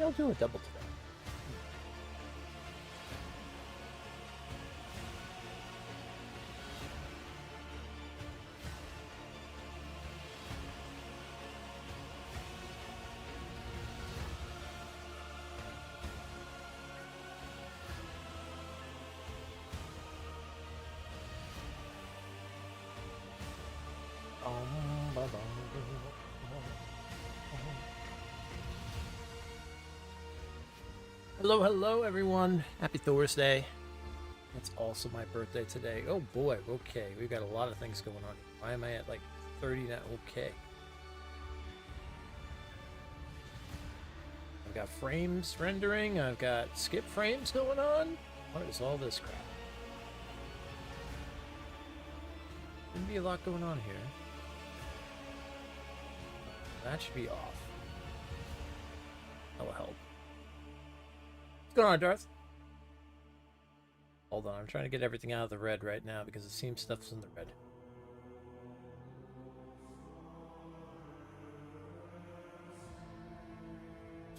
I'll do a double today. Hello, hello, everyone. Happy Thursday. It's also my birthday today. Oh boy, okay. We've got a lot of things going on. Why am I at like 30 now? Okay. I've got frames rendering. I've got skip frames going on. What is all this crap? Shouldn't be a lot going on here. That should be off. That'll help. What's going on, Darth? Hold on, I'm trying to get everything out of the red right now because it seems stuff's in the red.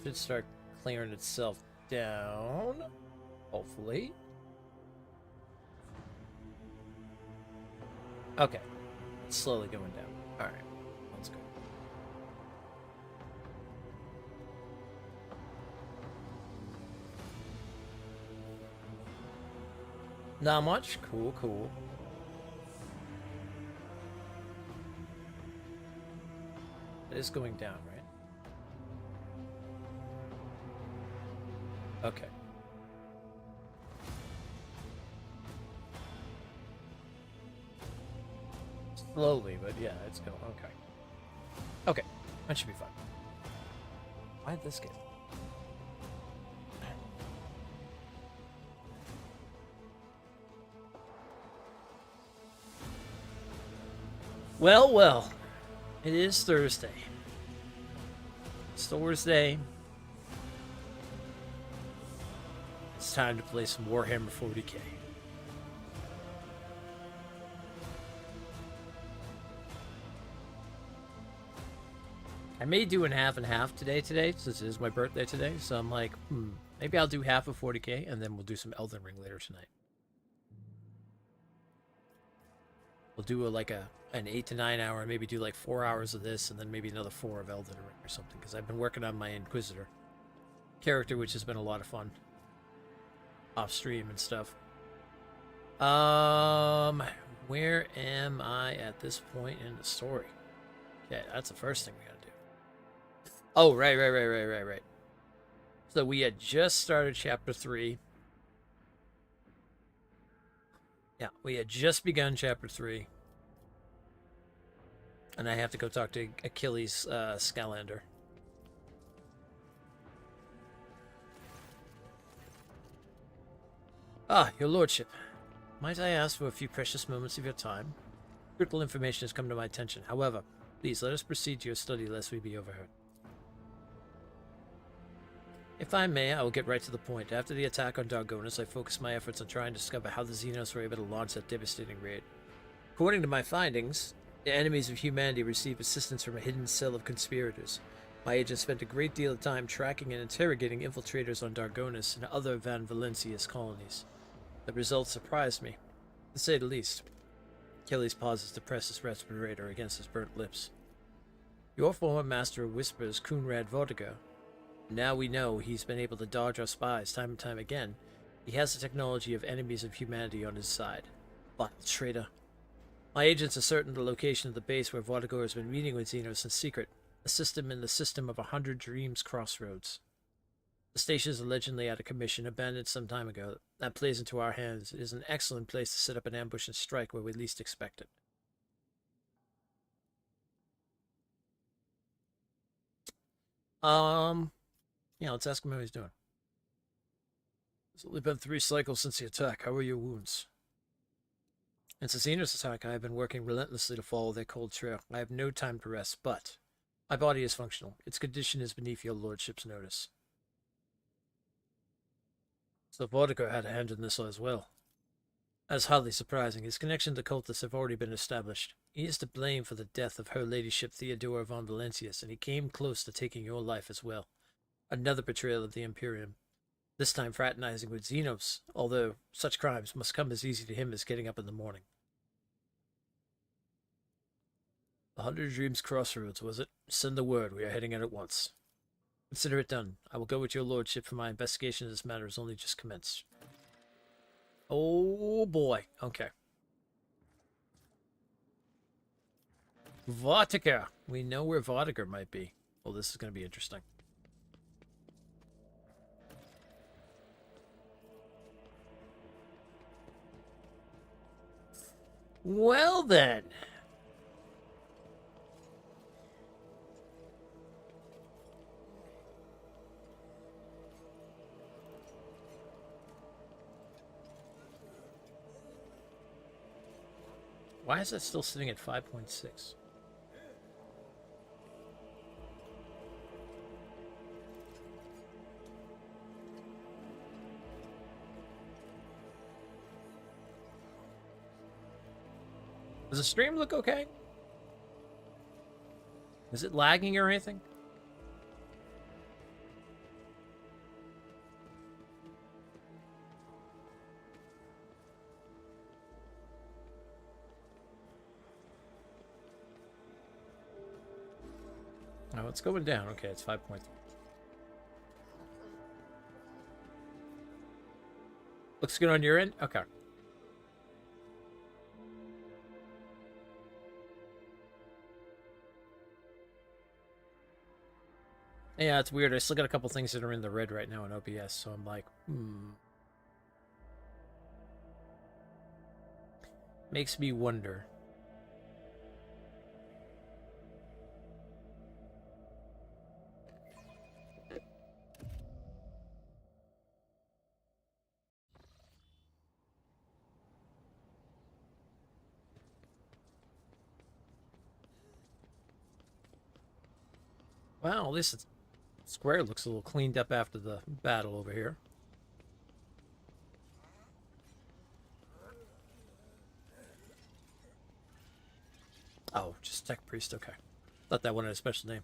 Should start clearing itself down, hopefully. Okay, it's slowly going down. All right, let's go. Not much. Cool, cool. It is going down, right? Okay. Slowly, but yeah, it's going. Okay. Okay, that should be fine. Why did this get? Well, well, it is Thursday. It's Thursday. It's time to play some Warhammer 40K. I may do an half and half today, since it is my birthday today. So I'm like, maybe I'll do half of 40K, and then we'll do some Elden Ring later tonight. We'll do an 8 to 9 hour, maybe do like 4 hours of this, and then maybe another 4 of Elden Ring or something. Because I've been working on my Inquisitor character, which has been a lot of fun off stream and stuff. Where am I at this point in the story? Okay, that's the first thing we gotta do. Oh, right. So we had just started chapter 3. Yeah, we had just begun chapter 3. And I have to go talk to Achilles Scalander. Ah, your lordship. Might I ask for a few precious moments of your time? Critical information has come to my attention. However, please let us proceed to your study lest we be overheard. If I may, I will get right to the point. After the attack on Dargonus, I focused my efforts on trying to discover how the Xenos were able to launch that devastating raid. According to my findings, the enemies of humanity receive assistance from a hidden cell of conspirators. My agent spent a great deal of time tracking and interrogating infiltrators on Dargonus and other Van Valencia's colonies. The results surprised me, to say the least. Achilles pauses to press his respirator against his burnt lips. Your former master of whispers, Kunrad Vortigo. Now we know he's been able to dodge our spies time and time again. He has the technology of enemies of humanity on his side. Vile traitor. My agents are certain the location of the base where Vortigo has been meeting with Xenos in secret. A system in the system of 100 Dreams Crossroads. The station is allegedly out of commission, abandoned some time ago. That plays into our hands. It is an excellent place to set up an ambush and strike where we least expect it. Yeah, let's ask him how he's doing. It's only been 3 cycles since the attack. How are your wounds? Since the Xenos attack, I have been working relentlessly to follow their cold trail. I have no time to rest, but my body is functional. Its condition is beneath your lordship's notice. So Vortigo had a hand in this as well. That's hardly surprising. His connection to cultists have already been established. He is to blame for the death of Her Ladyship Theodora von Valentius, and he came close to taking your life as well. Another betrayal of the Imperium. This time fraternizing with Xenos, although such crimes must come as easy to him as getting up in the morning. 100 Dreams Crossroads, was it? Send the word. We are heading out at once. Consider it done. I will go with your lordship, for my investigation of this matter has only just commenced. Oh boy. Okay. Vodka. We know where Vodka might be. Well, this is going to be interesting. Well then. Why is that still sitting at 5.6? Does the stream look okay? Is it lagging or anything? Oh, it's going down. Okay, it's 5.3. Looks good on your end? Okay. Yeah, it's weird. I still got a couple things that are in the red right now in OBS, so I'm like, Makes me wonder. Well, at least the square looks a little cleaned up after the battle over here. Oh, just Tech Priest, okay. Thought that one had a special name.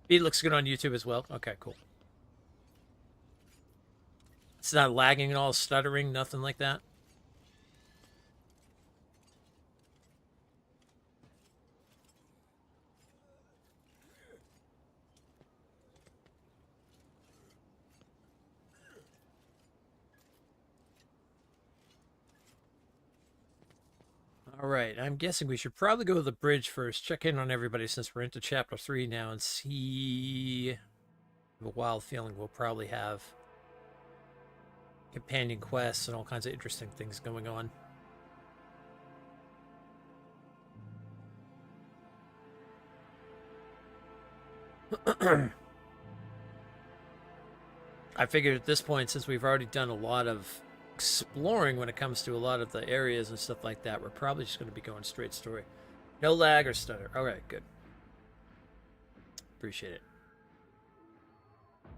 It looks good on YouTube as well. Okay, cool. It's not lagging at all, stuttering, nothing like that. All right, I'm guessing we should probably go to the bridge first, check in on everybody since we're into Chapter 3 now, and see... I have a wild feeling we'll probably have companion quests and all kinds of interesting things going on. I figured at this point, since we've already done a lot of exploring when it comes to a lot of the areas and stuff like that, we're probably just going to be going straight story. No lag or stutter. All right, good. Appreciate it.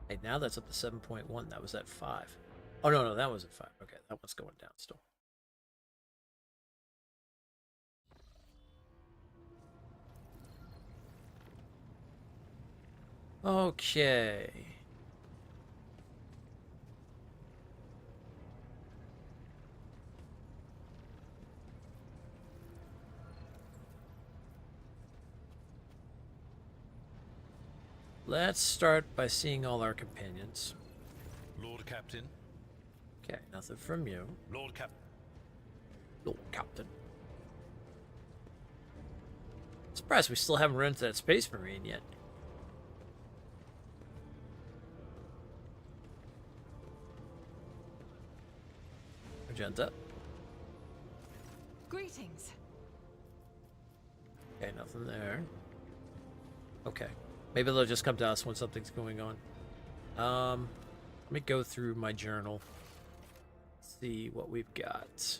Hey, now that's up to 7.1. That was at 5. Oh, no, that was at 5. Okay, that one's going down still. Okay. Let's start by seeing all our companions. Lord Captain. Okay, nothing from you. Lord Captain. Lord Captain. Surprised we still haven't run into that Space Marine yet. Magenta. Greetings. Okay, nothing there. Okay. Maybe they'll just come to us when something's going on. Let me go through my journal. See what we've got.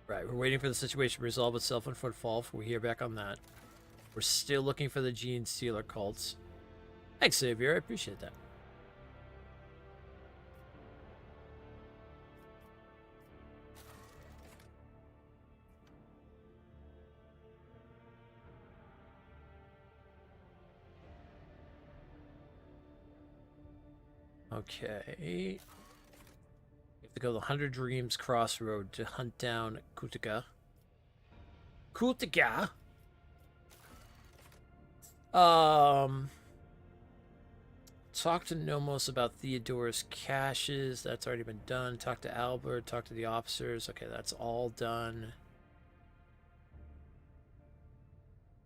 Right, we're waiting for the situation to resolve itself in Footfall before we hear back on that. We're still looking for the Gene Stealer cults. Thanks, Xavier. I appreciate that. Okay. We have to go the 100 Dreams Crossroad to hunt down Kutaka. Kutaka? Talk to Nomos about Theodore's caches. That's already been done. Talk to Albert. Talk to the officers. Okay, that's all done.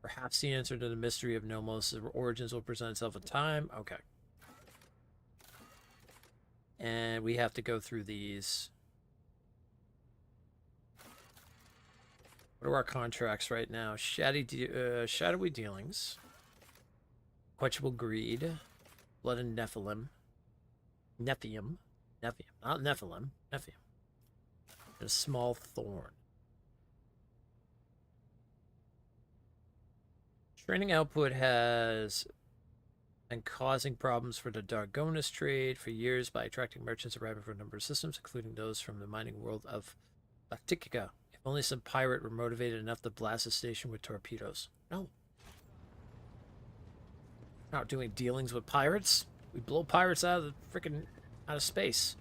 Perhaps the answer to the mystery of Nomos' origins will present itself in time. Okay. And we have to go through these. What are our contracts right now? Shadowy dealings. Quenchable greed. Blood and Nephilim. Nephium. Not Nephilim. Nephium. And a small thorn. Training output has been causing problems for the Dargonis trade for years by attracting merchants arriving from a number of systems, including those from the mining world of Lactica. If only some pirate were motivated enough to blast the station with torpedoes. No. Not doing dealings with pirates. We blow pirates out of the freaking out of space.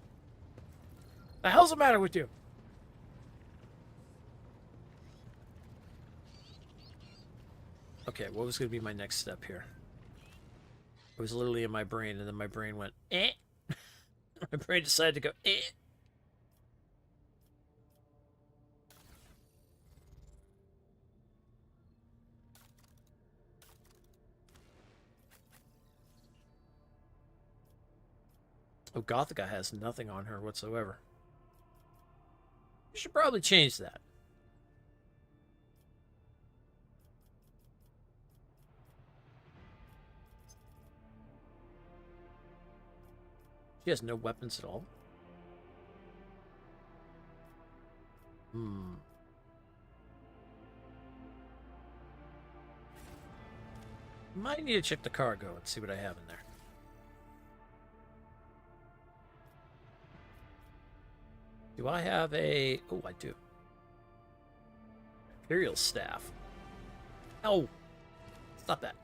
The hell's the matter with you? Okay, what was going to be my next step here? It was literally in my brain, and then my brain went, eh. My brain decided to go, eh. Oh, Gothica has nothing on her whatsoever. You should probably change that. She has no weapons at all. Might need to check the cargo and see what I have in there. Do I have a... Oh, I do. Imperial staff. Oh! Stop that.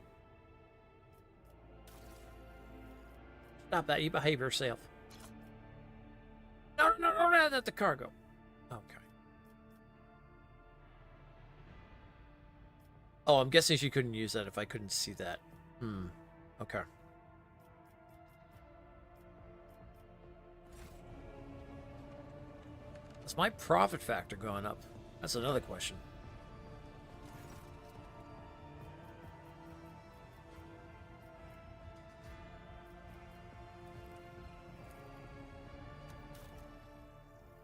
Stop that. You behave yourself. No, that's the cargo. Okay. Oh, I'm guessing she couldn't use that if I couldn't see that. Okay. Is my profit factor going up? That's another question.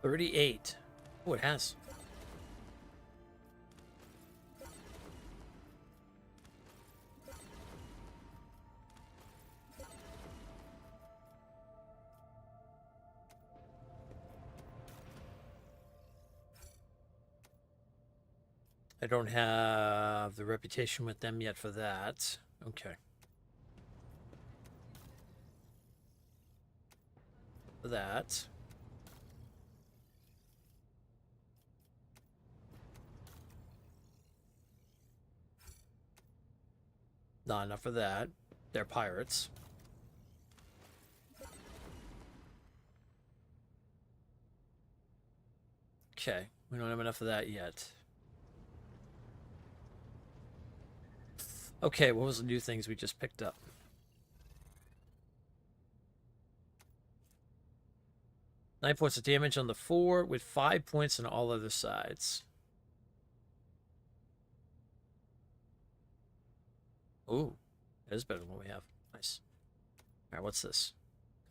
$38. Oh, it has. I don't have the reputation with them yet for that. Okay. For that. Not enough for that. They're pirates. Okay. We don't have enough of that yet. Okay, what was the new things we just picked up? Nine points of damage on the 4 with 5 points on all other sides. Ooh, that is better than what we have. Nice. Alright, what's this?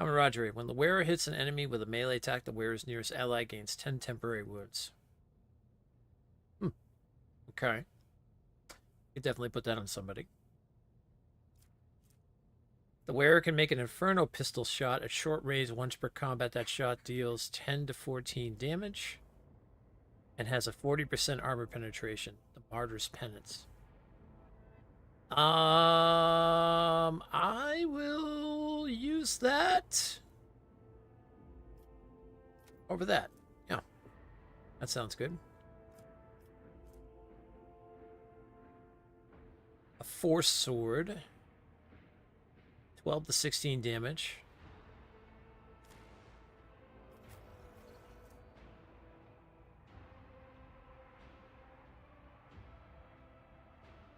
Camaraderie. When the wearer hits an enemy with a melee attack, the wearer's nearest ally gains 10 temporary wounds. Okay. You definitely put that on somebody. The wearer can make an Inferno pistol shot at short range once per combat. That shot deals 10 to 14 damage and has a 40% armor penetration. The Martyr's Penance. I will use that over that. Yeah, that sounds good. A Force Sword. 12 to 16 damage.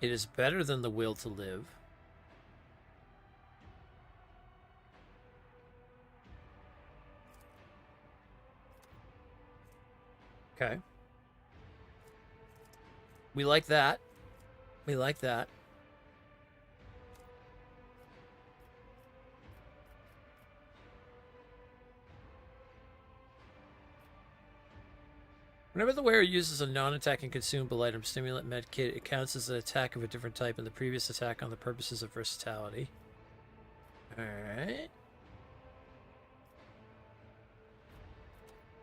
It is better than the will to live. Okay. We like that. We like that. Whenever the wearer uses a non-attacking consumable item, stimulant, med kit, it counts as an attack of a different type in the previous attack on the purposes of versatility. Alright.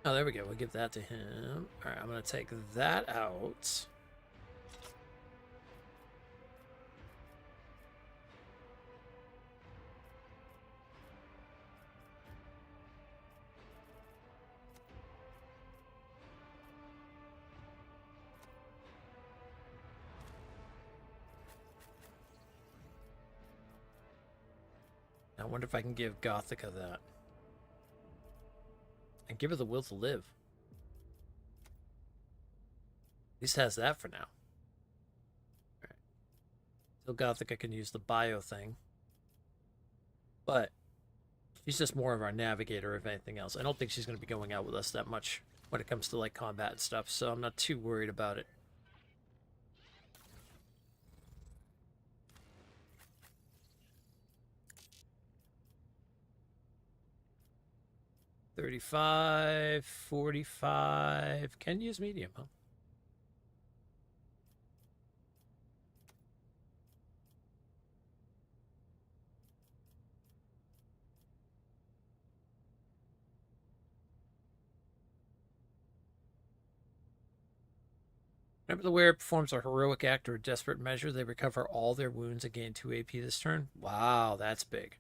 Oh, there we go. We'll give that to him. Alright, I'm going to take that out. I wonder if I can give Gothica that. And give her the will to live. At least has that for now. Alright. Still Gothica can use the bio thing. But she's just more of our navigator, if anything else. I don't think she's going to be going out with us that much when it comes to like combat and stuff, so I'm not too worried about it. $35, $45. Can use medium, huh? Whenever the wearer performs a heroic act or a desperate measure, they recover all their wounds and gain 2 AP this turn. Wow, that's big.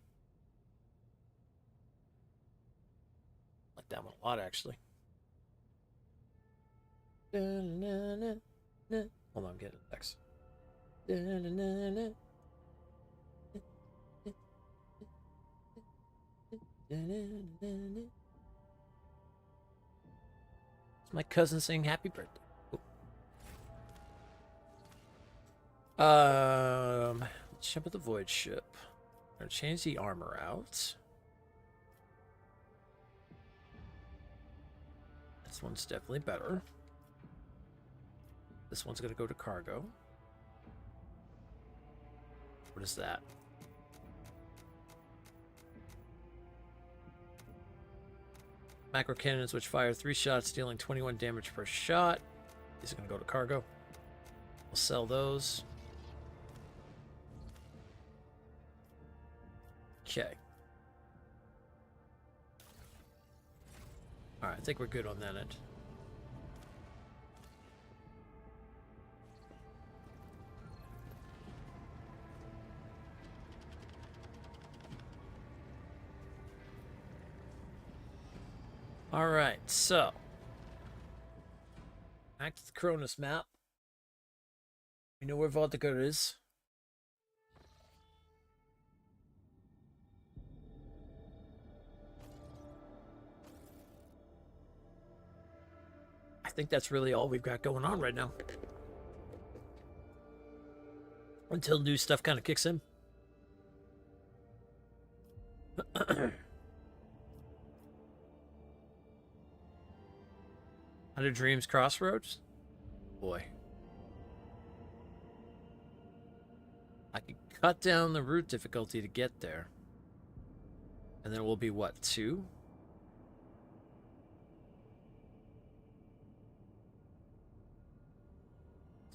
I like that one a lot, actually. Hold on, I'm getting it next. It's my cousin saying happy birthday. Ship of the Void ship. I'm gonna change the armor out. This one's definitely better. This one's gonna go to cargo. What is that? Macro cannons which fire 3 shots, dealing 21 damage per shot. These are gonna go to cargo. We'll sell those. Okay. Alright, I think we're good on that end. Alright, so. Back to the Cronus map. We know where Voldiger is. I think that's really all we've got going on right now. Until new stuff kind of kicks in. Hundred Dreams Crossroads? Boy. I could cut down the route difficulty to get there. And then it will be what, 2?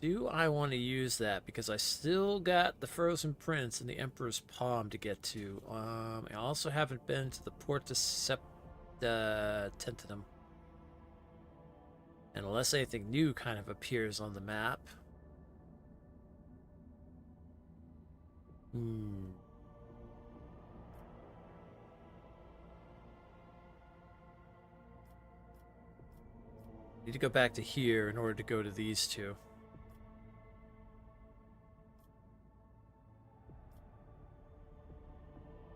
Do I want to use that? Because I still got the Frozen Prince and the Emperor's Palm to get to. I also haven't been to the Port de Tentinum. And unless anything new kind of appears on the map. Need to go back to here in order to go to these two.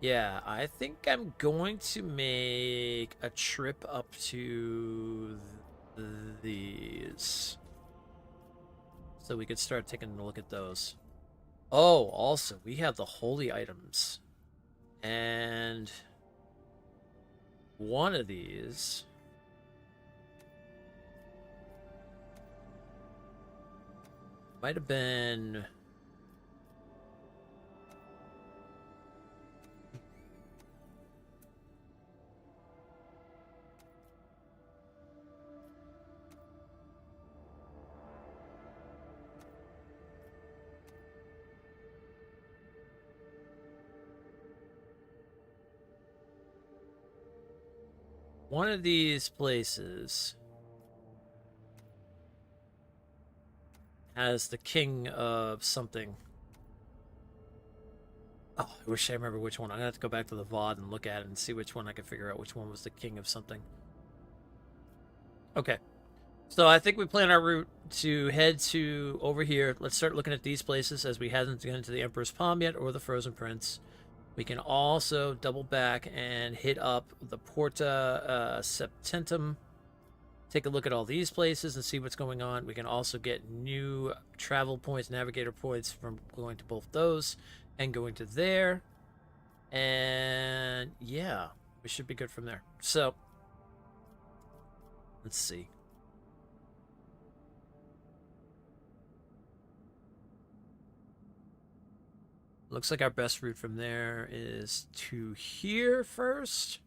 Yeah, I think I'm going to make a trip up to these. So we could start taking a look at those. Oh, also, we have the holy items. And one of these might have been... One of these places has the king of something. Oh, I wish I remember which one. I'm gonna have to go back to the VOD and look at it and see which one I can figure out which one was the king of something. Okay. So I think we plan our route to head to over here. Let's start looking at these places as we haven't gone to the Emperor's Palm yet or the Frozen Prince. We can also double back and hit up the Porta Septentum. Take a look at all these places and see what's going on. We can also get new travel points, navigator points from going to both those and going to there. And yeah, we should be good from there. So, let's see. Looks like our best route from there is to here first.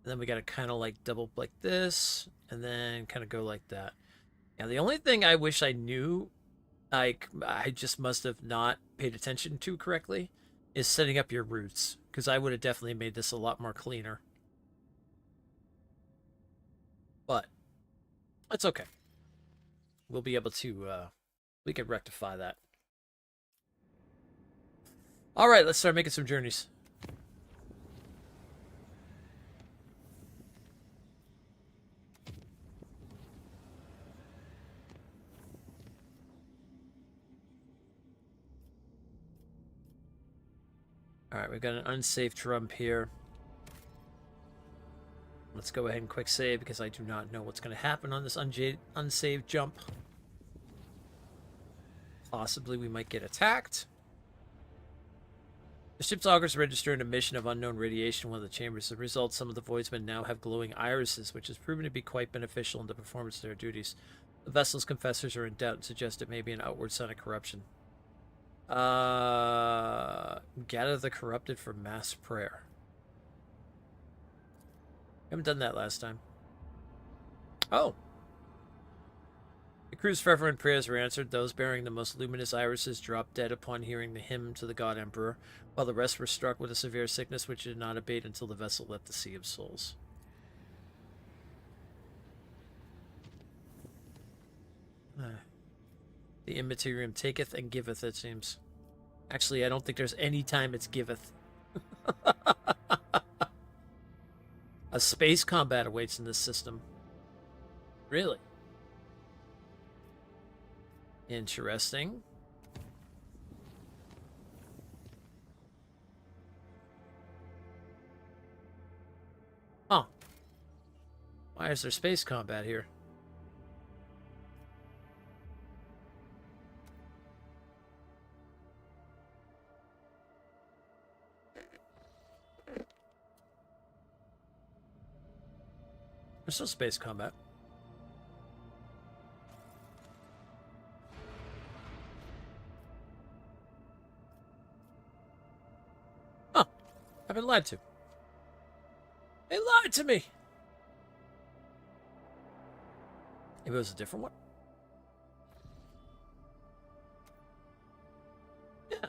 And then we got to kind of like double like this and then kind of go like that. Now, the only thing I wish I knew, like I just must have not paid attention to correctly, is setting up your routes, because I would have definitely made this a lot more cleaner. But it's okay. We'll be able to, we can rectify that. All right, let's start making some journeys. All right, we've got an unsafe jump here. Let's go ahead and quick save because I do not know what's going to happen on this unsaved jump. Possibly we might get attacked. The ship's augers register an emission of unknown radiation in one of the chambers. As a result, some of the voidsmen now have glowing irises, which has proven to be quite beneficial in the performance of their duties. The vessel's confessors are in doubt and suggest it may be an outward sign of corruption. Gather the corrupted for mass prayer. We haven't done that last time. Oh. The crew's fervent prayers were answered. Those bearing the most luminous irises dropped dead upon hearing the hymn to the God Emperor, while the rest were struck with a severe sickness which did not abate until the vessel left the Sea of Souls. The immaterium taketh and giveth, it seems. Actually, I don't think there's any time it's giveth. A space combat awaits in this system. Really? Interesting. Huh. Why is there space combat here? There's no space combat. Huh. I've been lied to. They lied to me! Maybe it was a different one? Yeah.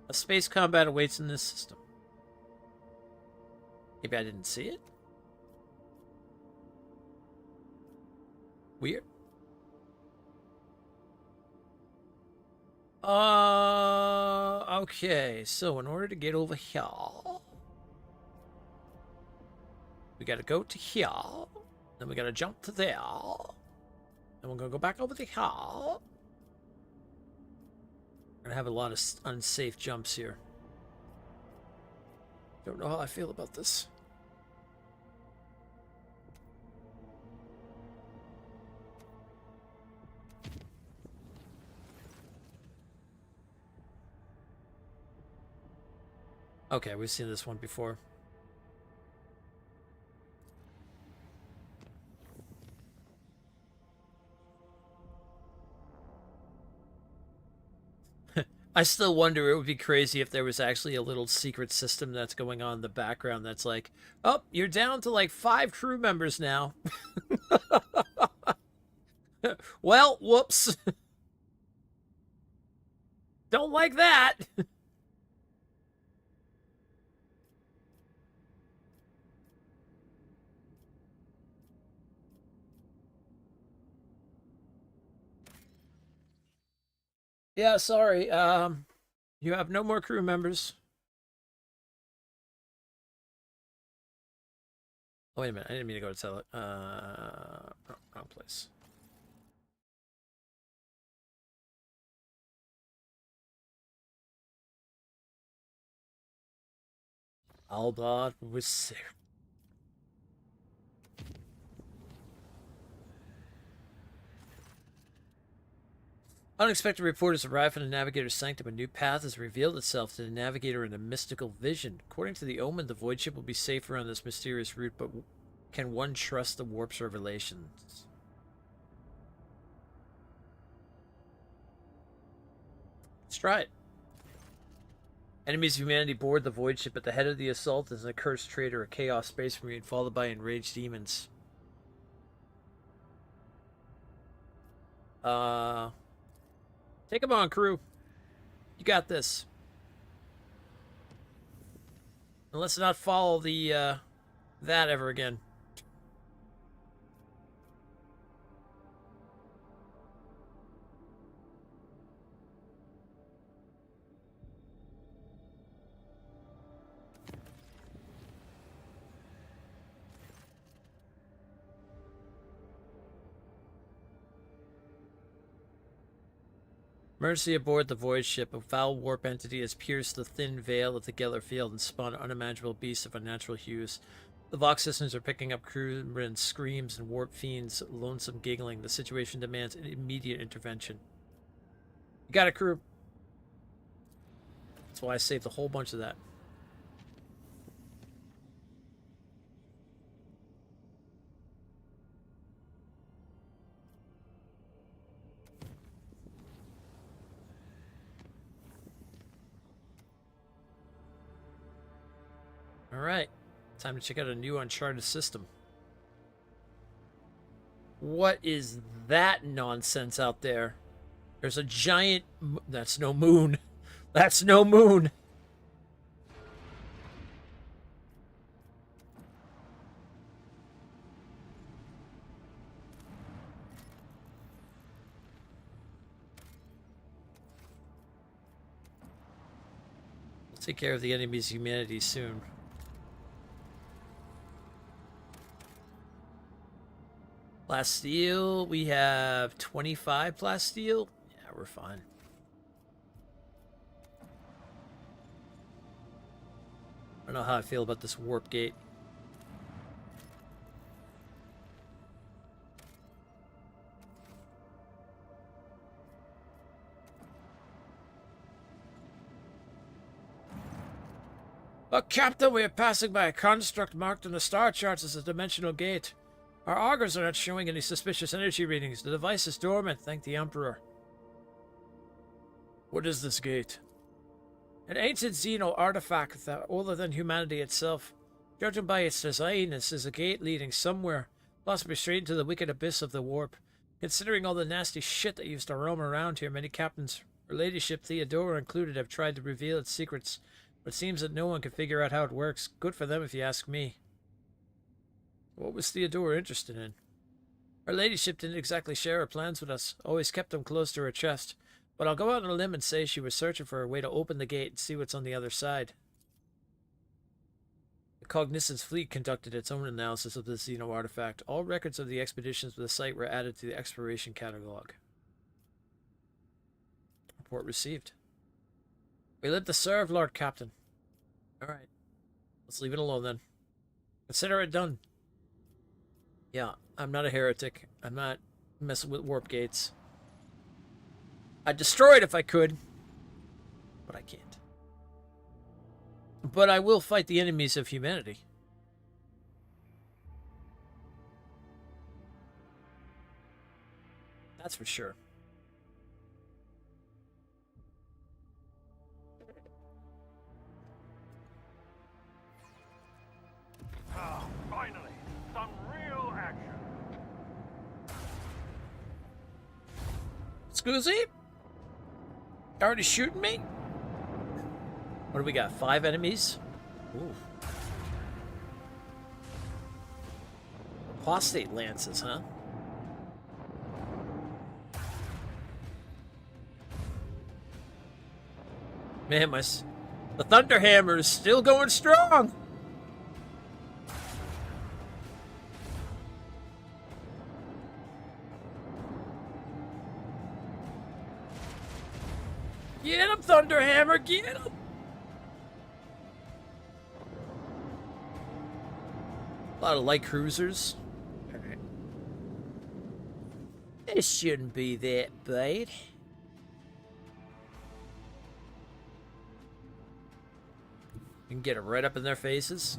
A space combat awaits in this system. Maybe I didn't see it? Weird. Okay. So in order to get over here, we gotta go to here. Then we gotta jump to there. And we're gonna go back over to here. We're gonna have a lot of unsafe jumps here. Don't know how I feel about this. Okay, we've seen this one before. I still wonder, it would be crazy if there was actually a little secret system that's going on in the background that's like, oh, you're down to like 5 crew members now. Well, whoops. Don't like that. Yeah, sorry. You have no more crew members. Oh, wait a minute. I didn't mean to go to tell it. Wrong place. Albert was Unexpected reporters arrive from the Navigator's sanctum. A new path has revealed itself to the Navigator in a mystical vision. According to the Omen, the Void Ship will be safer on this mysterious route, but can one trust the Warp's revelations? Let's try it. Enemies of humanity board the Void Ship. At the head of the assault is an accursed traitor, a Chaos Space Marine, followed by enraged demons. Take them on, crew. You got this. And let's not follow the, that ever again. Emergency aboard the Void Ship. A foul warp entity has pierced the thin veil of the Geller field and spawned unimaginable beasts of unnatural hues. The Vox systems are picking up crewmen screams and warp fiends' lonesome giggling. The situation demands an immediate intervention. You got it, crew. That's why I saved a whole bunch of that. Alright. Time to check out a new Uncharted system. What is that nonsense out there? There's a giant... That's no moon. That's no moon. We'll take care of the enemy's humanity soon. Plasteel, we have 25 plasteel. Yeah, we're fine. I don't know how I feel about this warp gate. But Captain, we are passing by a construct marked in the star charts as a dimensional gate. Our augurs are not showing any suspicious energy readings. The device is dormant, thank the Emperor. What is this gate? An ancient Xeno artifact that older than humanity itself. Judging by its design, this is a gate leading somewhere, possibly straight into the wicked abyss of the warp. Considering all the nasty shit that used to roam around here, many captains, Her Ladyship Theodora included, have tried to reveal its secrets, but it seems that no one can figure out how it works. Good for them if you ask me. What was Theodora interested in? Her Ladyship didn't exactly share her plans with us, always kept them close to her chest. But I'll go out on a limb and say she was searching for a way to open the gate and see what's on the other side. The Cognizance fleet conducted its own analysis of the Xeno artifact. All records of the expeditions to the site were added to the exploration catalog. Report received. We live to serve, Lord Captain. Alright. Let's leave it alone then. Consider it done. Yeah, I'm not a heretic. I'm not messing with warp gates. I'd destroy it if I could, but I can't. But I will fight the enemies of humanity. That's for sure. Ah, finally, some real action. Scoozy? Already shooting me? What do we got? 5 enemies? Ooh. Apostate lances, huh? Man, the Thunderhammer is still going strong! Get him, Thunderhammer! Get him! A lot of light cruisers. Alright. This shouldn't be that bad. We can get it right up in their faces.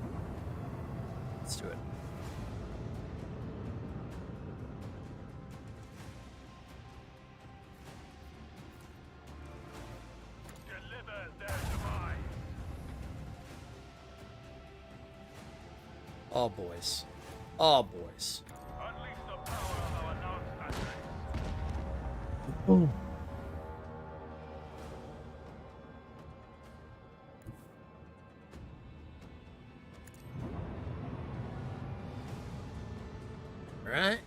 Let's do it. Deliver their demise. All boys. All boys. Unleash the power of our lance batteries. Boom. Alright.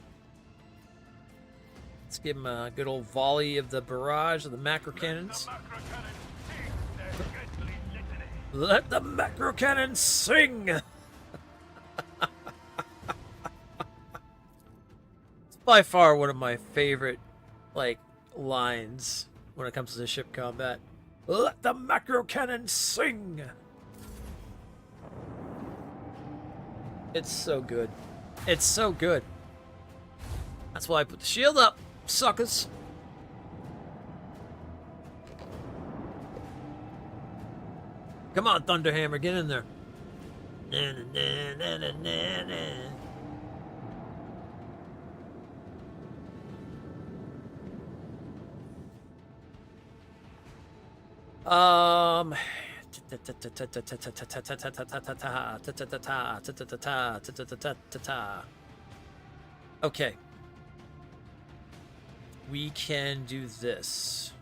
Let's give him a good old volley of the barrage of the macro cannons. Let the macro cannons sing! It's by far one of my favorite, like, lines when it comes to ship combat. Let the macro cannons sing! It's so good. It's so good. That's why I put the shield up, suckers. Come on, Thunderhammer, get in there. Na, na, na, na, na, na. Okay. We can do this.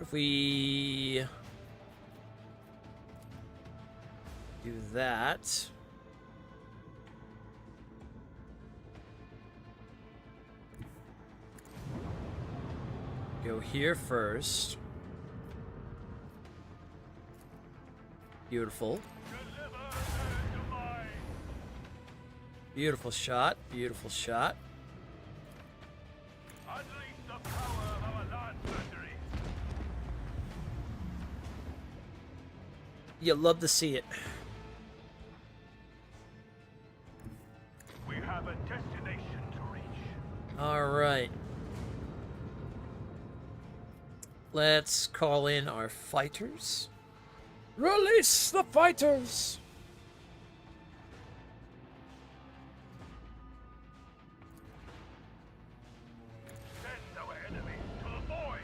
If we do that, go here first. Beautiful. Beautiful shot. Beautiful shot. Unleash the power of our lance batteries. You love to see it. We have a destination to reach. All right. Let's call in our fighters. Release the fighters! Send our enemies to the void.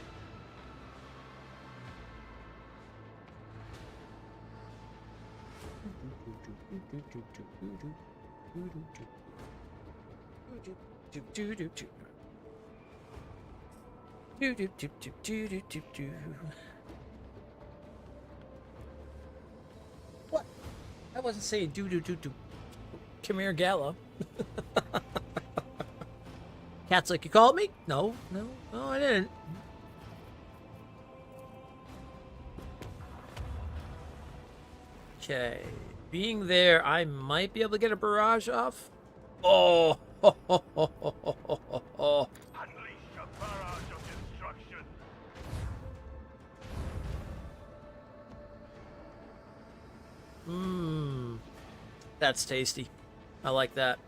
What? I wasn't saying do. Come here, Gala. Cat's like, you called me? No, I didn't. Okay. Being there, I might be able to get a barrage off. Oh! Unleash a barrage of destruction. Mmm. That's tasty. I like that.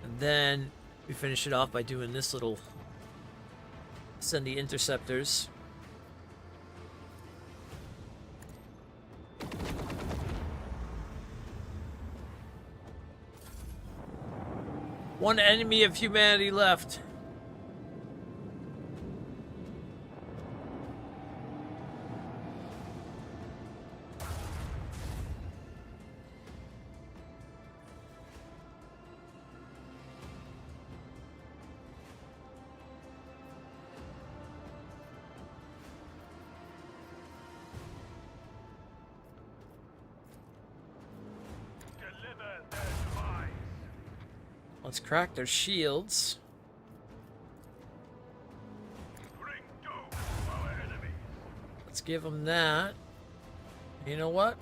And then we finish it off by doing this little Send the interceptors. One enemy of humanity left. Deliver their demise. Let's crack their shields. Bring doom to our enemies. Let's give them that. You know what?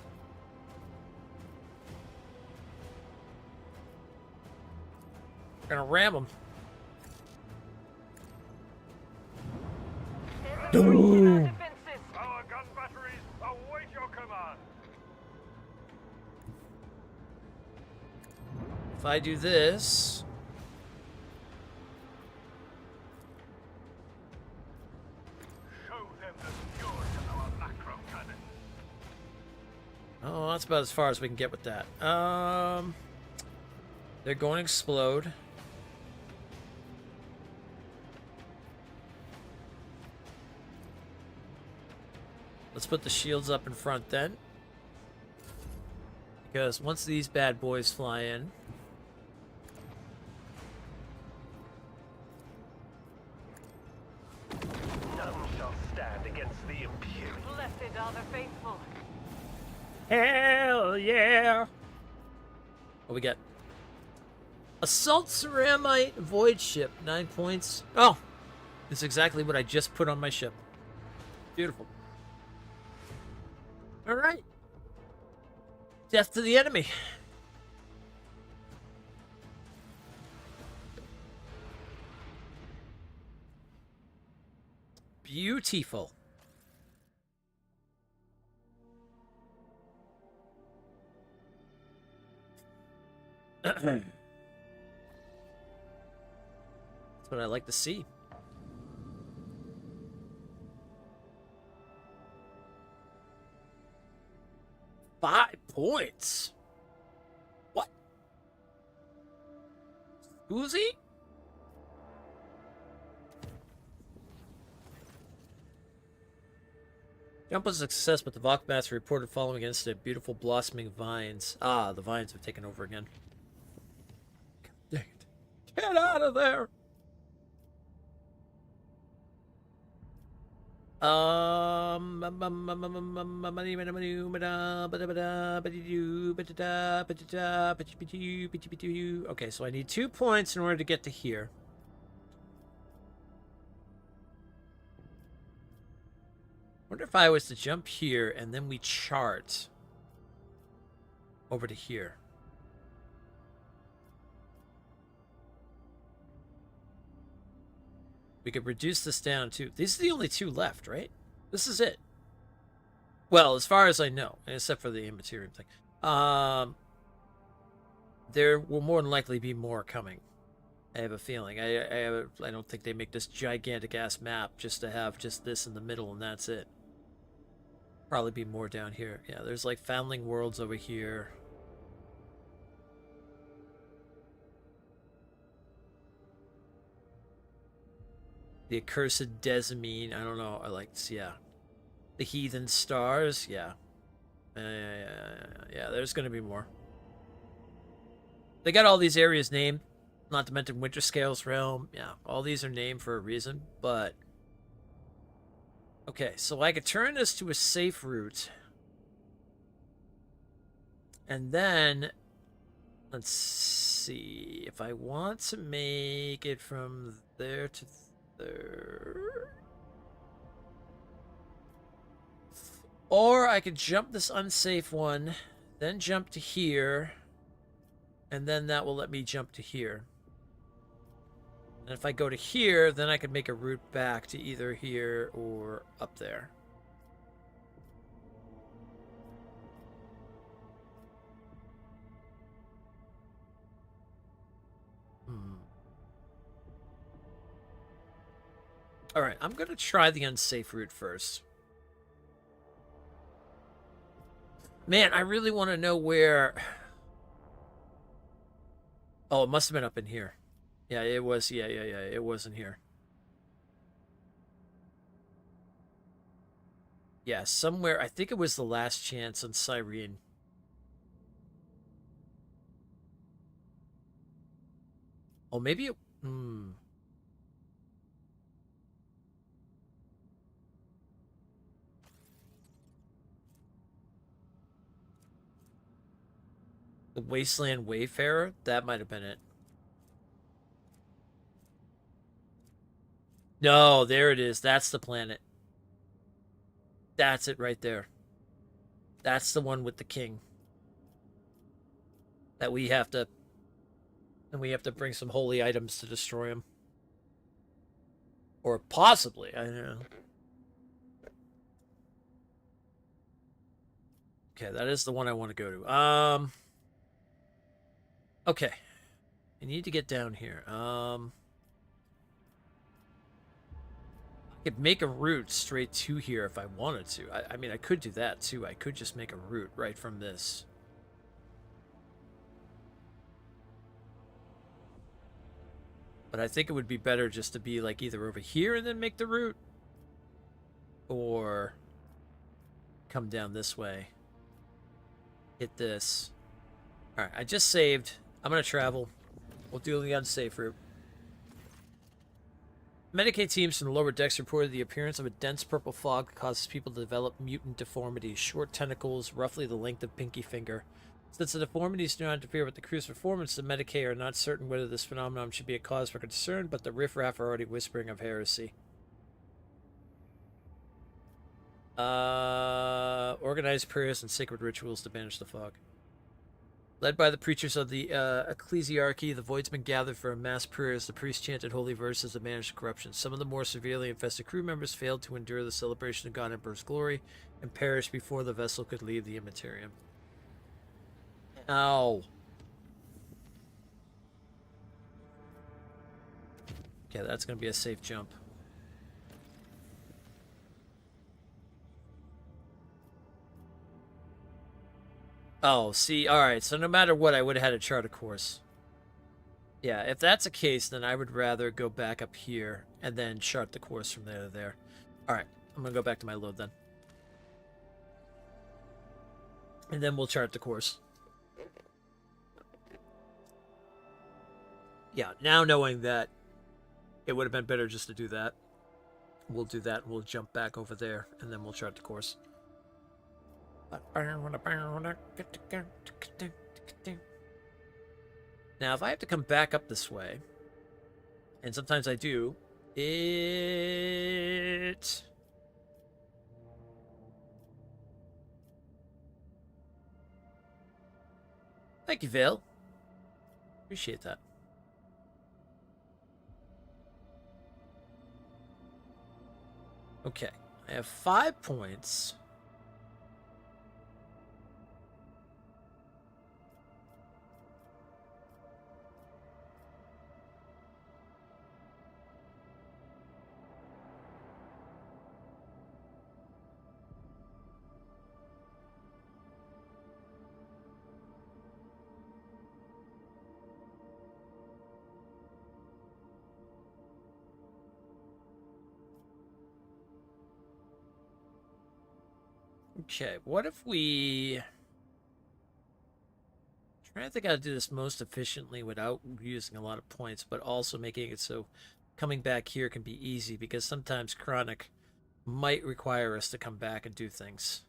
We're gonna ram them. Boom. Our gun batteries await your command. If I do this, Show them the fury of our macro cannon. oh, that's about as far as we can get with that. They're going to explode. Let's put the shields up in front then. Because once these bad boys fly in, None shall stand against the imperial. Blessed are the faithful. hell yeah! What we got? Assault Ceramite Void Ship, 9 points. Oh, this is exactly what I just put on my ship. Beautiful. All right. Death to the enemy. Beautiful. That's what I like to see. Five points. What? Uzi? Jump was a success, but the Vokmaster reported following against it beautiful blossoming vines. Ah, the vines have taken over again. Dang it. Get out of there! Okay, so I need 2 points in order to get to here. Wonder if I was to jump here and then we chart over to here. We could reduce this down to... These are the only 2 left, right? This is it. Well, as far as I know, except for the Immaterium thing. There will more than likely be more coming. I have a feeling. I don't think they make this gigantic-ass map just to have just this in the middle and that's it. Probably be more down here. Yeah, there's like Foundling Worlds over here. The Accursed Desamine. I don't know. I like this. Yeah. The Heathen Stars. Yeah. Yeah, there's going to be more. They got all these areas named. Not to mention Winter Scales Realm. Yeah, all these are named for a reason, but... Okay, so I could turn this to a safe route. And then... Let's see... If I want to make it from there to there... Or I could jump this unsafe one, then jump to here, and then that will let me jump to here. And if I go to here, then I could make a route back to either here or up there. All right, I'm gonna try the unsafe route first. Man, I really want to know where. Oh, it must have been up in here. Yeah, it was. Yeah. It wasn't here. Yeah, somewhere. I think it was the last chance on Cyrene. Oh, maybe it. Hmm. The Wasteland Wayfarer? That might have been it. No, there it is. That's the planet. That's it right there. That's the one with the king. That we have to. And we have to bring some holy items to destroy him. Or possibly. I don't know. Okay, that is the one I want to go to. Okay. I need to get down here. I could make a route straight to here if I wanted to. I mean, I could do that too. I could just make a route right from this. But I think it would be better just to be like either over here and then make the route, or come down this way. Hit this. All right, I just saved. I'm gonna travel. We'll do the unsafe route. Medicaid teams from the lower decks reported the appearance of a dense purple fog that causes people to develop mutant deformities, short tentacles, roughly the length of pinky finger. Since the deformities do not interfere with the crew's performance, the Medicaid are not certain whether this phenomenon should be a cause for concern, but the riffraff are already whispering of heresy. Organized prayers and sacred rituals to banish the fog. Led by the preachers of the ecclesiarchy, the voidsmen gathered for a mass prayer as the priests chanted holy verses to banish corruption. Some of the more severely infested crew members failed to endure the celebration of God Emperor's glory and perished before the vessel could leave the immaterium. Ow. Okay, that's going to be a safe jump. Oh, see, alright, so no matter what, I would have had to chart a course. Yeah, if that's the case, then I would rather go back up here and then chart the course from there to there. Alright, I'm going to go back to my load then. And then we'll chart the course. Yeah, now knowing that it would have been better just to do that, we'll do that and we'll jump back over there and then we'll chart the course. Now, if I have to come back up this way, and sometimes I do, it... Thank you, Vale. Appreciate that. Okay, I have 5 points. Okay, what if we... I'm trying to think how to do this most efficiently without using a lot of points, but also making it so coming back here can be easy, because sometimes Chronic might require us to come back and do things.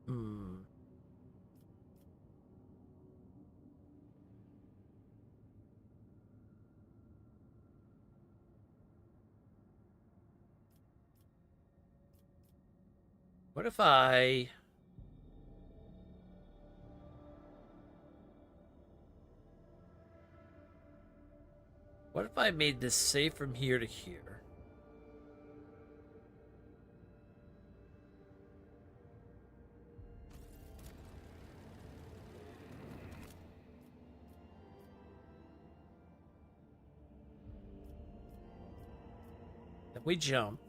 Hmm. What if I... What if I made this safe from here to here? If we jump.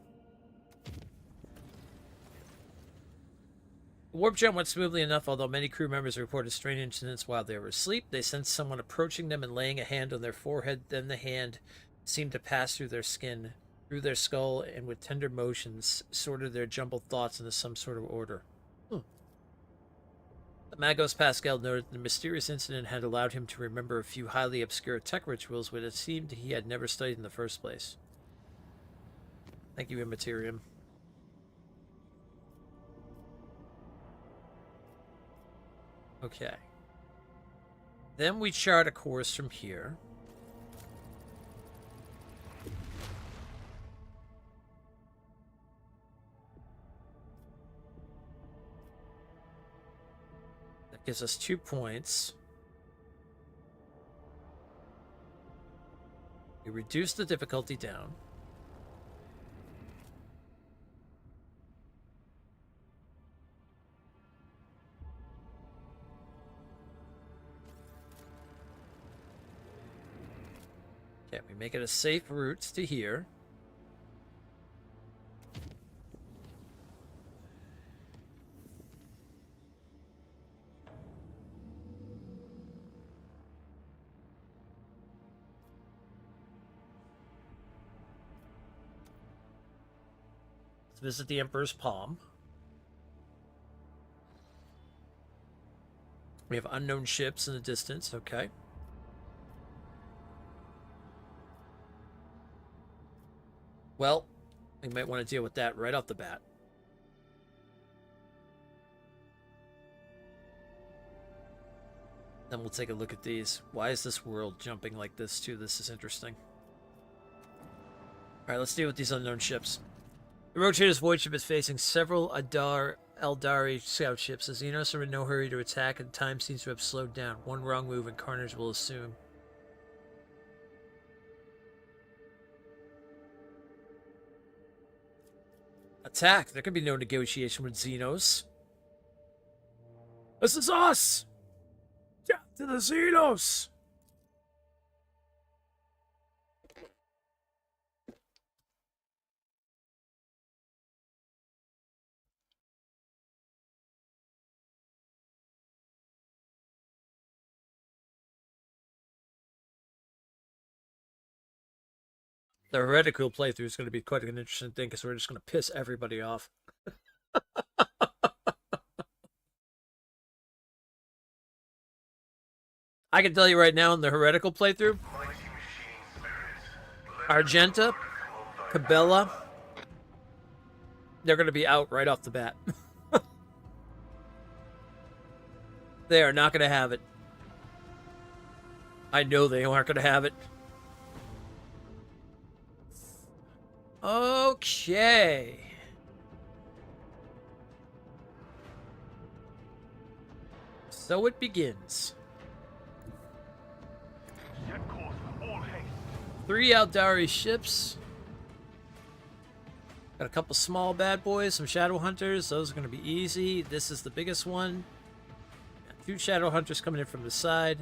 The warp jump went smoothly enough, although many crew members reported strange incidents while they were asleep. They sensed someone approaching them and laying a hand on their forehead. Then the hand seemed to pass through their skin, through their skull, and with tender motions sorted their jumbled thoughts into some sort of order. The Magos Pascal noted the mysterious incident had allowed him to remember a few highly obscure tech rituals which it seemed he had never studied in the first place. Thank you, Immaterium. Okay. Then we chart a course from here. That gives us 2 points. We reduce the difficulty down. Okay, we make it a safe route to here. Let's visit the Emperor's Palm. We have unknown ships in the distance, okay. Well, we might want to deal with that right off the bat. Then we'll take a look at these. Why is this world jumping like this too? This is interesting. Alright, let's deal with these unknown ships. The Rotator's void ship is facing several Eldari scout ships. The Xenos are in no hurry to attack, and time seems to have slowed down. One wrong move and carnage will ensue. Attack! There can be no negotiation with Xenos. This is us! Get to the Xenos! The heretical playthrough is going to be quite an interesting thing because we're just going to piss everybody off. I can tell you right now in the heretical playthrough, Argenta, Cabela, they're going to be out right off the bat. They are not going to have it. I know they aren't going to have it. Okay. So it begins. Set course, all haste. 3 Eldari ships. Got a couple small bad boys, some Shadow Hunters. Those are going to be easy. This is the biggest one. Got 2 Shadow Hunters coming in from the side.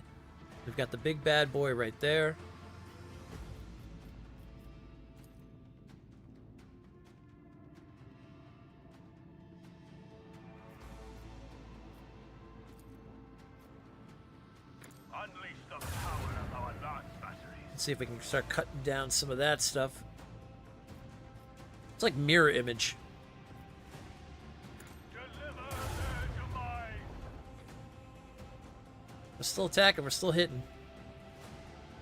We've got the big bad boy right there. Unleash the power of our lance batteries. Let's see if we can start cutting down some of that stuff. It's like mirror image. Deliver their demise. We're still attacking, we're still hitting.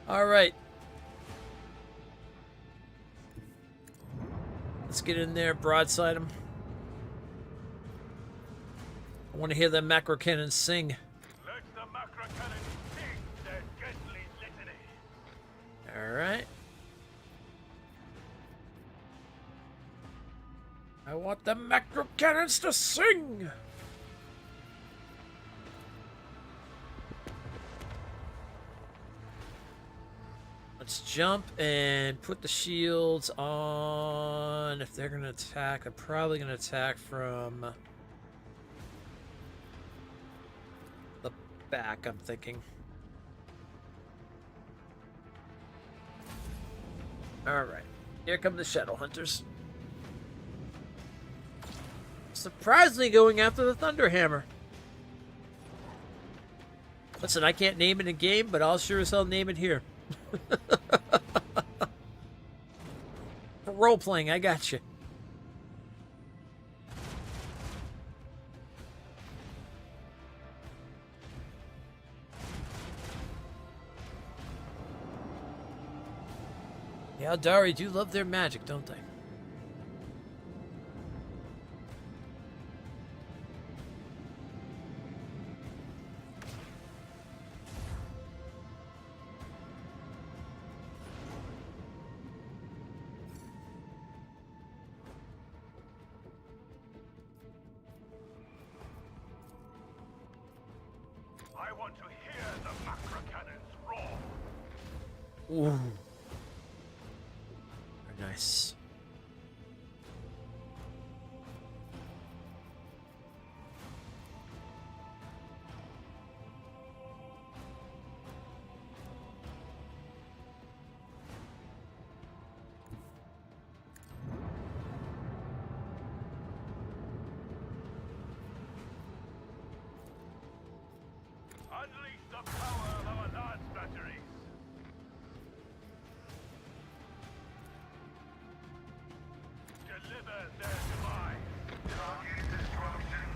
Alright. Let's get in there, broadside them. I want to hear them macro cannons sing. Let the macro cannon sing their deadly litany. Alright. I want the macro cannons to sing! Let's jump and put the shields on. If they're going to attack, they're probably going to attack from the back, I'm thinking. Alright. Here come the Shadow Hunters. Surprisingly going after the Thunderhammer. Listen, I can't name it in game, but I'll sure as hell name it here. For role-playing, I got you. The Aldari do love their magic, don't they? I want to hear the macro cannons roar. Ooh. Very nice. Unleash the power of our lance batteries. Deliver their demise. Target destruction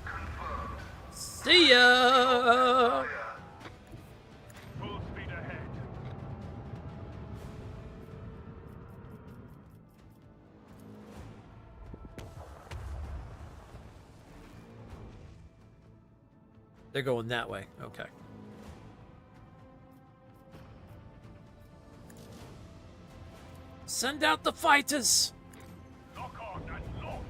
confirmed. See ya! Full speed ahead. They're going that way. Okay. Send out the fighters! Lock on and launch.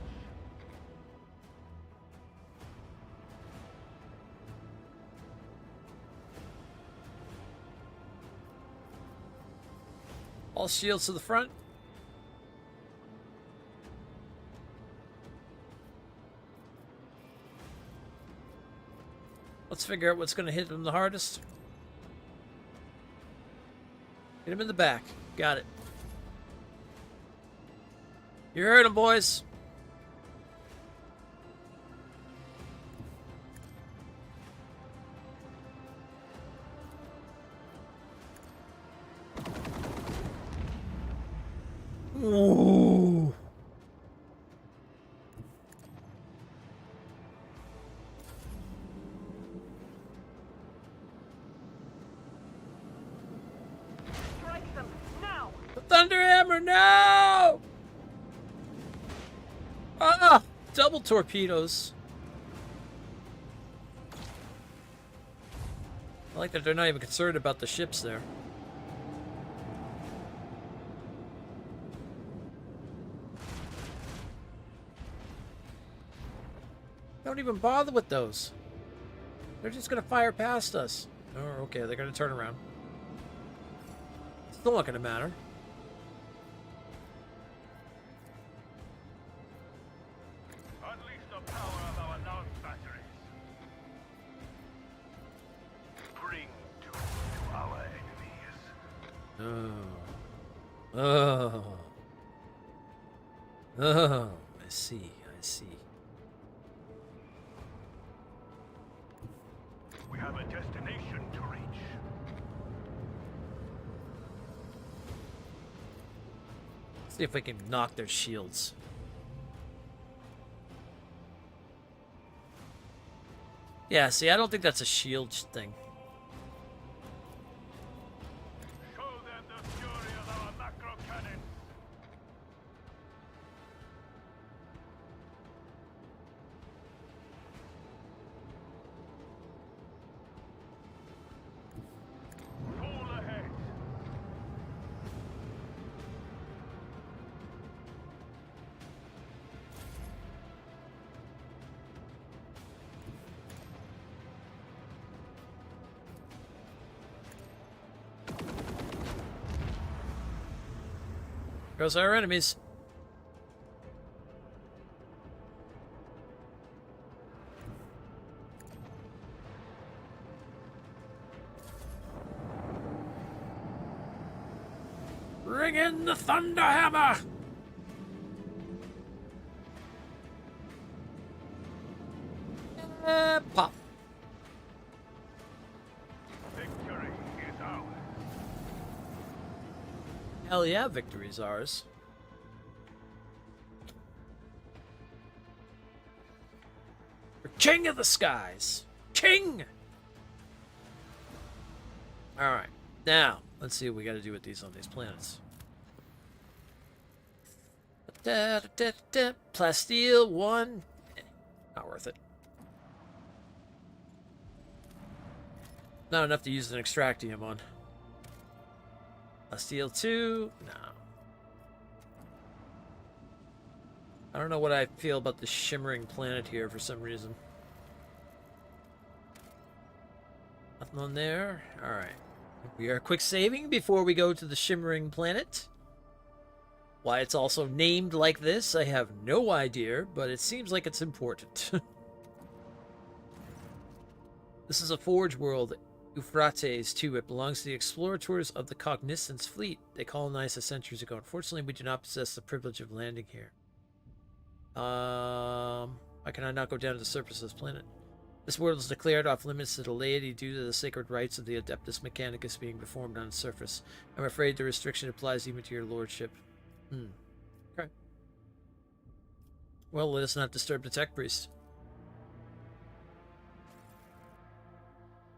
All shields to the front. Let's figure out what's going to hit them the hardest. Hit him in the back. Got it. You heard him, boys. Ooh. Strike them now! The Thunderhammer, no! Ah! Double torpedoes. I like that they're not even concerned about the ships there. Don't even bother with those. They're just gonna fire past us. Oh, okay, they're gonna turn around. Still not gonna matter. Unleash the power of our lance batteries. Bring doom to our enemies. Oh. Oh. Oh. I see. I see. We have a destination to reach. See if we can knock their shields. Yeah, see, I don't think that's a shield thing. Show them the fury of our macro cannons. Fall ahead. Goes our enemies. Bring in the thunder hammer. Pop. Victory is ours. Hell yeah, victory's ours. We're king of the skies. King! Alright, now, let's see what we gotta do with these on these planets. Plasteel 1. Not worth it. Not enough to use an extractium on. Plasteel 2. No. I don't know what I feel about the shimmering planet here for some reason. Nothing on there. Alright. We are quick saving before we go to the shimmering planet. Why it's also named like this, I have no idea, but it seems like it's important. This is a forge world, Euphrates 2. It belongs to the explorators of the Cognizance fleet. They colonized us centuries ago. Unfortunately, we do not possess the privilege of landing here. Why can I not go down to the surface of this planet? This world is declared off limits to the laity due to the sacred rites of the Adeptus Mechanicus being performed on its surface. I'm afraid the restriction applies even to your lordship. Okay. Well, let us not disturb the tech priest.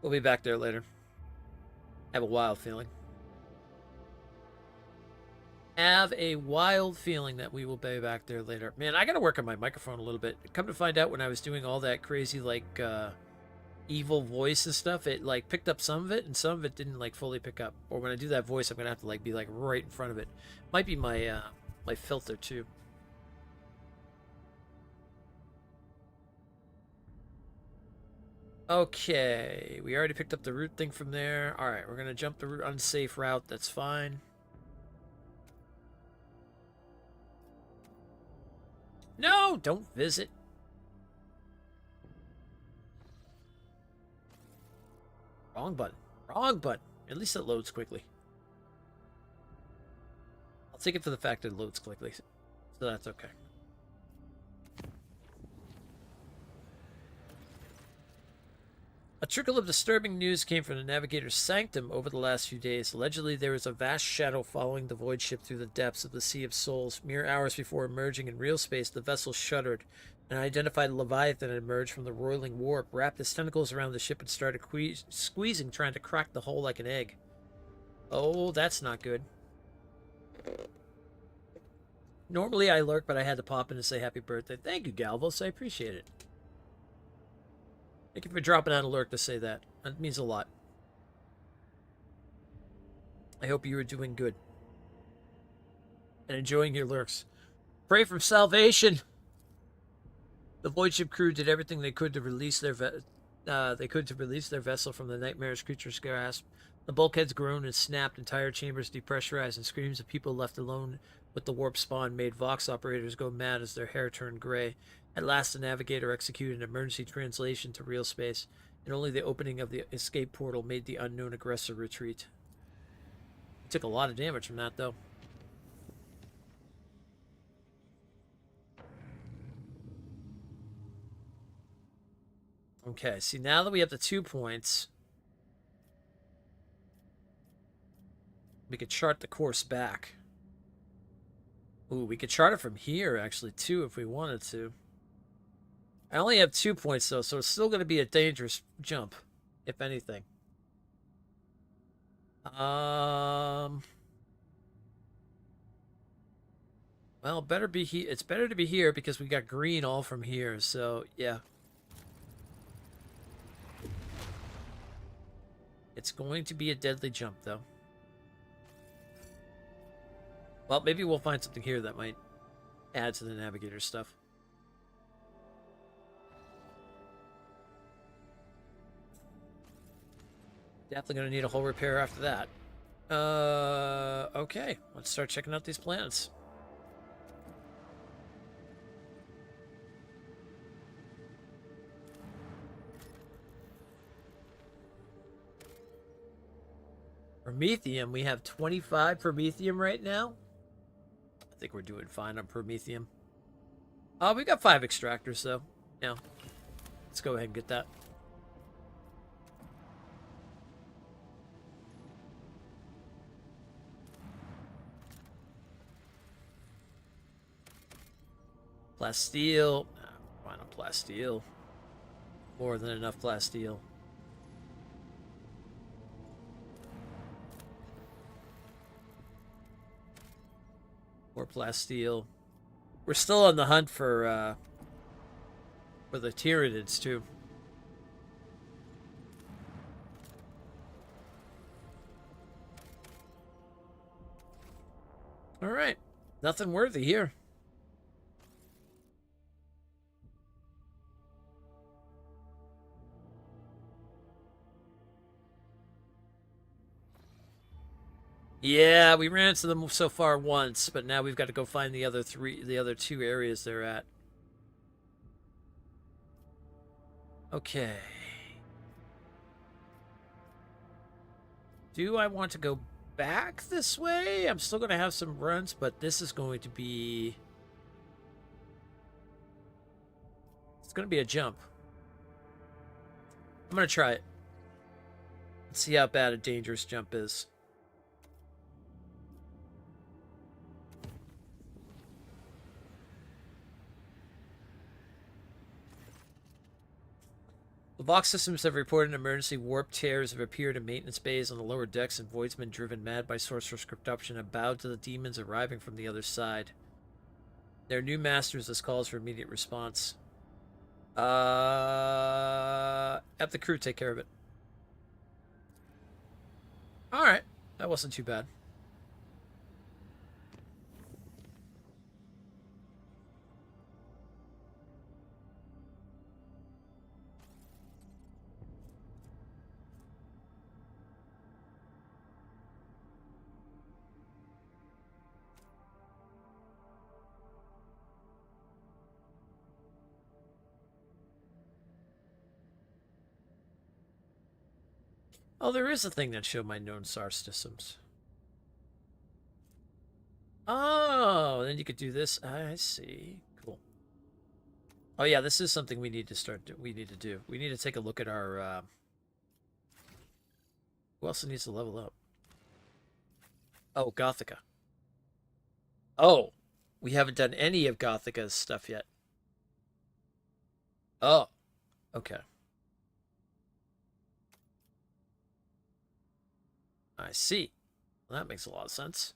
We'll be back there later. I have a wild feeling. Have a wild feeling that we will be back there later. Man, I gotta work on my microphone a little bit. Come to find out, when I was doing all that crazy, like, evil voice and stuff, it, like, picked up some of it, and some of it didn't, like, fully pick up. Or when I do that voice, I'm gonna have to, like, be, like, right in front of it. Might be my, my filter, too. Okay, we already picked up the route thing from there. Alright, we're gonna jump the unsafe route, that's fine. No, don't visit. Wrong button. Wrong button. At least it loads quickly. I'll take it for the fact that it loads quickly. So that's okay. A trickle of disturbing news came from the Navigator's sanctum over the last few days. Allegedly, there was a vast shadow following the void ship through the depths of the Sea of Souls. Mere hours before emerging in real space, the vessel shuddered. An identified Leviathan emerged from the roiling warp, wrapped its tentacles around the ship, and started squeezing, trying to crack the hull like an egg. Oh, that's not good. Normally I lurk, but I had to pop in to say happy birthday. Thank you, Galvos. I appreciate it. Thank you for dropping out a lurk to say that. That means a lot. I hope you are doing good. And enjoying your lurks. Pray for salvation! The void ship crew did everything they could to release their vessel from the nightmarish creature's grasp. The bulkheads groaned and snapped, entire chambers depressurized, and screams of people left alone with the warp spawn made Vox operators go mad as their hair turned gray. At last, the Navigator executed an emergency translation to real space, and only the opening of the escape portal made the unknown aggressor retreat. He took a lot of damage from that, though. Okay, see, now that we have the 2 points, we could chart the course back. Ooh, we could chart it from here, actually, too, if we wanted to. I only have 2 points, though, so it's still going to be a dangerous jump, if anything. Well, better be it's better to be here because we got green all from here, so, yeah. It's going to be a deadly jump, though. Well, maybe we'll find something here that might add to the Navigator stuff. Definitely going to need a hull repair after that. Okay. Let's start checking out these planets. Promethium, we have 25 Promethium right now. I think we're doing fine on Promethium. We got 5 extractors, though. Yeah. Let's go ahead and get that. Plasteel. Why not plasteel? More than enough plasteel. More plasteel. We're still on the hunt for the Tyranids, too. Alright. Nothing worthy here. Yeah, we ran into them so far once, but now we've got to go find the other 2 areas they're at. Okay. Do I want to go back this way? I'm still going to have some runs, but this is going to be... It's going to be a jump. I'm going to try it. Let's see how bad a dangerous jump is. The Vox systems have reported emergency warp tears have appeared in maintenance bays on the lower decks, and voidsmen driven mad by sorcerous corruption have bowed to the demons arriving from the other side. Their new masters this calls for immediate response. Have the crew take care of it. Alright, that wasn't too bad. Oh, there is a thing that showed my known SAR systems. Oh, then you could do this. I see. Cool. Oh yeah, this is something we need to we need to do. We need to take a look at our who else needs to level up? Oh, Gothica. Oh, we haven't done any of Gothica's stuff yet. Oh, okay. I see. Well, that makes a lot of sense.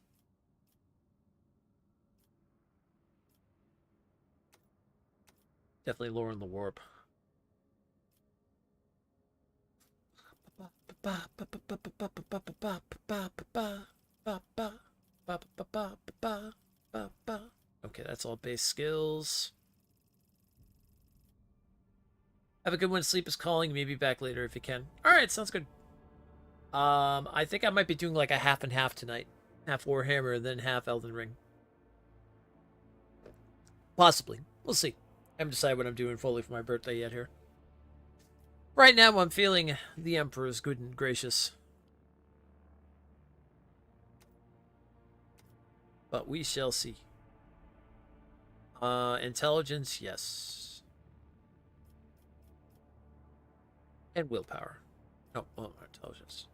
Definitely lowering the warp. Okay, that's all base skills. Have a good one. Sleep is calling. Maybe back later if you can. All right, sounds good. I think I might be doing like a half and half tonight. Half Warhammer, then half Elden Ring. Possibly. We'll see. I haven't decided what I'm doing fully for my birthday yet here. Right now, I'm feeling the Emperor is good and gracious. But we shall see. Intelligence, yes. And willpower. No, oh, intelligence.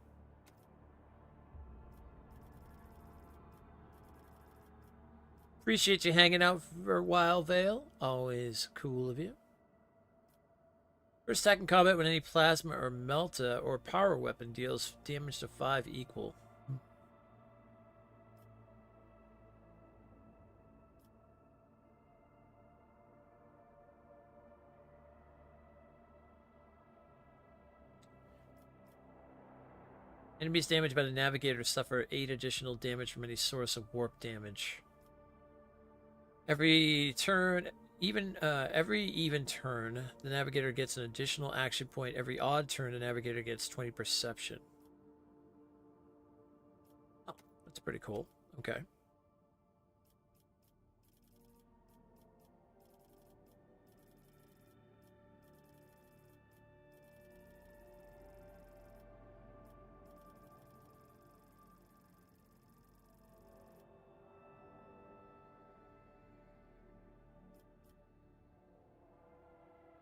Appreciate you hanging out for a while, Vale. Always cool of you. First attack in combat when any plasma or melta or power weapon deals damage to 5 equal. Enemies damaged by the Navigator suffer 8 additional damage from any source of warp damage. Every turn, every even turn, the Navigator gets an additional action point. Every odd turn, the Navigator gets 20 perception. That's pretty cool. Okay.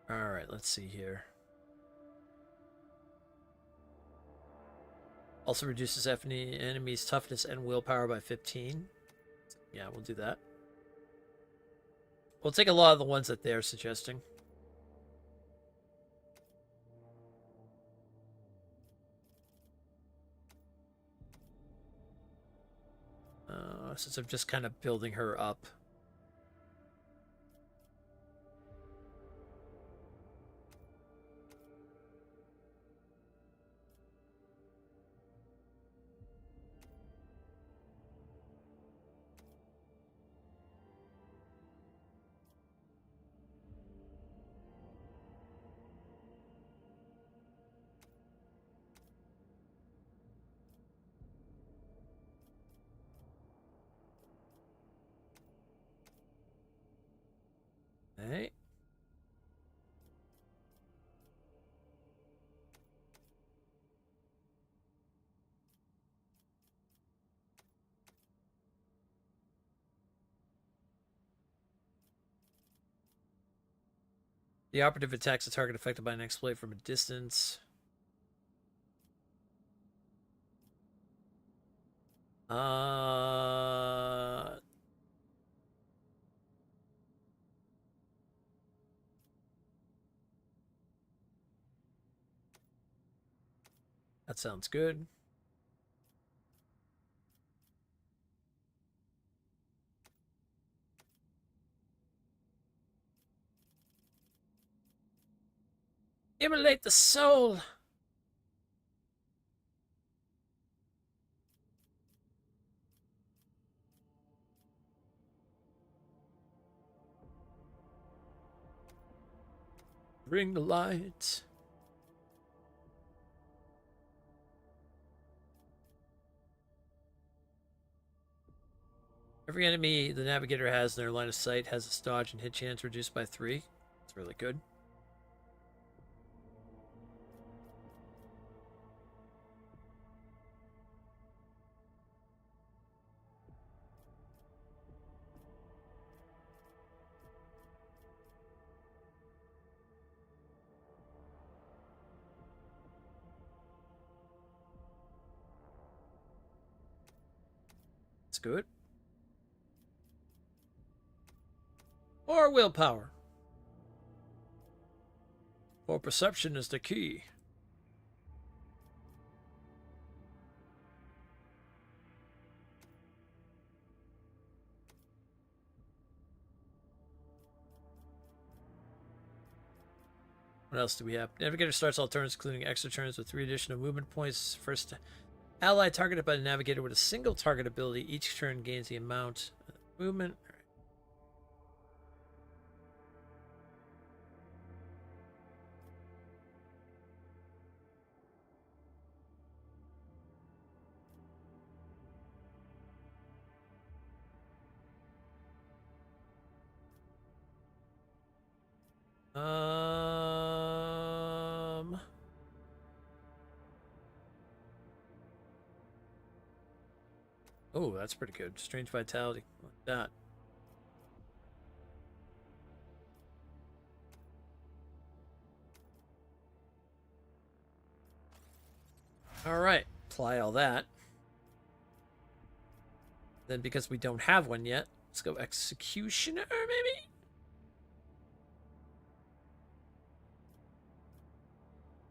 All right, let's see here. Also reduces enemy's toughness and willpower by 15. Yeah, we'll do that. We'll take a lot of the ones that they're suggesting. Since I'm just kind of building her up. Okay. The operative attacks a target affected by an exploit from a distance. That sounds good. Immolate the soul. Bring the light. Every enemy the navigator has in their line of sight has a dodge and hit chance reduced by 3. It's really good. It's good. Or willpower. For perception is the key. What else do we have? Navigator starts all turns, including extra turns, with 3 additional movement points. First ally targeted by the navigator with a single target ability. Each turn gains the amount of movement. Oh, that's pretty good. Strange vitality. Like that. All right. Apply all that. Then, because we don't have one yet, let's go Executioner, maybe?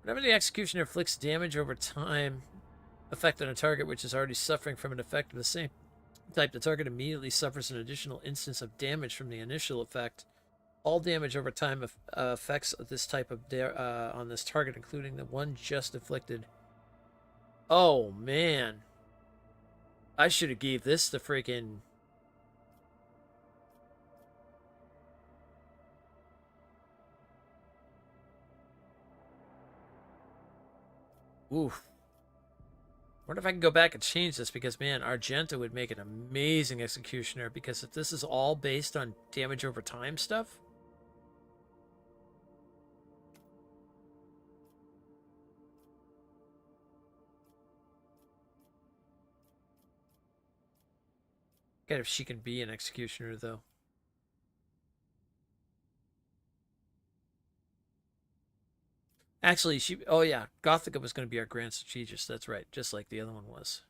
Whenever the Executioner inflicts damage over time, effect on a target which is already suffering from an effect of the same type, the target immediately suffers an additional instance of damage from the initial effect. All damage over time effects of this type of on this target, including the one just inflicted. Oh, man. I should have gave this the freaking... Oof. wonder if I can go back and change this, because man, Argenta would make an amazing executioner, because if this is all based on damage over time stuff. Get if she can be an executioner though. Actually, she. Oh yeah, Gothica was going to be our Grand Strategist. That's right, just like the other one was.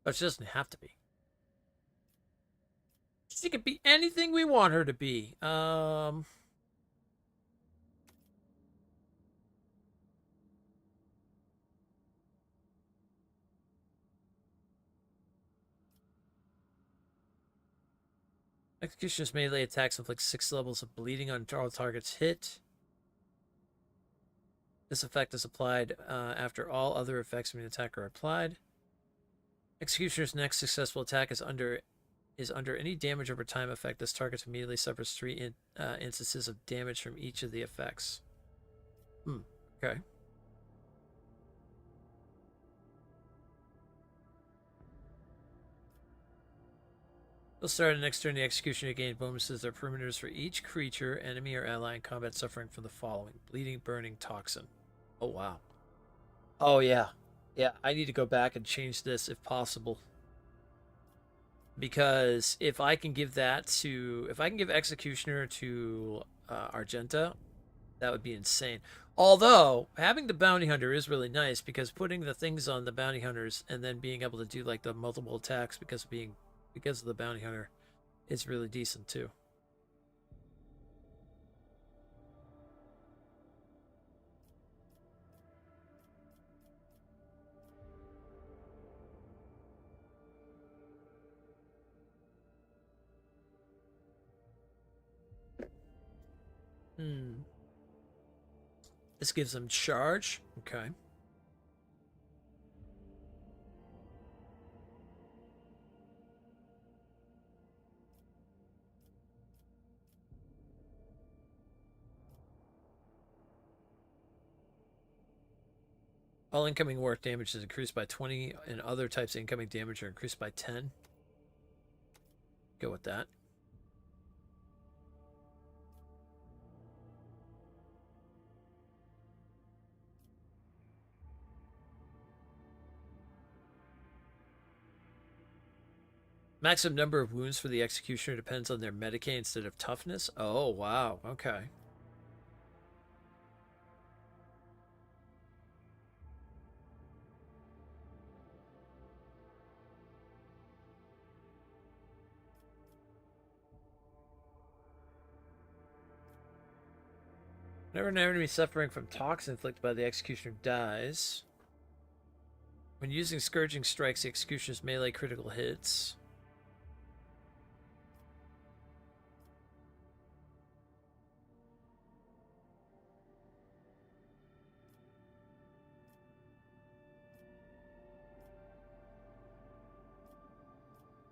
But she doesn't have to be. She can be anything we want her to be. Executioner's melee attacks inflict 6 levels of bleeding on all targets hit. This effect is applied after all other effects from the attack are applied. Executioner's next successful attack is under any damage over time effect. This target immediately suffers 3 instances of damage from each of the effects. Okay. They'll start the next turn. The executioner gain bonuses or perimeters for each creature, enemy, or ally in combat suffering from the following: bleeding, burning, toxin. Oh wow. Oh yeah. Yeah, I need to go back and change this if possible. Because if I can give Executioner to Argenta, that would be insane. Although having the Bounty Hunter is really nice, because putting the things on the Bounty Hunters and then being able to do like the multiple attacks because of the Bounty Hunter is really decent too. This gives them charge. Okay. All incoming work damage is increased by 20, and other types of incoming damage are increased by 10. Go with that. Maximum number of wounds for the Executioner depends on their Medicaid instead of toughness. Oh, wow. Okay. Whenever an enemy suffering from toxin inflicted by the Executioner dies, when using Scourging Strikes, the Executioner's melee critical hits.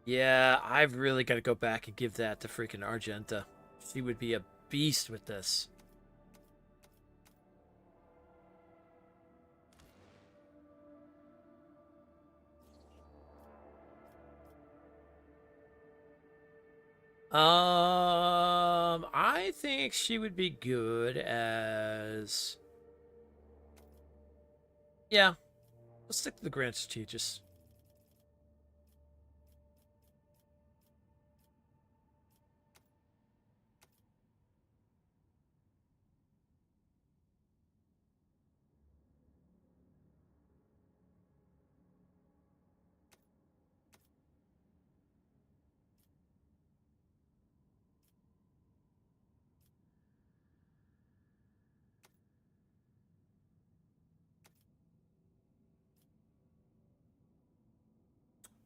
Yeah, I've really got to go back and give that to freaking Argenta. She would be a beast with this. I think she would be good as... Yeah, let's stick to the Grand Strategist.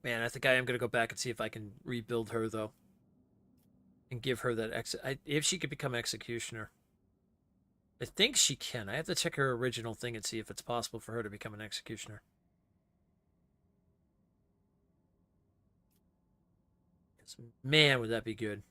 Man, I think I am going to go back and see if I can rebuild her, though. And give her that if she could become Executioner. I think she can. I have to check her original thing and see if it's possible for her to become an Executioner. Man, would that be good.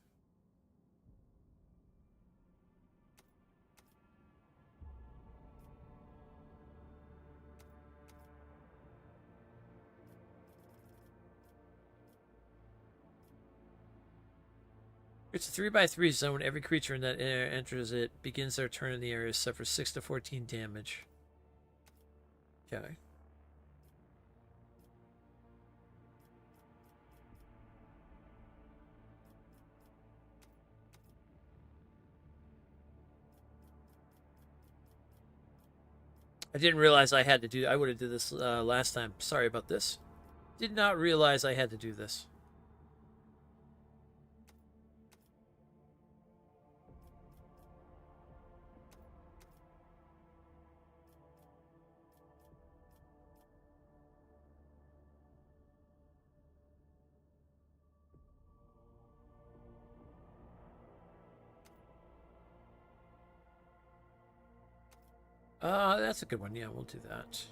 It's a 3x3 zone. Every creature in that area enters it begins their turn in the area, suffers 6 to 14 damage. Okay. I didn't realize I had to do. I would have did this last time. Sorry about this. Did not realize I had to do this. That's a good one. Yeah, we'll do that.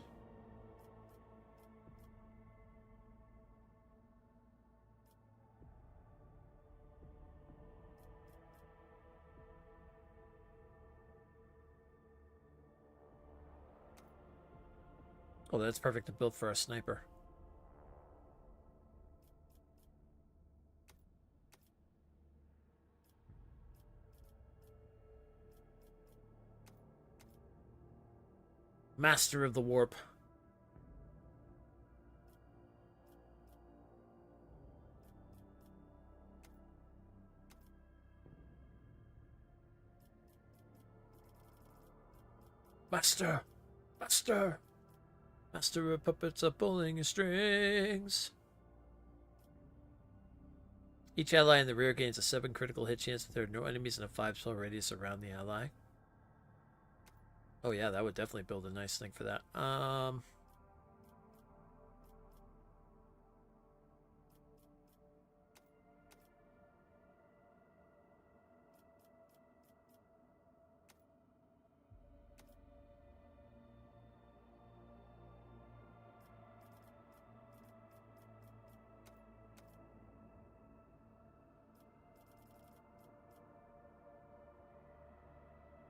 Oh, that's perfect to build for a sniper. Master of the warp. Master! Master! Master of puppets are pulling strings. Each ally in the rear gains a 7 critical hit chance if there are no enemies in a 5-spell radius around the ally. Oh yeah, that would definitely build a nice thing for that.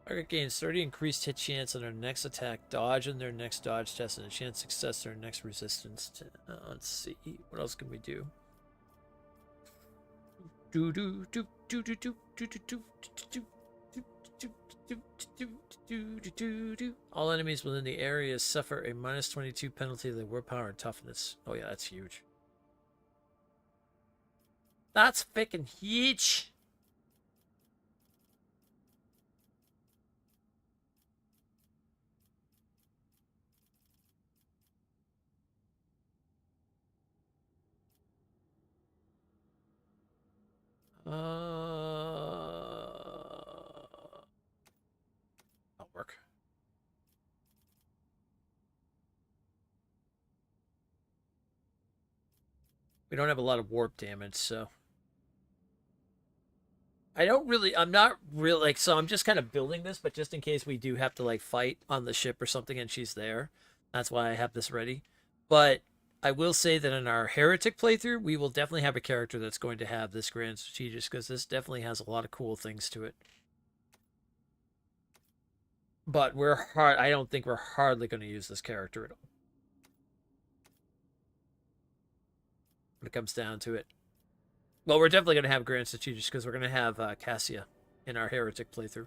Target gains 30 increased hit chance on their next attack, dodge on their next dodge test, and a chance of success on their next resistance. Let's see. What else can we do? All enemies within the area suffer a minus 22 penalty to their war power and toughness. Oh yeah, that's huge. That's freaking huge. That'll work. We don't have a lot of warp damage, so I'm not really like, so I'm just kind of building this, but just in case we do have to like fight on the ship or something and she's there, that's why I have this ready. But I will say that in our Heretic playthrough, we will definitely have a character that's going to have this Grand Strategist, because this definitely has a lot of cool things to it. But I don't think we're hardly going to use this character at all. When it comes down to it. Well, we're definitely going to have Grand Strategist, because we're going to have Cassia in our Heretic playthrough.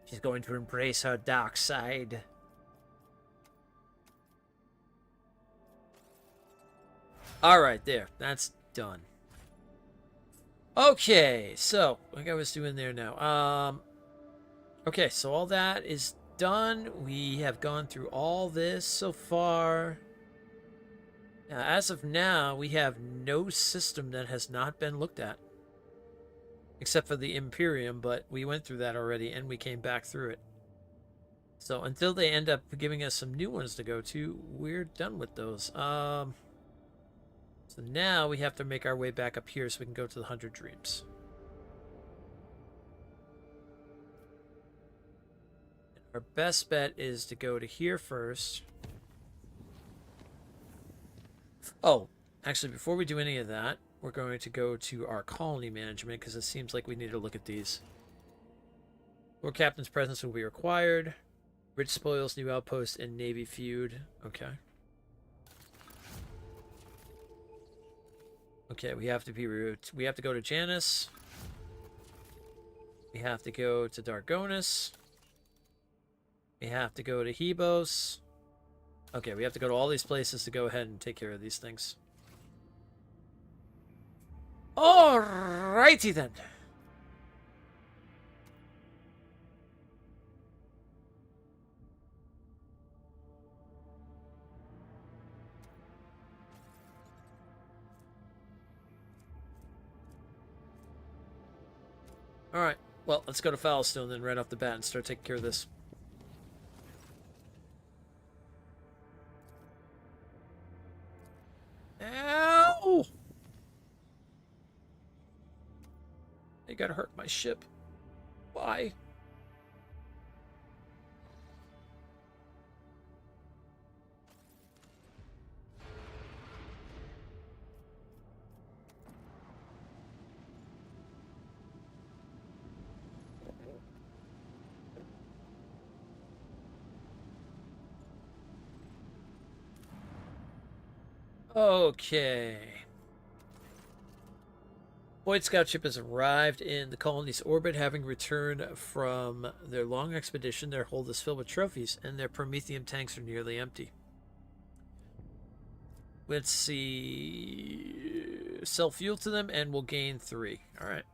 She's going to embrace her dark side. Alright, there. That's done. Okay, so, like I was doing there now. Okay, so all that is done. We have gone through all this so far. Now, as of now, we have no system that has not been looked at. Except for the Imperium, but we went through that already, and we came back through it. So, until they end up giving us some new ones to go to, we're done with those. So now we have to make our way back up here so we can go to the 100 Dreams. Our best bet is to go to here first. Oh, Actually, before we do any of that, we're going to go to our colony management because it seems like we need to look at these. Lord Captain's presence will be required. Rich spoils, new outpost, and Navy feud. Okay. Okay, we have to go to Janus. We have to go to Dargonis. We have to go to Hebos. Okay, we have to go to all these places to go ahead and take care of these things. Alrighty then. Alright, well, let's go to Foulstone then right off the bat and start taking care of this. Ow! They gotta hurt my ship. Why? Okay. Void Scout ship has arrived in the colony's orbit, having returned from their long expedition. Their hold is filled with trophies, and their Prometheum tanks are nearly empty. Let's see. Sell fuel to them, and we'll gain 3. All right.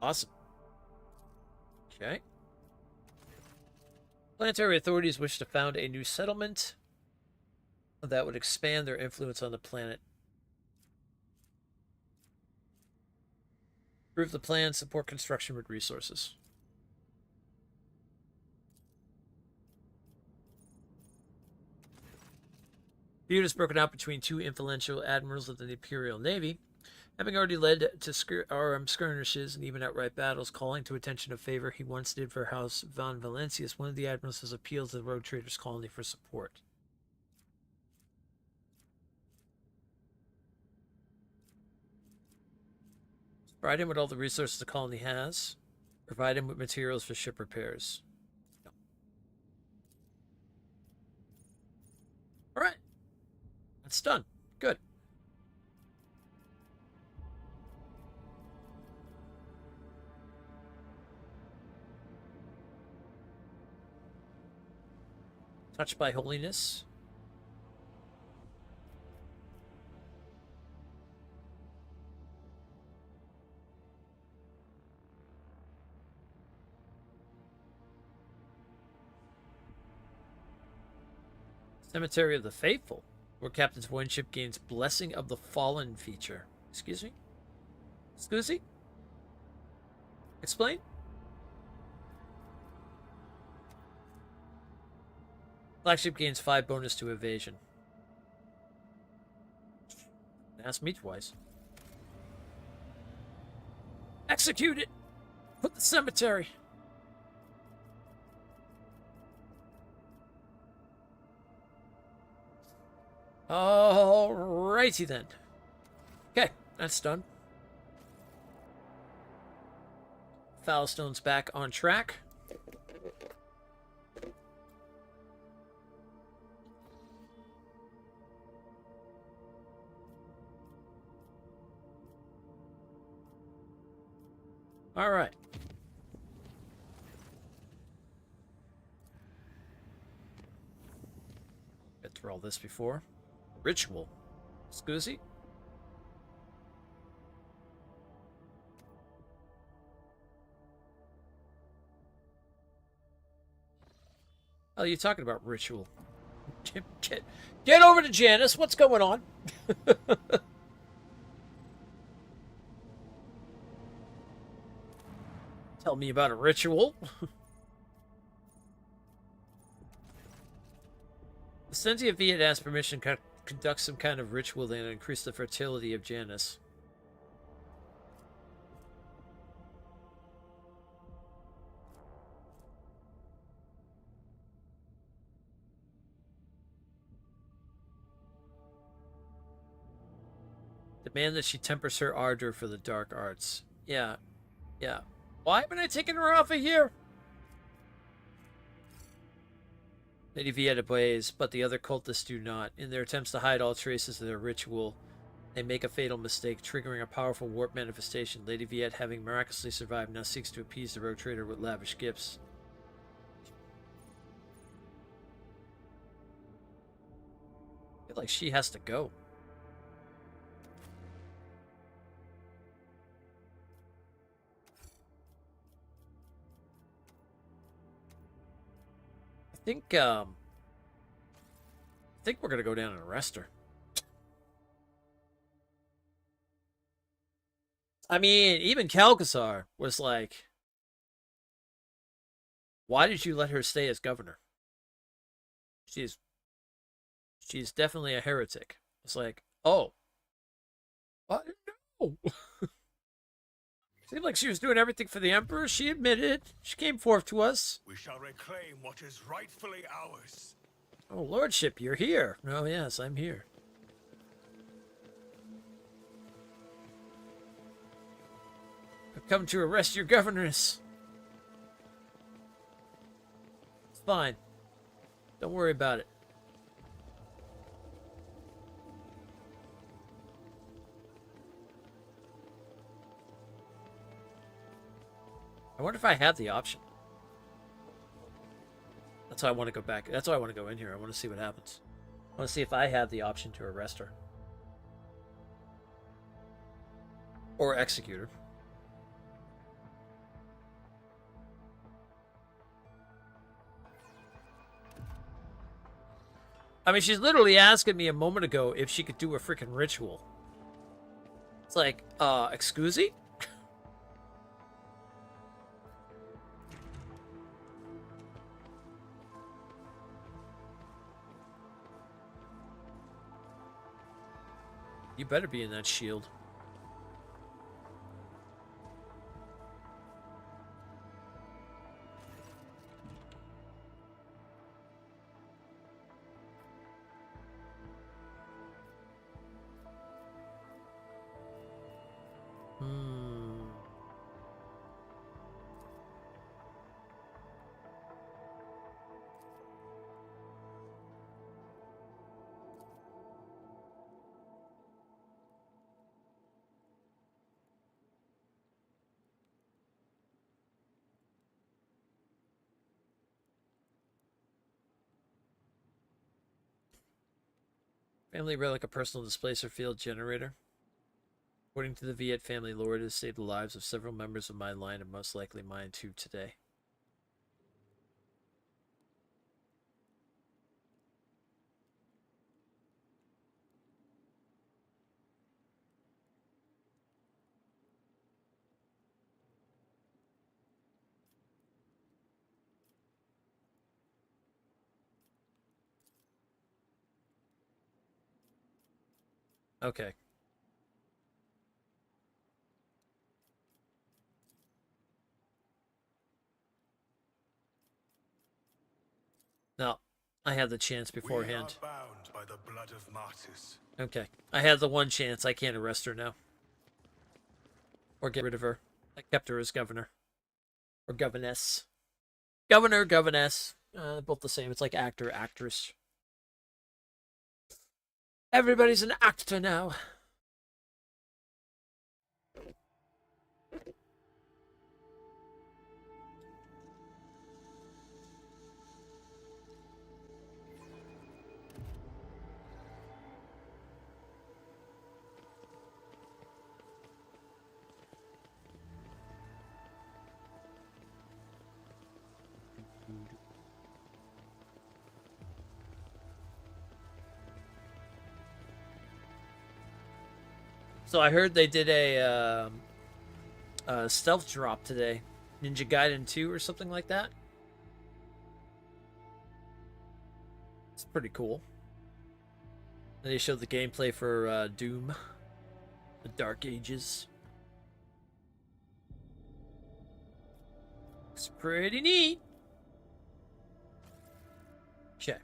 Awesome. Okay. Planetary authorities wish to found a new settlement that would expand their influence on the planet. Approve the plan, support construction with resources. Feud is broken out between 2 influential admirals of the Imperial Navy, having already led to skirmishes and even outright battles, calling to attention a favor he once did for House von Valencius. One of the admirals has appealed to the Rogue Traders colony for support. Provide him with all the resources the colony has. Provide him with materials for ship repairs. No. All right. That's done. Good. Touched by holiness. Cemetery of the Faithful, where Captain's void ship gains Blessing of the Fallen feature. Excuse me? Excuse me? Explain? Flagship gains 5 bonus to evasion. Ask me twice. Execute it! Put the cemetery! Alrighty then. Okay, that's done. Foulstone's back on track. All right. Been through all this before. Ritual. Scusi? Oh, you talking about ritual? Get over to Janus. What's going on? Tell me about a ritual. The sentient Viet asked permission to conduct some kind of ritual that increase the fertility of Janus. Demand that she tempers her ardor for the dark arts. Yeah. Yeah. Why haven't I taken her off of here? Lady Vieta obeys, but the other cultists do not. In their attempts to hide all traces of their ritual, they make a fatal mistake, triggering a powerful warp manifestation. Lady Viet, having miraculously survived, now seeks to appease the rogue trader with lavish gifts. I feel like she has to go. I think we're gonna go down and arrest her. I mean, even Calcasar was like, why did you let her stay as governor? She's definitely a heretic. It's like, oh, what? No. Seemed like she was doing everything for the Emperor. She admitted. She came forth to us. We shall reclaim what is rightfully ours. Oh, Lordship, you're here. Oh, yes, I'm here. I've come to arrest your governess. It's fine. Don't worry about it. I wonder if I have the option. That's why I want to go back. That's why I want to go in here. I want to see what happens. I want to see if I have the option to arrest her. Or execute her. I mean, she's literally asking me a moment ago if she could do a freaking ritual. It's like, excuse me? You better be in that shield. Family relic, a personal displacer field generator. According to the Viet family lore, it has saved the lives of several members of my line and most likely mine too today. Okay. Now, I had the chance beforehand. We are bound by the blood of martyrs. Okay. I had the one chance. I can't arrest her now. Or get rid of her. I kept her as governor. Or governess. Governor, governess. Both the same. It's like actor, actress. Everybody's an actor now. So I heard they did a stealth drop today. Ninja Gaiden 2 or something like that. It's pretty cool. And they showed the gameplay for Doom. The Dark Ages. It's pretty neat. Okay.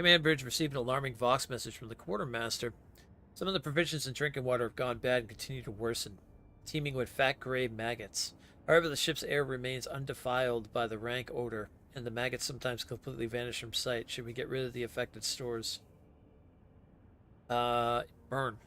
Command bridge received an alarming Vox message from the quartermaster. Some of the provisions and drinking water have gone bad and continue to worsen, teeming with fat gray maggots. However, the ship's air remains undefiled by the rank odor, and the maggots sometimes completely vanish from sight. Should we get rid of the affected stores? Burn.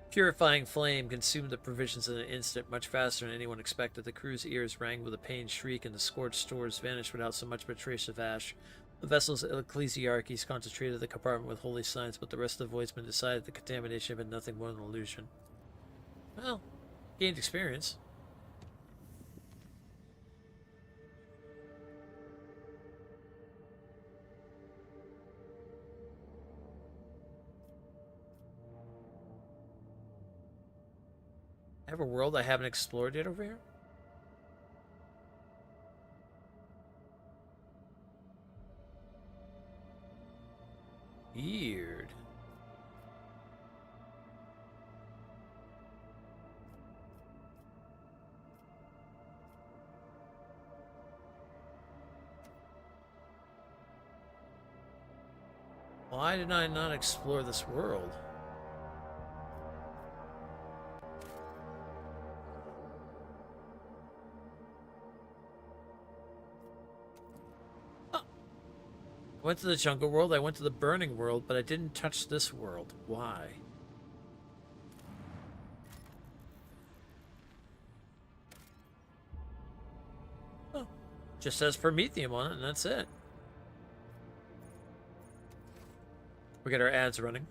Purifying flame consumed the provisions in an instant, much faster than anyone expected. The crew's ears rang with a pained shriek, and the scorched stores vanished without so much as a trace of ash. The vessel's ecclesiarchies concentrated the compartment with holy signs, but the rest of the voidsmen decided the contamination had been nothing more than an illusion. Well, gained experience. I have a world I haven't explored yet over here? Weird. Why did I not explore this world? I went to the jungle world, I went to the burning world, but I didn't touch this world. Why? Oh, just says Prometheum on it, and that's it. We got our ads running.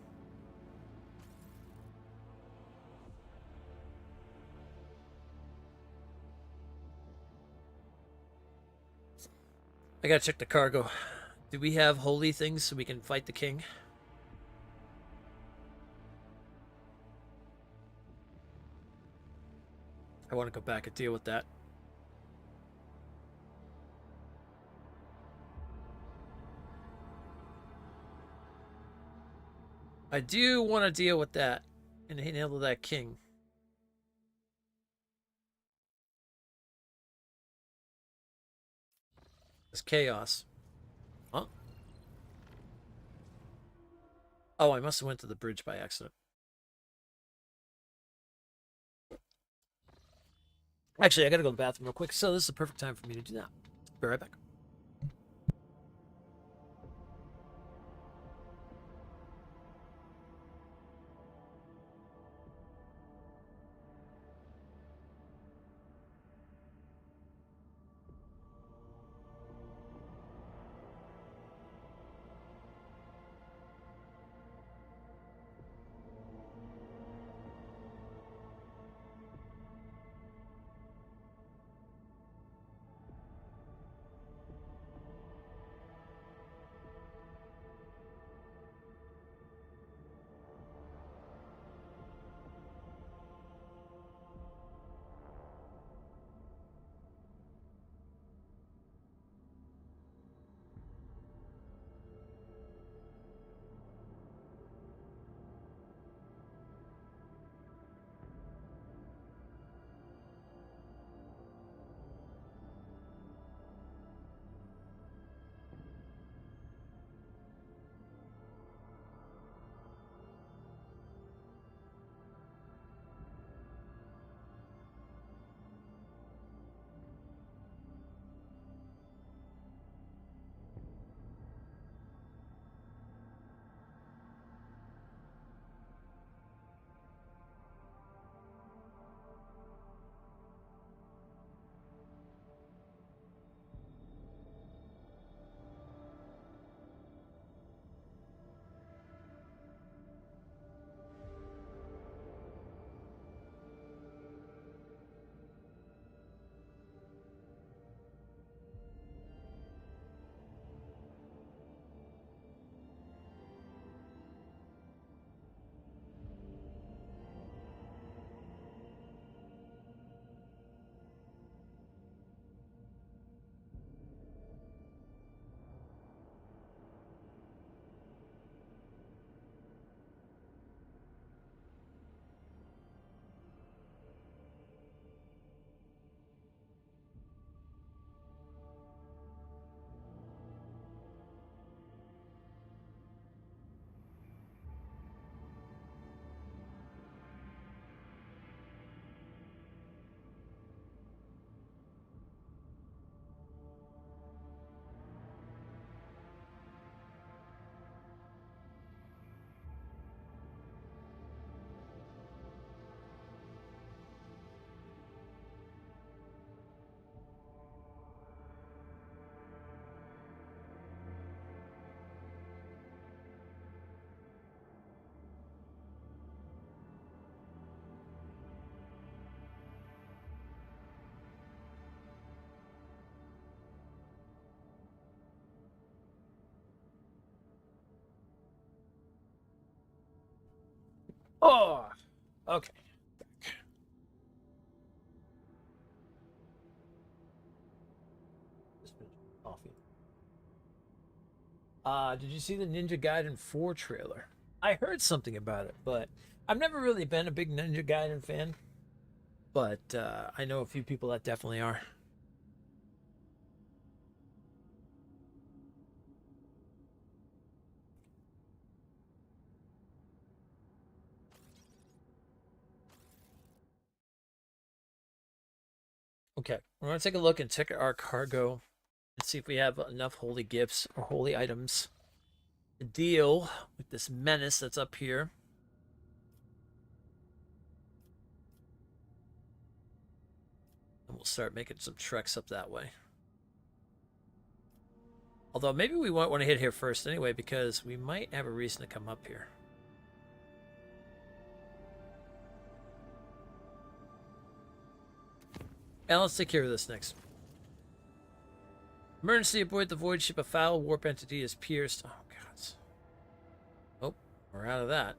I gotta check the cargo. Do we have holy things so we can fight the king? I want to go back and deal with that. I do want to deal with that and handle that king. It's chaos. Huh? Oh, I must have went to the bridge by accident. Actually, I gotta go to the bathroom real quick, so this is the perfect time for me to do that. Be right back. Oh, okay. Just finished coffee. Did you see the Ninja Gaiden 4 trailer? I heard something about it, but I've never really been a big Ninja Gaiden fan. But I know a few people that definitely are. Okay, we're going to take a look and check our cargo and see if we have enough holy gifts or holy items to deal with this menace that's up here. And we'll start making some treks up that way. Although maybe we might want to hit here first anyway, because we might have a reason to come up here. Now let's take care of this next. Emergency aboard the void ship. A foul warp entity is pierced. Oh, God. Oh, we're out of that.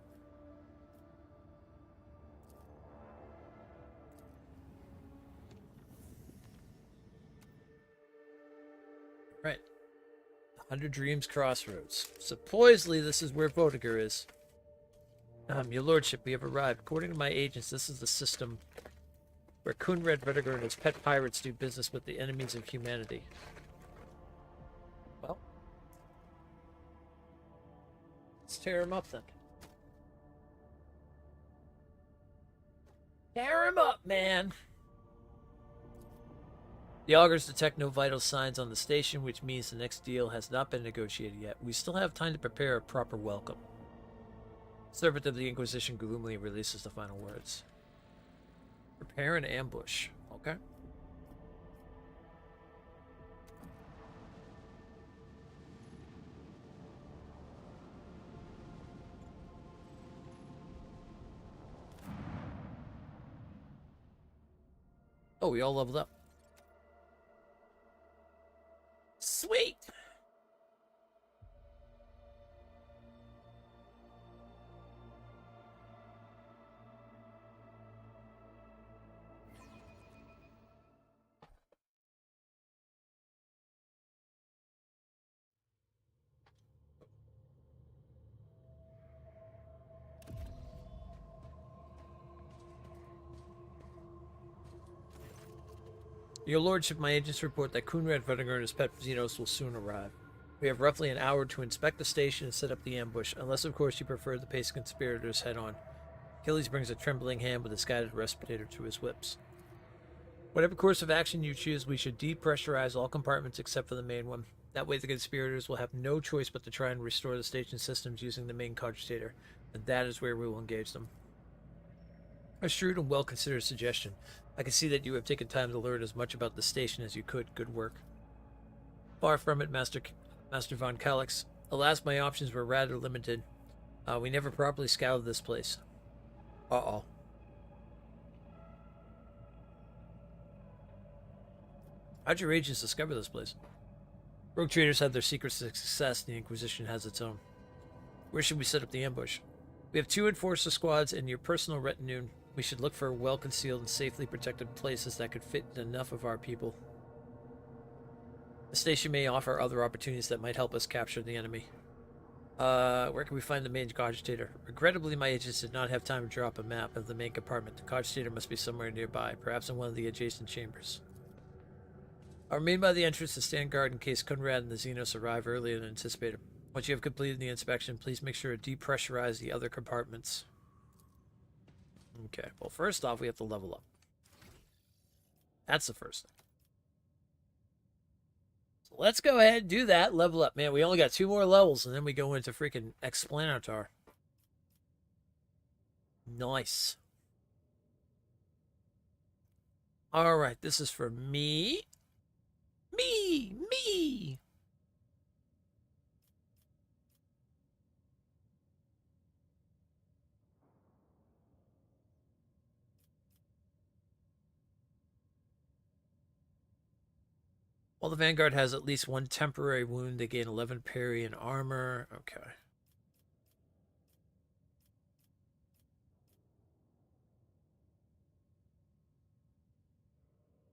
Right. 100 Dreams Crossroads. Supposedly this is where Votiger is. Your lordship, we have arrived. According to my agents, this is the system where Kunrad Votiger and his pet pirates do business with the enemies of humanity. Well, let's tear him up then. Tear him up, man! The augurs detect no vital signs on the station, which means the next deal has not been negotiated yet. We still have time to prepare a proper welcome. Servant of the Inquisition gloomily releases the final words. Prepare an ambush. Okay. Oh, we all leveled up. Sweet! Your lordship, my agents report that Kunrad Votiger and his pet Xenos will soon arrive. We have roughly an hour to inspect the station and set up the ambush, unless of course you prefer the pace conspirators head on. Achilles brings a trembling hand with his guided respirator to his whips. Whatever course of action you choose, we should depressurize all compartments except for the main one. That way the conspirators will have no choice but to try and restore the station systems using the main cogitator, and that is where we will engage them. A shrewd and well-considered suggestion. I can see that you have taken time to learn as much about the station as you could. Good work. Far from it, Master von Calix. Alas, my options were rather limited. We never properly scouted this place. Uh-oh. How'd your agents discover this place? Rogue traders had their secret success, the Inquisition has its own. Where should we set up the ambush? We have 2 enforcer squads and your personal retinue. We should look for well-concealed and safely protected places that could fit enough of our people. The station may offer other opportunities that might help us capture the enemy. Where can we find the main cogitator? Regrettably, my agents did not have time to drop a map of the main compartment. The cogitator must be somewhere nearby, perhaps in one of the adjacent chambers. I'll remain by the entrance to stand guard in case Kunrad and the Xenos arrive earlier than anticipated. Once you have completed the inspection, please make sure to depressurize the other compartments. Okay, well, first off, we have to level up. That's the first thing. So let's go ahead and do that. Level up. Man, we only got 2 more levels, and then we go into freaking Explanator. Nice. Alright, this is for me. Me! While the Vanguard has at least 1 temporary wound, they gain 11 parry and armor. Okay.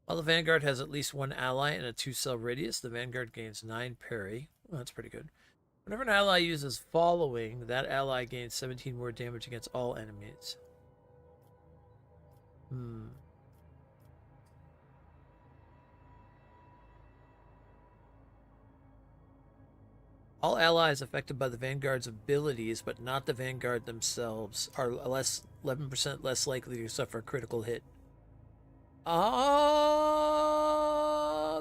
While the Vanguard has at least one ally and a 2-cell radius, the Vanguard gains 9 parry. Well, that's pretty good. Whenever an ally uses following, that ally gains 17 more damage against all enemies. All allies affected by the Vanguard's abilities, but not the Vanguard themselves, are 11% less likely to suffer a critical hit.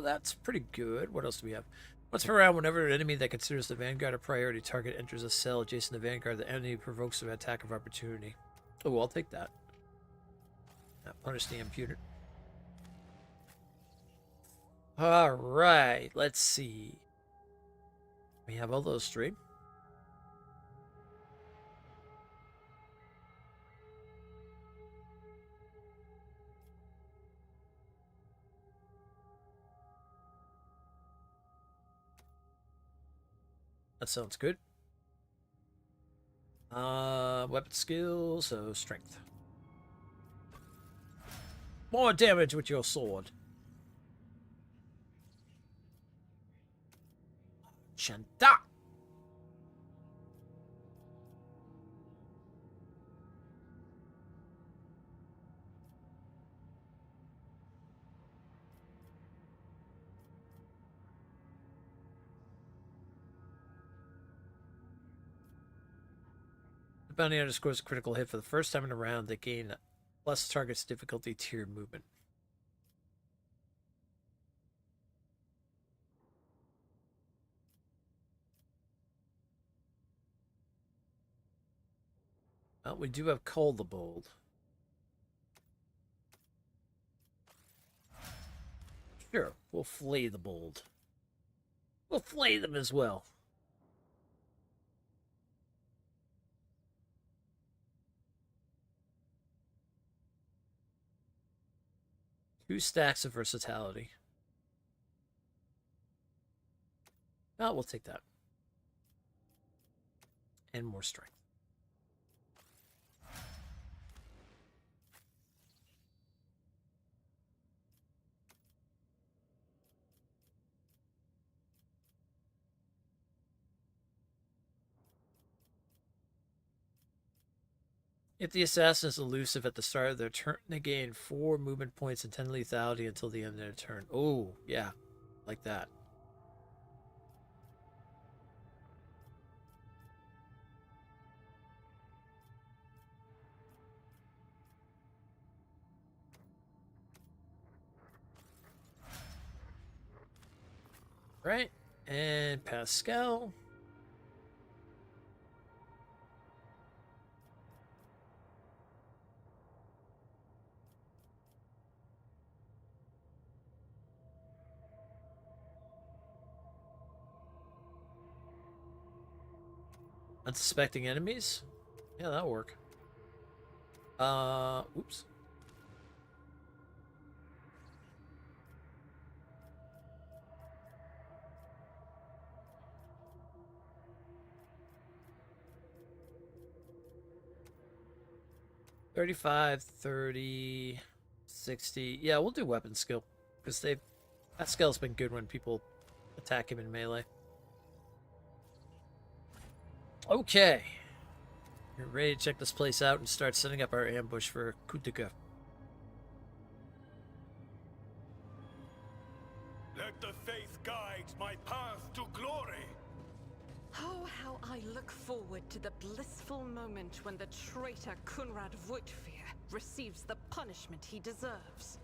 That's pretty good. What else do we have? Once per round, whenever an enemy that considers the Vanguard a priority target enters a cell adjacent to the Vanguard, the enemy provokes an attack of opportunity. Oh, I'll take that. Punish the impudent. Alright, let's see. We have all those three. That sounds good. Weapon skill, so strength. More damage with your sword. Chanta. The bounty hunter scores a critical hit for the first time in a round. They gain plus target's difficulty tier movement. Well, we do have Cull the Bold. Sure, we'll flay the Bold. We'll flay them as well. Two stacks of versatility. Oh, we'll take that. And more strength. If the assassin is elusive at the start of their turn, they gain 4 movement points and 10 lethality until the end of their turn. Oh, yeah. Like that. Right. And Pascal. Unsuspecting enemies? Yeah, that'll work. Oops. $35, $30, $60. Yeah, we'll do weapon skill. Because that skill's been good when people attack him in melee. Okay. We're ready to check this place out and start setting up our ambush for coup de gueule. Let the faith guide my path to glory. Oh, how I look forward to the blissful moment when the traitor Kunrad Voigtfear receives the punishment he deserves.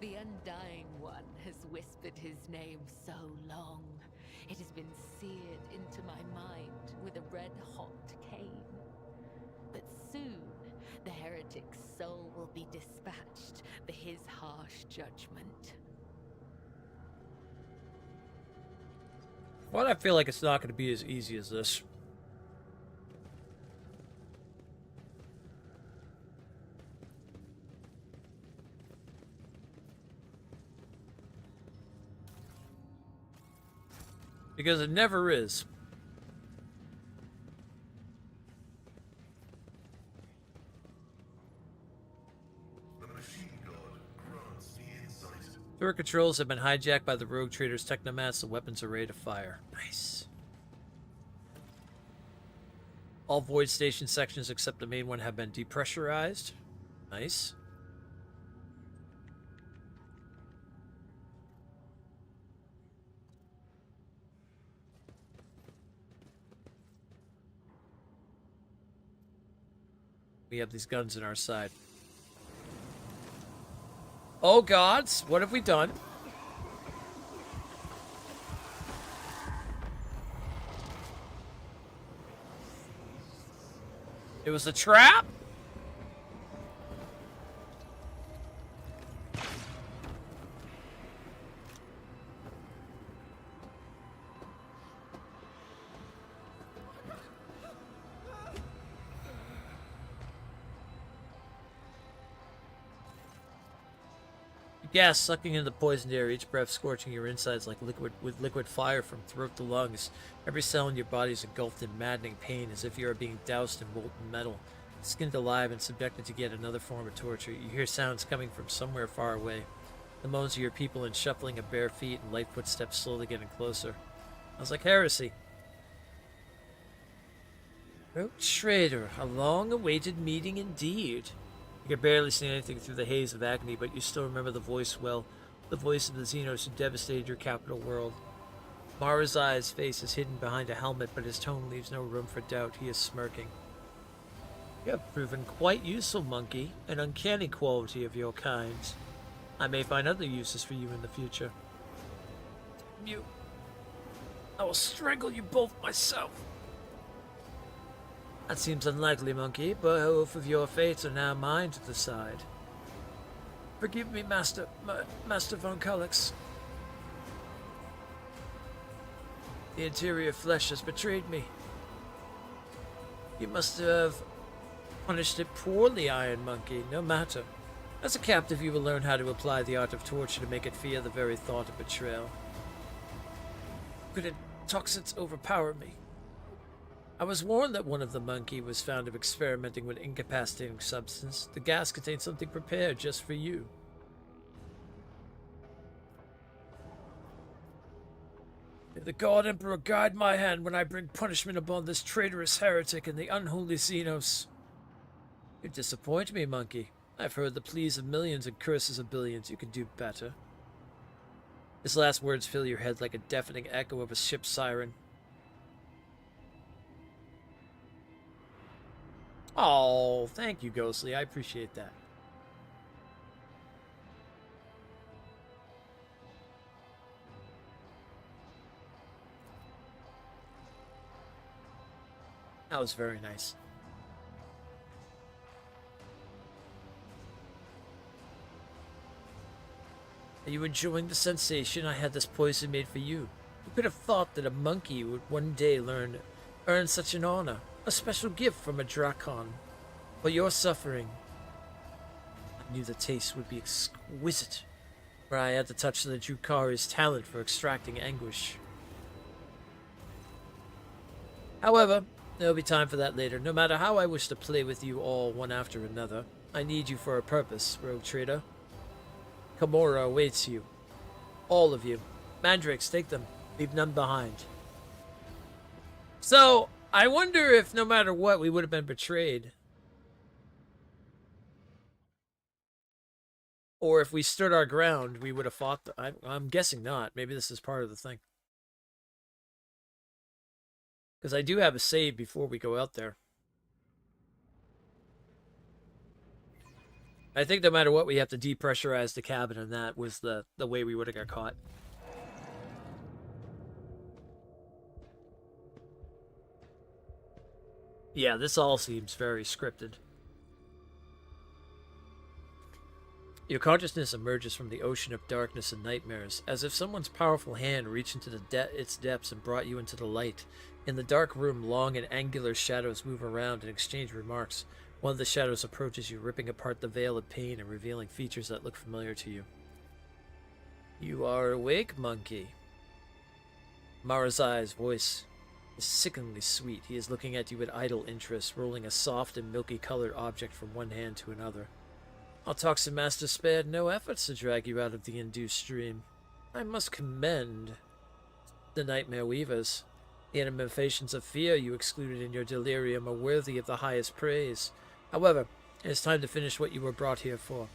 The Undying One has whispered his name so long. It has been seared into my mind with a red-hot cane. But soon, the heretic's soul will be dispatched for his harsh judgment. Well, I feel like it's not going to be as easy as this. Because it never is. The machine god grants Turret controls have been hijacked by the rogue traders' technomats. The weapons are ready to fire. Nice. All void station sections except the main one have been depressurized. Nice. We have these guns in our side. Oh gods, what have we done? It was a trap? Gas sucking into the poisoned air, each breath scorching your insides like liquid fire from throat to lungs. Every cell in your body is engulfed in maddening pain, as if you are being doused in molten metal, skinned alive and subjected to yet another form of torture. You hear sounds coming from somewhere far away. The moans of your people and shuffling of bare feet and light footsteps slowly getting closer. Sounds like heresy. Rogue Trader, a long-awaited meeting indeed. You can barely see anything through the haze of agony, but you still remember the voice well, the voice of the Xenos who devastated your capital world. Marazai's face is hidden behind a helmet, but his tone leaves no room for doubt. He is smirking. You have proven quite useful, Monkey, an uncanny quality of your kind. I may find other uses for you in the future. I will strangle you both myself. That seems unlikely, Monkey, but both of your fates are now mine to decide. Forgive me, Master von Cullix. The interior flesh has betrayed me. You must have punished it poorly, Iron Monkey. No matter. As a captive, you will learn how to apply the art of torture to make it fear the very thought of betrayal. Could toxins overpower me? I was warned that one of the monkey was found of experimenting with incapacitating substance. The gas contained something prepared just for you. May the God Emperor guide my hand when I bring punishment upon this traitorous heretic and the unholy Xenos. You disappoint me, Monkey. I've heard the pleas of millions and curses of billions. You can do better. His last words fill your head like a deafening echo of a ship's siren. Oh, thank you, Ghostly. I appreciate that. That was very nice. Are you enjoying the sensation? I had this poison made for you. Who could have thought that a monkey would one day earn such an honor? A special gift from a Drakon. But your suffering, I knew the taste would be exquisite, for I had to touch the Drukari's talent for extracting anguish. However, there'll be time for that later. No matter how I wish to play with you all one after another, I need you for a purpose, Rogue Trader. Kamora awaits you. All of you. Mandrakes, take them. Leave none behind. So, I wonder if no matter what, we would have been betrayed. Or if we stood our ground, we would have fought. I'm guessing not. Maybe this is part of the thing. Because I do have a save before we go out there. I think no matter what, we have to depressurize the cabin, and that was the way we would have got caught. Yeah, this all seems very scripted. Your consciousness emerges from the ocean of darkness and nightmares, as if someone's powerful hand reached into its depths and brought you into the light. In the dark room, long and angular shadows move around and exchange remarks. One of the shadows approaches you, ripping apart the veil of pain and revealing features that look familiar to you. You are awake, Monkey. Marazai's voice is sickeningly sweet. He is looking at you with idle interest, rolling a soft and milky-colored object from one hand to another. Our toxin master spared no efforts to drag you out of the induced stream. I must commend the Nightmare Weavers. The animations of fear you excluded in your delirium are worthy of the highest praise. However, it is time to finish what you were brought here for.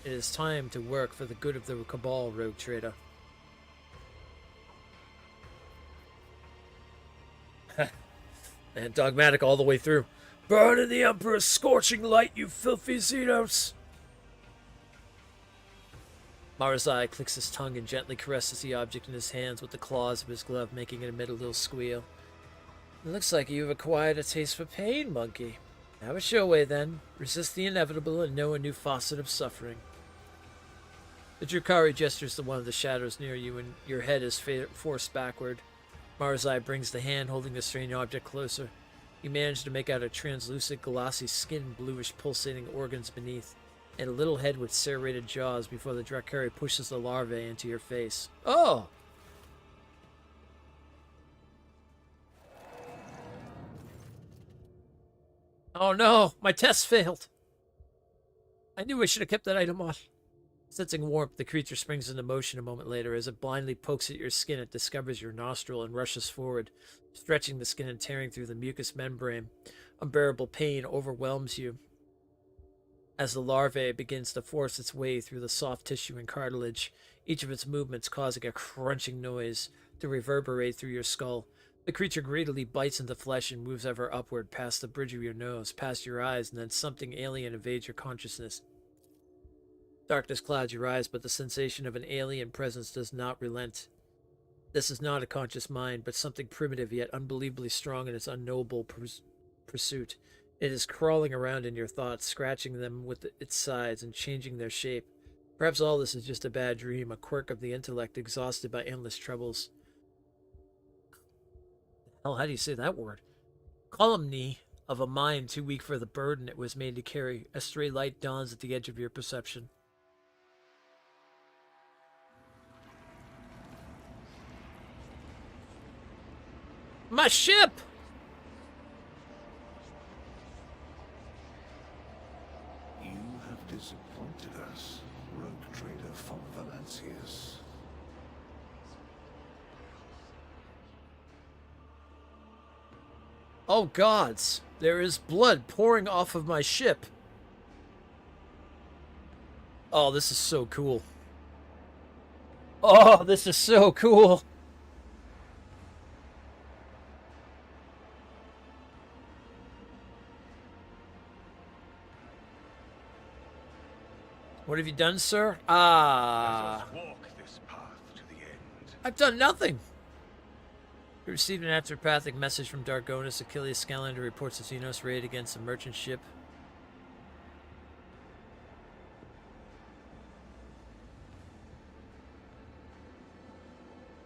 It is time to work for the good of the Cabal, rogue trader. And dogmatic all the way through. Burn in the Emperor's scorching light, you filthy Xenos! Marazai clicks his tongue and gently caresses the object in his hands with the claws of his glove, making it emit a little squeal. It looks like you've acquired a taste for pain, monkey. Have it your way, then. Resist the inevitable and know a new facet of suffering. The Drukari gestures to one of the shadows near you, and your head is forced backward. Marazai brings the hand holding the strange object closer. You manage to make out a translucent, glossy skin, bluish pulsating organs beneath, and a little head with serrated jaws before the Drukari pushes the larvae into your face. Oh! Oh no, my test failed. I knew I should have kept that item on. Sensing warmth, the creature springs into motion a moment later. As it blindly pokes at your skin, it discovers your nostril and rushes forward, stretching the skin and tearing through the mucous membrane. Unbearable pain overwhelms you as the larvae begins to force its way through the soft tissue and cartilage, each of its movements causing a crunching noise to reverberate through your skull. The creature greedily bites into flesh and moves ever upward past the bridge of your nose, past your eyes, and then something alien invades your consciousness. Darkness clouds your eyes, but the sensation of an alien presence does not relent. This is not a conscious mind, but something primitive yet unbelievably strong in its unknowable pursuit. It is crawling around in your thoughts, scratching them with its sides and changing their shape. Perhaps all this is just a bad dream, a quirk of the intellect exhausted by endless troubles. Hell, how do you say that word? Calumny of a mind too weak for the burden it was made to carry. A stray light dawns at the edge of your perception. My ship! You have disappointed us, rogue trader von Valancius. Oh gods, there is blood pouring off of my ship. Oh, this is so cool. Oh, this is so cool. What have you done, sir? Let us walk this path to the end. I've done nothing. You received an astropathic message from Dargonis. Achilles Scalander reports a Xenos raid against a merchant ship.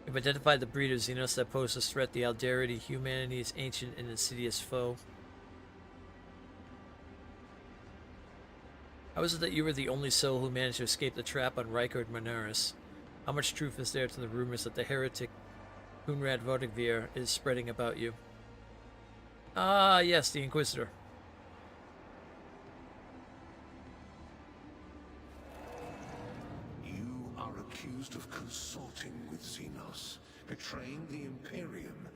You've identified the breed of Xenos that poses a threat, the Alderity, humanity's ancient and insidious foe. How is it that you were the only soul who managed to escape the trap on Rykard Monaris? How much truth is there to the rumors that the heretic Hunrad Vodagvir is spreading about you? Ah, yes, the Inquisitor. You are accused of consorting with Xenos, betraying the Imperium,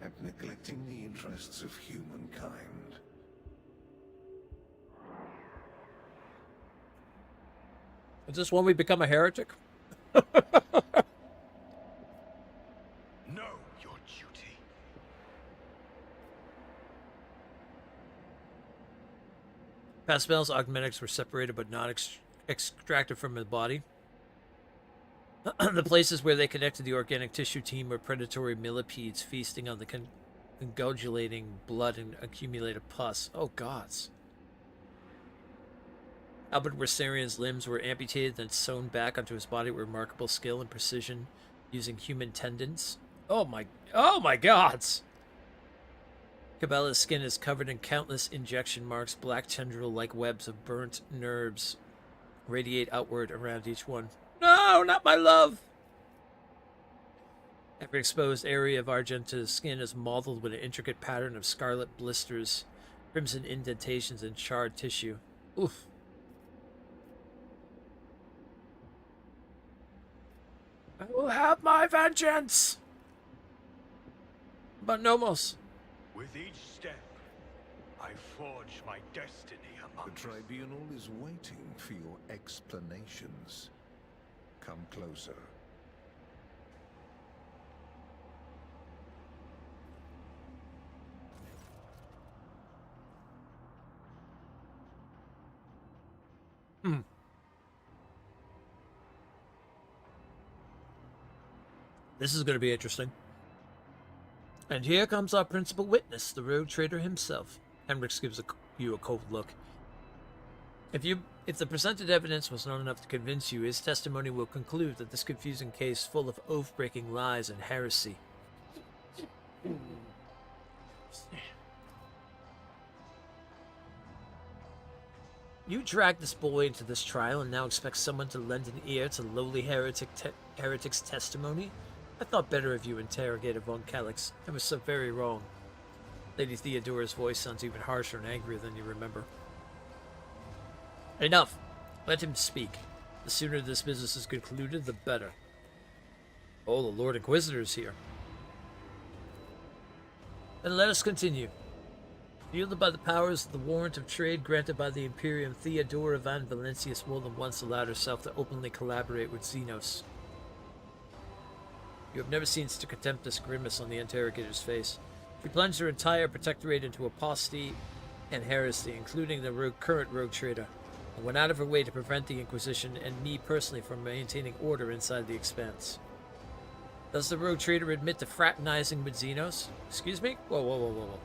and neglecting the interests of humankind. Is this when we become a heretic? Know your duty. Pascal's augmentics were separated but not extracted from his body. The places where they connected the organic tissue team were predatory millipedes feasting on the congulating blood and accumulated pus. Oh, gods. Albert Wersarian's limbs were amputated then sewn back onto his body with remarkable skill and precision using human tendons. Oh my gods! Cabela's skin is covered in countless injection marks. Black tendril-like webs of burnt nerves radiate outward around each one. No, not my love! Every exposed area of Argenta's skin is mottled with an intricate pattern of scarlet blisters, crimson indentations, and charred tissue. Oof. have my vengeance! But Nomos. With each step, I forge my destiny The amongst... tribunal is waiting for your explanations. Come closer. This is going to be interesting. And here comes our principal witness, the rogue trader himself. Hendricks gives you a cold look. If the presented evidence was not enough to convince you, his testimony will conclude that this confusing case full of oath-breaking lies and heresy. You dragged this boy into this trial and now expect someone to lend an ear to lowly heretic's testimony? I thought better of you, Interrogator von Calix. I was so very wrong. Lady Theodora's voice sounds even harsher and angrier than you remember. Enough! Let him speak. The sooner this business is concluded, the better. Oh, the Lord Inquisitor is here. Then let us continue. Yielded by the powers of the warrant of trade granted by the Imperium, Theodora van Valentius more than once allowed herself to openly collaborate with Xenos. You have never seen such a contemptuous grimace on the interrogator's face. She plunged her entire protectorate into apostasy and heresy, including the current rogue trader, and went out of her way to prevent the Inquisition and me personally from maintaining order inside the Expanse. Does the rogue trader admit to fraternizing with Xenos? Excuse me? Whoa.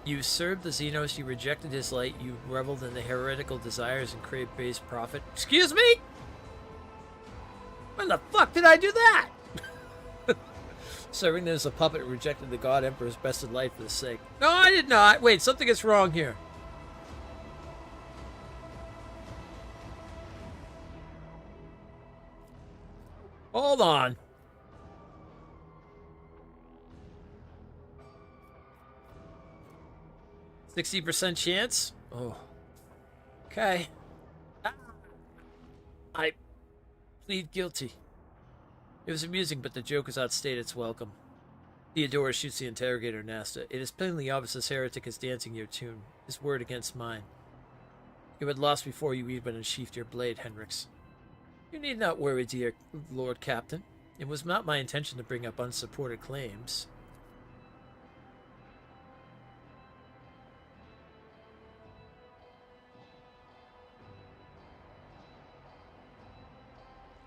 You served the Xenos, you rejected his light, you reveled in the heretical desires and craved base profit. Excuse me? When the fuck did I do that? Serving as a puppet rejected the God Emperor's bested light for the sake. No, I did not. Wait, something is wrong here. Hold on. %60 chance? Oh. Okay. I plead guilty. It was amusing, but the joke has outstayed its welcome. Theodora shoots the interrogator, Nasta. It is plainly obvious this heretic is dancing your tune, his word against mine. You had lost before you even unsheathed your blade, Hendricks. You need not worry, dear Lord Captain. It was not my intention to bring up unsupported claims.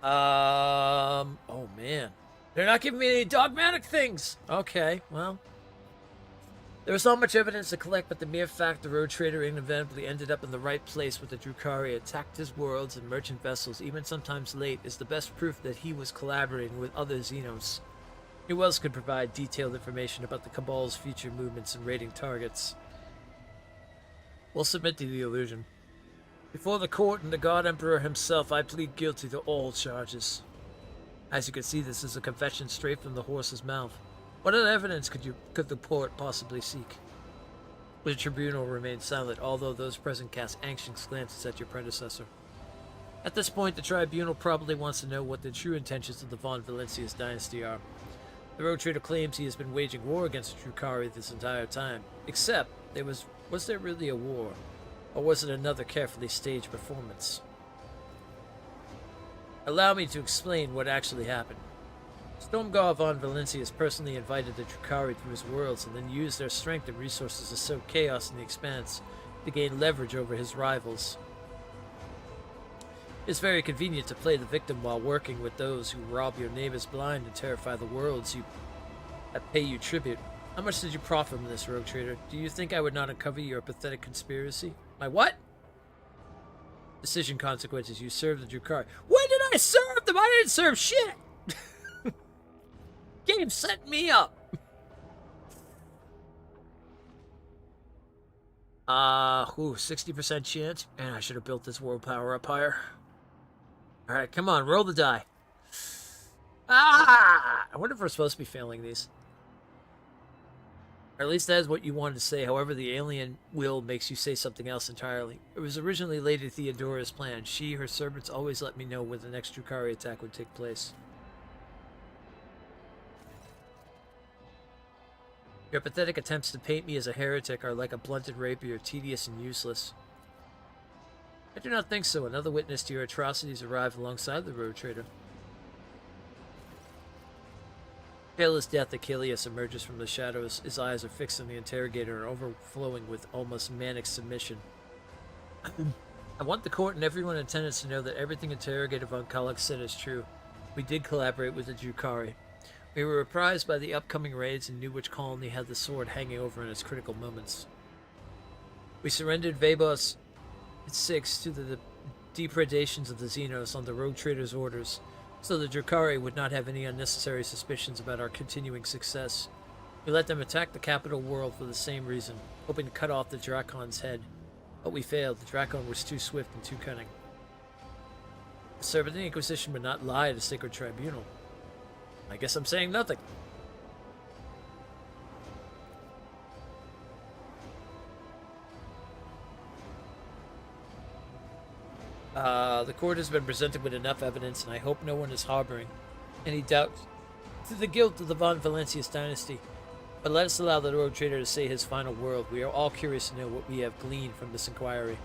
Oh man. They're not giving me any dogmatic things! Okay, well. There was not much evidence to collect, but the mere fact the road trader inevitably ended up in the right place with the Drukhari, attacked his worlds and merchant vessels, even sometimes late, is the best proof that he was collaborating with other Xenos. Who else could provide detailed information about the Cabal's future movements and raiding targets? We'll submit to the illusion. Before the court and the God Emperor himself, I plead guilty to all charges. As you can see, this is a confession straight from the horse's mouth. What other evidence could the court possibly seek? The tribunal remained silent, although those present cast anxious glances at your predecessor. At this point, the tribunal probably wants to know what the true intentions of the Von Valentius dynasty are. The road trader claims he has been waging war against the Drukhari this entire time. Except, was there really a war? Or was it another carefully staged performance? Allow me to explain what actually happened. Stormgar von Valentius personally invited the Drukhari through his worlds and then used their strength and resources to sow chaos in the Expanse to gain leverage over his rivals. It's very convenient to play the victim while working with those who rob your neighbors blind and terrify the worlds that pay you tribute. How much did you profit from this, rogue trader? Do you think I would not uncover your pathetic conspiracy? My what? Decision consequences. You served the Drukhari. When did I serve them? I didn't serve shit! Game set me up! 60% chance. Man, I should have built this world power up higher. Alright, come on, roll the die. I wonder if we're supposed to be failing these. Or at least that is what you wanted to say. However, the alien will makes you say something else entirely. It was originally Lady Theodora's plan. She, her servants, always let me know when the next Drukhari attack would take place. Your pathetic attempts to paint me as a heretic are like a blunted rapier, tedious and useless. I do not think so. Another witness to your atrocities arrived alongside the road trader. Pale as death, Achilles emerges from the shadows. His eyes are fixed on the interrogator and overflowing with almost manic submission. I want the court and everyone in attendance to know that everything Interrogator von Kallak said is true. We did collaborate with the Drukhari. We were apprised by the upcoming raids and knew which colony had the sword hanging over in its critical moments. We surrendered Vebos 6 to the depredations of the Xenos on the rogue trader's orders, so the Drukhari would not have any unnecessary suspicions about our continuing success. We let them attack the capital world for the same reason, hoping to cut off the Dracon's head. But we failed. The Dracon was too swift and too cunning. Sir, but the Inquisition would not lie at a sacred tribunal. I guess I'm saying nothing. The court has been presented with enough evidence, and I hope no one is harboring any doubt to the guilt of the Von Valencius dynasty. But let us allow the road trader to say his final word. We are all curious to know what we have gleaned from this inquiry.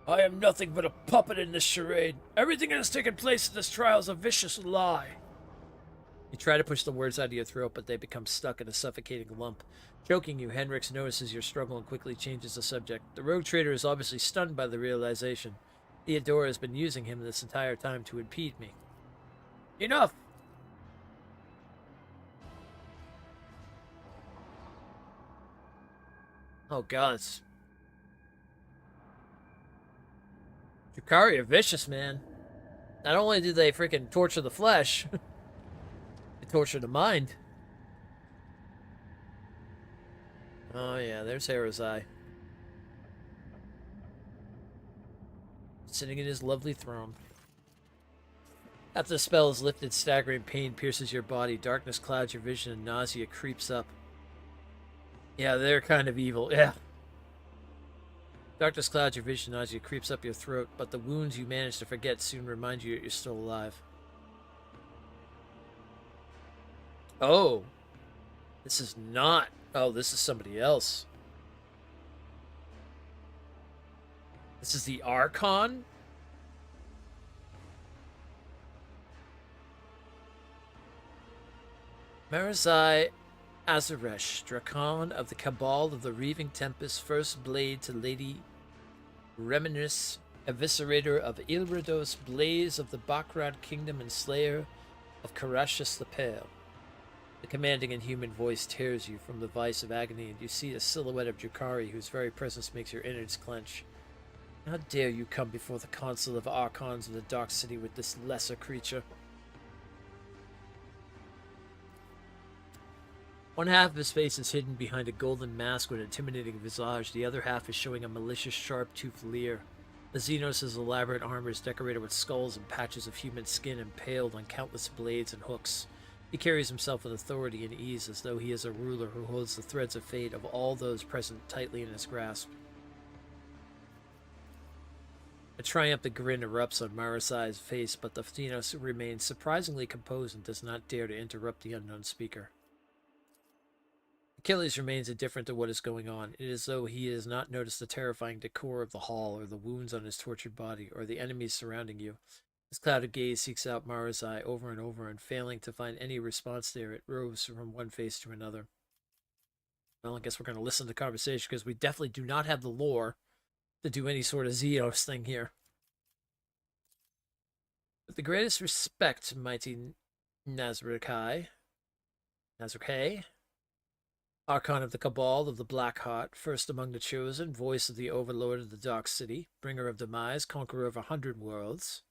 I am nothing but a puppet in this charade. Everything that has taken place in this trial is a vicious lie. You try to push the words out of your throat, but they become stuck in a suffocating lump. Choking you, Henrix notices your struggle and quickly changes the subject. The rogue trader is obviously stunned by the realization. Theodora has been using him this entire time to impede me. Enough! Oh god, it's... Drukhari are vicious, man. Not only do they freaking torture the flesh, they torture the mind. Oh yeah, there's Herazai. Sitting in his lovely throne. After the spell is lifted, staggering pain pierces your body, darkness clouds your vision, and nausea creeps up. Yeah, they're kind of evil, yeah. Darkness clouds your vision, nausea creeps up your throat, but the wounds you manage to forget soon remind you that you're still alive. Oh. This is not... Oh, this is somebody else. This is the Archon? Marazai Azaresh, Dracon of the Cabal of the Reaving Tempest, first blade to Lady Reminis, eviscerator of Ilrados, blaze of the Bakrad Kingdom, and slayer of Karashus the Pale. The commanding inhuman voice tears you from the vice of agony, and you see a silhouette of Drukhari whose very presence makes your innards clench. How dare you come before the Council of Archons of the Dark City with this lesser creature? One half of his face is hidden behind a golden mask with an intimidating visage. The other half is showing a malicious, sharp-toothed leer. The Xenos' elaborate armor is decorated with skulls and patches of human skin impaled on countless blades and hooks. He carries himself with authority and ease, as though he is a ruler who holds the threads of fate of all those present tightly in his grasp. A triumphant grin erupts on Marasai's face, but the Xenos remains surprisingly composed and does not dare to interrupt the unknown speaker. Achilles remains indifferent to what is going on. It is as though he has not noticed the terrifying decor of the hall, or the wounds on his tortured body, or the enemies surrounding you. His clouded gaze seeks out Marasai over and over, and failing to find any response there, it roves from one face to another. Well, I guess we're going to listen to the conversation, because we definitely do not have the lore to do any sort of Xenos thing here. With the greatest respect, mighty Nazrakai, Archon of the Cabal of the Black Heart, first among the chosen, voice of the Overlord of the Dark City, bringer of demise, conqueror of 100 worlds.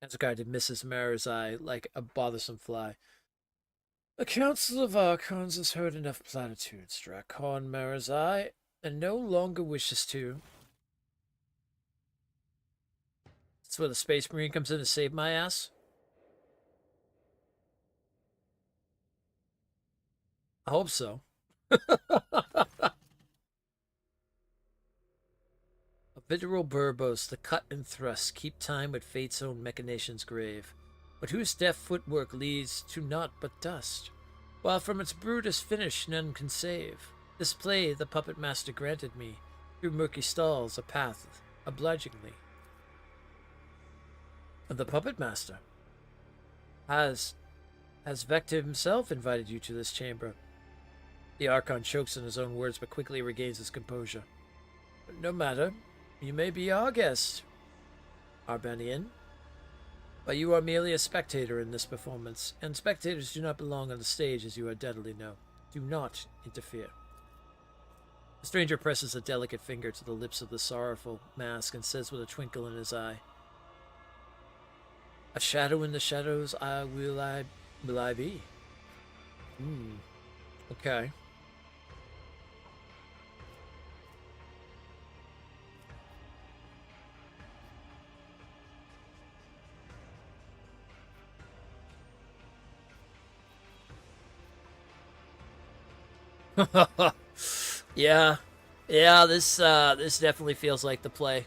Nazrakai dismisses Marazai like a bothersome fly. The Council of Archons has heard enough platitudes, Dracon Marazai, and no longer wishes to. That's where the Space Marine comes in to save my ass? I hope so. A literal Burbos, the cut and thrust, keep time with fate's own machination's grave, but whose deft footwork leads to naught but dust, while from its brutest finish none can save. This play the puppet master granted me, through murky stalls a path, obligingly. The puppet master has Vector himself invited you to this chamber. The Archon chokes on his own words, but quickly regains his composure. No matter. You may be our guest, Arbanian, but you are merely a spectator in this performance, and spectators do not belong on the stage, as you undoubtedly know. Do not interfere. The stranger presses a delicate finger to the lips of the sorrowful mask and says with a twinkle in his eye, "A shadow in the shadows will I be." Okay. Yeah. This definitely feels like the play.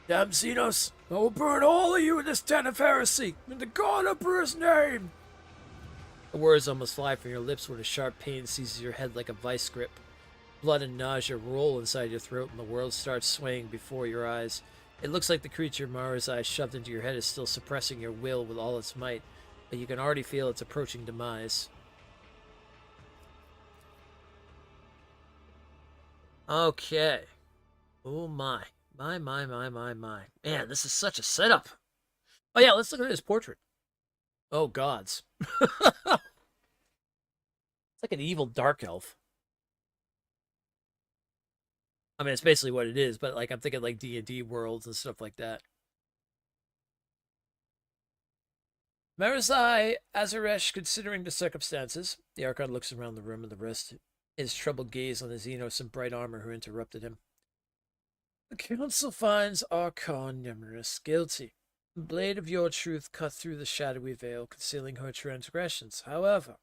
Damn Xenos, I will burn all of you in this den of heresy, in the God Emperor's name! The words almost fly from your lips when a sharp pain seizes your head like a vice grip. Blood and nausea roll inside your throat and the world starts swaying before your eyes. It looks like the creature Mara's eye shoved into your head is still suppressing your will with all its might, but you can already feel its approaching demise. Okay. Oh my. My. Man, this is such a setup. Oh yeah, let's look at his portrait. Oh gods. It's like an evil dark elf. I mean, it's basically what it is, but like I'm thinking like D&D worlds and stuff like that. Marizai Azaresh, considering the circumstances. The Archon looks around the room and the rest his troubled gaze on the Xenos in bright armor who interrupted him. The council finds Archon Nemeris guilty. The blade of your truth cut through the shadowy veil, concealing her transgressions. However,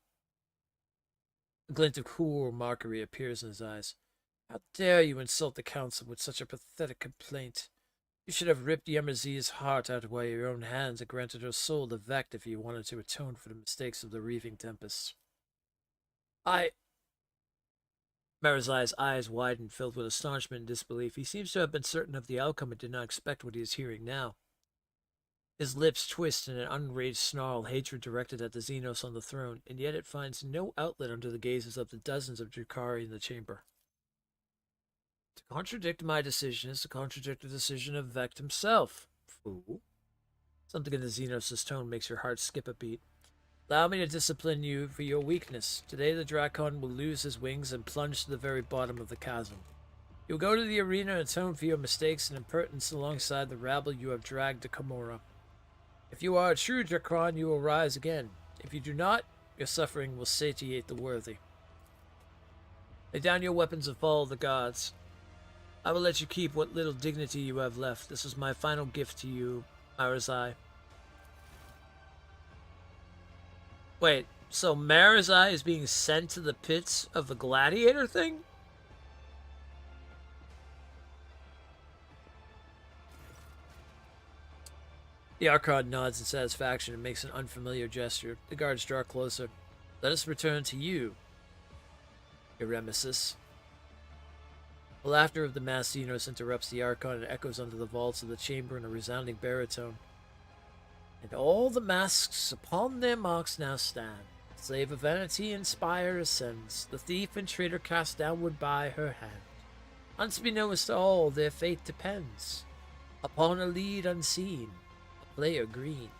a glint of cool mockery appears in his eyes. How dare you insult the council with such a pathetic complaint? You should have ripped Yemazi's heart out by your own hands and granted her soul to Vect if you wanted to atone for the mistakes of the Reaving Tempest. Marizai's eyes widened, filled with astonishment and disbelief. He seems to have been certain of the outcome and did not expect what he is hearing now. His lips twist in an unraged snarl, hatred directed at the Xenos on the throne, and yet it finds no outlet under the gazes of the dozens of Drukhari in the chamber. To contradict my decision is to contradict the decision of Vect himself, fool. Something in the Xenos' tone makes your heart skip a beat. Allow me to discipline you for your weakness. Today the Drakon will lose his wings and plunge to the very bottom of the chasm. You'll go to the arena and atone for your mistakes and impertinence alongside the rabble you have dragged to Komorra. If you are a true Drakon, you will rise again. If you do not, your suffering will satiate the worthy. Lay down your weapons and follow the gods. I will let you keep what little dignity you have left. This is my final gift to you, Marizai. Wait, so Marizai is being sent to the pits of the gladiator thing? The Archon nods in satisfaction and makes an unfamiliar gesture. The guards draw closer. Let us return to you, Eremesis. The laughter of the masked Xenos interrupts the Archon and echoes under the vaults of the chamber in a resounding baritone. And all the masks upon their marks now stand. Slave of vanity and spire ascends. The thief and traitor cast downward by her hand. Unbeknownst to all, their fate depends upon a lead unseen, a player green.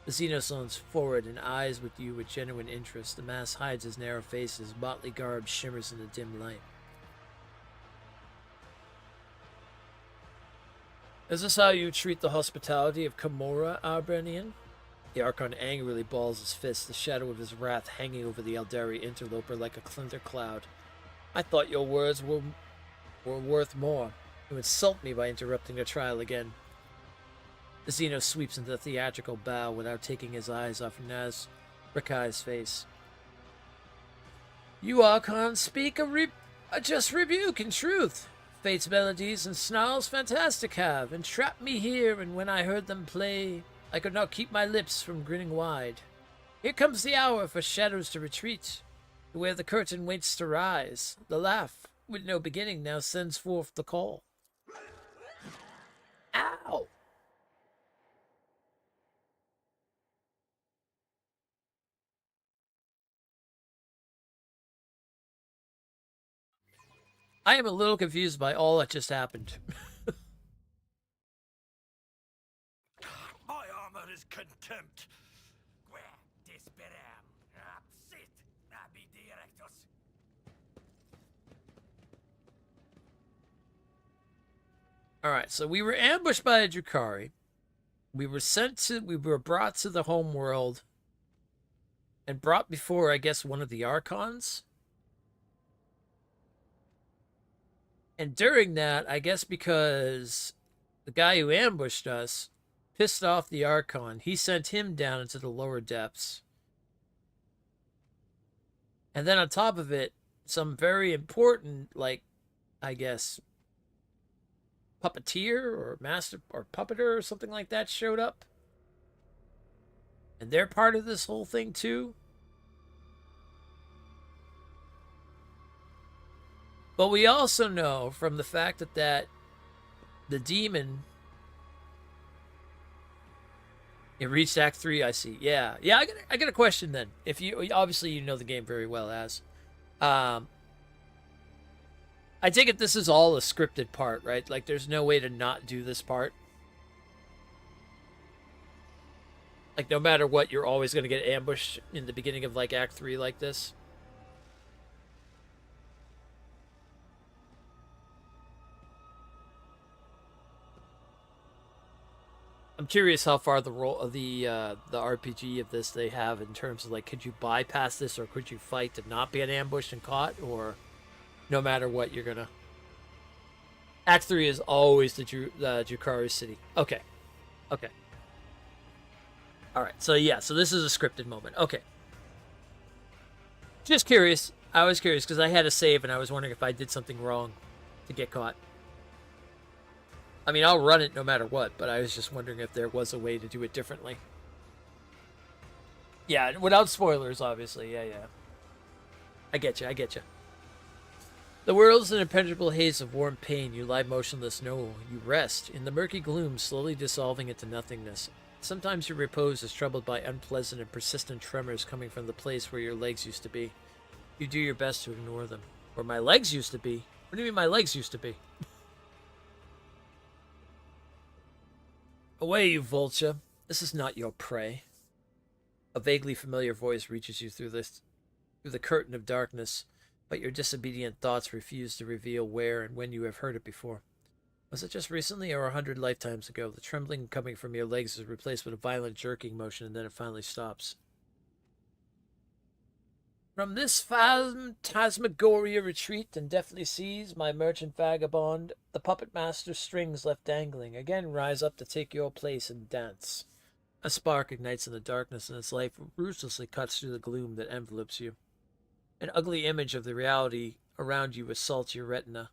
The Xenos leans forward and eyes with you with genuine interest. The mask hides his narrow face, his motley garb shimmers in the dim light. Is this how you treat the hospitality of Komorra, Arbernian? The Archon angrily balls his fist, the shadow of his wrath hanging over the Eldari interloper like a thundercloud. I thought your words were worth more. You insult me by interrupting the trial again. The Xeno sweeps into the theatrical bow without taking his eyes off Nazrikai's face. You Archons speak a just rebuke in truth. Fate's melodies and snarls fantastic have entrapped me here, and when I heard them play, I could not keep my lips from grinning wide. Here comes the hour for shadows to retreat, to where the curtain waits to rise. The laugh, with no beginning, now sends forth the call. Ow! I am a little confused by all that just happened. My armor is contempt. Alright, so we were ambushed by a Drukhari. We were brought to the home world and brought before, I guess, one of the Archons. And during that, I guess because the guy who ambushed us pissed off the Archon, he sent him down into the lower depths. And then on top of it, some very important, like, I guess, puppeteer or master or puppeter or something like that showed up. And they're part of this whole thing too. But we also know from the fact that the demon, it reached Act 3, I see. Yeah, I got a question then. If you, obviously you know the game very well, as I take it this is all a scripted part, right? Like, there's no way to not do this part. Like, no matter what, you're always going to get ambushed in the beginning of, like, Act 3 like this. I'm curious how far the role of the RPG of this they have in terms of, like, could you bypass this, or could you fight to not be ambushed and caught, or no matter what, you're gonna... Act 3 is always the Drukhari city. Okay. Okay. Alright, so yeah, so this is a scripted moment. Okay. Just curious. I was curious, because I had a save, and I was wondering if I did something wrong to get caught. I mean, I'll run it no matter what, but I was just wondering if there was a way to do it differently. Yeah, without spoilers, obviously. Yeah. I get you. The world's an impenetrable haze of warm pain. You lie motionless, no, you rest, in the murky gloom, slowly dissolving into nothingness. Sometimes your repose is troubled by unpleasant and persistent tremors coming from the place where your legs used to be. You do your best to ignore them. Where my legs used to be? What do you mean my legs used to be? Away, you vulture. This is not your prey. A vaguely familiar voice reaches you through the curtain of darkness, but your disobedient thoughts refuse to reveal where and when you have heard it before. Was it just recently or 100 lifetimes ago? The trembling coming from your legs is replaced with a violent jerking motion, and then it finally stops. From this phantasmagoria retreat and deftly seize my merchant vagabond, the puppet master's strings left dangling again rise up to take your place and dance. A spark ignites in the darkness, and its light ruthlessly cuts through the gloom that envelopes you. An ugly image of the reality around you assaults your retina.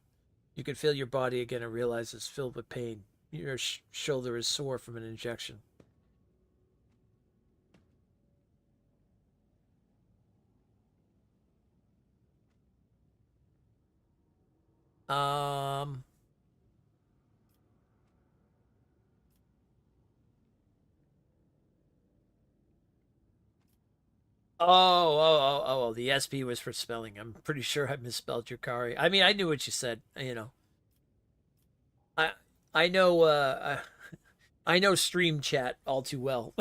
You can feel your body again and realize it's filled with pain. Your shoulder is sore from an injection. Oh, the SP was for spelling. I'm pretty sure I misspelled Yukari. I mean, I knew what you said, you know. I know, I know stream chat all too well.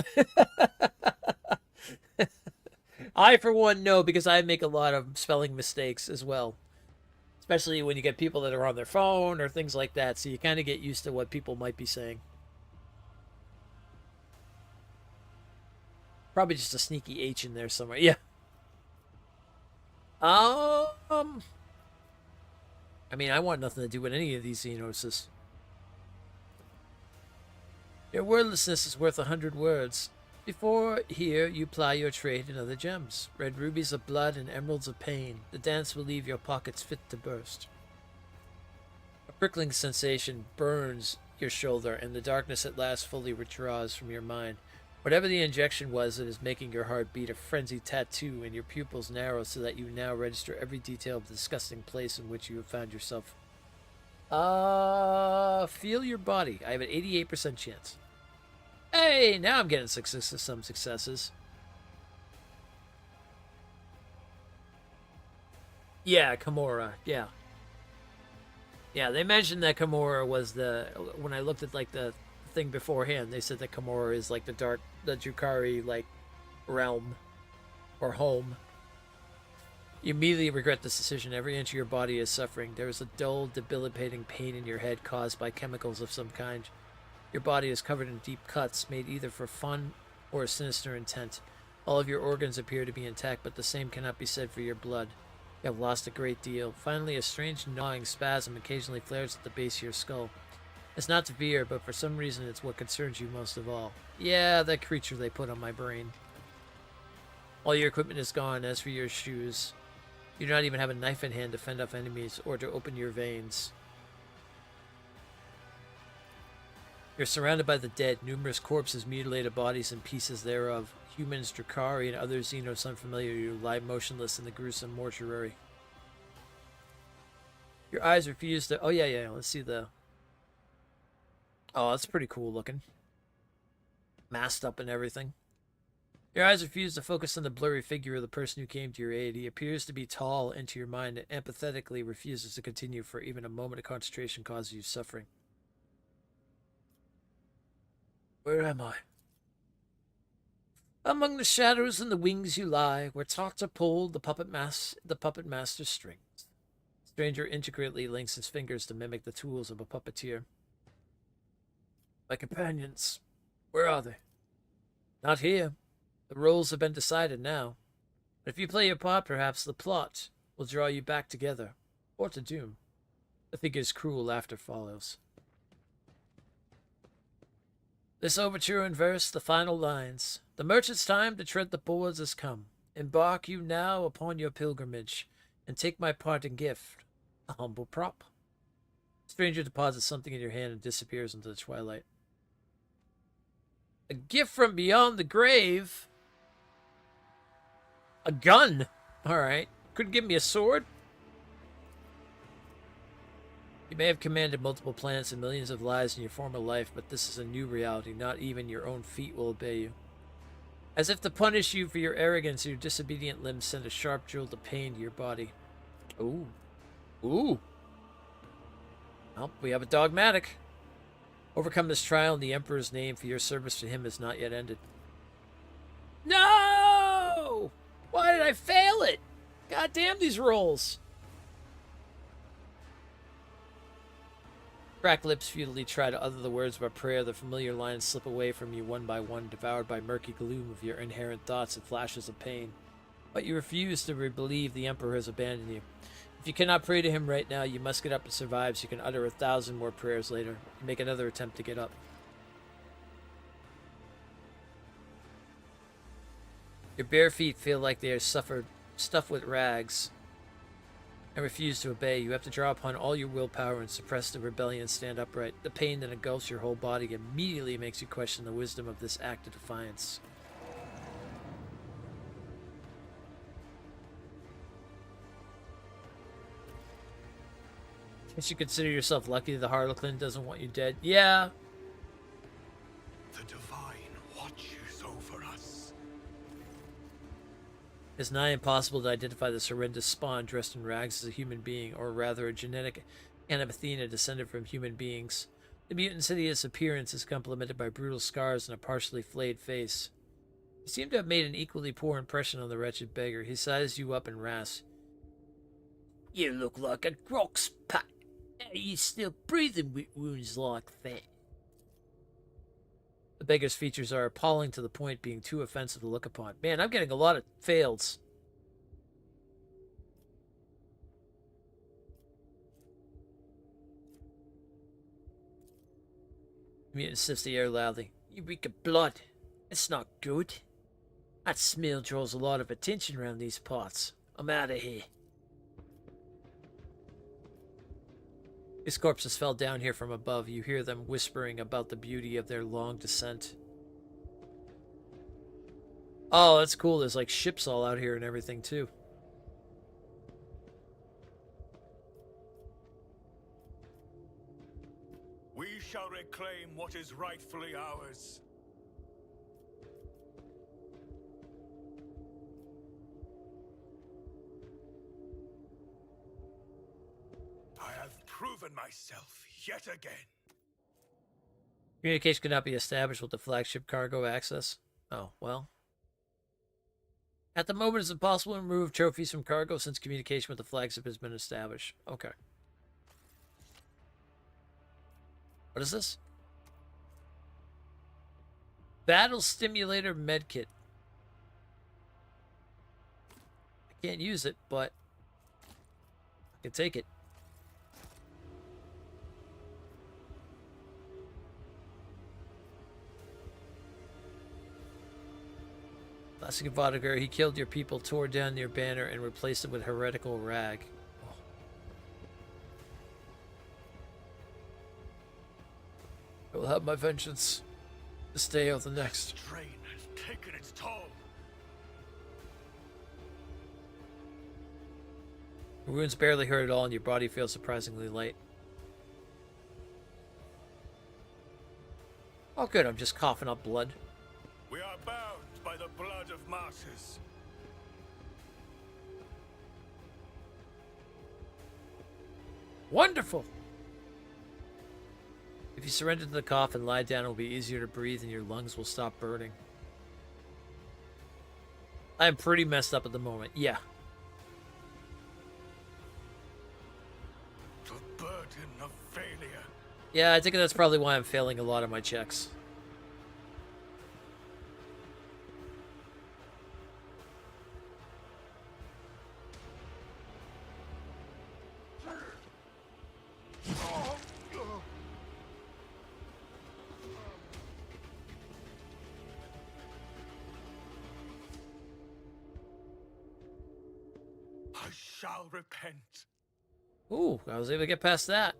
I, for one, know, because I make a lot of spelling mistakes as well. Especially when you get people that are on their phone or things like that, so you kind of get used to what people might be saying. Probably just a sneaky H in there somewhere. Yeah. I mean, I want nothing to do with any of these Xenoses. Your wordlessness is worth 100 words. Before here, you ply your trade in other gems. Red rubies of blood and emeralds of pain. The dance will leave your pockets fit to burst. A prickling sensation burns your shoulder, and the darkness at last fully withdraws from your mind. Whatever the injection was that is making your heart beat a frenzied tattoo, and your pupils narrow so that you now register every detail of the disgusting place in which you have found yourself. Feel your body. I have an 88% chance. Hey, now I'm getting some successes. Yeah, Kimura. Yeah. Yeah, they mentioned that Kimura was the... When I looked at, like, the thing beforehand, they said that Kimura is, like, the Drukhari, like, realm. Or home. You immediately regret this decision. Every inch of your body is suffering. There is a dull, debilitating pain in your head caused by chemicals of some kind. Your body is covered in deep cuts, made either for fun or a sinister intent. All of your organs appear to be intact, but the same cannot be said for your blood. You have lost a great deal. Finally, a strange gnawing spasm occasionally flares at the base of your skull. It's not severe, but for some reason it's what concerns you most of all. Yeah, that creature they put on my brain. All your equipment is gone. As for your shoes, you do not even have a knife in hand to fend off enemies or to open your veins. You're surrounded by the dead, numerous corpses, mutilated bodies, and pieces thereof. Humans, Drukhari, and other Xenos unfamiliar to you lie motionless in the gruesome mortuary. Your eyes refuse to... Oh, yeah. Let's see the... Oh, that's pretty cool looking. Masked up and everything. Your eyes refuse to focus on the blurry figure of the person who came to your aid. He appears to be tall, and to your mind, and empathetically refuses to continue for even a moment of concentration causes you suffering. Where am I? Among the shadows and the wings you lie, where taut are pulled the puppet master's strings. Stranger intricately links his fingers to mimic the tools of a puppeteer. My companions, where are they? Not here. The roles have been decided now. But if you play your part, perhaps the plot will draw you back together, or to doom. The figure's cruel laughter follows. This overture in verse, the final lines. The merchant's time to tread the boards has come. Embark you now upon your pilgrimage, and take my parting gift, a humble prop. Stranger deposits something in your hand and disappears into the twilight. A gift from beyond the grave? A gun? Alright. Couldn't give me a sword? You may have commanded multiple planets and millions of lives in your former life, but this is a new reality. Not even your own feet will obey you. As if to punish you for your arrogance, your disobedient limbs send a sharp jolt of pain to your body. Ooh. Ooh. Well, we have a dogmatic. Overcome this trial in the Emperor's name, for your service to him has not yet ended. No! Why did I fail it? God damn these rolls. Cracked lips futilely try to utter the words of a prayer. The familiar lines slip away from you one by one, devoured by murky gloom of your inherent thoughts and flashes of pain. But you refuse to believe the Emperor has abandoned you. If you cannot pray to him right now, you must get up and survive so you can utter 1,000 more prayers later. You make another attempt to get up. Your bare feet feel like they are stuffed with rags and refuse to obey. You have to draw upon all your willpower and suppress the rebellion and stand upright. The pain that engulfs your whole body immediately makes you question the wisdom of this act of defiance. Guess you consider yourself lucky the Harlequin doesn't want you dead. Yeah. The divine watches over us. It's nigh impossible to identify this horrendous spawn dressed in rags as a human being, or rather a genetic Anabathena descended from human beings. The mutant's hideous appearance is complemented by brutal scars and a partially flayed face. You seem to have made an equally poor impression on the wretched beggar. He sizes you up and rasps. You look like a grox pack. How are you still breathing with wounds like that? The beggar's features are appalling to the point being too offensive to look upon. Man, I'm getting a lot of fails. The mutant sniffs the air loudly. You reek of blood It's not good. That smell draws a lot of attention around these parts. I'm out of here. These corpses fell down here from above. You hear them whispering about the beauty of their long descent. Oh, that's cool. There's like ships all out here and everything too. We shall reclaim what is rightfully ours. I have proven myself yet again. Communication could not be established with the flagship cargo access. Oh, well. At the moment, it's impossible to remove trophies from cargo since communication with the flagship has been established. Okay. What is this? Battle Stimulator Medkit. I can't use it, but I can take it. Classic Vadagar, he killed your people, tore down your banner, and replaced it with heretical rag. I will have my vengeance. This day or the next. Strain has taken its toll. Your wounds barely hurt at all, and your body feels surprisingly light. Oh good, I'm just coughing up blood. We are bound by the blood of martyrs. Wonderful! If you surrender to the cough and lie down, it will be easier to breathe and your lungs will stop burning. I'm pretty messed up at the moment, yeah. The burden of failure. Yeah, I think that's probably why I'm failing a lot of my checks. I shall repent. Ooh, I was able to get past that.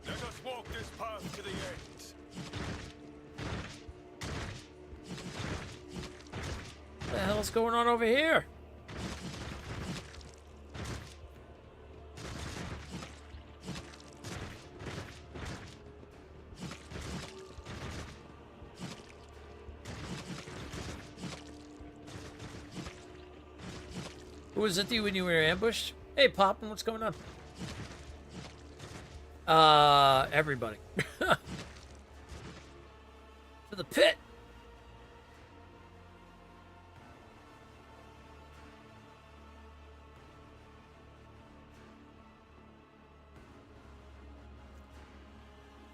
Let us walk this path to the end. What the hell's going on over here? Who was it when you were ambushed? Hey, Poppin', what's going on? Everybody. To the pit!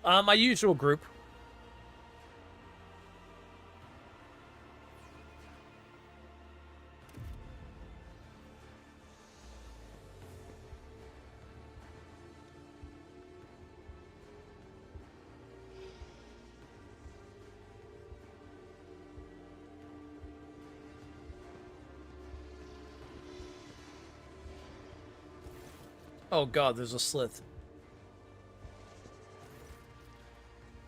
My usual group. Oh god, there's a slith.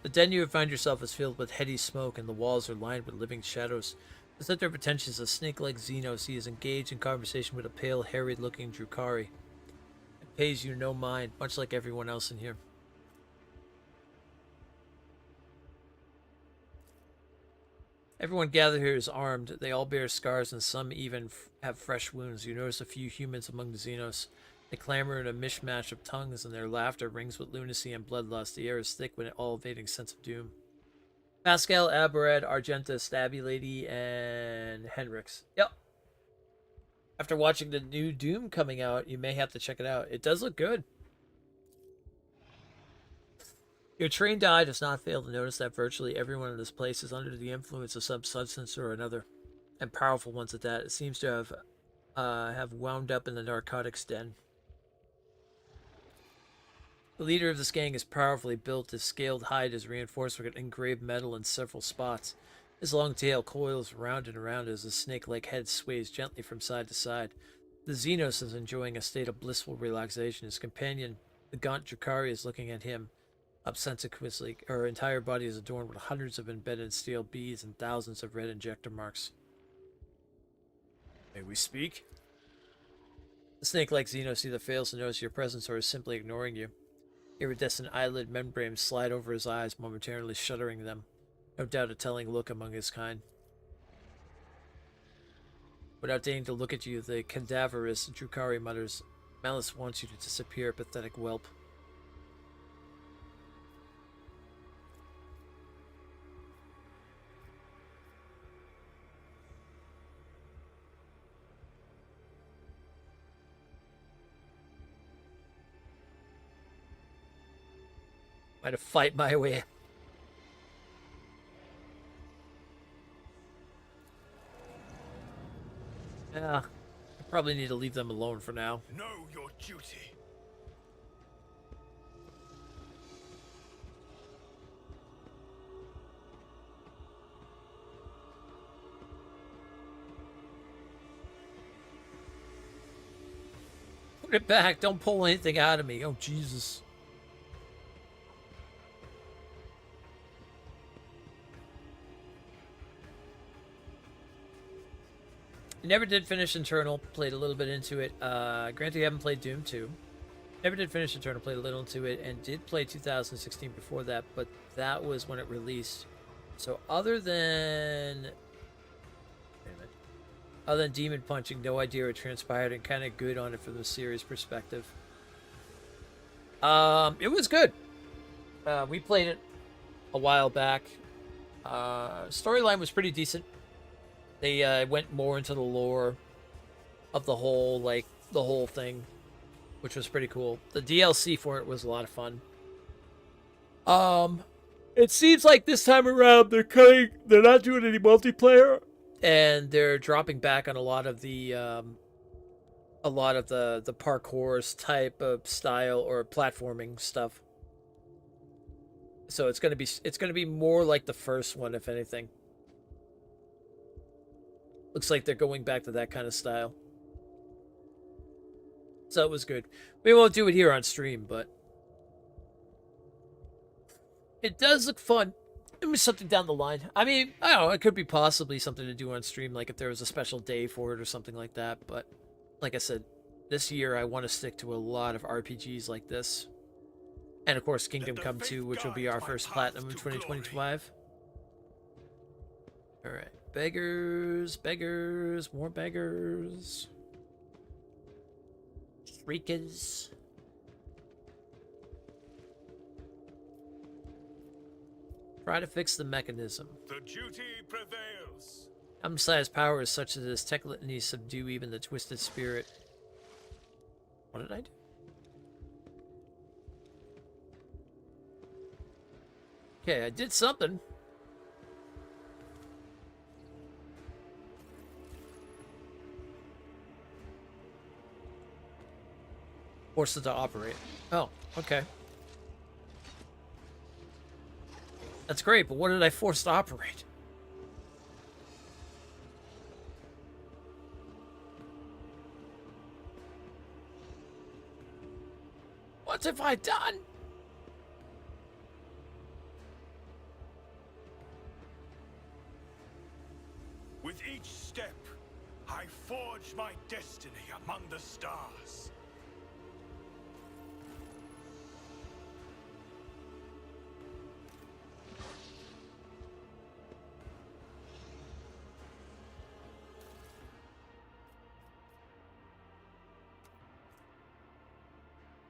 The den you find yourself is filled with heady smoke, and the walls are lined with living shadows. The center of attention is a snake-like Xenos. He is engaged in conversation with a pale, harried-looking Drukari. It pays you no mind, much like everyone else in here. Everyone gathered here is armed. They all bear scars, and some even have fresh wounds. You notice a few humans among the Xenos. They clamor in a mishmash of tongues, and their laughter rings with lunacy and bloodlust. The air is thick with an all-evading sense of doom. Pascal, Aberad, Argenta, Stabby Lady, and Henrix. Yep. After watching the new Doom coming out, you may have to check it out. It does look good. Your trained eye does not fail to notice that virtually everyone in this place is under the influence of some substance or another, and powerful ones at that. It seems to have wound up in the narcotics den. The leader of this gang is powerfully built. His scaled hide is reinforced with engraved metal in several spots. His long tail coils round and around as his snake-like head sways gently from side to side. The Xenos is enjoying a state of blissful relaxation. His companion, the gaunt Drakari, is looking at him obsequiously. Her entire body is adorned with hundreds of embedded steel beads and thousands of red injector marks. May we speak? The snake-like Xenos either fails to notice your presence or is simply ignoring you. Iridescent eyelid membranes slide over his eyes, momentarily shuttering them. No doubt a telling look among his kind. Without deigning to look at you, the cadaverous Drukari mutters, "Malice wants you to disappear, pathetic whelp." Might have fight my way. Yeah, I probably need to leave them alone for now. Know your duty. Put it back. Don't pull anything out of me. Oh, Jesus. Never did finish Internal. Played a little bit into it. Granted, you haven't played Doom 2. Never did finish Internal. Played a little into it. And did play 2016 before that. But that was when it released. So other than... Wait a minute. Other than Demon Punching, no idea what transpired. And kind of good on it from the series perspective. It was good. We played it a while back. Storyline was pretty decent. They went more into the lore of the whole, like, the whole thing, which was pretty cool. The DLC for it was a lot of fun. It seems like this time around they're not doing any multiplayer, and they're dropping back on a lot of the parkour type of style or platforming stuff. So it's gonna be more like the first one, if anything. Looks like they're going back to that kind of style. So it was good. We won't do it here on stream, but it does look fun. It was something down the line. I mean, I don't know, it could be possibly something to do on stream, like if there was a special day for it or something like that. But like I said, this year I want to stick to a lot of RPGs like this. And of course, Kingdom Come 2, which will be our first platinum in 2025. Alright. Beggars, beggars, more beggars. Shriekers. Try to fix the mechanism. The duty prevails. Amsai's power is such that his technically subdue even the twisted spirit. What did I do? Okay, I did something. Force it to operate. Oh, okay. That's great, but what did I force to operate? What have I done? With each step, I forge my destiny among the stars.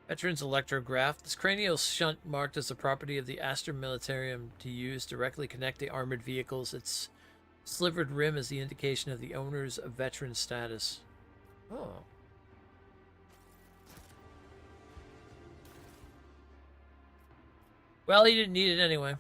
Veteran's electrograph. This cranial shunt marked as the property of the Astor Militarium to use directly connect the armored vehicles. Its slivered rim is the indication of the owner's veteran status. Oh. Well, he didn't need it anyway.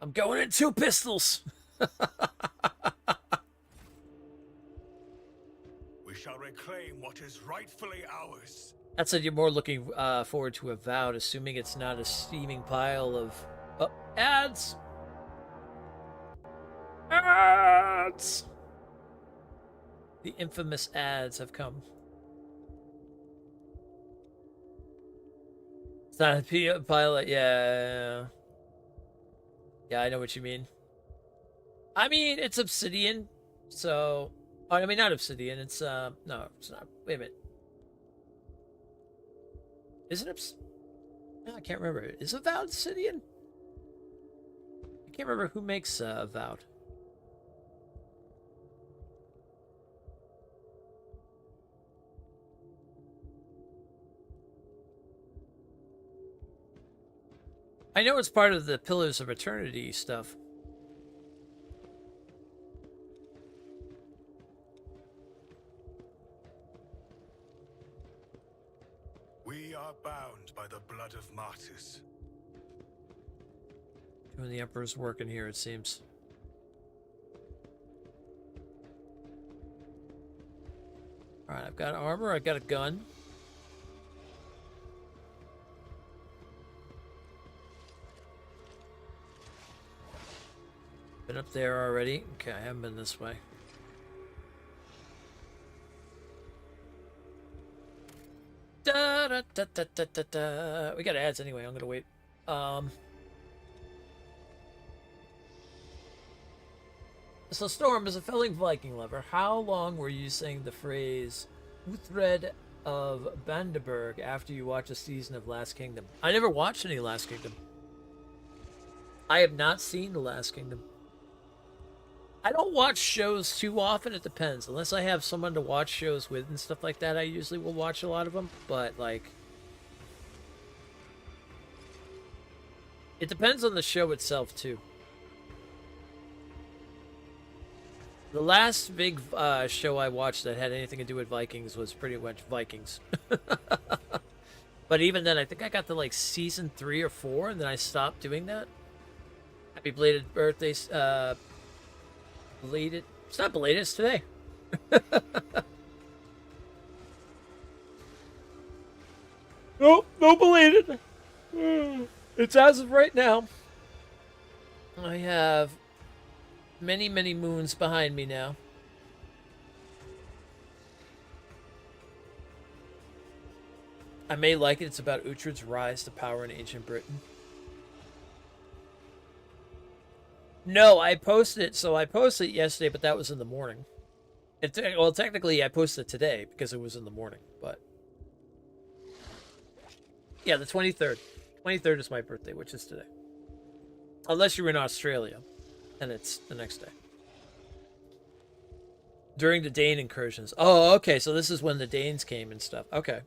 I'm going in 2 pistols. We shall reclaim what is rightfully ours. That said, you're more looking forward to Avowed, assuming it's not a steaming pile of ads. Ads. The infamous ads have come. It's not a pilot. Yeah. Yeah, I know what you mean. I mean, it's Obsidian, so... I mean, not Obsidian, it's, no, it's not. Wait a minute. Is it No, I can't remember. Is Avowed Obsidian? I can't remember who makes Avowed. I know it's part of the Pillars of Eternity stuff. We are bound by the blood of martyrs. Doing the Emperor's work in here, it seems. Alright, I've got armor, I've got a gun. Been up there already. Okay, I haven't been this way. Da, da, da, da, da, da, da. We got ads anyway. I'm gonna wait. So Storm, as a felling Viking lover, how long were you saying the phrase "Uthred of Bandeberg" after you watched a season of Last Kingdom? I never watched any Last Kingdom. I have not seen The Last Kingdom. I don't watch shows too often. It depends. Unless I have someone to watch shows with and stuff like that, I usually will watch a lot of them. But, like... it depends on the show itself, too. The last big show I watched that had anything to do with Vikings was pretty much Vikings. But even then, I think I got to, like, season 3 or 4, and then I stopped doing that. Happy belated birthday, belated. It's not belated, it's today. Nope, no belated. It's as of right now. I have many, many moons behind me now. I may like it. It's about Uhtred's rise to power in ancient Britain. No, I posted it. So I posted it yesterday, but that was in the morning. Well, technically, I posted it today because it was in the morning. But yeah, the 23rd. 23rd is my birthday, which is today. Unless you're in Australia, and it's the next day. During the Dane incursions. Oh, okay. So this is when the Danes came and stuff. Okay.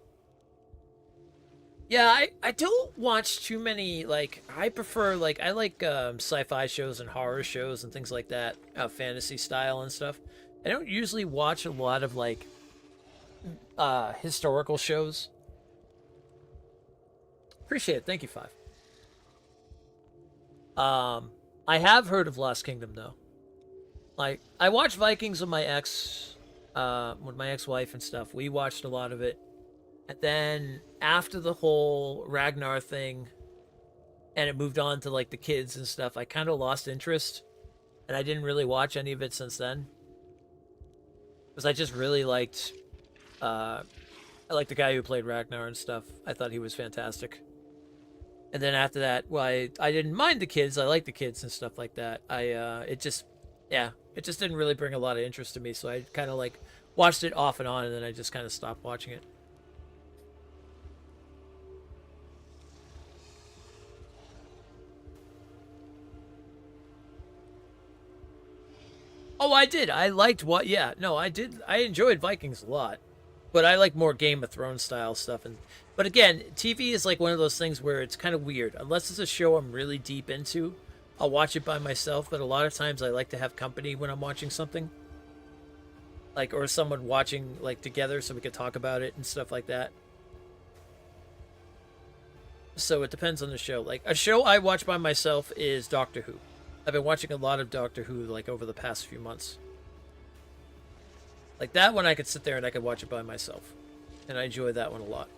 Yeah, I don't watch too many, like, I prefer, like, I like sci-fi shows and horror shows and things like that, fantasy style and stuff. I don't usually watch a lot of, like, historical shows. Appreciate it. Thank you, 5. I have heard of Lost Kingdom, though. Like, I watched Vikings with my ex-wife and stuff. We watched a lot of it. And then after the whole Ragnar thing, and it moved on to like the kids and stuff, I kind of lost interest, and I didn't really watch any of it since then. Because I just really liked, I liked the guy who played Ragnar and stuff. I thought he was fantastic. And then after that, well, I didn't mind the kids. I liked the kids and stuff like that. It just didn't really bring a lot of interest to me. So I kind of like watched it off and on, and then I just kind of stopped watching it. Oh, I did. I liked what? Yeah, no, I did. I enjoyed Vikings a lot, but I like more Game of Thrones style stuff. But again, TV is like one of those things where it's kind of weird. Unless it's a show I'm really deep into, I'll watch it by myself. But a lot of times I like to have company when I'm watching something, like, or someone watching like together so we could talk about it and stuff like that. So it depends on the show. Like a show I watch by myself is Doctor Who. I've been watching a lot of Doctor Who, like, over the past few months. Like, that one I could sit there and I could watch it by myself. And I enjoy that one a lot.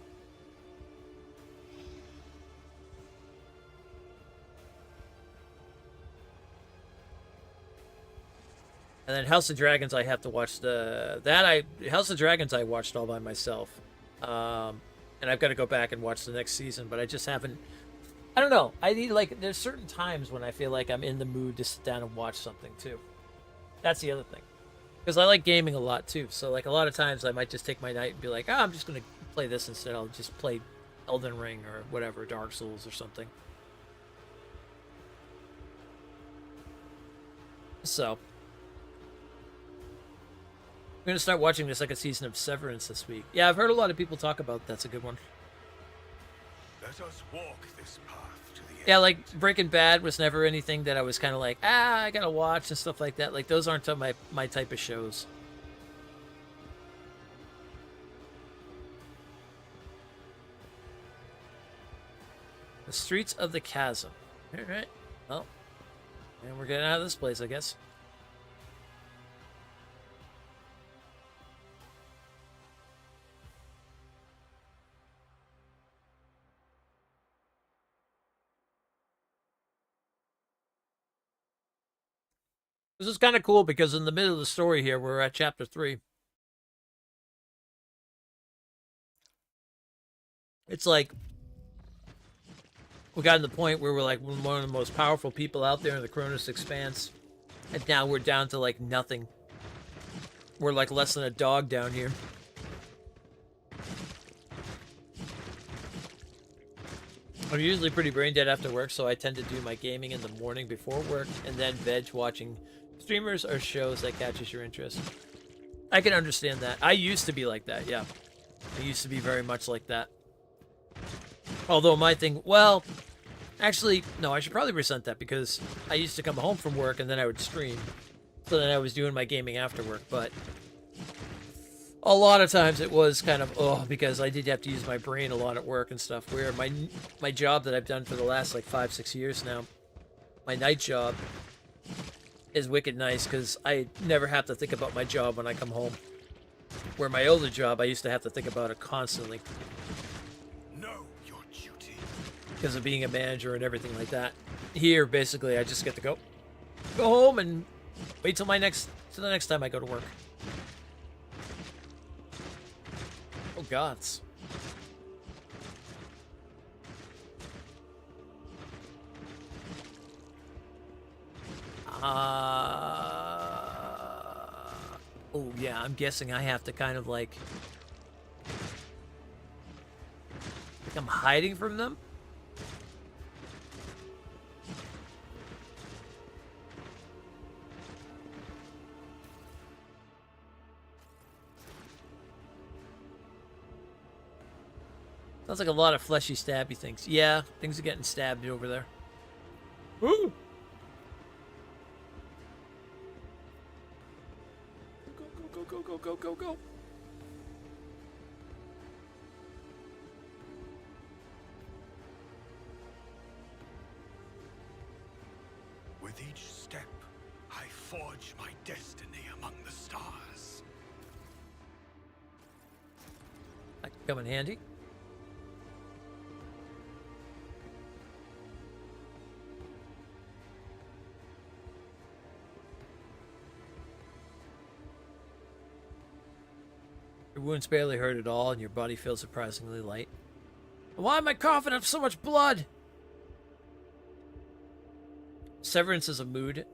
And then House of Dragons, I have to watch House of Dragons I watched all by myself. And I've got to go back and watch the next season, but I just haven't. I don't know. I need, like, there's certain times when I feel like I'm in the mood to sit down and watch something too. That's the other thing. Because I like gaming a lot too. So, like, a lot of times I might just take my night and be like, oh, I'm just going to play this instead. I'll just play Elden Ring or whatever, Dark Souls or something. So, I'm going to start watching the second season of Severance this week. Yeah, I've heard a lot of people talk about that's a good one. Let us walk this path to the end. Yeah, like Breaking Bad was never anything that I was kind of like, I gotta watch and stuff like that. Like, those aren't my type of shows. The Streets of the Chasm. Alright. Well, and we're getting out of this place, I guess. This is kind of cool because in the middle of the story here, we're at chapter 3. It's like we got to the point where we're like one of the most powerful people out there in the Cronus Expanse, and now we're down to like nothing. We're like less than a dog down here. I'm usually pretty brain dead after work, so I tend to do my gaming in the morning before work, and then veg watching streamers or shows that catches your interest. I can understand that. I used to be like that, yeah. I used to be very much like that. Although my thing, well, actually, no, I should probably resent that because I used to come home from work and then I would stream. So then I was doing my gaming after work, but a lot of times it was kind of, because I did have to use my brain a lot at work and stuff, where my job that I've done for the last like 5-6 years now, my night job, is wicked nice because I never have to think about my job when I come home. Where my older job, I used to have to think about it constantly. Know your duty. Because of being a manager and everything like that. Here, basically, I just get to go home and wait till the next time I go to work. Oh, gods. Oh, yeah, I'm guessing I have to kind of like I'm hiding from them? Sounds like a lot of fleshy stabby things. Yeah, things are getting stabbed over there. Ooh! Go. With each step, I forge my destiny among the stars. That could come in handy. Your wounds barely hurt at all, and your body feels surprisingly light. Why am I coughing up so much blood? Severance is a mood.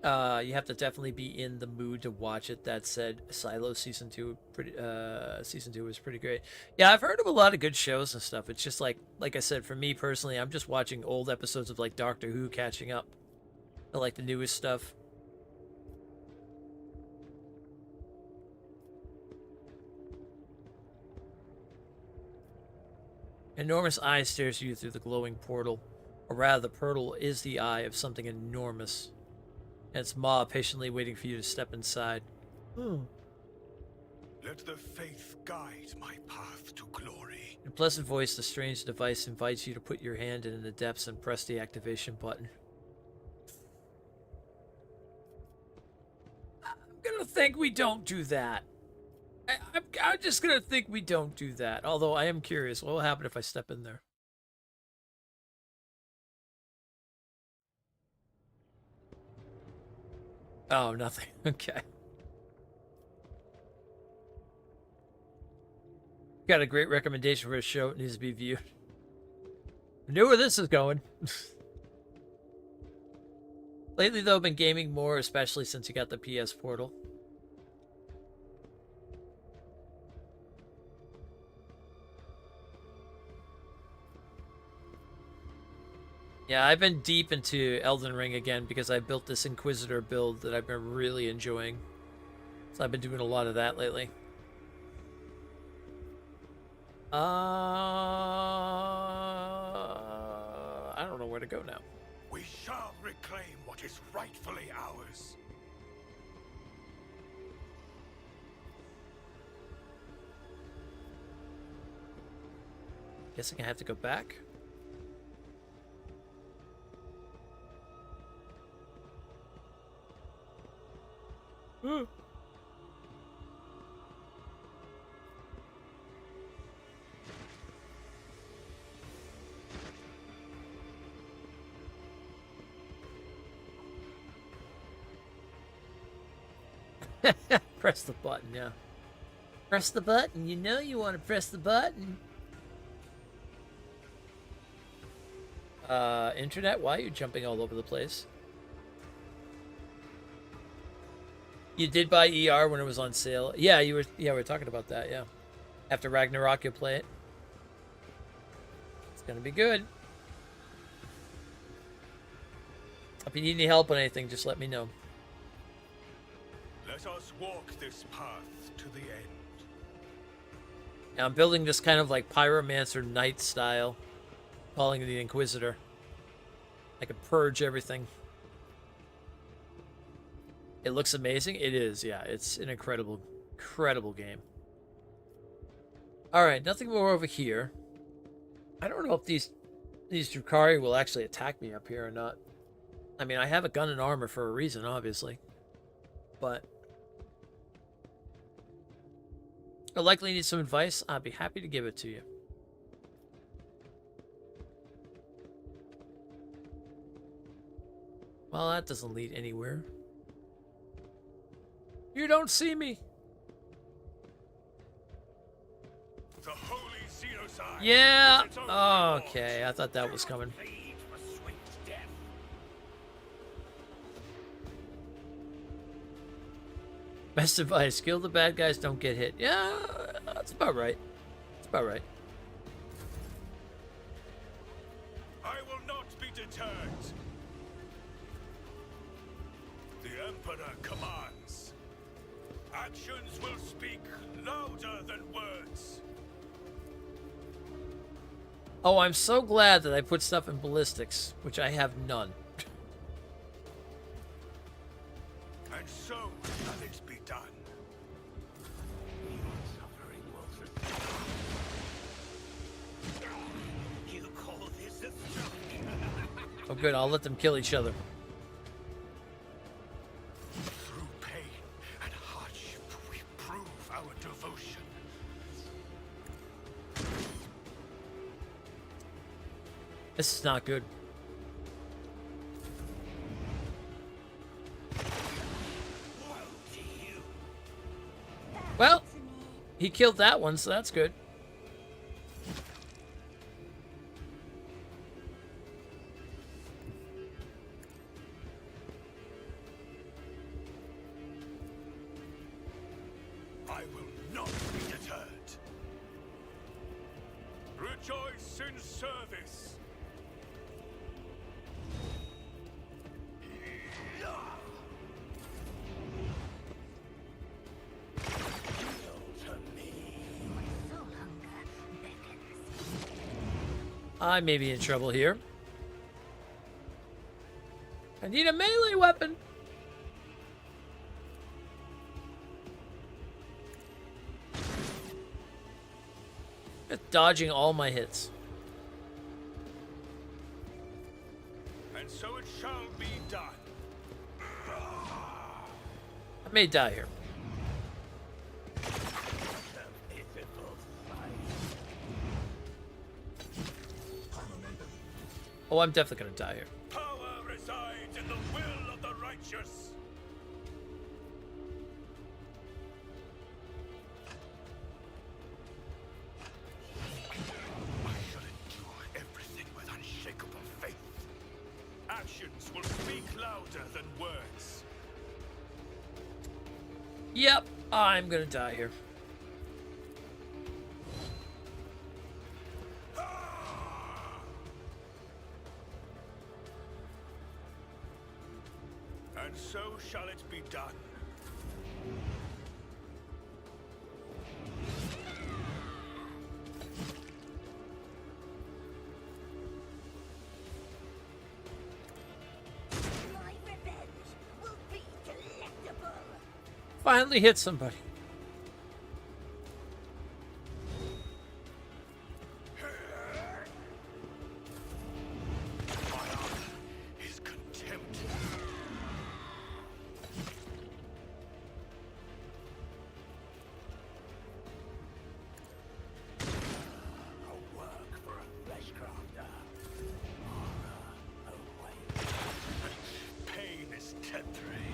You have to definitely be in the mood to watch it. That said, Silo season 2 was pretty great. Yeah, I've heard of a lot of good shows and stuff. It's just like I said, for me personally, I'm just watching old episodes of like Doctor Who, catching up to like the newest stuff. Enormous eye stares you through the glowing portal. Or rather, the portal is the eye of something enormous. And its maw patiently waiting for you to step inside. Let the faith guide my path to glory. In a pleasant voice, the strange device invites you to put your hand in the depths and press the activation button. think we don't do that. I'm just gonna think we don't do that. Although I am curious, what will happen if I step in there? Oh, nothing. Okay. Got a great recommendation for a show. It needs to be viewed. I knew where this is going. Lately, though, I've been gaming more, especially since you got the PS Portal. Yeah, I've been deep into Elden Ring again because I built this Inquisitor build that I've been really enjoying. So I've been doing a lot of that lately. I don't know where to go now. We shall reclaim what is rightfully ours. Guessing I have to go back. Press the button, yeah. Press the button. You know you want to press the button. Internet, why are you jumping all over the place? You did buy ER when it was on sale. Yeah, we were talking about that, yeah. After Ragnarok, you'll play it. It's gonna be good. If you need any help on anything, just let me know. Let us walk this path to the end. Now, I'm building this kind of like Pyromancer Knight style, calling it the Inquisitor. I can purge everything. It looks amazing. It is, yeah. It's an incredible, incredible game. Alright, nothing more over here. I don't know if these Drukhari will actually attack me up here or not. I mean, I have a gun and armor for a reason, obviously. But I likely need some advice. I'd be happy to give it to you. Well, that doesn't lead anywhere. You don't see me. The holy Xenocide. Yeah. is its own reward. Okay, I thought that was coming. Plead for swift death. Best advice: kill the bad guys, don't get hit. Yeah, that's about right. That's about right. I will not be deterred. The Emperor commands. Actions will speak louder than words. Oh, I'm so glad that I put stuff in ballistics, which I have none. And so shall it be done. Your suffering will You call this a stroke? Oh, good. I'll let them kill each other. Through pain and hardship, we prove our devotion. This is not good. Well, he killed that one, so that's good. I will not be deterred. Rejoice in service. I may be in trouble here. I need a melee weapon. Just dodging all my hits. And so it shall be done. I may die here. Oh, I'm definitely gonna die here. Power resides in the will of the righteous. I shall endure everything with unshakable faith. Actions will speak louder than words. Yep, I'm gonna die here. And so shall it be done. My revenge will be delectable. Finally hit somebody. My honor is contempt. A work for a fleshcrafter. Honor away. Pain is temporary.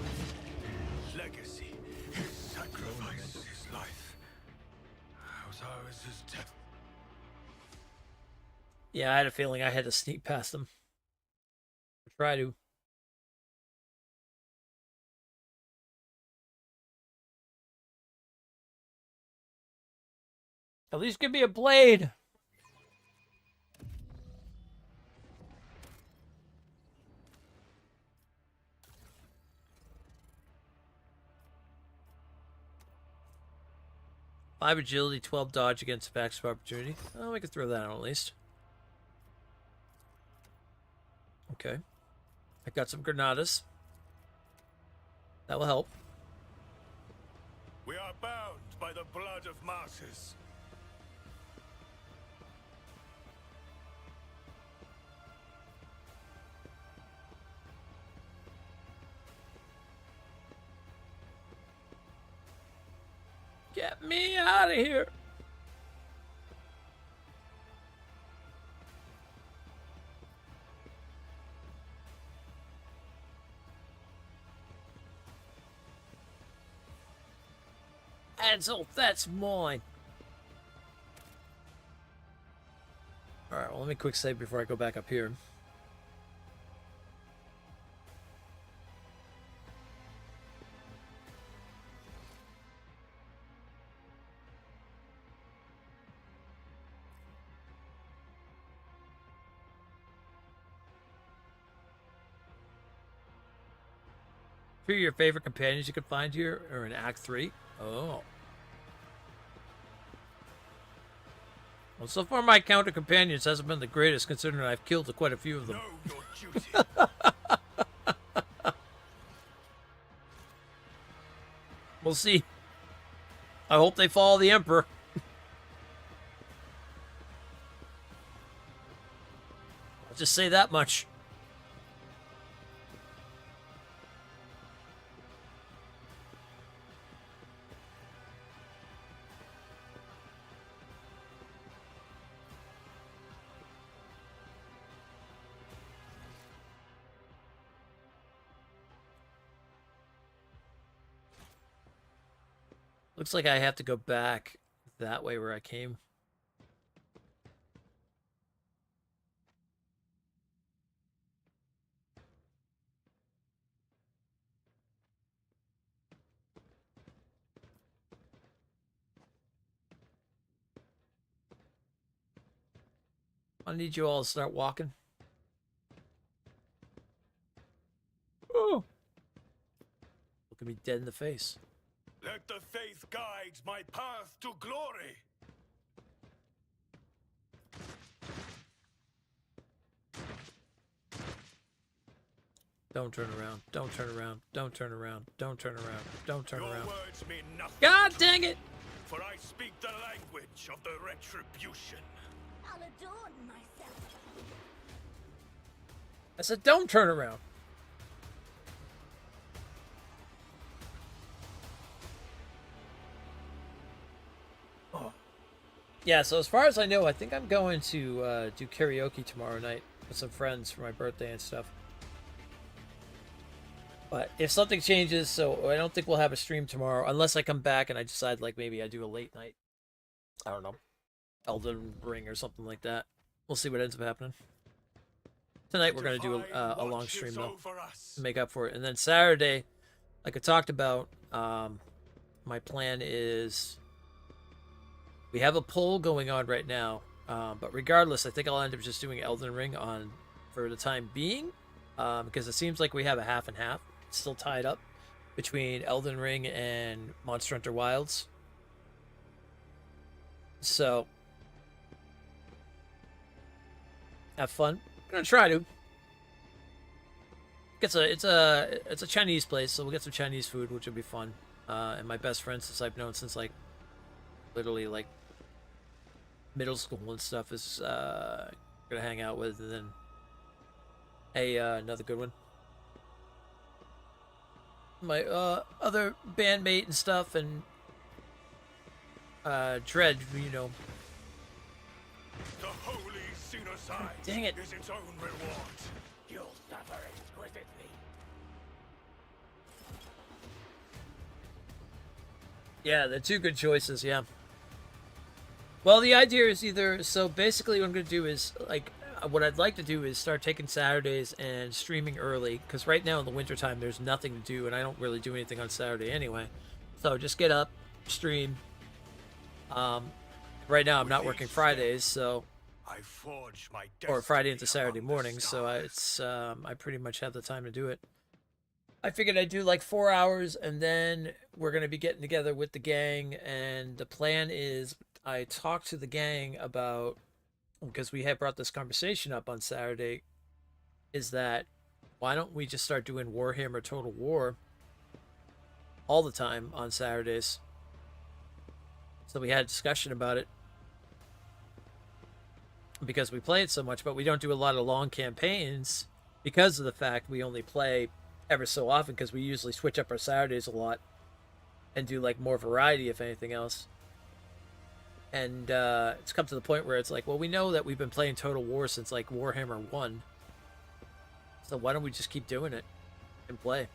Legacy is sacrifice. His life. How's ours is death. Yeah, I had a feeling I had to sneak past them. Try to. At least give me a blade. Five agility, 12 dodge against attacks of opportunity. Oh, we could throw that on at least. Okay. I got some granadas. That will help. We are bound by the blood of martyrs. Get me out of here. Ansel, that's mine. Alright, well, let me quick save before I go back up here. Who are your favorite companions you could find here, or in Act 3? Oh. Well, so far my count of companions hasn't been the greatest, considering I've killed quite a few of them. Know your duty. We'll see. I hope they follow the Emperor. I'll just say that much. Looks like I have to go back that way where I came. I need you all to start walking. Oh! Look at me dead in the face. Let the faith guide my path to glory. Don't turn around. Don't turn around. Don't turn around. Don't turn around. Don't turn Your around. words mean nothing. God dang it! For I speak the language of the retribution. I'll adorn myself. I said don't turn around. Yeah, so as far as I know, I think I'm going to do karaoke tomorrow night with some friends for my birthday and stuff. But if something changes, so I don't think we'll have a stream tomorrow, unless I come back and I decide, like, maybe I do a late night. I don't know. Elden Ring or something like that. We'll see what ends up happening. Tonight we're going to do a long stream, though, to make up for it. And then Saturday, like I talked about, my plan is... We have a poll going on right now, but regardless, I think I'll end up just doing Elden Ring on for the time being, because it seems like we have a half and half. It's still tied up between Elden Ring and Monster Hunter Wilds. So, have fun. I'm gonna try to. It's a Chinese place, so we'll get some Chinese food, which will be fun. And my best friend, since I've known since like literally like middle school and stuff, is gonna hang out with. And then another good one, my other bandmate and stuff, and Dread, you know. The holy Xenocide Dang it. is its own reward. You'll suffer exquisitely. Yeah, they're two good choices, yeah. Well, the idea is either... So, basically what I'm going to do is, like, what I'd like to do is start taking Saturdays and streaming early, because right now in the wintertime there's nothing to do, and I don't really do anything on Saturday anyway. So, just get up, stream. Right now I'm not working Fridays, so... I forge my Or Friday into destiny Saturday among the morning, so stars. I pretty much have the time to do it. I figured I'd do like 4 hours, and then we're going to be getting together with the gang, and the plan is I talked to the gang about, because we had brought this conversation up on Saturday, is that why don't we just start doing Warhammer Total War all the time on Saturdays? So we had a discussion about it, because we play it so much, but we don't do a lot of long campaigns because of the fact we only play ever so often, because we usually switch up our Saturdays a lot and do like more variety, if anything else. And it's come to the point where it's like, well, we know that we've been playing Total War since like Warhammer 1, so why don't we just keep doing it and play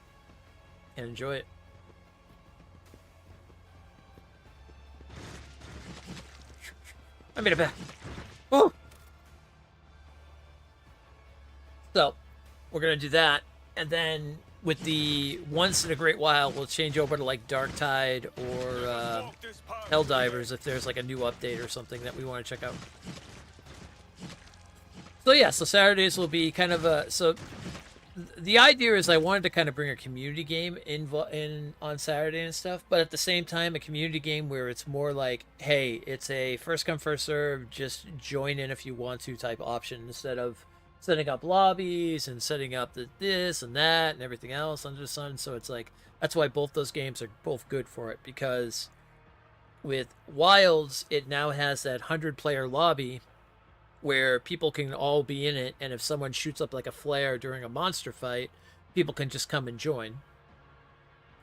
and enjoy it? I made it back. Oh! So, we're going to do that, and then with the once in a great while, we'll change over to like Darktide or Helldivers if there's like a new update or something that we want to check out. So yeah, so Saturdays will be kind of a... So, the idea is I wanted to kind of bring a community game in on Saturday and stuff, but at the same time, a community game where it's more like, hey, it's a first come first serve, just join in if you want to type option, instead of setting up lobbies and setting up this and that and everything else under the sun. So it's like, that's why both those games are both good for it, because with Wilds, it now has that 100-player lobby where people can all be in it, and if someone shoots up like a flare during a monster fight, people can just come and join,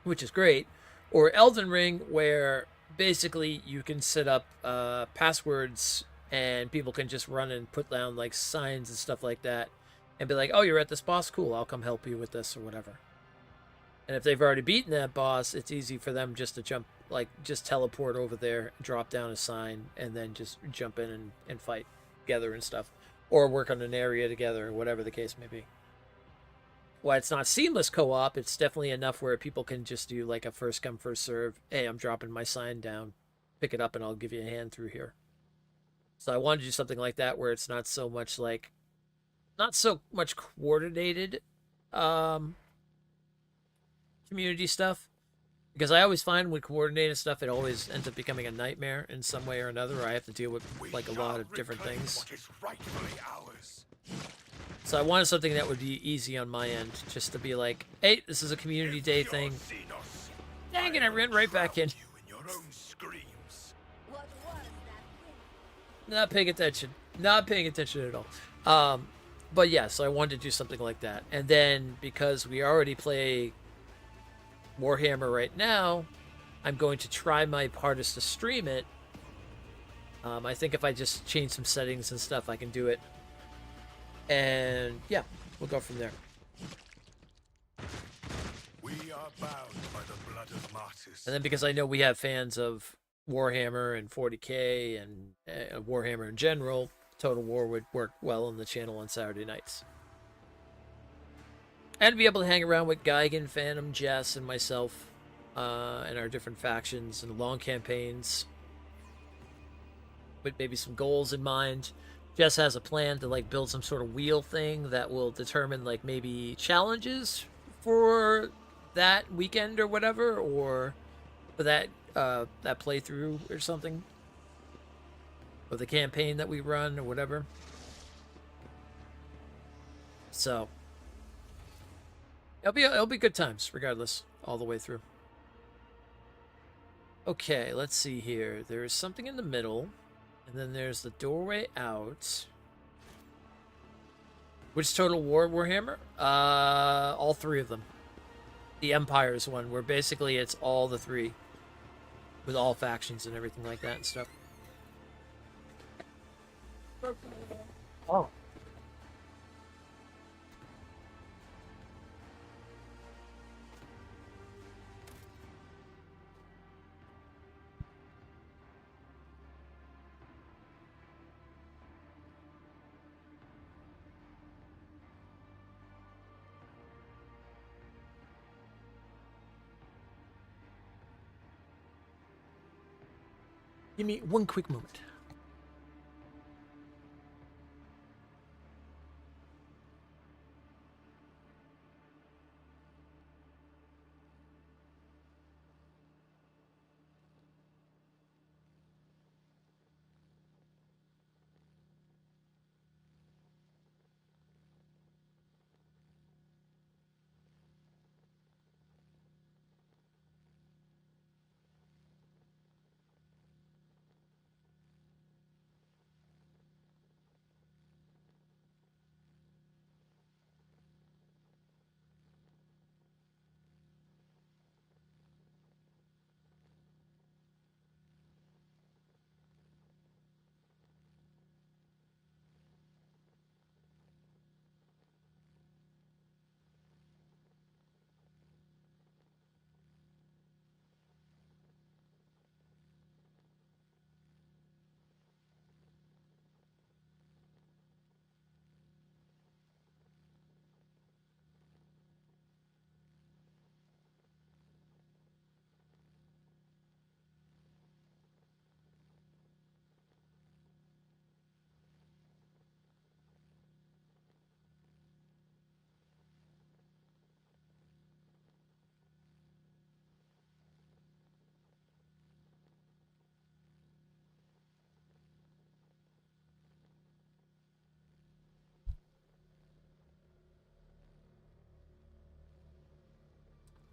which is great. Or Elden Ring, where basically you can set up passwords, and people can just run and put down like signs and stuff like that, and be like, oh, you're at this boss, cool, I'll come help you with this or whatever. And if they've already beaten that boss, it's easy for them just to jump, like just teleport over there, drop down a sign, and then just jump in and fight together and stuff, or work on an area together, or whatever the case may be. Why it's not seamless co-op, it's definitely enough where people can just do like a first come first serve. Hey, I'm dropping my sign down, pick it up and I'll give you a hand through here. So I wanted to do something like that where it's not so much like, not so much coordinated community stuff, because I always find with coordinated stuff it always ends up becoming a nightmare in some way or another, or I have to deal with like a lot of different things. What is rightfully ours. So I wanted something that would be easy on my end, just to be like, hey, this is a community day thing. Dang it, I ran right back in. You in your own screams. What was that? Not paying attention. Not paying attention at all. But yeah, so I wanted to do something like that. And then, because we already play Warhammer right now, I'm going to try my hardest to stream it. I think if I just change some settings and stuff, I can do it. And yeah, we'll go from there. We are bound by the blood of martyrs. And then because I know we have fans of Warhammer and 40K and Warhammer in general, Total War would work well on the channel on Saturday nights. And be able to hang around with Geigen, Phantom, Jess, and myself, and our different factions and long campaigns, with maybe some goals in mind. Jess has a plan to like build some sort of wheel thing that will determine like maybe challenges for that weekend or whatever, or for that playthrough or something, or the campaign that we run or whatever. So it'll be good times regardless, all the way through. Okay, let's see here. There is something in the middle, and then there's the doorway out. Which Total War Warhammer? All three of them. The Empires one, where basically it's all the three, with all factions and everything like that and stuff. Oh. Give me one quick moment.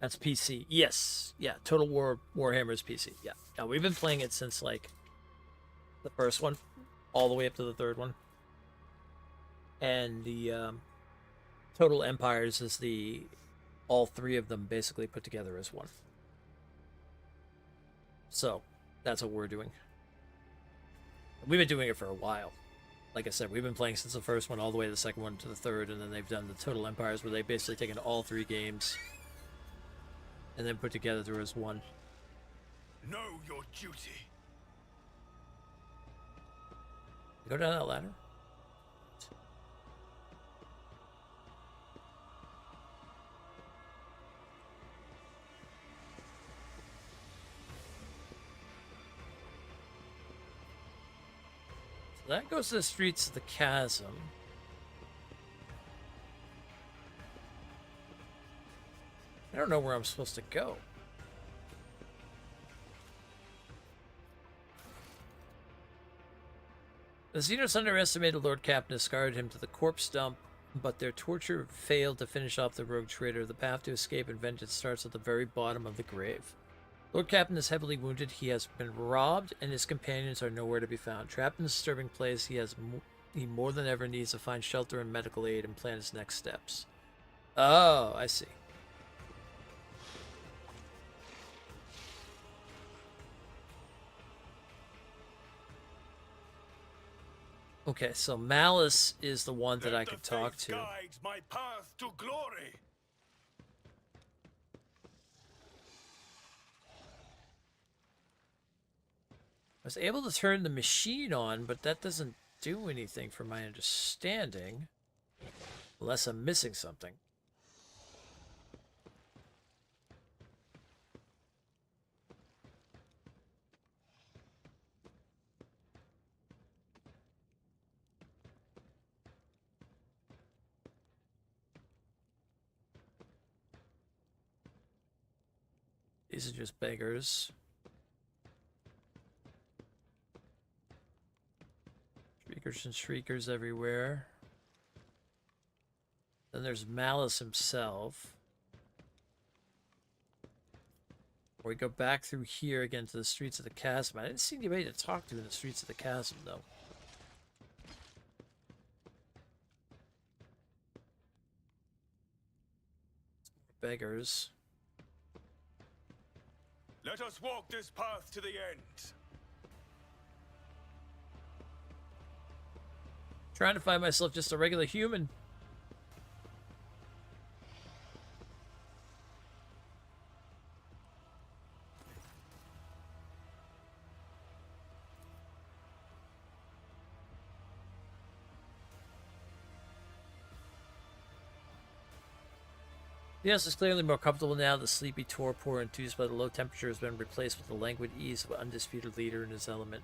That's PC. Yes. Yeah. Total War Warhammer's PC. Yeah. Yeah. We've been playing it since like the first one, all the way up to the third one. And the Total Empires is the all three of them basically put together as one. So that's what we're doing. We've been doing it for a while. Like I said, we've been playing since the first one all the way to the second one to the third, and then they've done the Total Empires where they've basically taken all three games and then put together as one. Know your duty. Go down that ladder. So that goes to the streets of the chasm. I don't know where I'm supposed to go. The Xenos underestimated Lord Captain, escorted him to the corpse dump, but their torture failed to finish off the rogue traitor. The path to escape and vengeance starts at the very bottom of the grave. Lord Captain is heavily wounded. He has been robbed, and his companions are nowhere to be found. Trapped in a disturbing place, he more than ever needs to find shelter and medical aid and plan his next steps. Oh, I see. Okay, so Malice is the one that I Let could the talk faith to. guide my path to glory. I was able to turn the machine on, but that doesn't do anything from my understanding. Unless I'm missing something. These are just beggars. Shriekers and shriekers everywhere. Then there's Malice himself. We go back through here again to the streets of the chasm. I didn't see anybody to talk to in the streets of the chasm, though. Beggars. Let us walk this path to the end. Trying to find myself just a regular human. Yes, it's clearly more comfortable now. The sleepy torpor induced by the low temperature has been replaced with the languid ease of an undisputed leader in his element.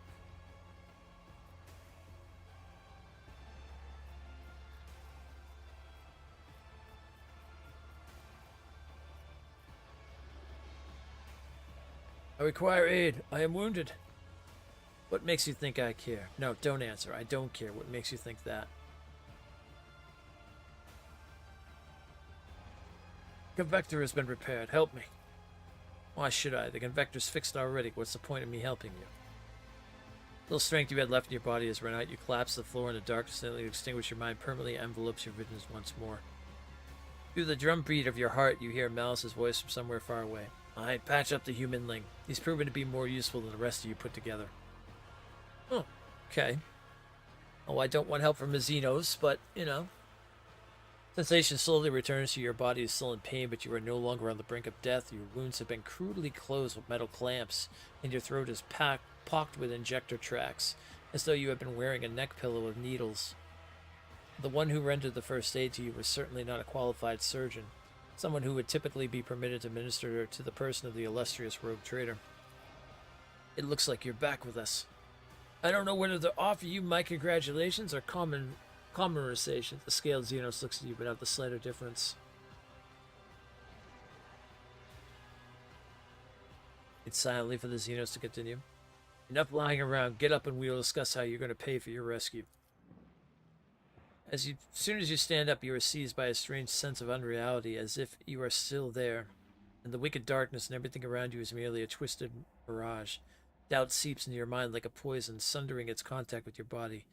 I require aid. I am wounded. What makes you think I care? No, don't answer. I don't care. What makes you think that? Convector has been repaired. Help me. Why should I? The convector's fixed already. What's the point of me helping you? The little strength you had left in your body has run out. You collapse to the floor in the dark, suddenly extinguish your mind, permanently envelopes your visions once more. Through the drum beat of your heart, you hear Malice's voice from somewhere far away. I patch up the humanling. He's proven to be more useful than the rest of you put together. Oh, okay. Oh, I don't want help from Mazinos, but, you know. Sensation slowly returns to your body is still in pain, but you are no longer on the brink of death. Your wounds have been crudely closed with metal clamps, and your throat is pocked with injector tracks, as though you have been wearing a neck pillow of needles. The one who rendered the first aid to you was certainly not a qualified surgeon, someone who would typically be permitted to minister to the person of the illustrious rogue trader. It looks like you're back with us. I don't know whether to offer you my congratulations or commemoration. The scaled Xenos looks at you without the slighter difference. It's silently for the Xenos to continue. Enough lying around. Get up and we will discuss how you're going to pay for your rescue. As soon as you stand up, you are seized by a strange sense of unreality, as if you are still there, and the wicked darkness and everything around you is merely a twisted mirage. Doubt seeps into your mind like a poison, sundering its contact with your body.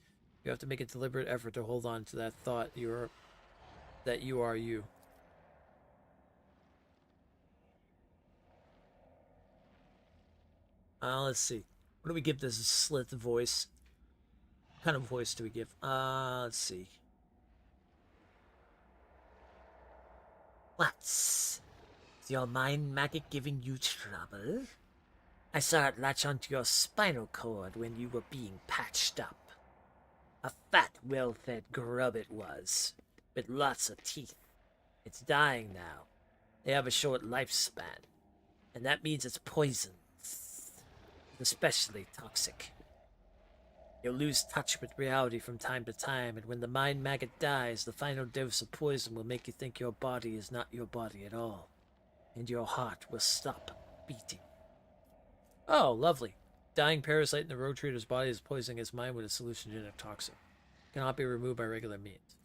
You have to make a deliberate effort to hold on to that thought that you are you. Let's see. What do we give this slit voice? What kind of voice do we give? Let's see. What's your mind maggot giving you trouble? I saw it latch onto your spinal cord when you were being patched up. A fat, well-fed grub it was, with lots of teeth. It's dying now. They have a short lifespan, and that means it's poison. Especially toxic. You'll lose touch with reality from time to time, and when the mind maggot dies, the final dose of poison will make you think your body is not your body at all, and your heart will stop beating. Oh, lovely. Dying parasite in the road trader's body is poisoning his mind with a hallucinogenic toxin. Cannot be removed by regular means.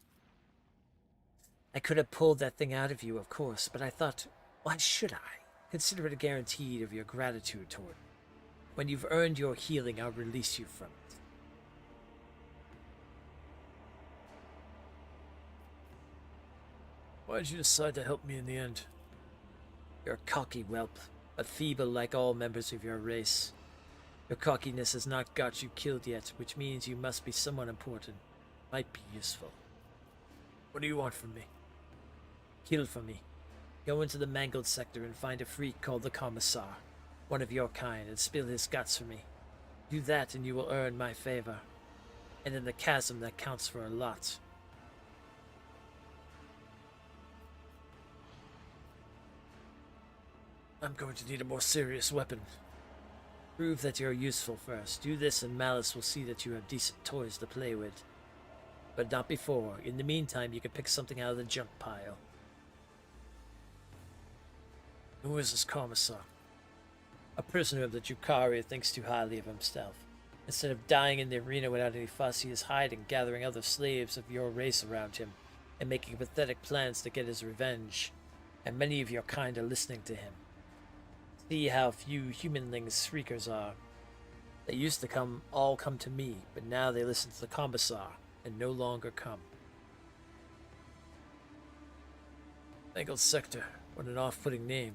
I could have pulled that thing out of you, of course, but I thought, why should I? Consider it a guarantee of your gratitude toward me. When you've earned your healing, I'll release you from it. Why did you decide to help me in the end? You're a cocky whelp, but feeble like all members of your race. Your cockiness has not got you killed yet, which means you must be someone important. Might be useful. What do you want from me? Kill for me. Go into the mangled sector and find a freak called the Commissar, one of your kind, and spill his guts for me. Do that and you will earn my favor. And in the chasm that counts for a lot. I'm going to need a more serious weapon. Prove that you're useful first. Do this and Malice will see that you have decent toys to play with. But not before. In the meantime, you can pick something out of the junk pile. Who is this Commissar? A prisoner of the Drukhari thinks too highly of himself. Instead of dying in the arena without any fuss, he is hiding, gathering other slaves of your race around him, and making pathetic plans to get his revenge. And many of your kind are listening to him. See how few humanlings shriekers are. They used to all come to me, but now they listen to the Commissar, and no longer come. Mangled Sector, what an off-putting name.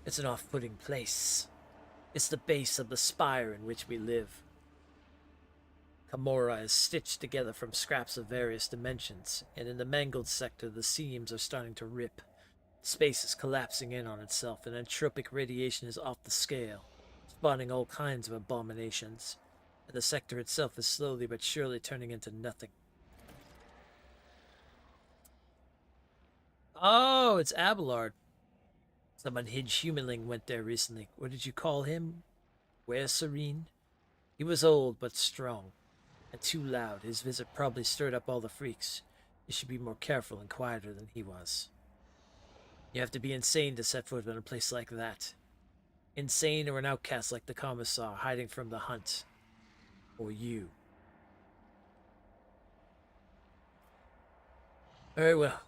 It's an off-putting place. It's the base of the spire in which we live. Camorra is stitched together from scraps of various dimensions, and in the mangled sector the seams are starting to rip. Space is collapsing in on itself, and entropic radiation is off the scale, spawning all kinds of abominations, and the sector itself is slowly but surely turning into nothing. Oh, it's Abelard. Some unhinged humanling went there recently. What did you call him? Where Serene? He was old but strong, and too loud. His visit probably stirred up all the freaks. You should be more careful and quieter than he was. You have to be insane to set foot in a place like that. Insane or an outcast like the Commissar, hiding from the hunt. Or you. Very well.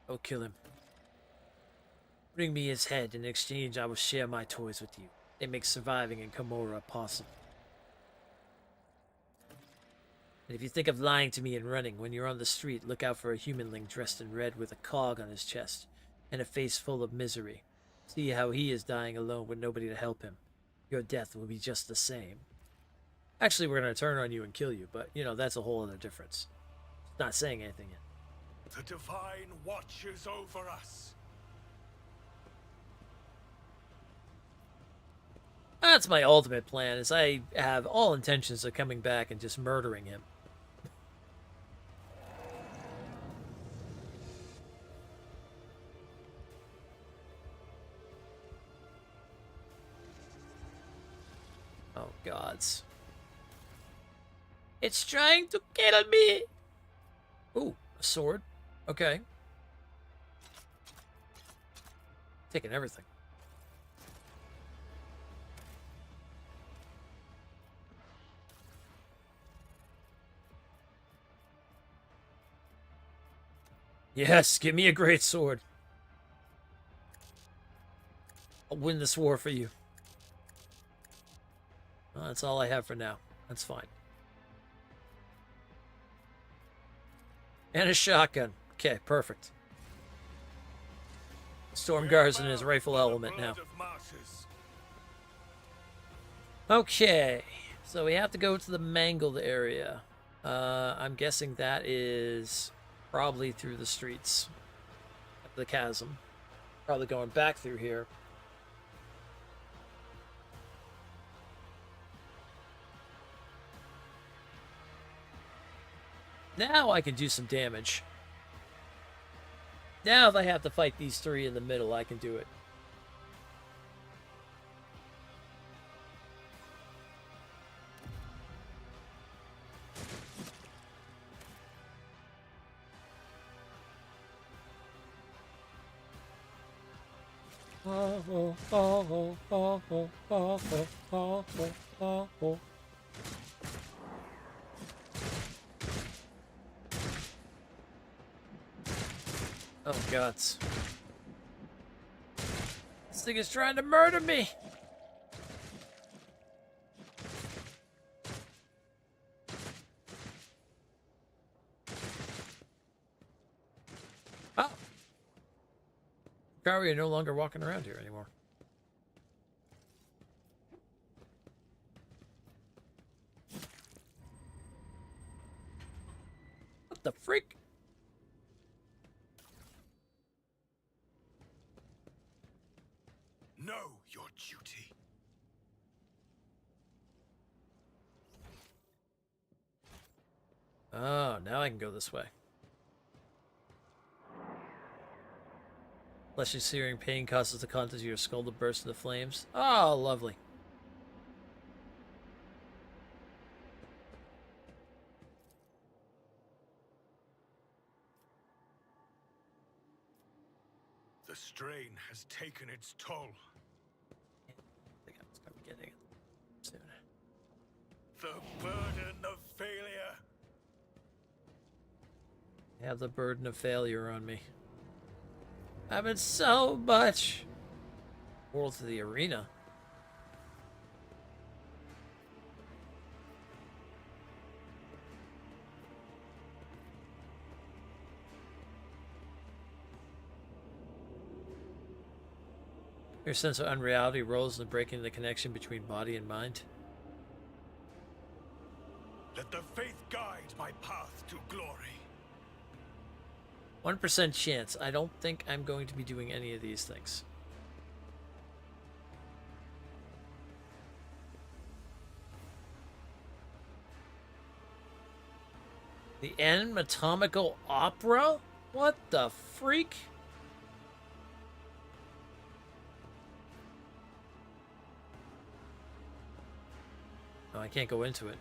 I'll kill him. Bring me his head. In exchange, I will share my toys with you. They make surviving in Camorra possible. And if you think of lying to me and running, when you're on the street, look out for a humanling dressed in red with a cog on his chest and a face full of misery. See how he is dying alone with nobody to help him. Your death will be just the same. Actually, we're going to turn on you and kill you, but, you know, that's a whole other difference. Not saying anything yet. The Divine watches over us. That's my ultimate plan, is I have all intentions of coming back and just murdering him. Oh, gods. It's trying to kill me! Ooh, a sword. Okay. Taking everything. Yes, give me a great sword. I'll win this war for you. Well, that's all I have for now. That's fine. And a shotgun. Okay, perfect. Stormguard's in his rifle element now. Okay, so we have to go to the mangled area. I'm guessing that is probably through the streets of the chasm. Probably going back through here. Now I can do some damage. Now if I have to fight these three in the middle, I can do it. Oh, gods. This thing is trying to murder me! Oh! Kari are no longer walking around here anymore. Know your duty. Oh, now I can go this way. Fleshly searing pain causes the contents of your skull to burst into flames. Oh, lovely. The strain has taken its toll. I think I was gonna be getting it soon. The burden of failure. I have the burden of failure on me. Having so much. World to the arena. Your sense of unreality rolls in breaking the connection between body and mind. Let the faith guide my path to glory. 1% chance. I don't think I'm going to be doing any of these things. The Anatomical Opera? What the freak? Oh, I can't go into it.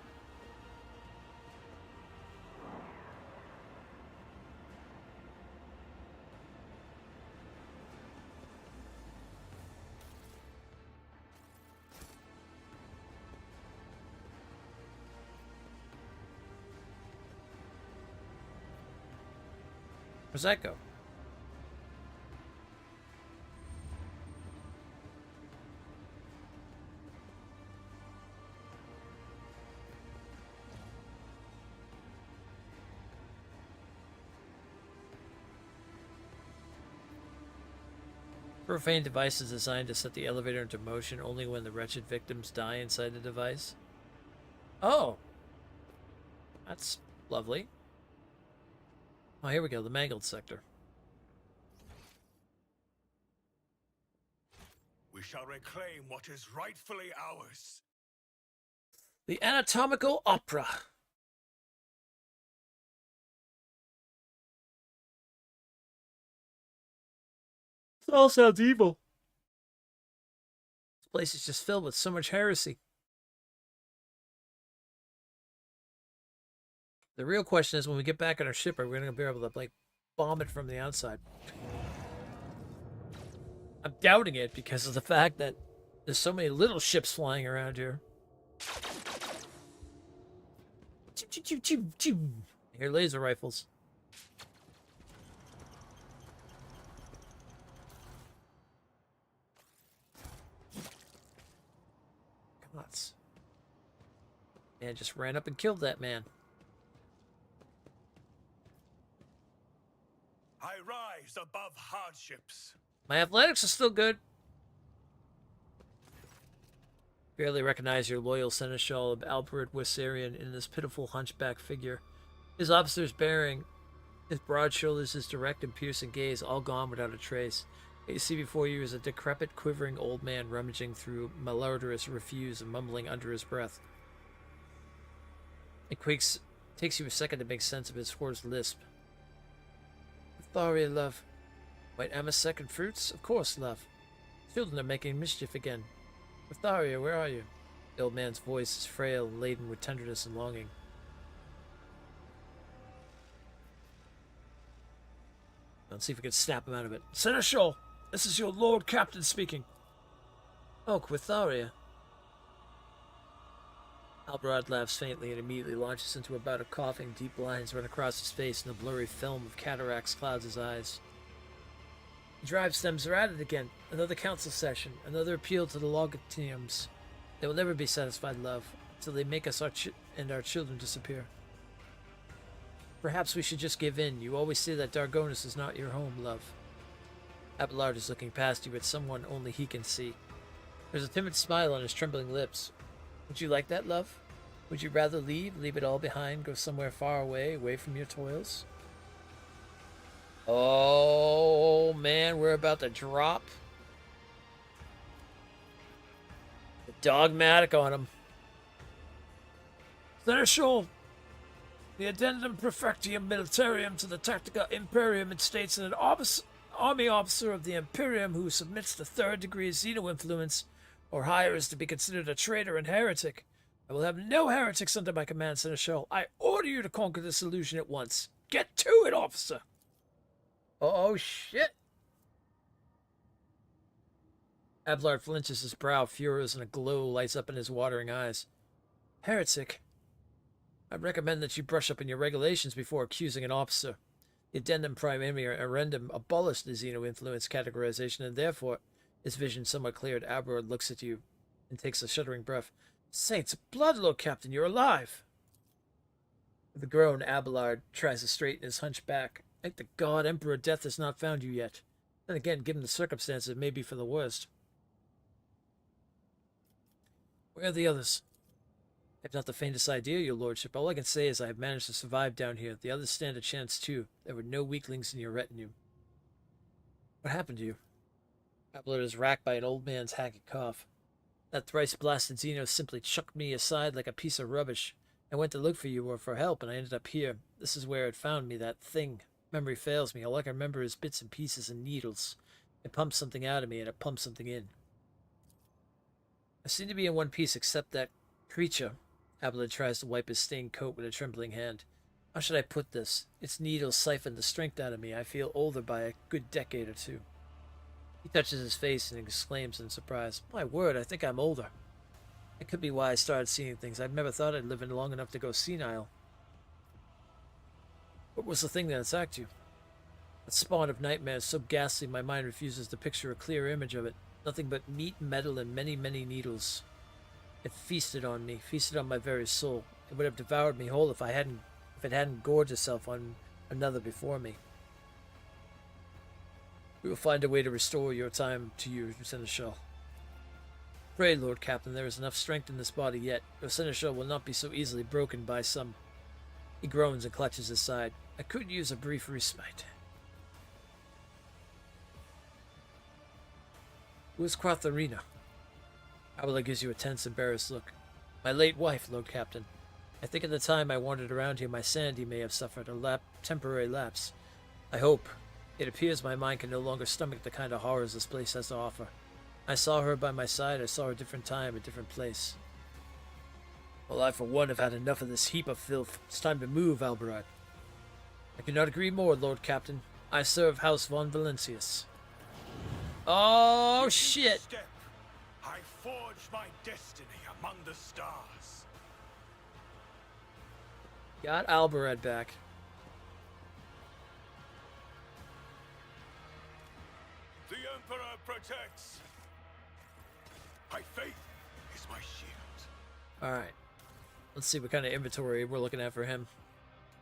Where's that go? Profane device is designed to set the elevator into motion only when the wretched victims die inside the device. Oh! That's lovely. Oh, here we go, the mangled sector. We shall reclaim what is rightfully ours. The Anatomical Opera. This all sounds evil. This place is just filled with so much heresy. The real question is, when we get back on our ship, are we going to be able to, like, bomb it from the outside? I'm doubting it because of the fact that there's so many little ships flying around here. Choo, choo, choo, choo, choo. I hear laser rifles. Gods. Man just ran up and killed that man. I rise above hardships. My athletics are still good. Barely recognize your loyal seneschal of Albert Wissarion in this pitiful hunchback figure. His officer's bearing, his broad shoulders, his direct and piercing gaze, all gone without a trace. What you see before you is a decrepit, quivering old man rummaging through malodorous refuse and mumbling under his breath. It takes you a second to make sense of his hoarse lisp. Tharia, love. White Amos second fruits? Of course, love. Children are making mischief again. Tharia, where are you? The old man's voice is frail and laden with tenderness and longing. Let's see if we can snap him out of it. Seneschal! This is your Lord Captain speaking. Oh, Quitharia. Albarad laughs faintly and immediately launches into a bout of coughing. Deep lines run across his face and a blurry film of cataracts clouds his eyes. The drive stems are at it again. Another council session. Another appeal to the Logatiums. They will never be satisfied, love, until they make us and our children disappear. Perhaps we should just give in. You always say that Dargonus is not your home, love. Abelard is looking past you at someone only he can see. There's a timid smile on his trembling lips. Would you like that, love? Would you rather leave it all behind, go somewhere far away from your toils? Oh, man, we're about to drop. dogmatic on him. Seneschal, the addendum perfectium militarium to the tactica imperium, it states that an army officer of the imperium who submits to third-degree xeno-influence or higher is to be considered a traitor and heretic. I will have no heretics under my command, Seneschal. I order you to conquer this illusion at once. Get to it, officer! Oh, shit! Abelard flinches, his brow furrows, and a glow lights up in his watering eyes. Heretic? I recommend that you brush up on your regulations before accusing an officer. The addendum primum arendum abolished the xeno-influence categorization, and therefore, his vision somewhat cleared, Abelard looks at you and takes a shuddering breath. Saints of blood, Lord Captain, you're alive! With a groan, Abelard tries to straighten his hunched back. Thank the god Emperor Death has not found you yet. Then again, given the circumstances, it may be for the worst. Where are the others? I have not the faintest idea, your lordship. All I can say is I have managed to survive down here. The others stand a chance, too. There were no weaklings in your retinue. What happened to you? Abelard is racked by an old man's hacky cough. That thrice-blasted Xeno simply chucked me aside like a piece of rubbish. I went to look for you or for help, and I ended up here. This is where it found me, that thing. Memory fails me. All I can remember is bits and pieces and needles. It pumps something out of me, and it pumps something in. I seem to be in one piece except that creature. Abelard tries to wipe his stained coat with a trembling hand. How should I put this? Its needles siphon the strength out of me. I feel older by a good decade or two. He touches his face and exclaims in surprise, My word, I think I'm older. That could be why I started seeing things. I've never thought I'd live in long enough to go senile. What was the thing that attacked you? A spawn of nightmares so ghastly my mind refuses to picture a clear image of it. Nothing but meat, metal, and many, many needles. It feasted on me, feasted on my very soul. It would have devoured me whole if it hadn't gorged itself on another before me. We will find a way to restore your time to you, Seneschal. Pray, Lord Captain, there is enough strength in this body yet. Your Seneschal will not be so easily broken by some... He groans and clutches his side. I could use a brief respite. Who is Quatharina? Abelard gives you a tense, embarrassed look. My late wife, Lord Captain. I think at the time I wandered around here, my sanity may have suffered a temporary lapse. I hope. It appears my mind can no longer stomach the kind of horrors this place has to offer. I saw her by my side. I saw her a different time, a different place. Well, I for one have had enough of this heap of filth. It's time to move, Alberard. I cannot agree more, Lord Captain. I serve House von Valencius. Oh, shit! Step, I forge my destiny among the stars. Got Alberad back. The Emperor protects. My faith is my shield. Alright. Let's see what kind of inventory we're looking at for him.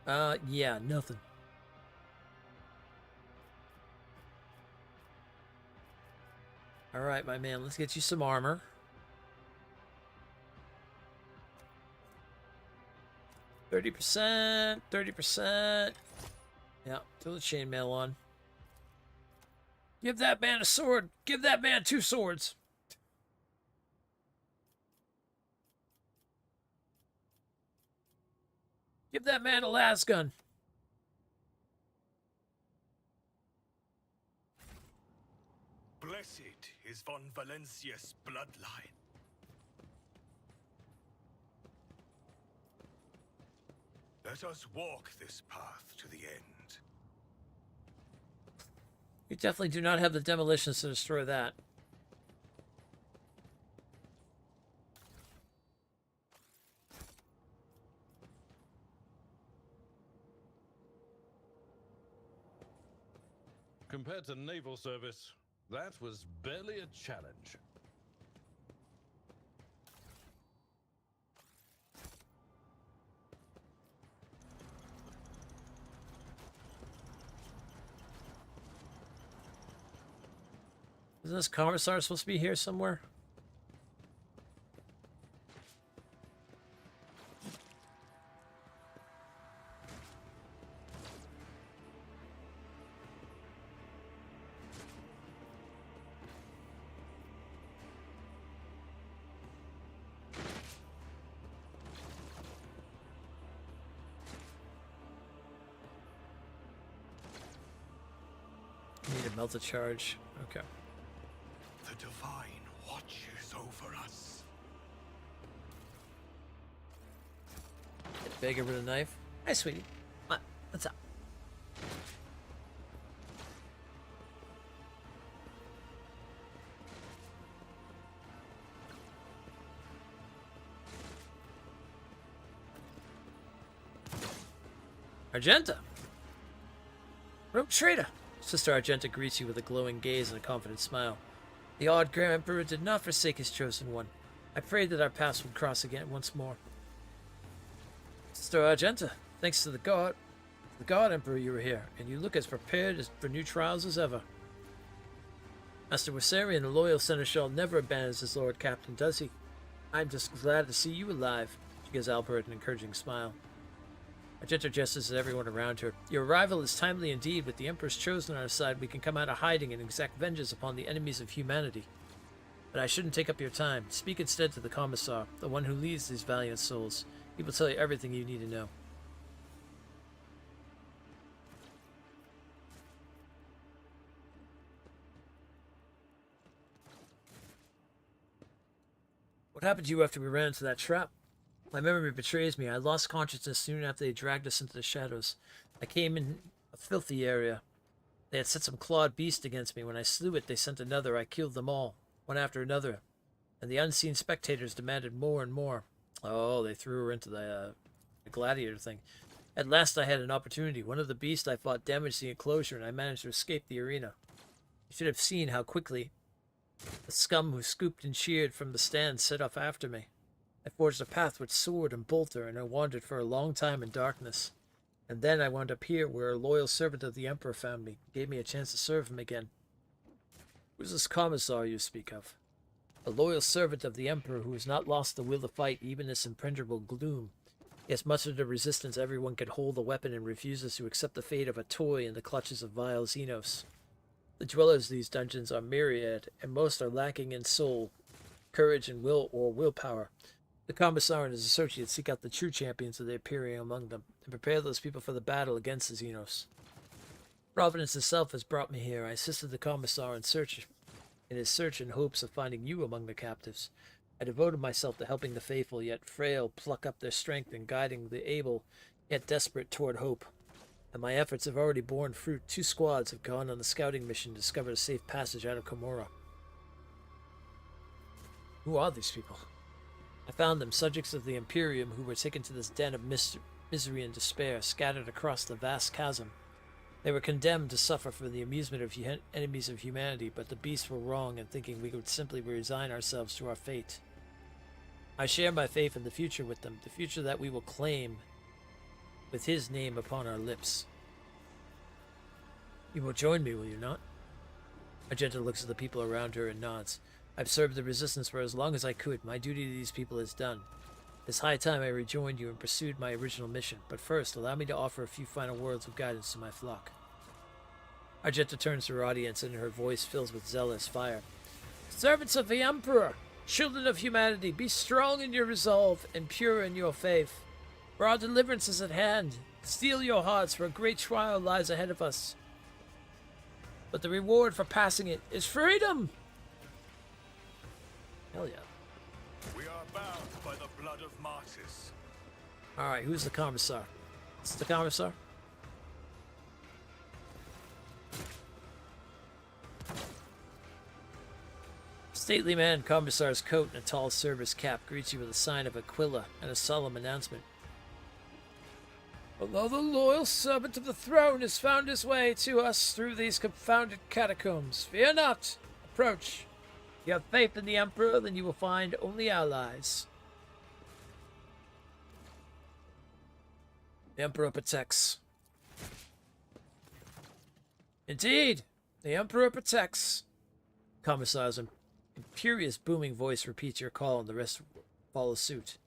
Yeah, nothing. Alright, my man, let's get you some armor. %, 30%. Yeah, throw the chainmail on. Give that man a sword. Give that man 2 swords. Give that man a las gun. Blessed is von Valencia's bloodline. Let us walk this path to the end. You definitely do not have the demolitions to destroy that. Compared to naval service, that was barely a challenge. Isn't this Commissar supposed to be here somewhere? Need a melted charge. Okay. The Divine watches over us. Hit Beggar with a knife. Hi, sweetie. What? What's up? Argenta! Rogue traitor! Sister Argenta greets you with a glowing gaze and a confident smile. The odd Grand Emperor did not forsake his chosen one. I prayed that our paths would cross again once more. Sister Argenta, thanks to the God Emperor, you were here, and you look as prepared for new trials as ever. Master Wassarian, the loyal Seneschal, never abandons his Lord Captain, does he? I'm just glad to see you alive. She gives Albert an encouraging smile. Argenta gestures at everyone around her. Your arrival is timely indeed. With the Emperor's chosen on our side, we can come out of hiding and exact vengeance upon the enemies of humanity. But I shouldn't take up your time. Speak instead to the Commissar, the one who leads these valiant souls. He will tell you everything you need to know. What happened to you after we ran into that trap? My memory betrays me. I lost consciousness soon after they dragged us into the shadows. I came in a filthy area. They had set some clawed beast against me. When I slew it, they sent another. I killed them all, one after another. And the unseen spectators demanded more and more. Oh, they threw her into the gladiator thing. At last I had an opportunity. One of the beasts I fought damaged the enclosure, and I managed to escape the arena. You should have seen how quickly the scum who scooped and sheared from the stand set off after me. I forged a path with sword and bolter, and I wandered for a long time in darkness. And then I wound up here, where a loyal servant of the Emperor found me, gave me a chance to serve him again. Who's this Commissar you speak of? A loyal servant of the Emperor who has not lost the will to fight even this impenetrable gloom. He has mustered a resistance everyone can hold a weapon and refuses to accept the fate of a toy in the clutches of vile Xenos. The dwellers of these dungeons are myriad, and most are lacking in soul, courage, and willpower. The Commissar and his associates seek out the true champions of the Imperium among them, and prepare those people for the battle against the Xenos. Providence itself has brought me here. I assisted the Commissar in his search in hopes of finding you among the captives. I devoted myself to helping the faithful, yet frail, pluck up their strength and guiding the able, yet desperate toward hope. And my efforts have already borne fruit. 2 squads have gone on the scouting mission to discover a safe passage out of Komorra. Who are these people? I found them, subjects of the Imperium who were taken to this den of misery and despair, scattered across the vast chasm. They were condemned to suffer for the amusement of enemies of humanity, but the beasts were wrong in thinking we would simply resign ourselves to our fate. I share my faith in the future with them, the future that we will claim with his name upon our lips. You will join me, will you not? Argenta looks at the people around her and nods. I've served the Resistance for as long as I could. My duty to these people is done. It's high time I rejoined you and pursued my original mission, but first, allow me to offer a few final words of guidance to my flock. Argenta turns to her audience, and her voice fills with zealous fire. Servants of the Emperor, children of humanity, be strong in your resolve and pure in your faith. For our deliverance is at hand. Steel your hearts, for a great trial lies ahead of us. But the reward for passing it is freedom! Hell yeah. We are bound by the blood of martyrs. Alright, who's the Commissar? It's the Commissar? Stately man in Commissar's coat and a tall service cap greets you with a sign of Aquila and a solemn announcement. Although the loyal servant of the throne has found his way to us through these confounded catacombs, fear not. Approach. If you have faith in the Emperor, then you will find only allies. The Emperor protects. Indeed, the Emperor protects. Commissar's imperious booming voice repeats your call, and the rest follow suit.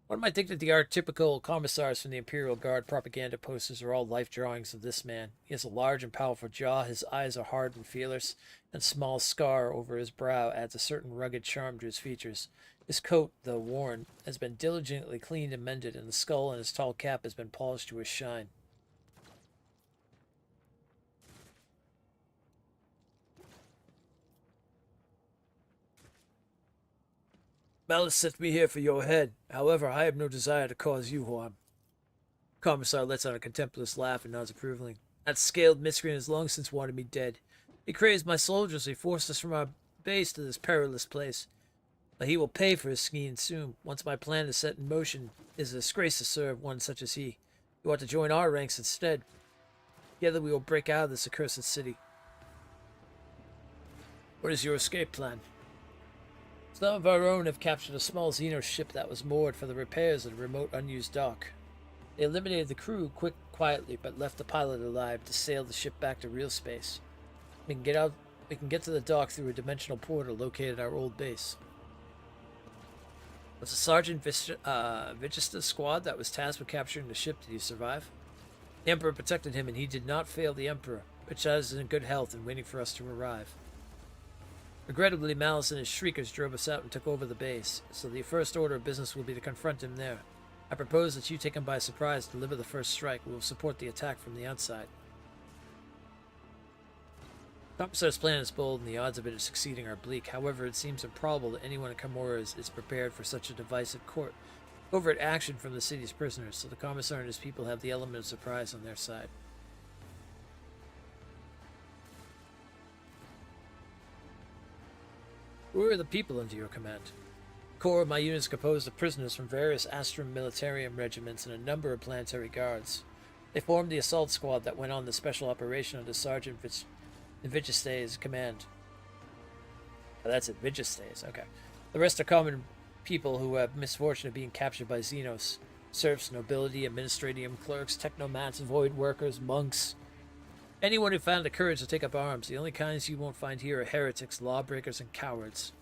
One might think that the archetypical commissars from the Imperial Guard propaganda posters are all life drawings of this man. He has a large and powerful jaw, his eyes are hard and fearless, and a small scar over his brow adds a certain rugged charm to his features. His coat, though worn, has been diligently cleaned and mended, and the skull and his tall cap has been polished to a shine. Malice sent me here for your head. However, I have no desire to cause you harm. Commissar lets out a contemptuous laugh and nods approvingly. That scaled miscreant has long since wanted me dead. He crazed my soldiers, he forced us from our base to this perilous place. But he will pay for his scheme soon. Once my plan is set in motion, it is a disgrace to serve one such as he. You ought to join our ranks instead. Together we will break out of this accursed city. What is your escape plan? Some of our own have captured a small Xeno ship that was moored for the repairs at a remote unused dock. They eliminated the crew quietly, but left the pilot alive to sail the ship back to real space. We can get to the dock through a dimensional portal located at our old base. Was the Sergeant Vigista's squad that was tasked with capturing the ship, did he survive? The Emperor protected him, and he did not fail the Emperor, which is in good health and waiting for us to arrive. Regrettably, Malice and his Shriekers drove us out and took over the base, so the first order of business will be to confront him there. I propose that you take him by surprise, deliver the first strike. We will support the attack from the outside. Commissar's plan is bold, and the odds of it succeeding are bleak. However, it seems improbable that anyone in Camorra is prepared for such a divisive covert action from the city's prisoners, so the Commissar and his people have the element of surprise on their side. Who are the people under your command? The core of my unit is composed of prisoners from various Astrum Militarium regiments and a number of planetary guards. They formed the assault squad that went on the special operation under Sergeant Vigista's command. Oh, that's it, Vigista's, okay. The rest are common people who have misfortune of being captured by Xenos. Serfs, nobility, administratium clerks, technomats, void workers, monks. Anyone who found the courage to take up arms. The only kinds you won't find here are heretics, lawbreakers, and cowards.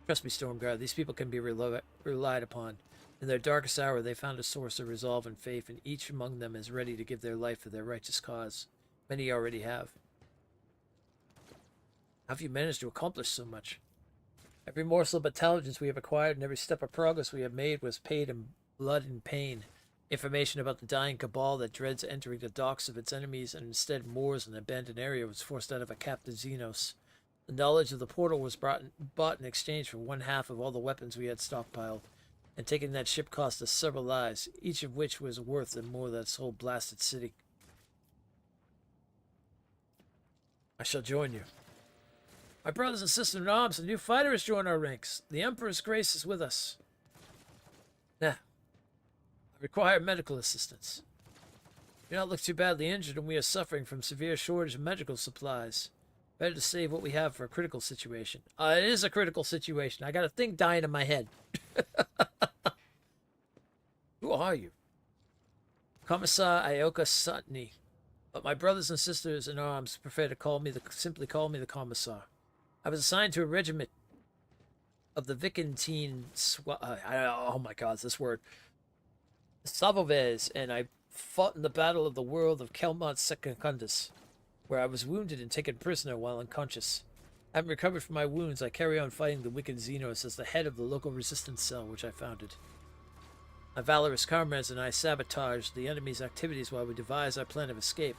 Trust me, Stormguard, these people can be relied upon. In their darkest hour, they found a source of resolve and faith, and each among them is ready to give their life for their righteous cause. Many already have. How have you managed to accomplish so much? Every morsel of intelligence we have acquired and every step of progress we have made was paid in blood and pain. Information about the dying cabal that dreads entering the docks of its enemies and instead moors in an abandoned area was forced out of a captive Xenos. The knowledge of the portal was bought in exchange for 1/2 of all the weapons we had stockpiled, and taking that ship cost us several lives, each of which was worth more than this whole blasted city. I shall join you. My brothers and sisters in arms, a new fighter has joined our ranks. The Emperor's grace is with us. Now, I require medical assistance. You do not look too badly injured, and we are suffering from severe shortage of medical supplies. Better to save what we have for a critical situation. It is a critical situation. I got a thing dying in my head. Who are you? Commissar Ioka Sutney. But my brothers and sisters in arms prefer to simply call me the Commissar. I was assigned to a regiment of the Vicentine oh my god, this word. Savoves, and I fought in the Battle of the World of Kelmont Secundus, where I was wounded and taken prisoner while unconscious. Having recovered from my wounds, I carry on fighting the wicked Xenos as the head of the local resistance cell which I founded. My valorous comrades and I sabotaged the enemy's activities while we devised our plan of escape.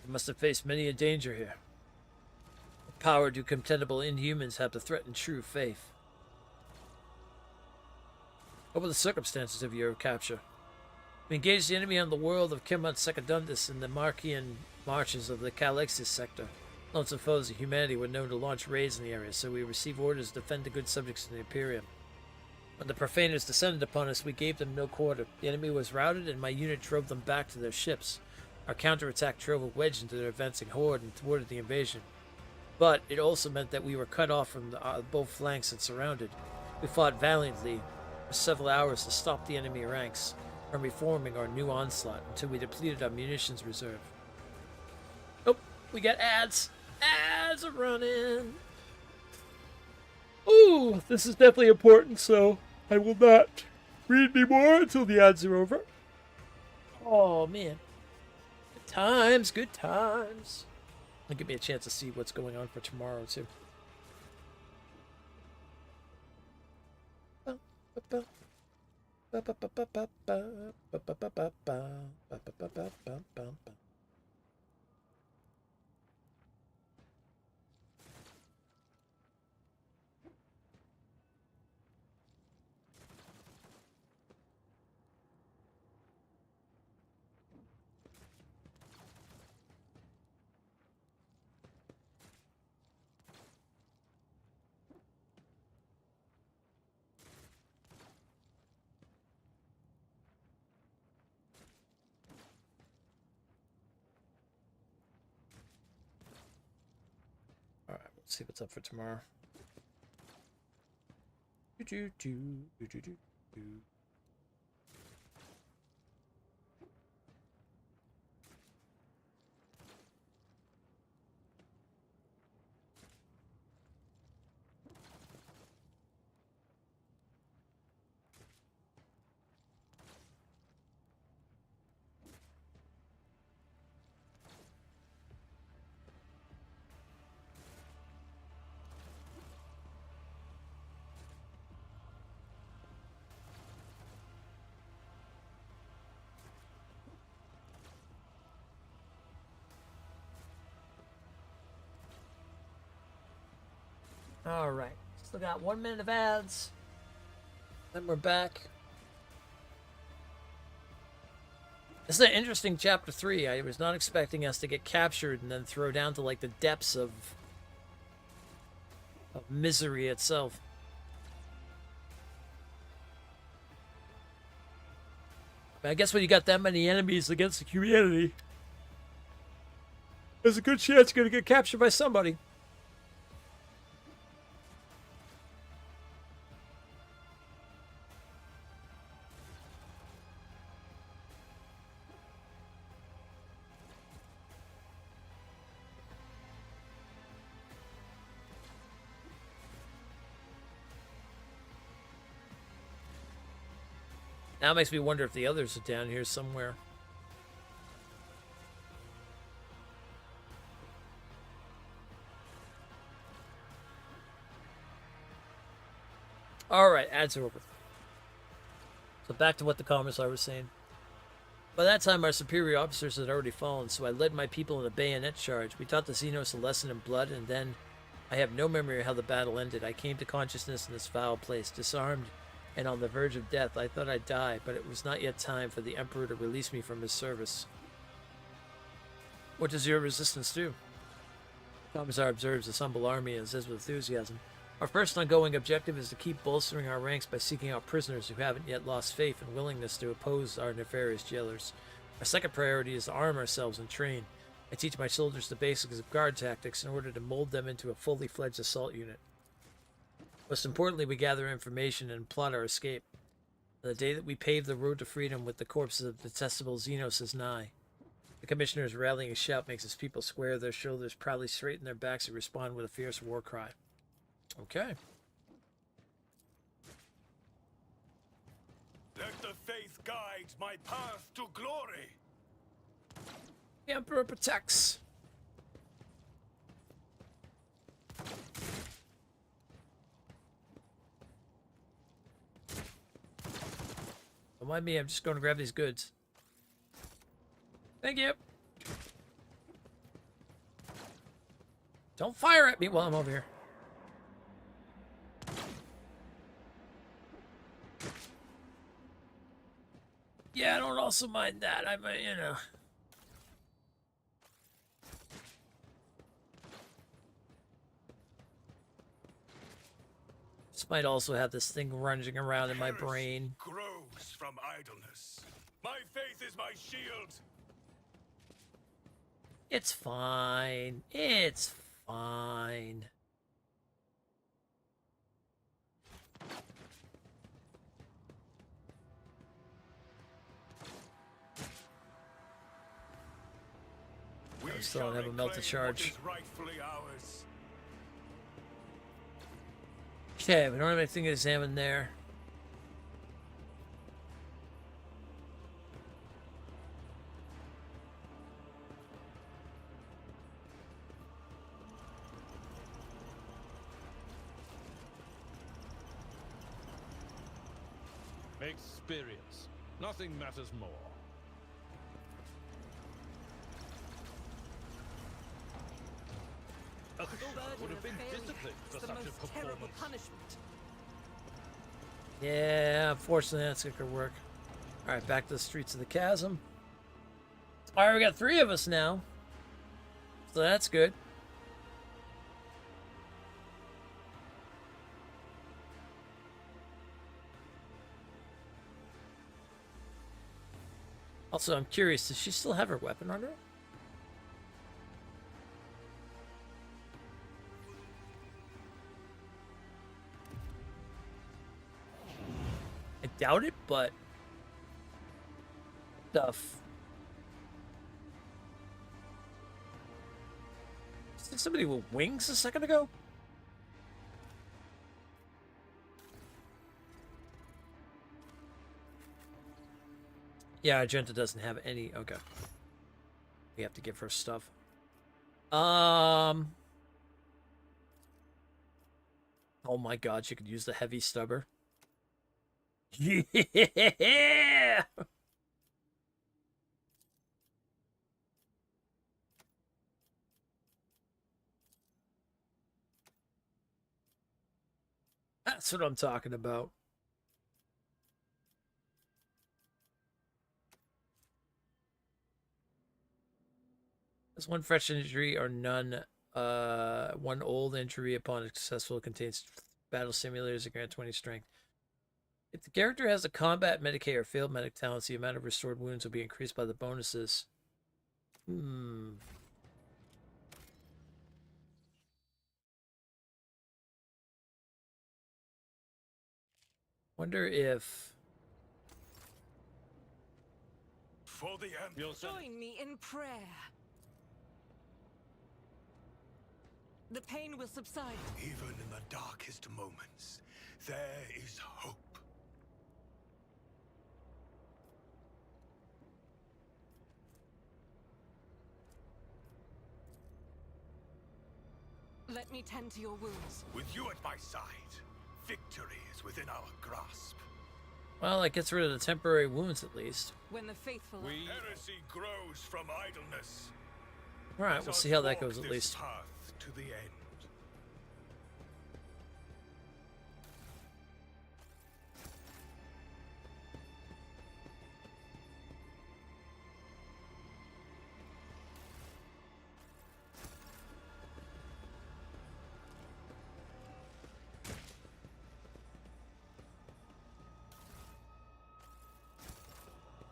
I must have faced many a danger here. What power do contemptible inhumans have to threaten true faith? What were the circumstances of your capture? We engaged the enemy on the world of Kimont Secundus in the Marchian marches of the Calixis sector. Lonesome foes of humanity were known to launch raids in the area, so we received orders to defend the good subjects of the Imperium. When the profaners descended upon us, we gave them no quarter. The enemy was routed, and my unit drove them back to their ships. Our counterattack drove a wedge into their advancing horde and thwarted the invasion. But it also meant that we were cut off from both flanks and surrounded. We fought valiantly for several hours to stop the enemy ranks from reforming our new onslaught until we depleted our munitions reserve. Oh, we got ads! Ads are running! Ooh, this is definitely important, so I will not read any more until the ads are over. Oh, man. times, good times. It'll give me a chance to see what's going on for tomorrow, too. All right, let's see what's up for tomorrow. Do, do, do, do, do, do. All right, still got 1 minute of ads. Then we're back. This is an interesting chapter 3. I was not expecting us to get captured and then throw down to like the depths of misery itself. But I guess when you got that many enemies against the community, there's a good chance you're gonna get captured by somebody. Now it makes me wonder if the others are down here somewhere. Alright, ads are over. So back to what the commissar was saying. By that time, our superior officers had already fallen, so I led my people in a bayonet charge. We taught the Xenos a lesson in blood, and then I have no memory of how the battle ended. I came to consciousness in this foul place, disarmed and on the verge of death. I thought I'd die, but it was not yet time for the Emperor to release me from his service. What does your resistance do? Commissar observes this humble army and says with enthusiasm, our first ongoing objective is to keep bolstering our ranks by seeking out prisoners who haven't yet lost faith and willingness to oppose our nefarious jailers. Our second priority is to arm ourselves and train. I teach my soldiers the basics of guard tactics in order to mold them into a fully fledged assault unit. Most importantly, we gather information and plot our escape. The day that we pave the road to freedom with the corpses of detestable Xenos is nigh. The commissioner's rallying shout makes his people square their shoulders, proudly straighten their backs, and respond with a fierce war cry. Okay. Let the faith guide my path to glory. The Emperor protects. Don't mind me, I'm just going to grab these goods. Thank you. Don't fire at me while I'm over here. Yeah, I don't also mind that. I might, you know. This might also have this thing running around in my brain. Grows from idleness. My faith is my shield. It's fine. It's fine. I still don't have a melted charge. Okay, we don't have anything to examine there. Experience. Nothing matters more. A soldier would have been disciplined for the such most a terrible performance. punishment. Yeah, unfortunately, that's not gonna work. All right, back to the streets of the chasm. All right, we got 3 of us now, so that's good. Also, I'm curious, does she still have her weapon on her? I doubt it, but stuff. Is there somebody with wings a second ago? Yeah, Argenta doesn't have any. Okay. We have to give her stuff. Oh my god, she could use the heavy stubber. Yeah! That's what I'm talking about. There's one fresh injury or none. One old injury upon successful contains battle simulators that grant 20 strength. If the character has a combat Medicaid or field medic talents, the amount of restored wounds will be increased by the bonuses. Wonder if... For the Emperor. Join me in prayer. The pain will subside. Even in the darkest moments, there is hope. Let me tend to your wounds. With you at my side, victory is within our grasp. Well, that gets rid of the temporary wounds at least. When the faithful... Heresy grows from idleness. Alright, Let we'll us see how that walk goes at this least. path to the end.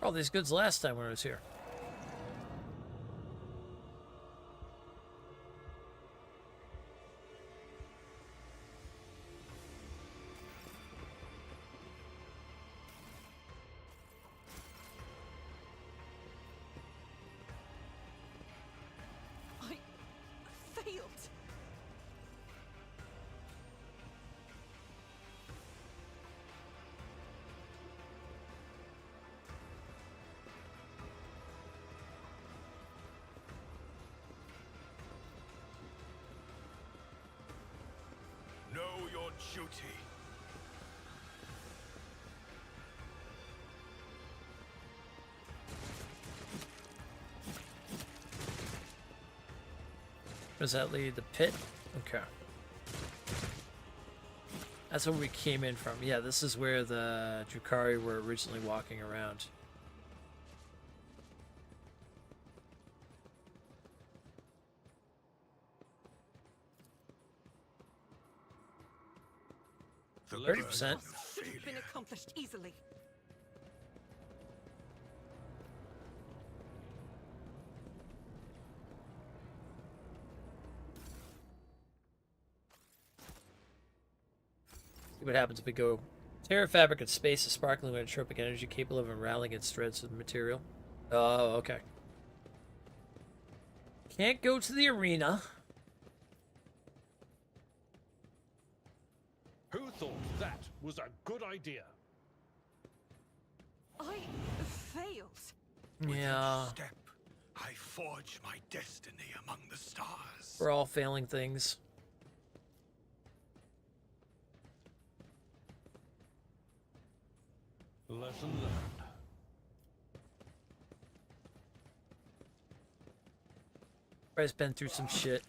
All these goods last time when I was here. I failed. Know your duty. Does that lead the pit? Okay. That's where we came in from. Yeah, this is where the Drukhari were originally walking around. The 30%. burden of Should have been failure. accomplished easily. See what happens if we go. Terra fabric and space is sparkling with entropic energy capable of unraveling its threads of material. Oh, okay. Can't go to the arena. Who thought that was a good idea? I failed. Yeah, Step, I forge my destiny among the stars. we're all failing things. Lesson learned. Guy's been through some shit.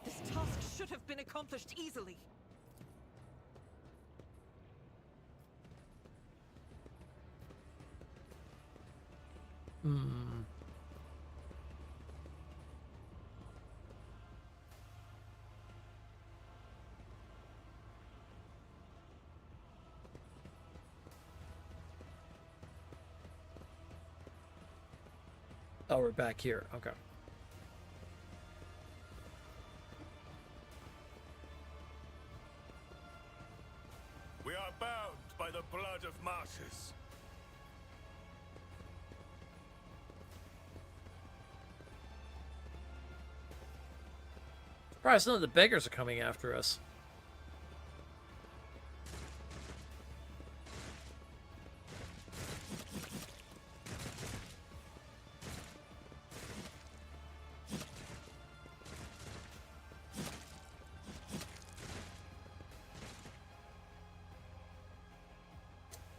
This task should have been accomplished easily. Hmm. Oh, we're back here. Okay. We are bound by the blood of martyrs. Surprised none of the beggars are coming after us.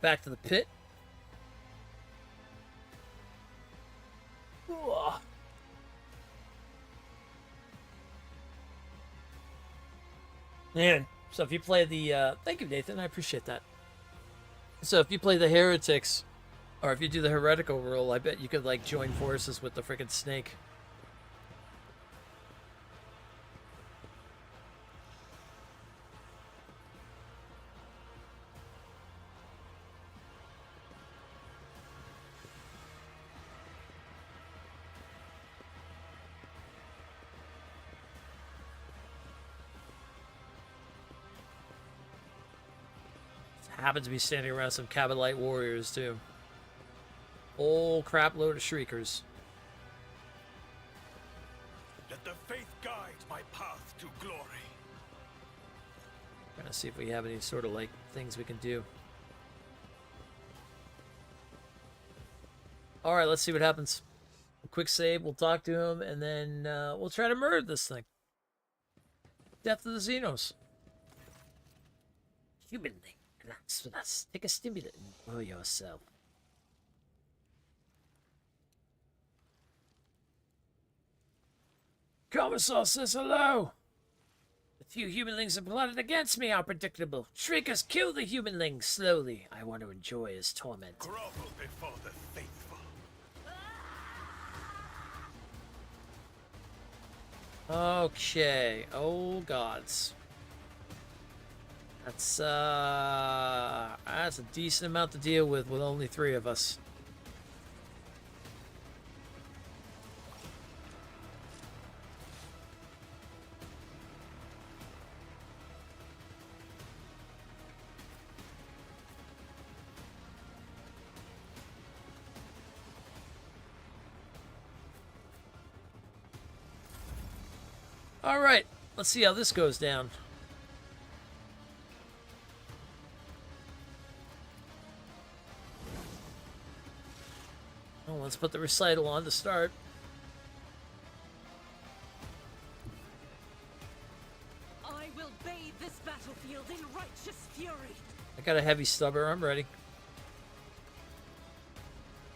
Back to the pit. Ooh. Man, so if you play the, thank you, Nathan, I appreciate that. So if you play the heretics, or if you do the heretical role, I bet you could, like, join forces with the frickin' snake. Happen to be standing around some Cabalite warriors, too. Whole crap load of shriekers. Let the faith guide my path to glory. Trying to see if we have any sort of, like, things we can do. Alright, let's see what happens. A quick save, we'll talk to him, and then we'll try to murder this thing. Death of the Xenos. Humanly. Relax with us. Take a stimulant and blow yourself. Commissar says hello. The few humanlings have plotted against me. How predictable. Shriekers kill the humanlings slowly. I want to enjoy his torment. Grovel before the faithful. Okay. Oh gods. That's a decent amount to deal with only 3 of us. All right, let's see how this goes down. Oh, let's put the recital on to start. I will bathe this battlefield in righteous fury. I got a heavy stubber. I'm ready.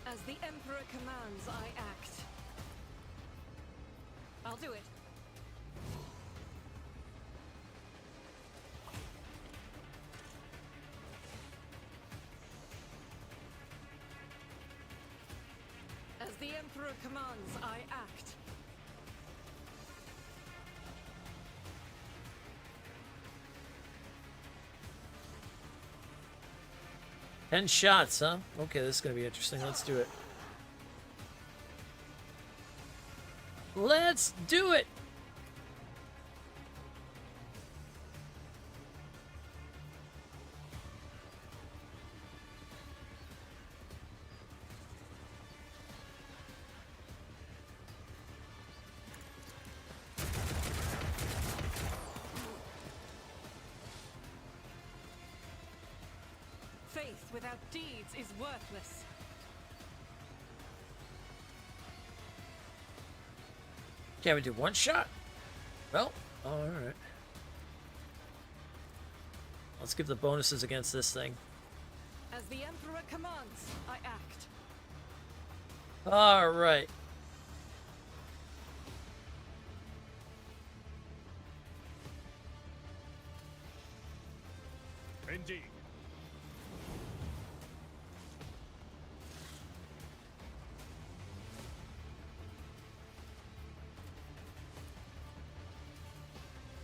As the Emperor commands, I act. I'll do it. As the Emperor commands, I act. Ten shots, huh? Okay, this is gonna be interesting. Let's do it. Let's do it! Faith without deeds is worthless. Can't we do one shot? Well, alright. Let's give the bonuses against this thing. As the Emperor commands, I act. Alright. Indeed.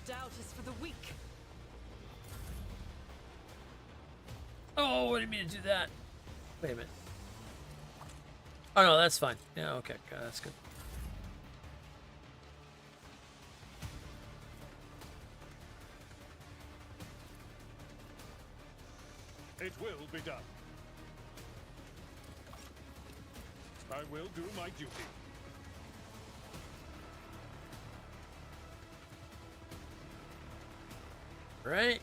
Doubt is for the weak. Oh, what do you mean to do that? Wait a minute. Oh no, that's fine. Yeah, okay, that's good. It will be done. I will do my duty. Right?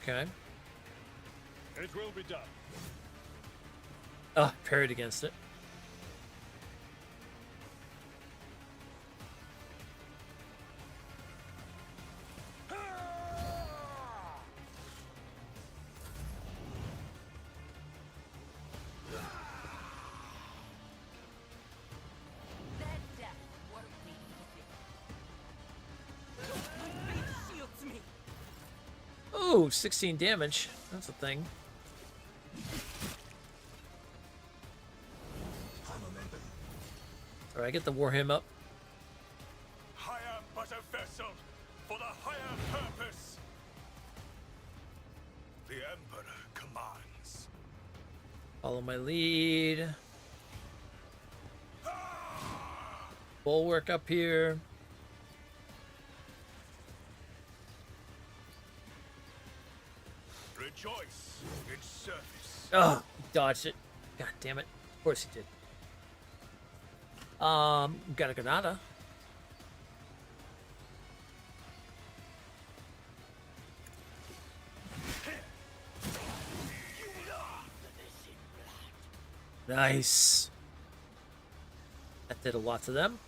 Okay. It will be done. Oh, parried against it. Their death won't be easy. Shields me. Oh, 16 damage. That's a thing. Alright, get the Warhammer up. I am but a vessel for the higher purpose. The Emperor commands. Follow my lead. Bulwark up here. Rejoice in service. Oh, he dodged it. God damn it. Of course he did. Got a Granada. Nice. That did a lot to them.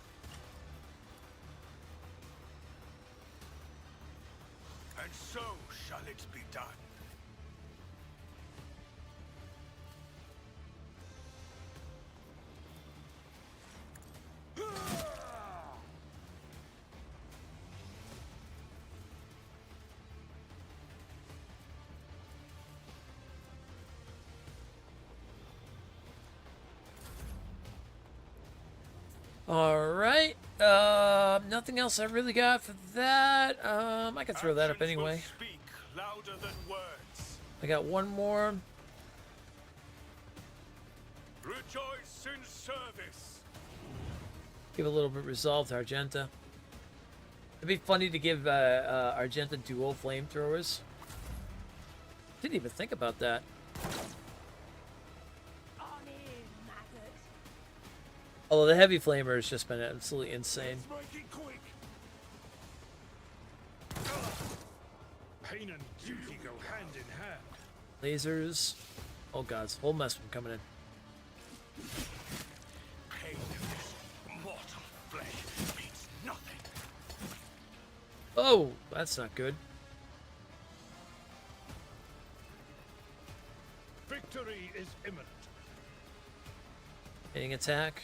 And so shall it be done. Alright. Nothing else I really got for that. I can throw that up Actions will anyway. Speak louder than words. I got one more. Rejoice in service. Give a little bit resolve to Argenta. It'd be funny to give Argenta dual flamethrowers. Didn't even think about that. On in, maggot. Although the heavy flamer has just been absolutely insane. Make it quick. Pain and duty go hand in hand. Lasers. Oh god, whole mess from coming in. Pain of this mortal flesh means nothing. Oh, that's not good. Victory is imminent. Hitting attack.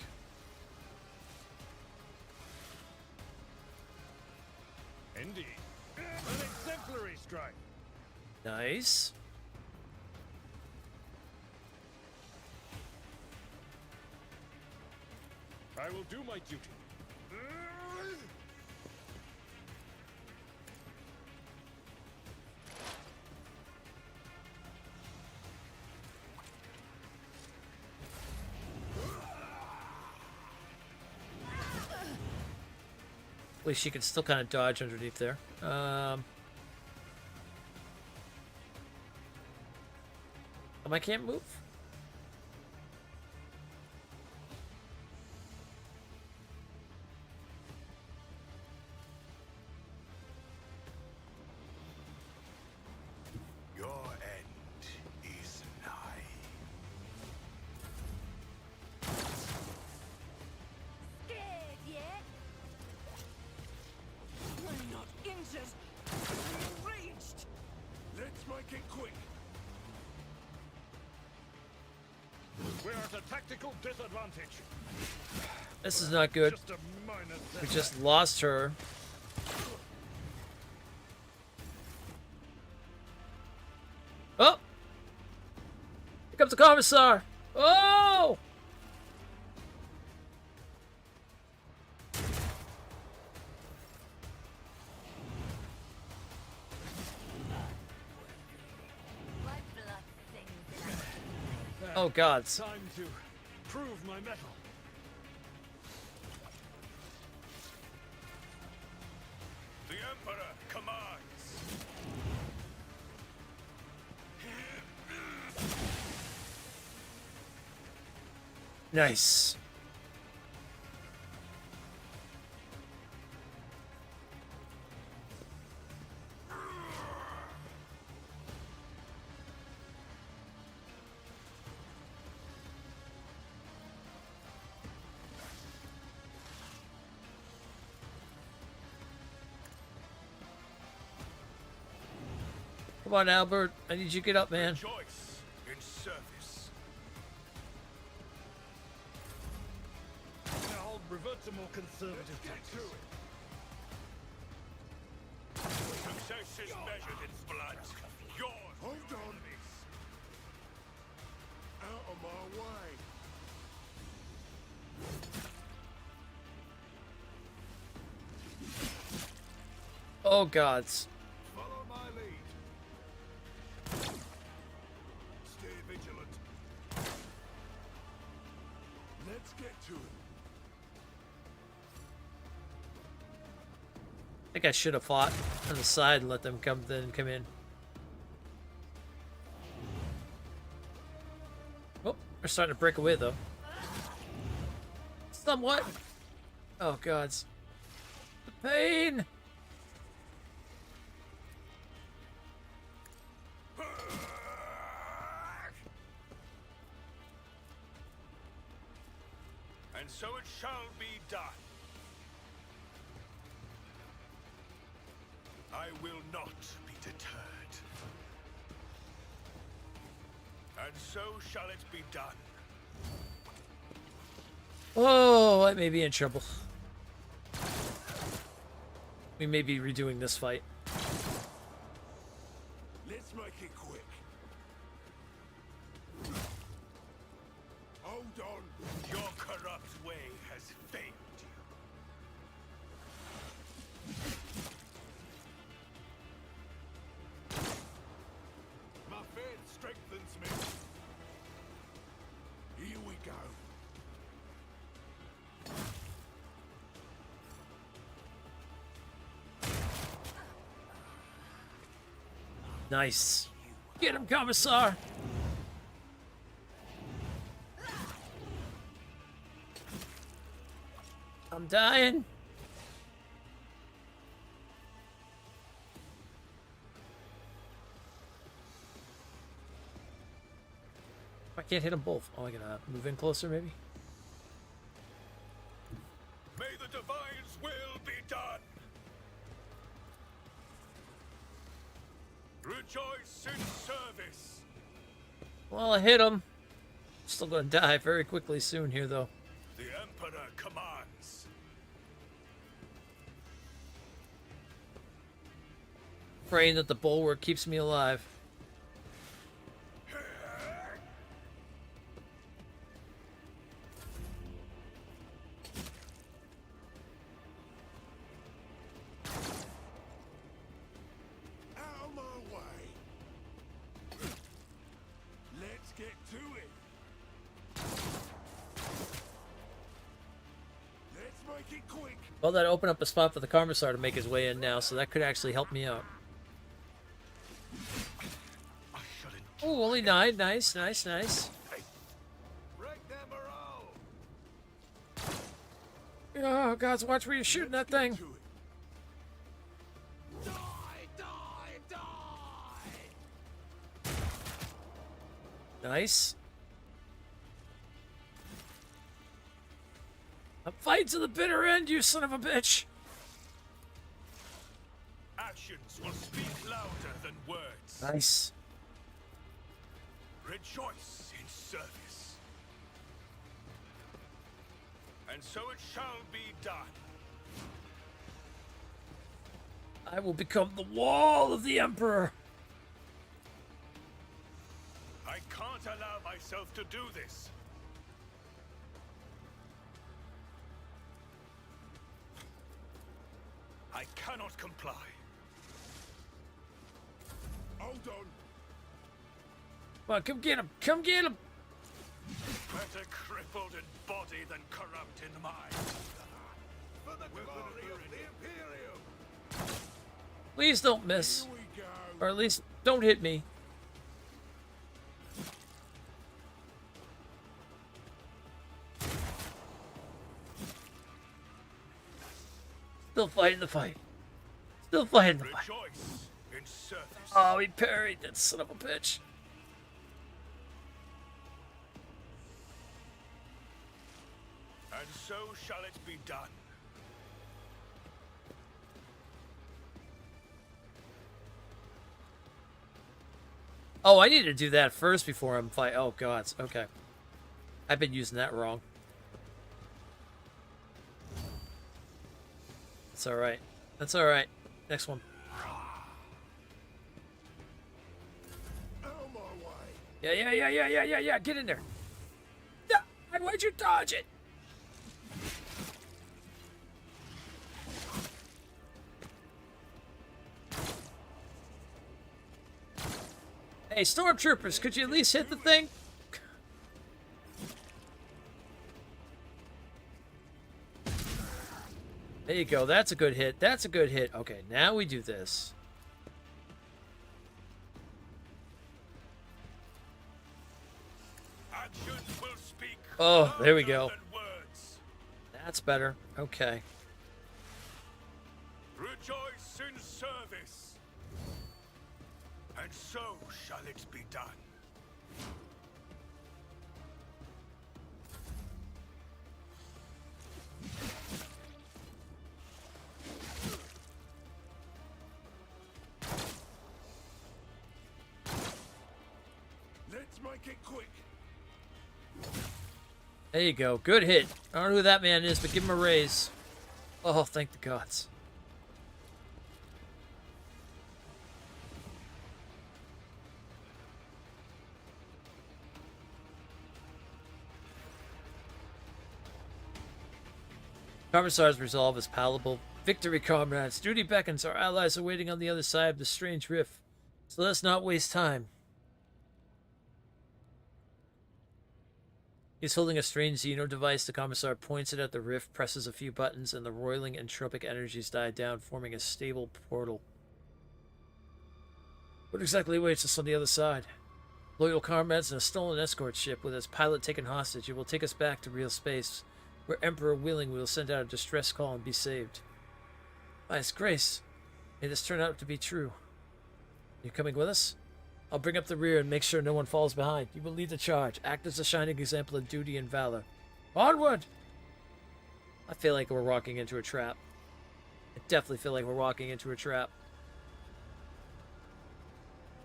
Indeed. An exemplary strike. Nice. I will do my duty. At least she can still kind of dodge underneath there. I can't move. Your end is nigh. Scared yet? I'm not injured. I'm enraged. Let's make it quick. We're at a tactical disadvantage. This is not good. Just a minor We setback. just lost her. Oh! Here comes the commissar! Oh! My blood sings in Oh god. Time to prove my mettle. The Emperor commands. Nice. Come on, Albert. I need you to get up, man. Rejoice in service. Now I'll revert to more conservative tactics. Success is measured in blood. Yours. Hold on. Out of my way. Oh gods. Follow my lead. Stay vigilant. Let's get to it. I think I should have fought on the side and let them come in. Oh, they're starting to break away though. Somewhat. Oh gods. The pain. And so it shall be done. I will not be deterred. And so shall it be done. Oh, I may be in trouble. We may be redoing this fight. Let's make it quick. Hold on. Your corrupt way has failed you. My faith strengthens me. Here we go. Nice. Get him, Commissar! I'm dying. I can't hit them both. Oh, I gotta move in closer, maybe? May the Divine's will be done. Rejoice in service. Well, I hit him. Still gonna die very quickly soon here, though. The Emperor commands. Praying that the bulwark keeps me alive. Out of my way. Let's get to it. Let's make it quick. Well, that opened up a spot for the Commissar to make his way in now, so that could actually help me out. I shouldn't Oh, only 9. Nice, nice, nice. Break their morale! Oh, gods, watch where you're shooting that thing. To it. Die, die, die! Nice. I'm fighting to the bitter end, you son of a bitch. Actions will speak louder than words. Nice. Rejoice in service. And so it shall be done. I will become the wall of the Emperor. I can't allow myself to do this. I cannot comply. Hold on. Come on, come get him. Come get him. Better crippled in body than corrupt in mind. For the glory of the Imperium. Please don't miss. Here we go. Or at least don't hit me. Still fighting the fight. Still fighting the fight. Rejoice in service. Oh, he parried that son of a bitch. And so shall it be done. Oh, I need to do that first before I'm fight. Oh, God. Okay. I've been using that wrong. That's alright. That's alright. Next one. Out my way. Yeah. Get in there. Yeah. Why'd you dodge it? Hey, stormtroopers, could you at least hit the thing? There you go. That's a good hit. That's a good hit. Okay, now we do this. Actions will speak. Oh, there we louder go. than words. That's better. Okay. Rejoice in service. And so shall it be done. Let's make it quick. There you go. Good hit. I don't know who that man is, but give him a raise. Oh, thank the gods. Commissar's resolve is palatable. Victory, comrades. Duty beckons. Our allies are waiting on the other side of the strange rift. So let's not waste time. He's holding a strange Xeno device. The Commissar points it at the rift, presses a few buttons, and the roiling entropic energies die down, forming a stable portal. What exactly awaits us on the other side? Loyal comrades and a stolen escort ship with its pilot taken hostage. It will take us back to real space, where Emperor willing we will send out a distress call and be saved. By his grace, may this turn out to be true. You coming with us? I'll bring up the rear and make sure no one falls behind. You will lead the charge. Act as a shining example of duty and valor. Onward! I feel like we're walking into a trap. I definitely feel like we're walking into a trap.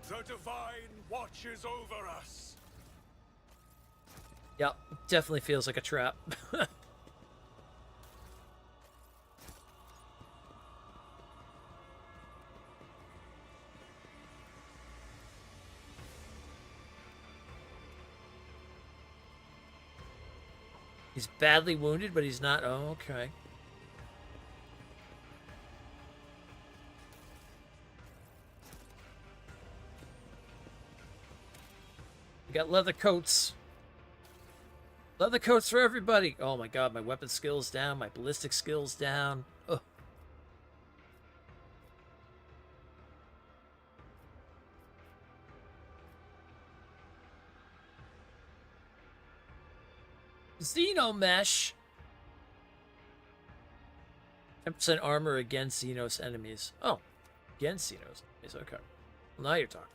The divine watches over us. Yep, definitely feels like a trap. He's badly wounded, but he's not. Oh, okay. We got leather coats. Leather coats for everybody. Oh my god, my weapon skills down, my ballistic skills down. Ugh. Xenomesh. 10% armor against Xenos enemies. Oh, against Xenos enemies. Okay. Well, now you're talking.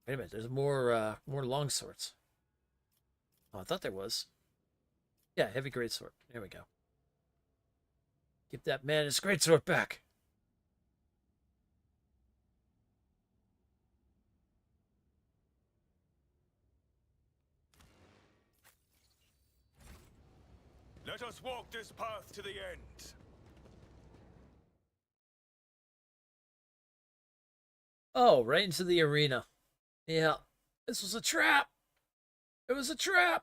Wait a minute, there's more long swords. Oh, I thought there was. Yeah, heavy greatsword. There we go. Give that man his greatsword back. Let us walk this path to the end. Oh, right into the arena. Yeah, this was a trap. It was a trap.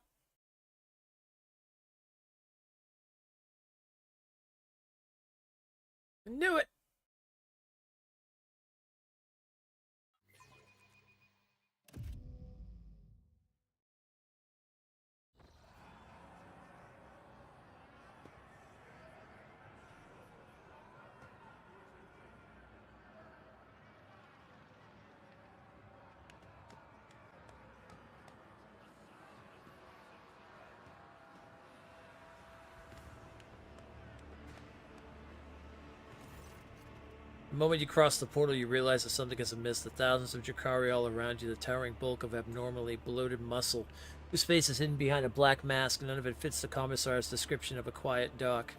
I knew it. The moment you cross the portal, you realize that something is amiss. The thousands of Drakari all around you, the towering bulk of abnormally bloated muscle, whose face is hidden behind a black mask, none of it fits the Commissar's description of a quiet dock.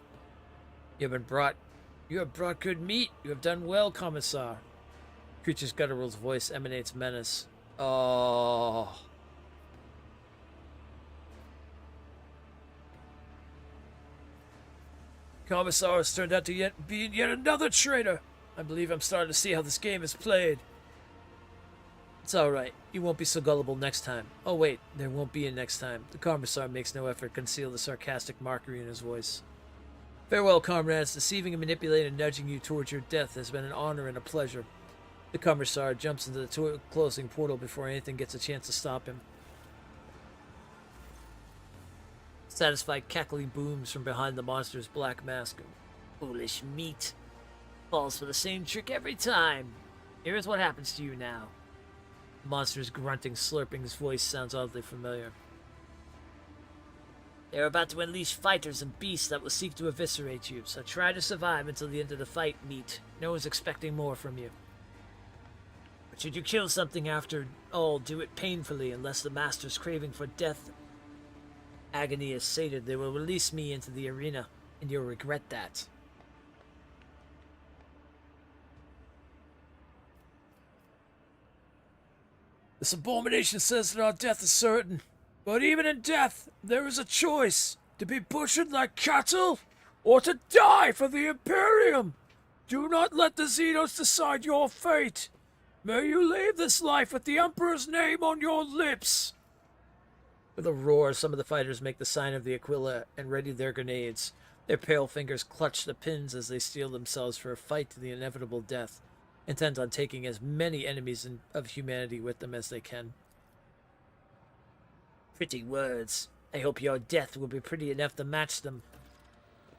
You have brought good meat. You have done well, Commissar. Creature's guttural's voice emanates menace. Oh. Commissar has turned out to be yet another traitor. I believe I'm starting to see how this game is played. It's alright. You won't be so gullible next time. Oh wait, there won't be a next time. The Commissar makes no effort to conceal the sarcastic mockery in his voice. Farewell, comrades. Deceiving and manipulating and nudging you towards your death has been an honor and a pleasure. The Commissar jumps into the closing portal before anything gets a chance to stop him. Satisfied cackling booms from behind the monster's black mask. Foolish meat. Falls for the same trick every time. Here is what happens to you now. The monster's grunting, slurping, his voice sounds oddly familiar. They are about to unleash fighters and beasts that will seek to eviscerate you, so try to survive until the end of the fight, meat. No one's expecting more from you. But should you kill something after all, do it painfully, unless the master's craving for death agony is sated. They will release me into the arena, and you'll regret that. This abomination says that our death is certain. But even in death, there is a choice. To be butchered like cattle, or to die for the Imperium. Do not let the Xenos decide your fate. May you leave this life with the Emperor's name on your lips. With a roar, some of the fighters make the sign of the Aquila and ready their grenades. Their pale fingers clutch the pins as they steel themselves for a fight to the inevitable death, intent on taking as many enemies of humanity with them as they can. Pretty words. I hope your death will be pretty enough to match them.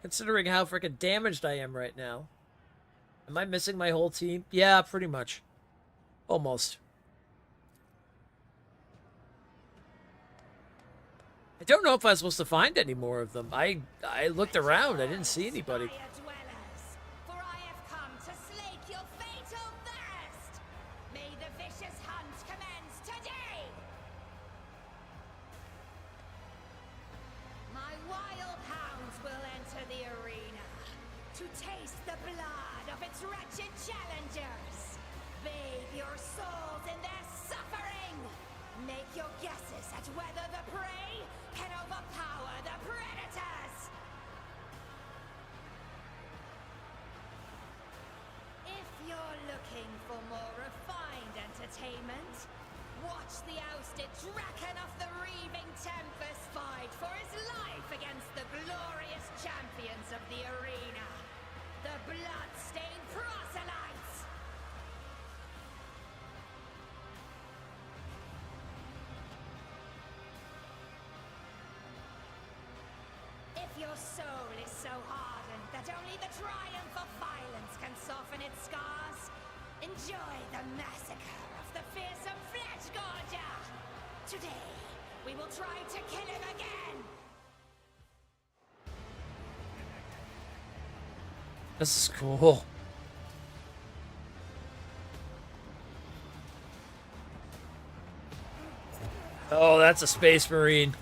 Considering how frickin' damaged I am right now. Am I missing my whole team? Yeah, pretty much. Almost. I don't know if I was supposed to find any more of them. I looked around. I didn't see anybody. For I have come to slake your fatal thirst. May the vicious hunt commence today. My wild hounds will enter the arena to taste the blood of its wretched challengers. Bathe your souls in their suffering. Make your guesses at whether the prey can overpower the predators. If you're looking for more refined entertainment, watch the ousted Draken of the Reaving Tempest fight for his life against the glorious champions of the arena, the blood-stained proselytes. Your soul is so hardened that only the triumph of violence can soften its scars. Enjoy the massacre of the fearsome flesh gorger. Today, we will try to kill him again. This is cool. Oh, that's a Space Marine.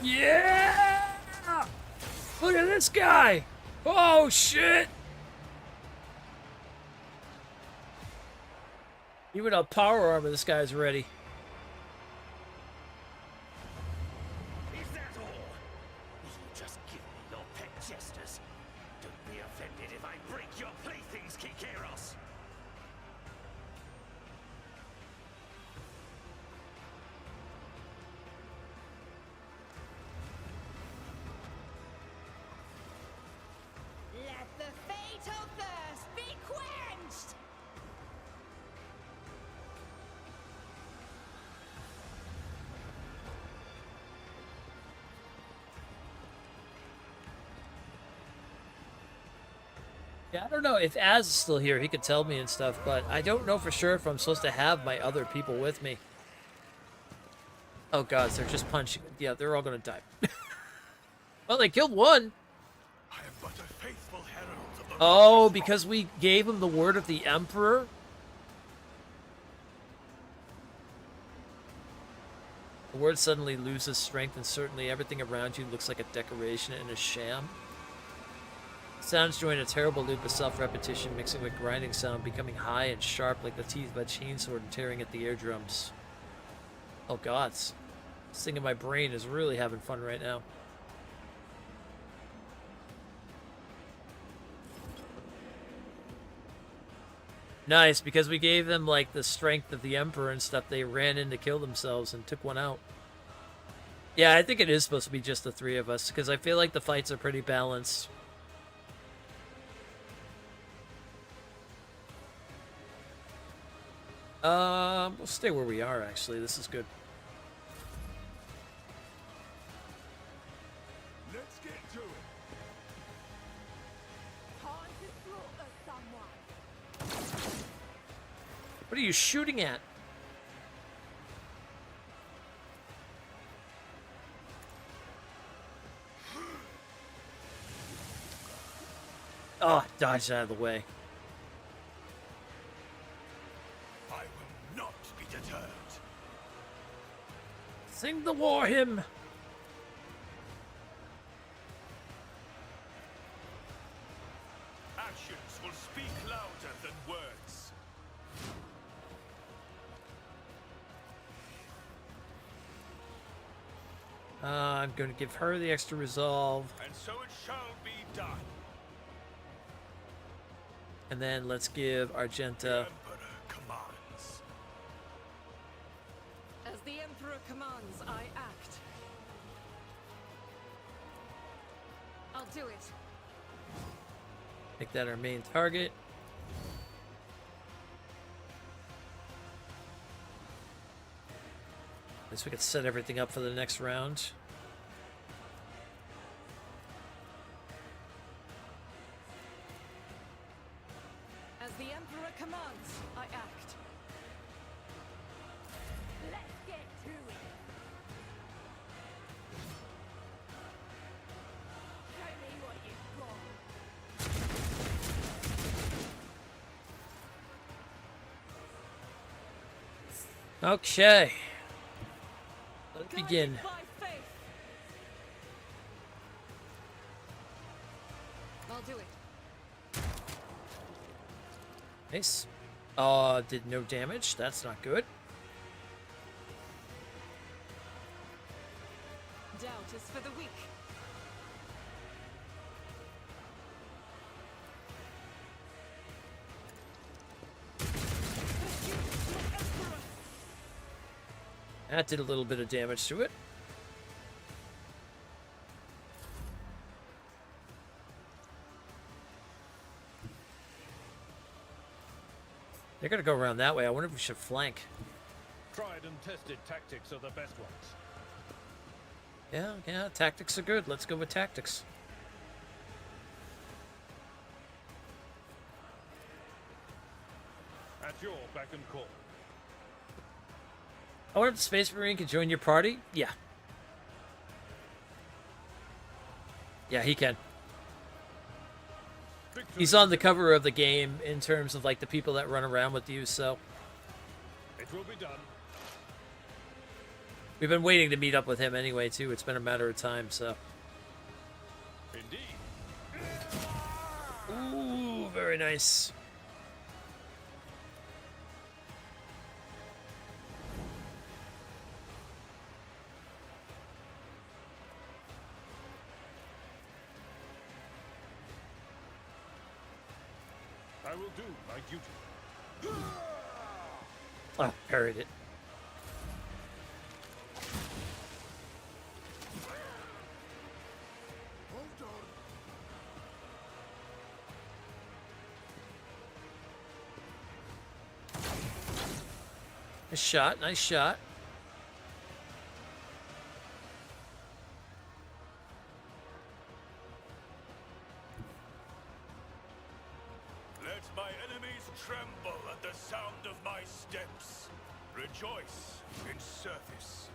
Yeah! Look at this guy! Oh, shit! Even a power armor, this guy's ready. Is that all? You just give me your pet jesters. Don't be offended if I break your playthings, Kikeros. Let the fatal thirst be quenched! Yeah, I don't know if Az is still here. He could tell me and stuff, but I don't know for sure if I'm supposed to have my other people with me. Oh god, they're just punching. Yeah, they're all gonna die. Well, they killed one. I am but a faithful herald of the Oh, righteous because we gave him the word of the Emperor? The word suddenly loses strength, and certainly everything around you looks like a decoration and a sham. Sounds join a terrible loop of self-repetition, mixing with grinding sound, becoming high and sharp like the teeth of a chainsword and tearing at the eardrums. Oh gods. This thing in my brain is really having fun right now. Nice, because we gave them, like, the strength of the Emperor and stuff, they ran in to kill themselves and took one out. Yeah, I think it is supposed to be just the three of us, because I feel like the fights are pretty balanced. We'll stay where we are, actually. This is good. Let's get to it. Time to slaughter someone. What are you shooting at? Oh, dodged out of the way. I will not be deterred. Sing the war hymn! Actions will speak louder than words. I'm going to give her the extra resolve. And so it shall be done. And then let's give Argenta... Emperor commands. As the Emperor commands, I act. I'll do it. Make that our main target. At least we can set everything up for the next round. As the Emperor commands, I act. Let's get to it. Show me what you've got. Okay. Let's Guided begin. by faith. I'll do it. Nice. Did no damage. That's not good. Doubt is for the weak. That did a little bit of damage to it. They're gonna go around that way. I wonder if we should flank. Tried and tested tactics are the best ones. Yeah, tactics are good. Let's go with tactics. At your beck and call. I wonder if the Space Marine can join your party? Yeah. Yeah, he can. Victory He's on the cover of the game in terms of like the people that run around with you, so It will be done. we've been waiting to meet up with him anyway too. It's been a matter of time, so. Indeed. Ooh, very nice. I will do my duty. Oh, parried it. Nice shot, nice shot. Let my enemies tremble at the sound of my steps. Rejoice in service.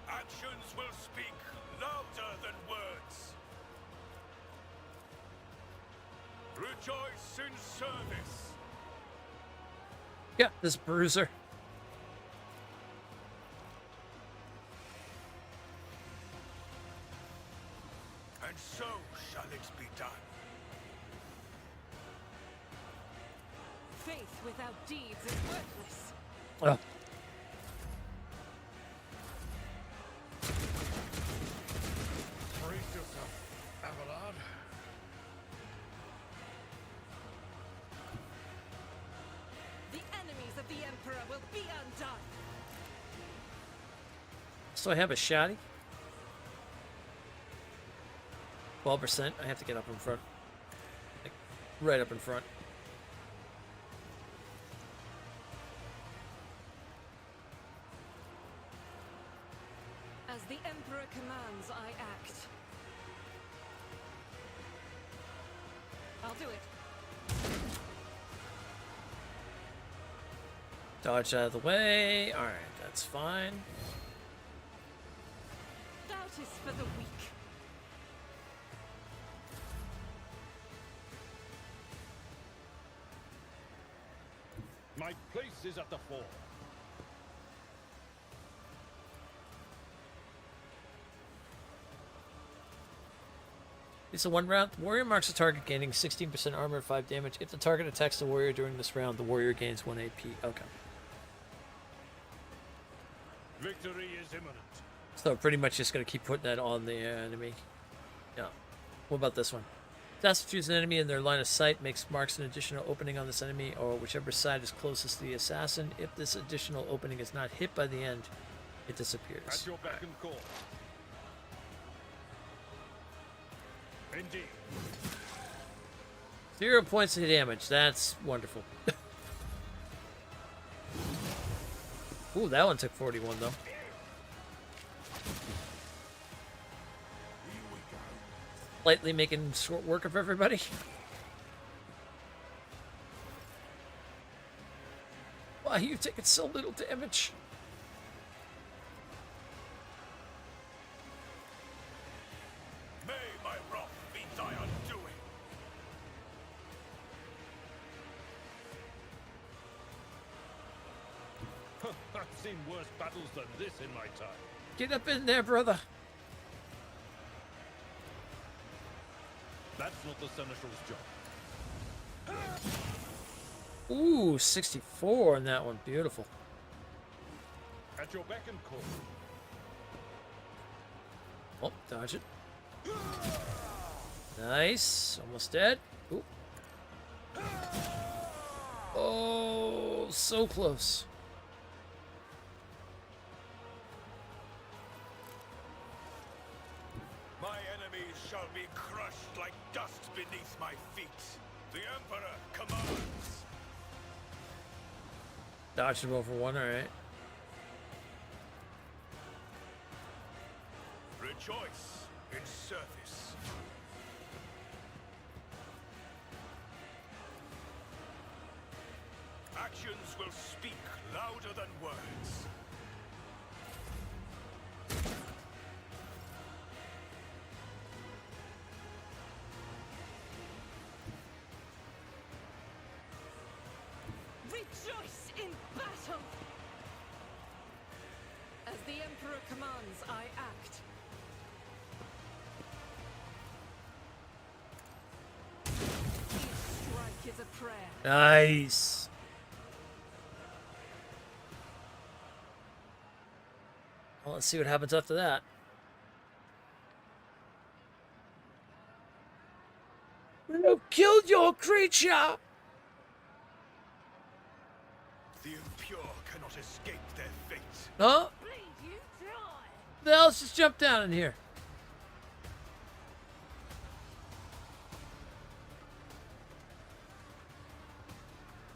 Actions will speak louder than words. Rejoice in service. Yeah, this bruiser. And so shall it be done. Faith without deeds is worthless. Oh. Brace yourself, Abelard. The enemies of the Emperor will be undone. So I have a shotty. 12%. I have to get up in front. Like, right up in front. As the Emperor commands, I act. I'll do it. Dodge out of the way. Alright, that's fine. Doubt is for the weak. My place is at the fore. It's a one round. The warrior marks a target gaining 16% armor and 5 damage. If the target attacks the warrior during this round, the warrior gains 1 AP. Okay. Victory is imminent. So pretty much just going to keep putting that on the enemy. Yeah. What about this one? Destitutes an enemy in their line of sight, marks an additional opening on this enemy, or whichever side is closest to the assassin. If this additional opening is not hit by the end, it disappears. At your beck and call. Indeed. 0 points of damage. That's wonderful. Ooh, that one took 41 though. Lightly making short work of everybody. Why are you taking so little damage? May my wrath be thy undoing. I've seen worse battles than this in my time. Get up in there, brother. That's not the Seneschal's job. Ooh, 64 on that one. Beautiful. At your beck and call. Oh, dodge it. Nice. Almost dead. Ooh. Oh, so close. My enemies shall be crushed like dust beneath my feet. The Emperor commands. Dodge the roll for one, alright. Rejoice in service. Actions will speak louder than words. Rejoice in battle! As the Emperor commands, I act. Each strike is a prayer. Nice. Well, let's see what happens after that. You killed your creature! The impure cannot escape their fate. Huh? Bleed you dry. The hell's just jumped down in here?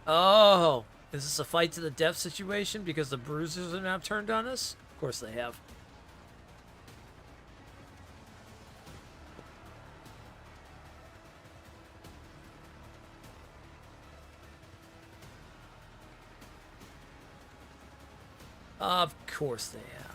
Oh, is this a fight to the death situation because the bruisers are now turned on us? Of course they have. Of course they have.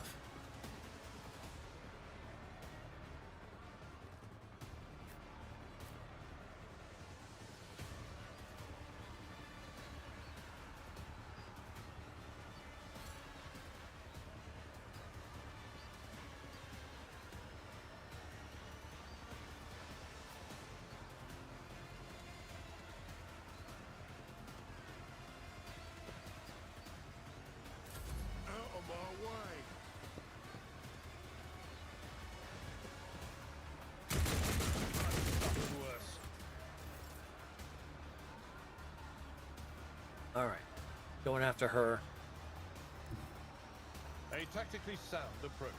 Out of my way. Nothing worse. Alright. Going after her. A tactically sound approach.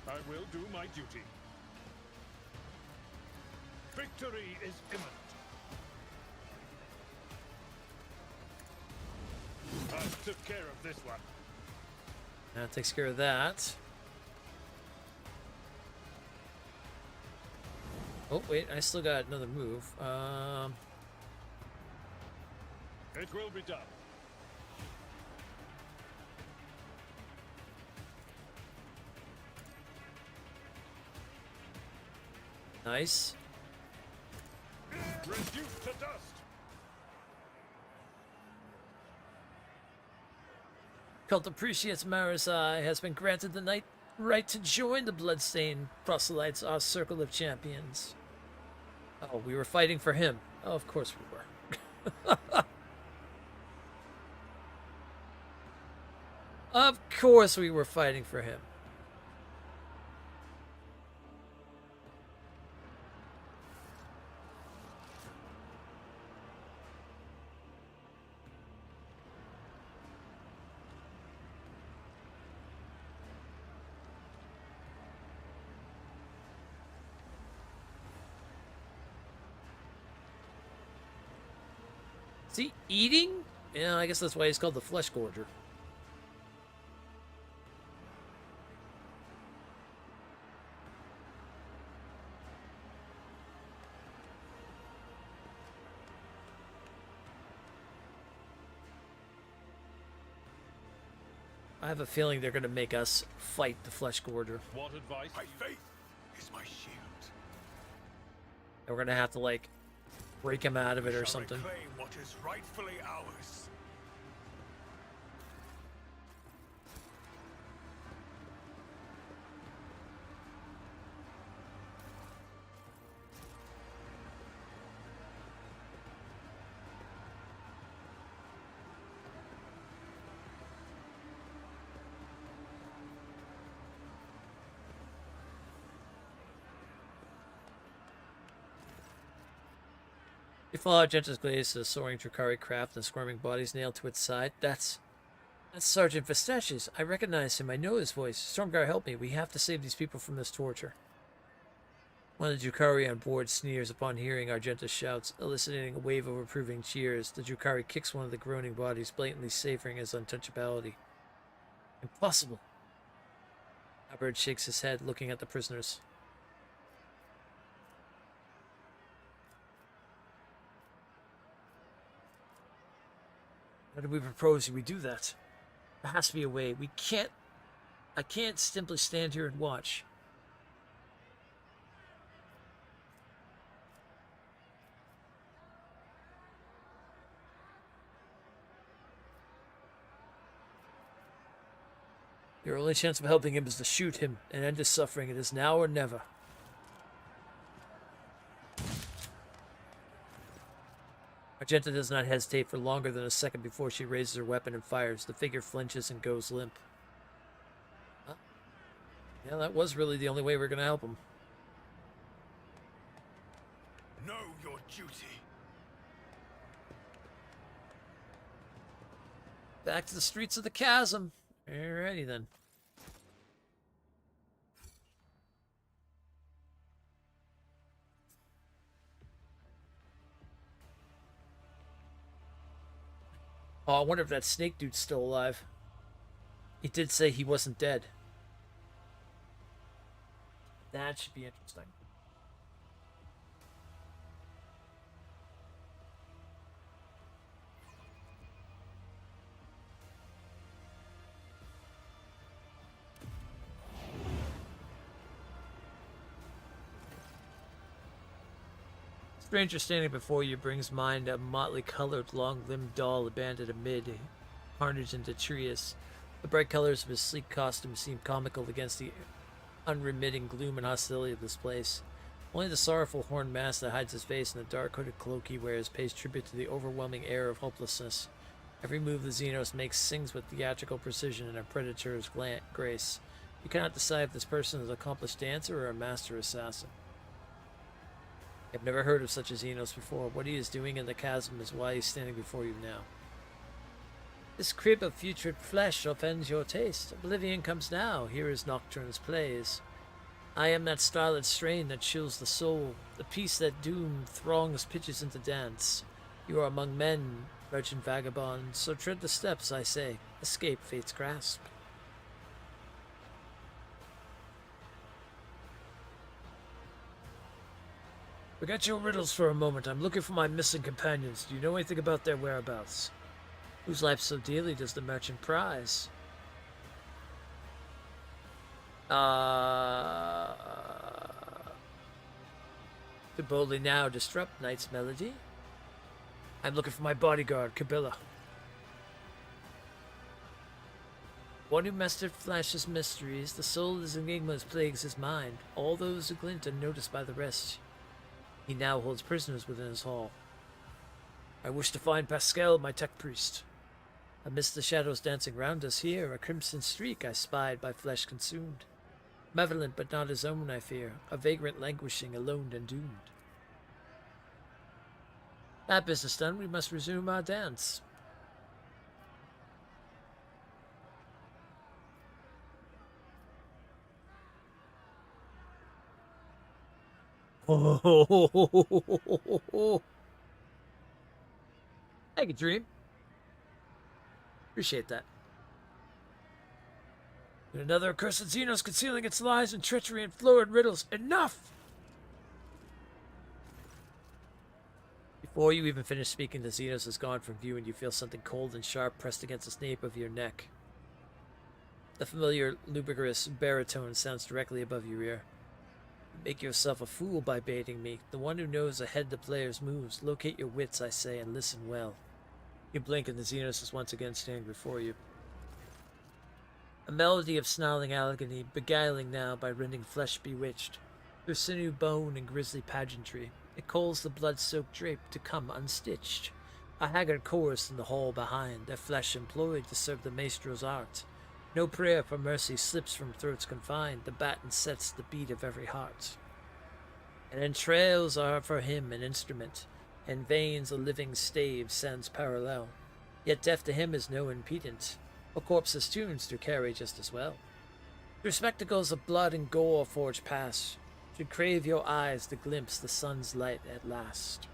I will do my duty. Victory is imminent. I took care of this one. That takes care of that. Oh, wait, I still got another move. It will be done. Nice. Reduced to dust. Cult appreciates Mara's Eye has been granted the right to join the Bloodstained Proselytes, our circle of champions. Oh, we were fighting for him. Oh, of course we were. Of course we were fighting for him. Is he eating? Yeah, I guess that's why he's called the Flesh Gorger. I have a feeling they're going to make us fight the Flesh Gorger. What advice? My faith is my shield. And we're going to have to, like, break him out of it or Shall something. reclaim what is rightfully ours. You follow Genta's glaze, the soaring Drakari craft and squirming bodies nailed to its side. That's That's Sergeant Vestaches. I recognize him. I know his voice. Stormguard, help me. We have to save these people from this torture. One of the Drukhari on board sneers upon hearing Argenta's shouts, eliciting a wave of approving cheers. The Drukhari kicks one of the groaning bodies, blatantly savoring his untouchability. Impossible. Albert shakes his head, looking at the prisoners. How do we propose we do that? There has to be a way. I can't simply stand here and watch. Your only chance of helping him is to shoot him and end his suffering. It is now or never. Argenta does not hesitate for longer than a second before she raises her weapon and fires. The figure flinches and goes limp. Huh? Yeah, that was really the only way we're going to help him. Know your duty. Back to the streets of the chasm. Alrighty then. Oh, I wonder if that snake dude's still alive. He did say he wasn't dead. That should be interesting. Stranger standing before you brings mind a motley colored, long-limbed doll abandoned amid carnage and detritus. The bright colors of his sleek costume seem comical against the unremitting gloom and hostility of this place. Only the sorrowful horned mask that hides his face and the dark hooded cloak he wears pays tribute to the overwhelming air of hopelessness. Every move the Xenos makes sings with theatrical precision and a predator's grace. You cannot decide if this person is an accomplished dancer or a master assassin. I've never heard of such a Xenos before. What he is doing in the chasm is why he's standing before you now. This crib of putrid flesh offends your taste. Oblivion comes now. Here is Nocturne's plays. I am that starlit strain that chills the soul. The peace that doom throngs pitches into dance. You are among men, wretched vagabond. So tread the steps, I say. Escape fate's grasp. Forget your riddles for a moment. I'm looking for my missing companions. Do you know anything about their whereabouts? Whose life so dearly does the merchant prize? To boldly now disrupt night's melody? I'm looking for my bodyguard, Kabila. One who mastered flash's mysteries, the soul of his enigmas plagues his mind. All those who glint unnoticed by the rest. He now holds prisoners within his hall. I wish to find Pascal, my tech priest. Amidst the shadows dancing round us here, a crimson streak I spied by flesh consumed. Malevolent but not his own, I fear, a vagrant languishing, alone and doomed. That business done, we must resume our dance. Oh, thank you, Dream. Appreciate that. And another accursed Xenos concealing its lies and treachery and florid riddles. Enough! Before you even finish speaking, the Xenos is gone from view and you feel something cold and sharp pressed against the nape of your neck. The familiar, lugubrious baritone sounds directly above your ear. Make yourself a fool by baiting me. The one who knows ahead the player's moves. Locate your wits, I say, and listen well. You blink and the Xenos is once again standing before you. A melody of snarling agony, beguiling now by rending flesh bewitched. Through sinew, bone, and grisly pageantry. It calls the blood-soaked drape to come unstitched. A haggard chorus in the hall behind, their flesh employed to serve the maestro's art. No prayer for mercy slips from throats confined, the baton sets the beat of every heart. And entrails are for him an instrument, and veins a living stave sends parallel. Yet death to him is no impediment. A corpse's tunes do carry just as well. Through spectacles of blood and gore forged past, should crave your eyes to glimpse the sun's light at last.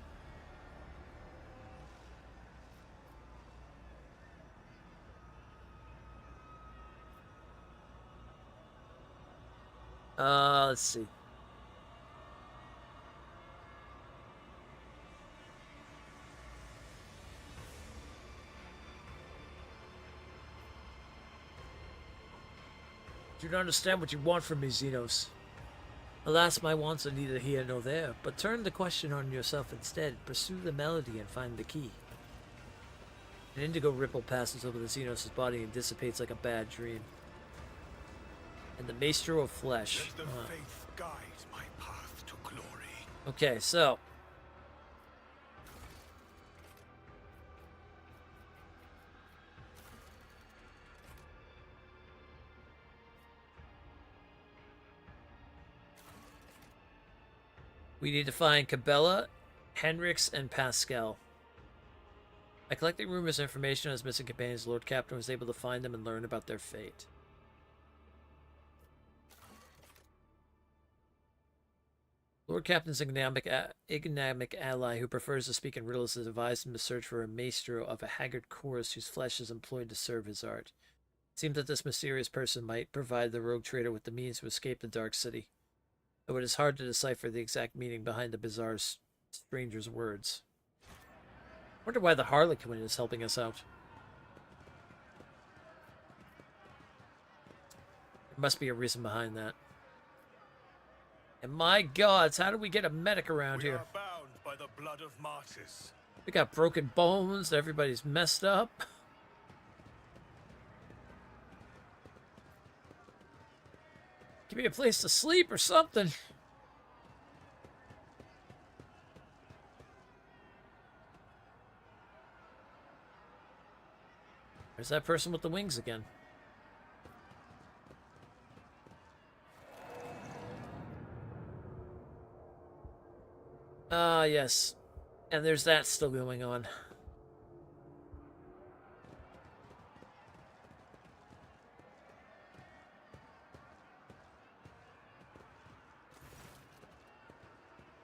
Let's see. Do not understand what you want from me, Xenos. Alas, my wants are neither here nor there, but turn the question on yourself instead. Pursue the melody and find the key. An indigo ripple passes over the Xenos' body and dissipates like a bad dream. And the maestro of flesh. Let the faith guide my path to glory. Okay, so we need to find Cabela, Henrix, and Pascal. By collecting rumors and information on his missing companions, Lord Captain was able to find them and learn about their fate. Lord Captain's enigmatic ally, who prefers to speak in riddles, has advised him to search for a maestro of a haggard chorus whose flesh is employed to serve his art. It seems that this mysterious person might provide the rogue trader with the means to escape the Dark City, though it is hard to decipher the exact meaning behind the bizarre stranger's words. I wonder why the Harlequin is helping us out. There must be a reason behind that. And my gods, how do we get a medic around here? We are bound by the blood of martyrs. We got broken bones, everybody's messed up. Give me a place to sleep or something. There's that person with the wings again. Ah, yes. And there's that still going on.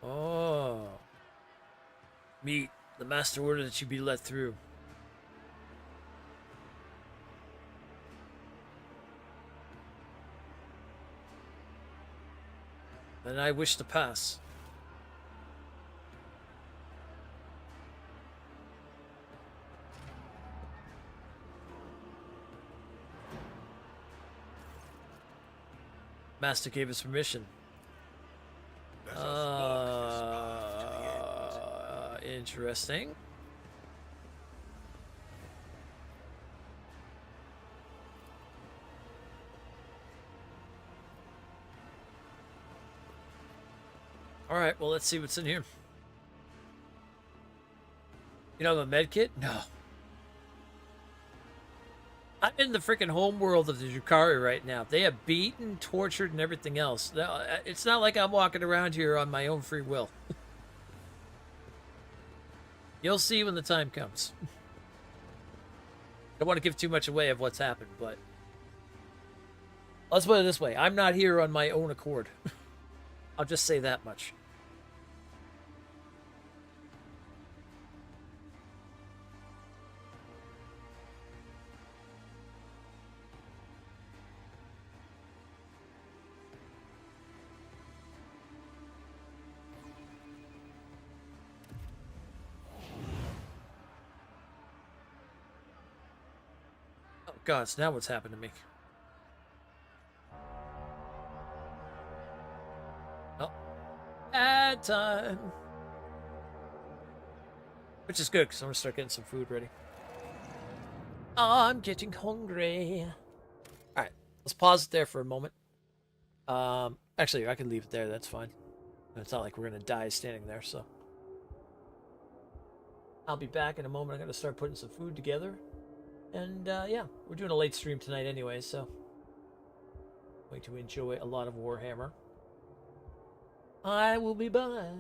Oh. Meet. The master ordered that you be let through. And I wish to pass. Master gave us permission. Let us walk this path to the end. Interesting. Alright, well, let's see what's in here. You know, the med kit? No. I'm in the freaking home world of the Drukhari right now. They have beaten, tortured, and everything else. It's not like I'm walking around here on my own free will. You'll see when the time comes. I don't want to give too much away of what's happened, but let's put it this way. I'm not here on my own accord. I'll just say that much. God, so now what's happened to me? Oh. Ad time! Which is good, because I'm going to start getting some food ready. I'm getting hungry. Alright, let's pause it there for a moment. Actually, I can leave it there, that's fine. It's not like we're going to die standing there, so. I'll be back in a moment. I'm going to start putting some food together. And, yeah, we're doing a late stream tonight anyway, so going to enjoy a lot of Warhammer. I will be back.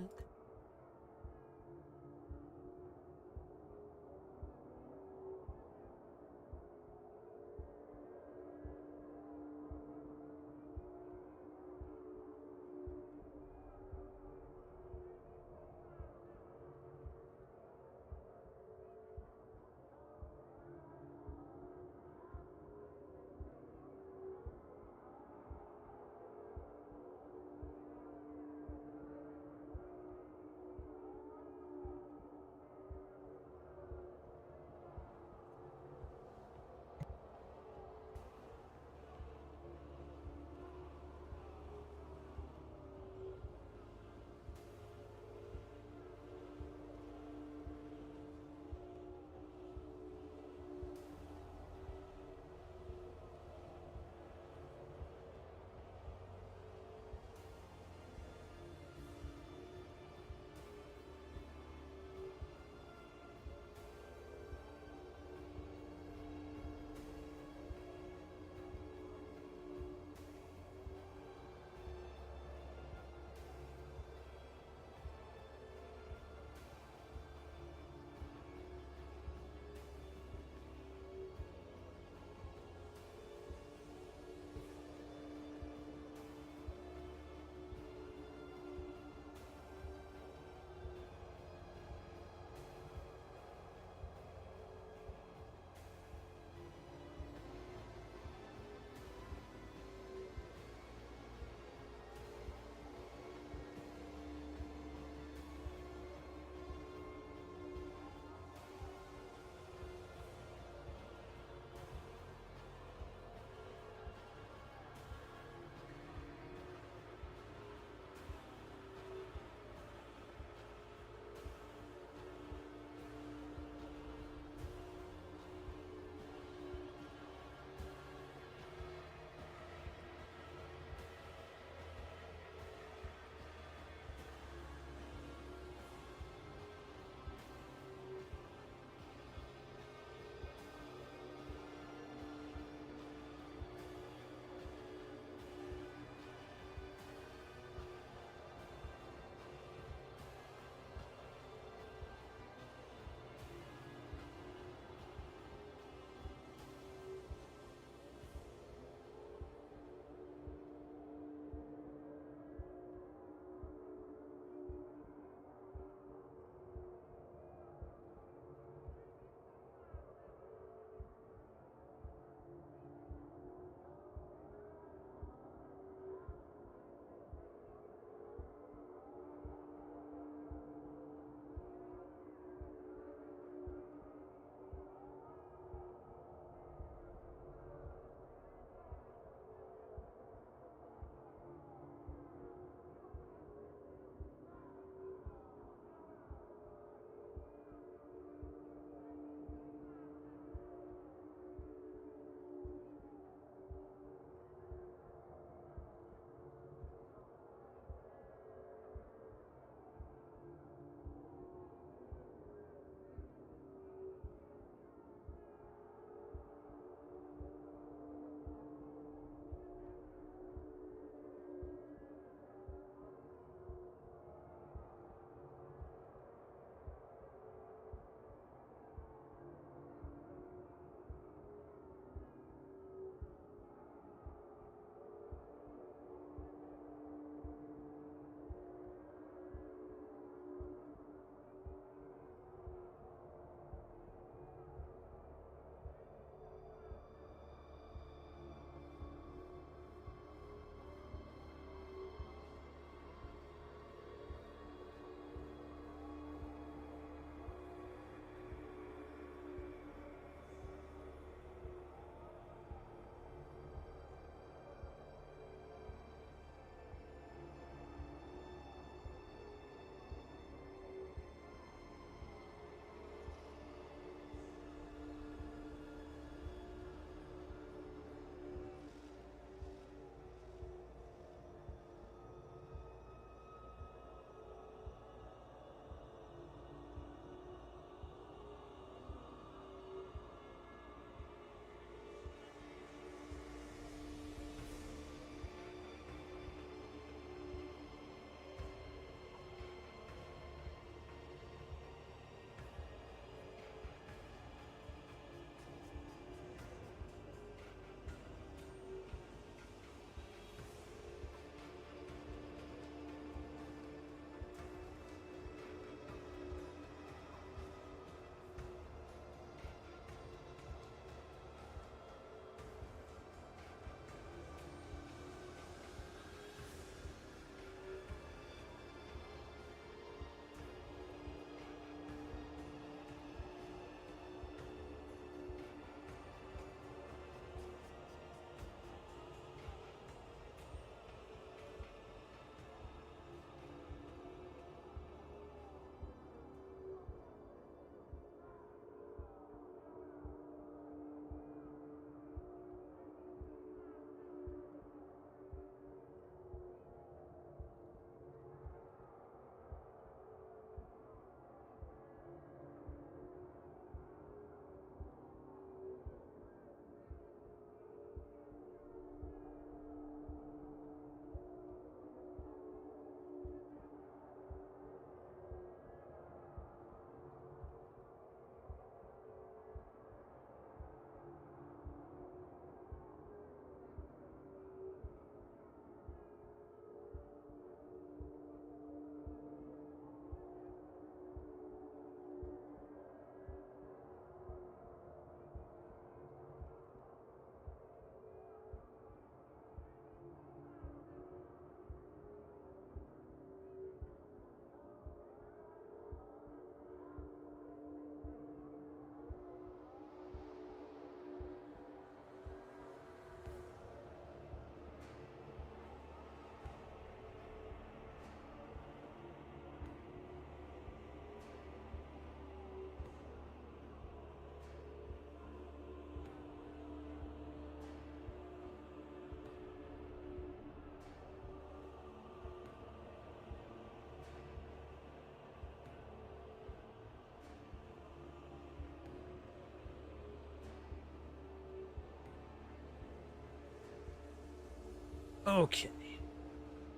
Okay.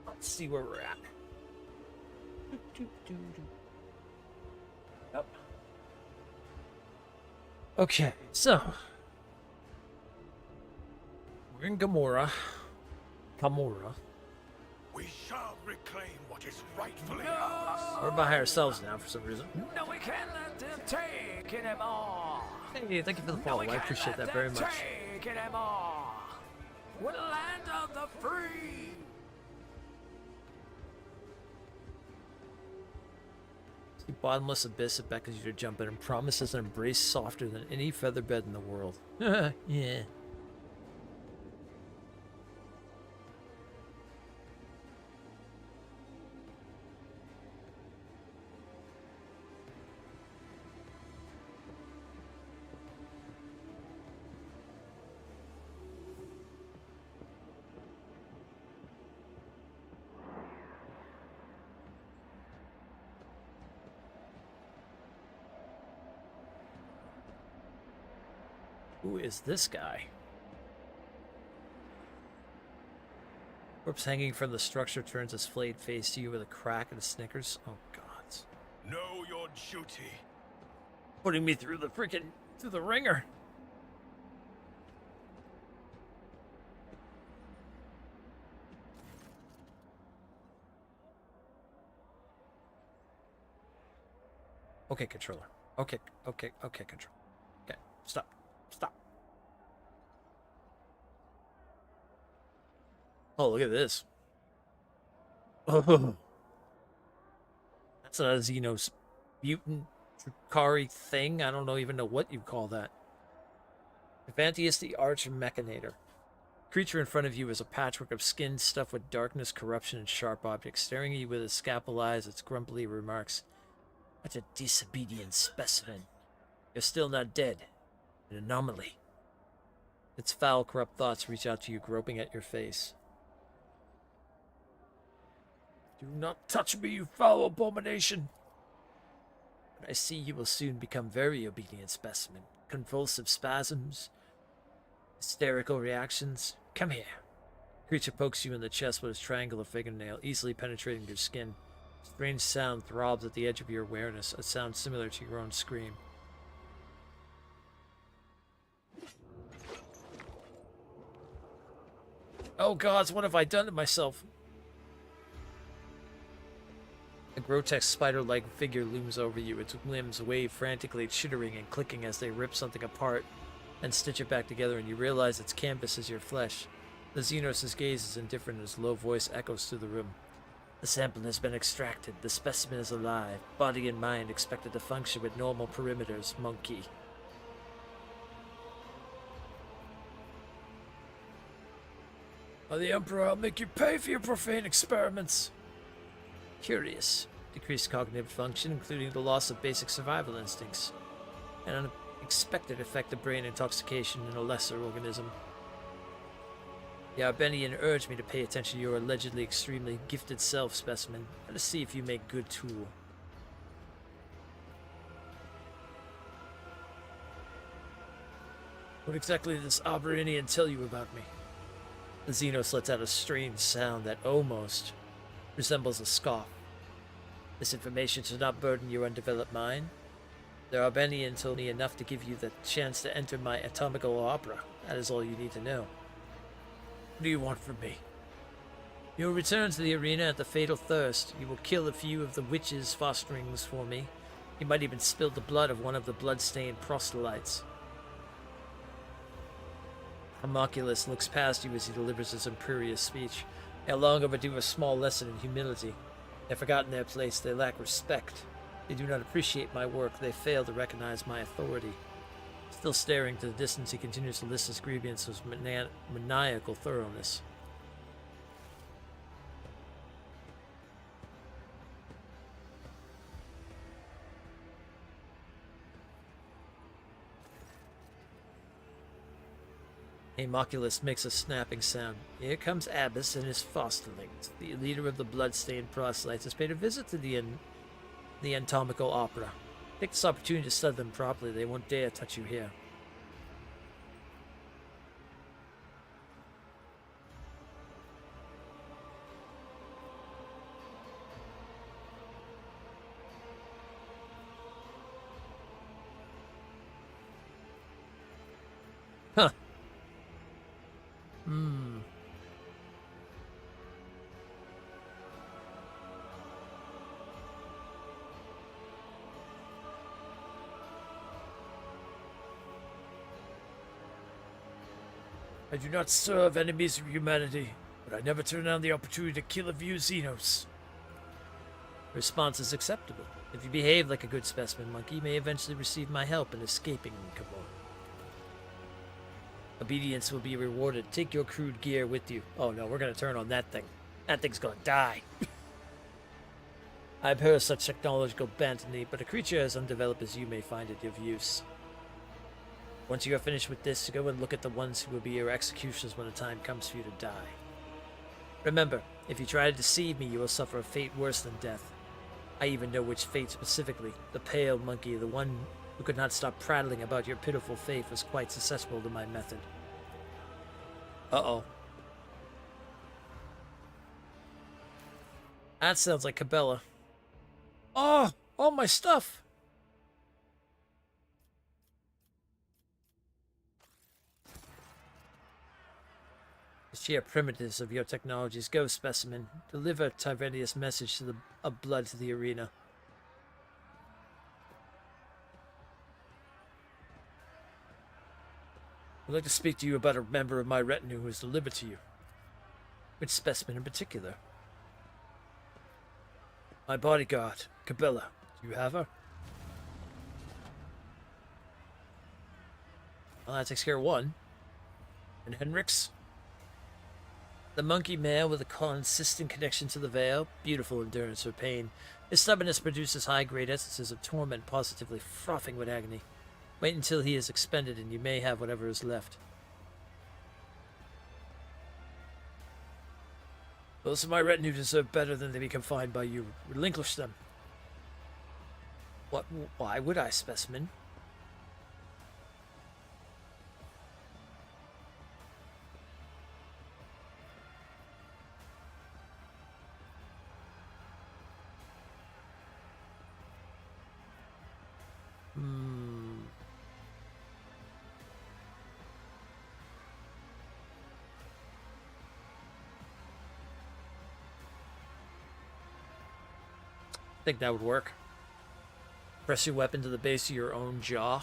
Let's see where we're at. Yep. Okay, so we're in Gamora. We shall reclaim what is rightfully ours. We're by ourselves now for some reason. No, we can't let them take it anymore. Hey, thank you for the follow. I appreciate that very much. Take it anymore. We're the land of the free. The bottomless abyss that beckons you to jump in and promises an embrace softer than any feather bed in the world. Yeah. Who is this guy? Corpse hanging from the structure turns its flayed face to you with a crack and a snickers. Oh god. Know your duty. Putting me through the ringer. Okay, controller. Okay, controller. Okay, stop. Oh, look at this. Oh. That's a Xenos mutant Drukari thing. I don't even know what you'd call that. Evantius the Arch Mechanator. Creature in front of you is a patchwork of skin stuffed with darkness, corruption, and sharp objects. Staring at you with its scalpel eyes, its grumpily remarks, "What a disobedient specimen. You're still not dead. An anomaly." Its foul, corrupt thoughts reach out to you, groping at your face. "Do not touch me, you foul abomination! But I see you will soon become very obedient specimen. Convulsive spasms, hysterical reactions. Come here." Creature pokes you in the chest with its triangular fingernail, easily penetrating your skin. A strange sound throbs at the edge of your awareness, a sound similar to your own scream. Oh gods, what have I done to myself? A grotesque spider-like figure looms over you, its limbs wave frantically, chittering and clicking as they rip something apart and stitch it back together, and you realize its canvas is your flesh. The Xenos' gaze is indifferent as low voice echoes through the room. "The sample has been extracted. The specimen is alive. Body and mind expected to function with normal perimeters, monkey." "By the Emperor, I'll make you pay for your profane experiments." Curious. Decreased cognitive function, including the loss of basic survival instincts. An unexpected effect of brain intoxication in a lesser organism. The Arbenian urged me to pay attention to your allegedly extremely gifted self, specimen, and to see if you make good tool. What exactly did this Arbenian tell you about me? The Xenos lets out a strange sound that almost resembles a scoff. This information should not burden your undeveloped mind. The Arbenian told me enough to give you the chance to enter my atomical opera. That is all you need to know. What do you want from me? You will return to the arena at the Fatal Thirst. You will kill a few of the witches' fosterings for me. You might even spill the blood of one of the blood-stained proselytes. Homunculus looks past you as he delivers his imperious speech. They are long overdue a small lesson in humility. They have forgotten their place. They lack respect. They do not appreciate my work. They fail to recognize my authority. Still staring to the distance, he continues to list his grievances with maniacal thoroughness. Homunculus makes a snapping sound. Here comes Abbas and his fosterlings. The leader of the blood-stained proselytes has paid a visit to the anatomical opera. Take this opportunity to study them properly. They won't dare touch you here. I do not serve enemies of humanity, but I never turn down the opportunity to kill a few Xenos. Response is acceptable. If you behave like a good specimen monkey, you may eventually receive my help in escaping Cabal. Obedience will be rewarded. Take your crude gear with you. Oh no, we're gonna turn on that thing. That thing's gonna die. I've heard such technology go bantamy, but a creature as undeveloped as you may find it of use. Once you are finished with this, go and look at the ones who will be your executioners when the time comes for you to die. Remember, if you try to deceive me, you will suffer a fate worse than death. I even know which fate specifically. The pale monkey, the one who could not stop prattling about your pitiful faith, was quite susceptible to my method. Uh-oh. That sounds like Cabela. Oh! All my stuff! The sheer primitives of your technologies. Go, specimen. Deliver Tyrenius' message to of blood to the arena. I'd like to speak to you about a member of my retinue who is delivered to you. Which specimen in particular? My bodyguard, Cabela. Do you have her? Well, that takes care of one. And Henrik's? The monkey male with a consistent connection to the veil, beautiful endurance for pain. His stubbornness produces high-grade essences of torment, positively frothing with agony. Wait until he is expended and you may have whatever is left. Those of my retinue deserve better than to be confined by you. Relinquish them. What? Why would I, specimen? I think that would work. Press your weapon to the base of your own jaw.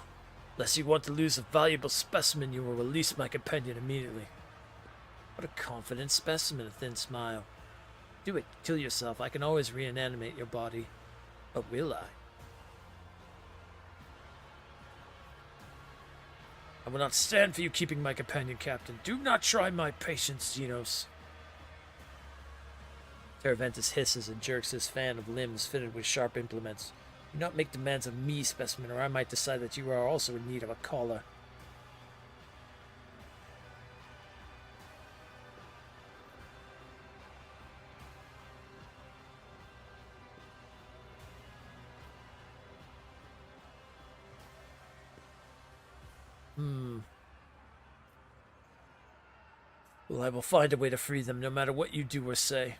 Unless you want to lose a valuable specimen, you will release my companion immediately. What a confident specimen, a thin smile. Do it, kill yourself. I can always reanimate your body. But will I? I will not stand for you keeping my companion, Captain. Do not try my patience, Xenos. Teraventus hisses and jerks his fan of limbs fitted with sharp implements. Do not make demands of me, specimen, or I might decide that you are also in need of a collar. Well, I will find a way to free them, no matter what you do or say.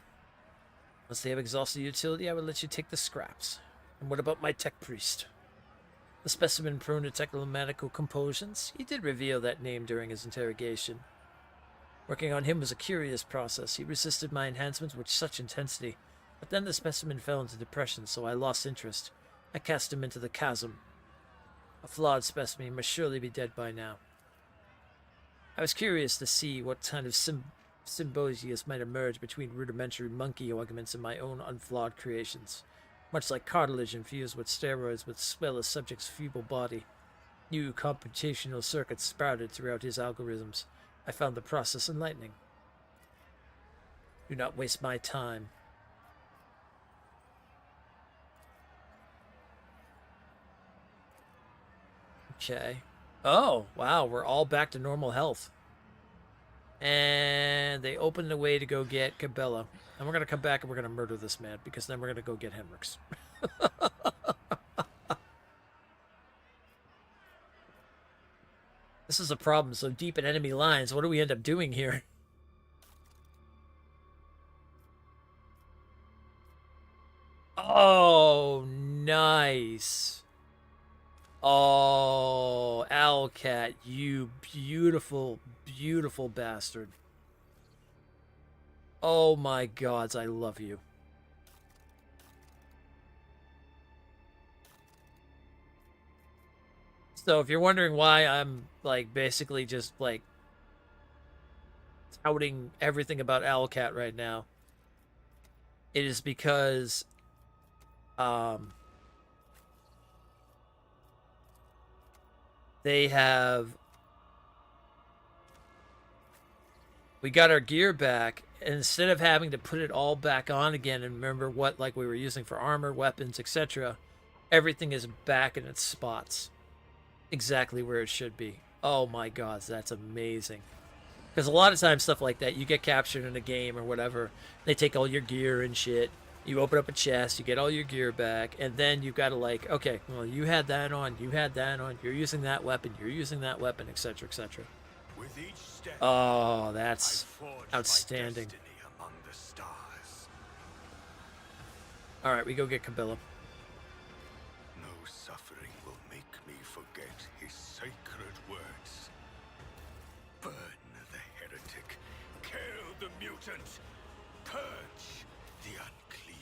Once they have exhausted utility, I will let you take the scraps. And what about my tech priest? The specimen prone to technomatical compulsions? He did reveal that name during his interrogation. Working on him was a curious process. He resisted my enhancements with such intensity. But then the specimen fell into depression, so I lost interest. I cast him into the chasm. A flawed specimen must surely be dead by now. I was curious to see what kind of symbiosis might emerge between rudimentary monkey augments and my own unflawed creations. Much like cartilage infused with steroids would swell a subject's feeble body. New computational circuits sprouted throughout his algorithms. I found the process enlightening. Do not waste my time. Okay. Oh, wow, we're all back to normal health. And they opened the way to go get Cabela. And we're going to come back and we're going to murder this man, because then we're going to go get Henrik's. This is a problem. So deep in enemy lines, what do we end up doing here? Oh, nice. Oh, Owlcat, you beautiful, beautiful bastard. Oh my gods, I love you. So if you're wondering why I'm, like, basically just, like, touting everything about Owlcat right now, it is because we got our gear back, and instead of having to put it all back on again and remember what like we were using for armor, weapons, etc., everything is back in its spots, exactly where it should be. Oh my god, that's amazing. Because a lot of times stuff like that, you get captured in a game or whatever, they take all your gear and shit, you open up a chest, you get all your gear back, and then you've got to like, okay, well, you had that on, you're using that weapon, etc., etc. With each step, Oh, that's I forged outstanding. my destiny among the stars. Alright, we go get Cabela. No suffering will make me forget his sacred words. Burn the heretic, kill the mutant, purge the unclean.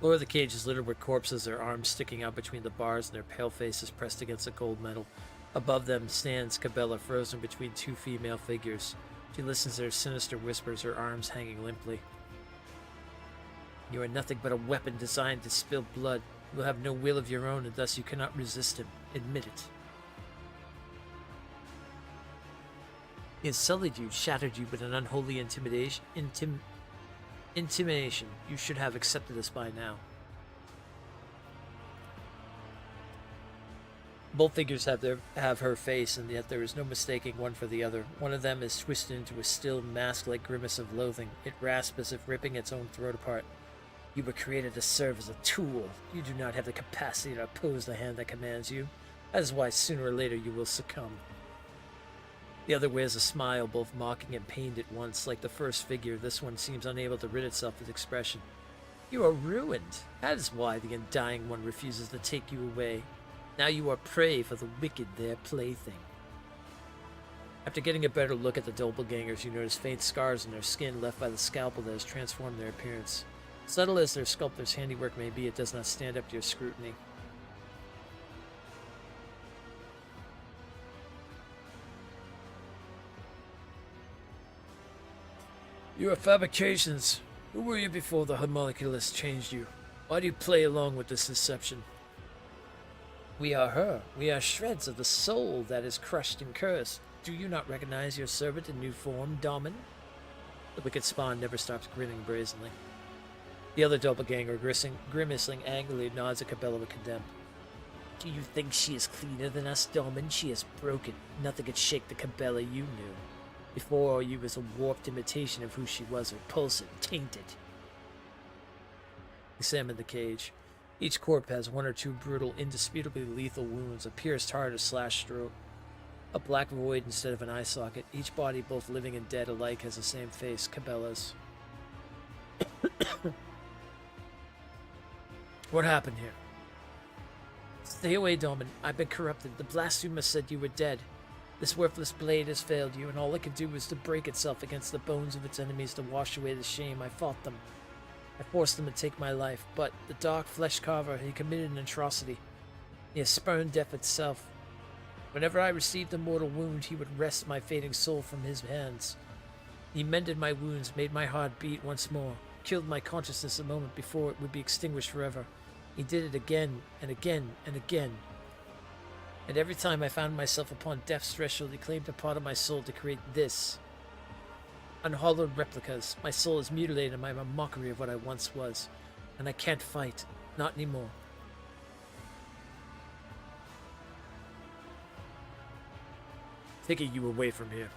Floor of the cage is littered with corpses, their arms sticking out between the bars and their pale faces pressed against the gold metal. Above them stands Cabela, frozen between two female figures. She listens to their sinister whispers, her arms hanging limply. You are nothing but a weapon designed to spill blood. You will have no will of your own, and thus you cannot resist him. Admit it. He has sullied you, shattered you with an unholy intimidation. Intimidation. You should have accepted this by now. Both figures have her face, and yet there is no mistaking one for the other. One of them is twisted into a still, mask-like grimace of loathing. It rasps as if ripping its own throat apart. You were created to serve as a tool. You do not have the capacity to oppose the hand that commands you. That is why sooner or later you will succumb. The other wears a smile, both mocking and pained at once. Like the first figure, this one seems unable to rid itself of its expression. You are ruined. That is why the Undying One refuses to take you away. Now you are prey for the wicked, their plaything. After getting a better look at the doppelgangers, you notice faint scars on their skin left by the scalpel that has transformed their appearance. Subtle as their sculptor's handiwork may be, it does not stand up to your scrutiny. You are fabrications. Who were you before the homunculus changed you? Why do you play along with this deception? We are her. We are shreds of the soul that is crushed and cursed. Do you not recognize your servant in new form, Domin? The wicked spawn never stops grinning brazenly. The other doppelganger, grimacing angrily, nods at Cabela with contempt. Do you think she is cleaner than us, Domin? She is broken. Nothing could shake the Cabela you knew. Before you was a warped imitation of who she was, repulsive, tainted. Examine the cage. Each corpse has one or two brutal, indisputably lethal wounds, a pierced heart, a slashed throat, a black void instead of an eye socket. Each body, both living and dead alike, has the same face, Cabela's. What happened here? Stay away, Domin. I've been corrupted. The blasphemous said you were dead. This worthless blade has failed you, and all it can do is to break itself against the bones of its enemies to wash away the shame. I fought them. I forced them to take my life, but the dark flesh carver, he committed an atrocity. He has spurned death itself. Whenever I received a mortal wound, he would wrest my fading soul from his hands. He mended my wounds, made my heart beat once more, killed my consciousness a moment before it would be extinguished forever. He did it again and again and again. And every time I found myself upon death's threshold, he claimed a part of my soul to create this. Unhollowed replicas. My soul is mutilated and I'm a mockery of what I once was. And I can't fight. Not anymore. Taking you away from here.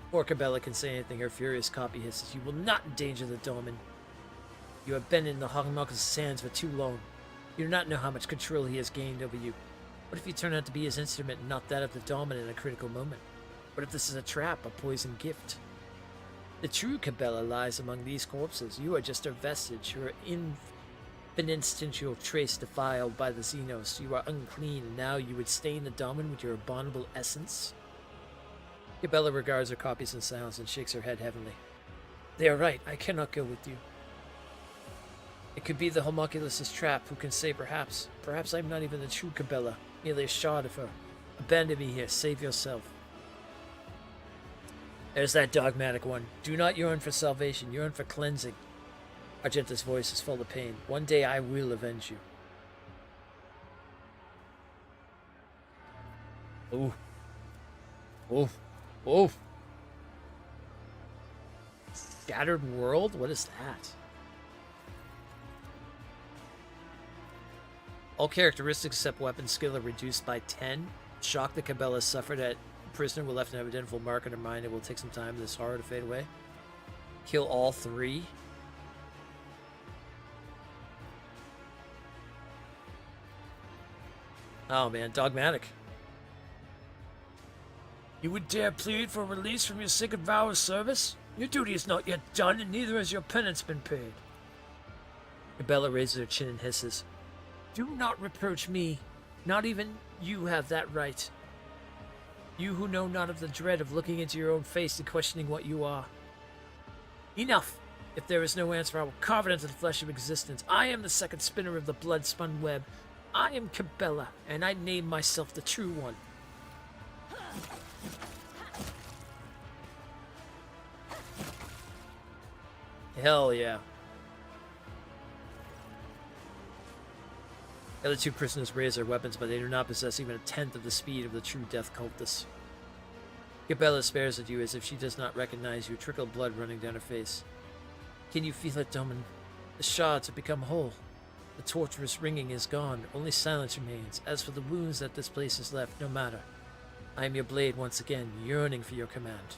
Before Cabela can say anything, her furious copy hisses, "You will not endanger the Domin. You have been in the homunculus' hands for too long. You do not know how much control he has gained over you. What if you turn out to be his instrument and not that of the Domin in a critical moment? What if this is a trap, a poison gift? The true Cabela lies among these corpses. You are just her vestige, her infinitesimal trace defiled by the Xenos. You are unclean, and now you would stain the Domin with your abominable essence?" Cabela regards her copies in silence and shakes her head heavily. "They are right. I cannot go with you." It could be the homunculus's trap, who can say perhaps. Perhaps I'm not even the true Cabela, merely a shard of her. Abandon me here, save yourself. There's that dogmatic one. Do not yearn for salvation, yearn for cleansing. Argenta's voice is full of pain. One day I will avenge you. Ooh. Ooh. Ooh. Scattered world? What is that? All characteristics except weapon skill are reduced by 10. Shock the Cabela suffered at prisoner will left an identifiable mark in her mind. It will take some time for this horror to fade away. Kill all 3. Oh man, dogmatic. You would dare plead for release from your sacred vow of service? Your duty is not yet done, and neither has your penance been paid. Cabela raises her chin and hisses. Do not reproach me. Not even you have that right. You who know not of the dread of looking into your own face and questioning what you are. Enough! If there is no answer, I will carve it into the flesh of existence. I am the second spinner of the blood-spun web. I am Cabela, and I name myself the true one. Hell yeah. The other 2 prisoners raise their weapons, but they do not possess even a tenth of the speed of the true death cultists. Cabela stares at you as if she does not recognize you, a trickle of blood running down her face. Can you feel it, Domin? The shards have become whole. The torturous ringing is gone, only silence remains. As for the wounds that this place has left, no matter. I am your blade once again, yearning for your command.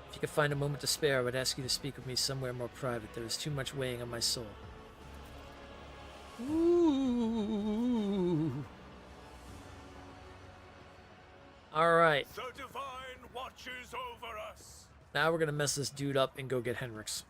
If you could find a moment to spare, I would ask you to speak with me somewhere more private. There is too much weighing on my soul. Ooh. Alright. The divine watches over us. Now we're gonna mess this dude up and go get Henrik's.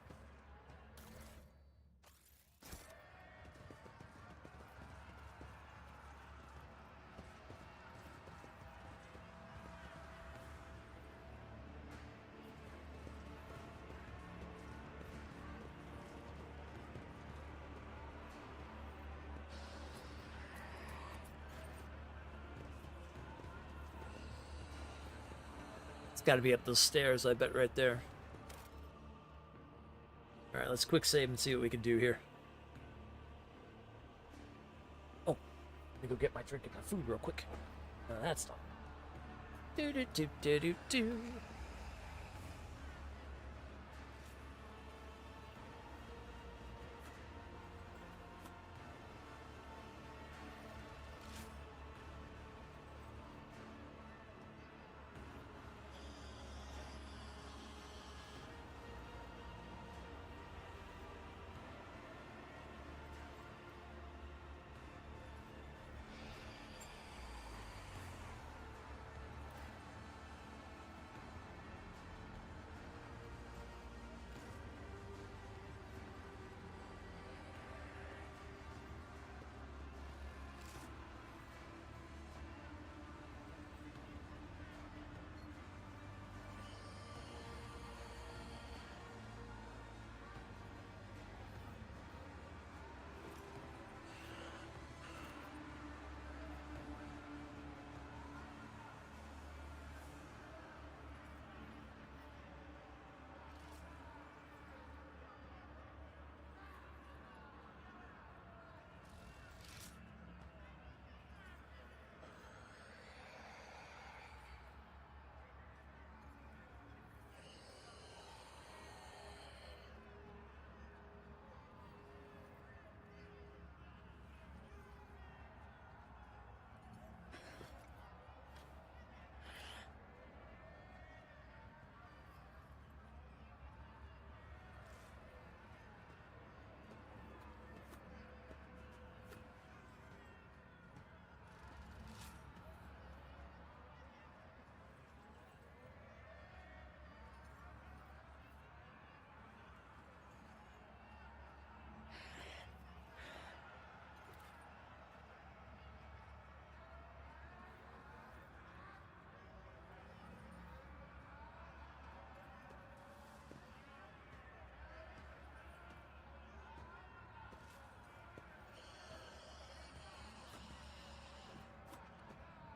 It's got to be up those stairs, I bet, right there. Alright, let's quick save and see what we can do here. Oh, let me go get my drink and my food real quick. That's not. Do do do do do do.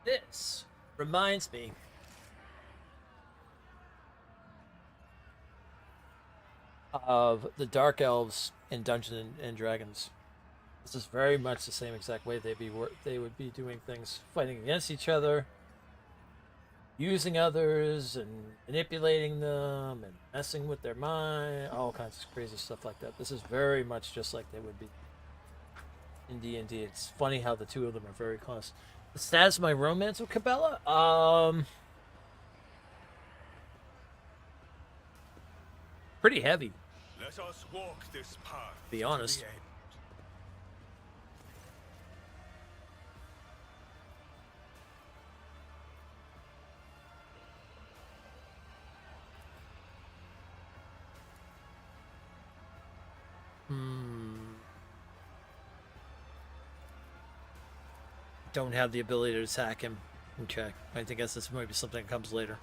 This reminds me of the Dark Elves in Dungeons and Dragons. This is very much the same exact way they would be doing things, fighting against each other, using others, and manipulating them, and messing with their mind, all kinds of crazy stuff like that. This is very much just like they would be in D&D. It's funny how the two of them are very close. The status of my romance with Cabela? Pretty heavy, Let us walk this path. to be honest. To the end. Don't have the ability to attack him. Okay, I think this might be something that comes later.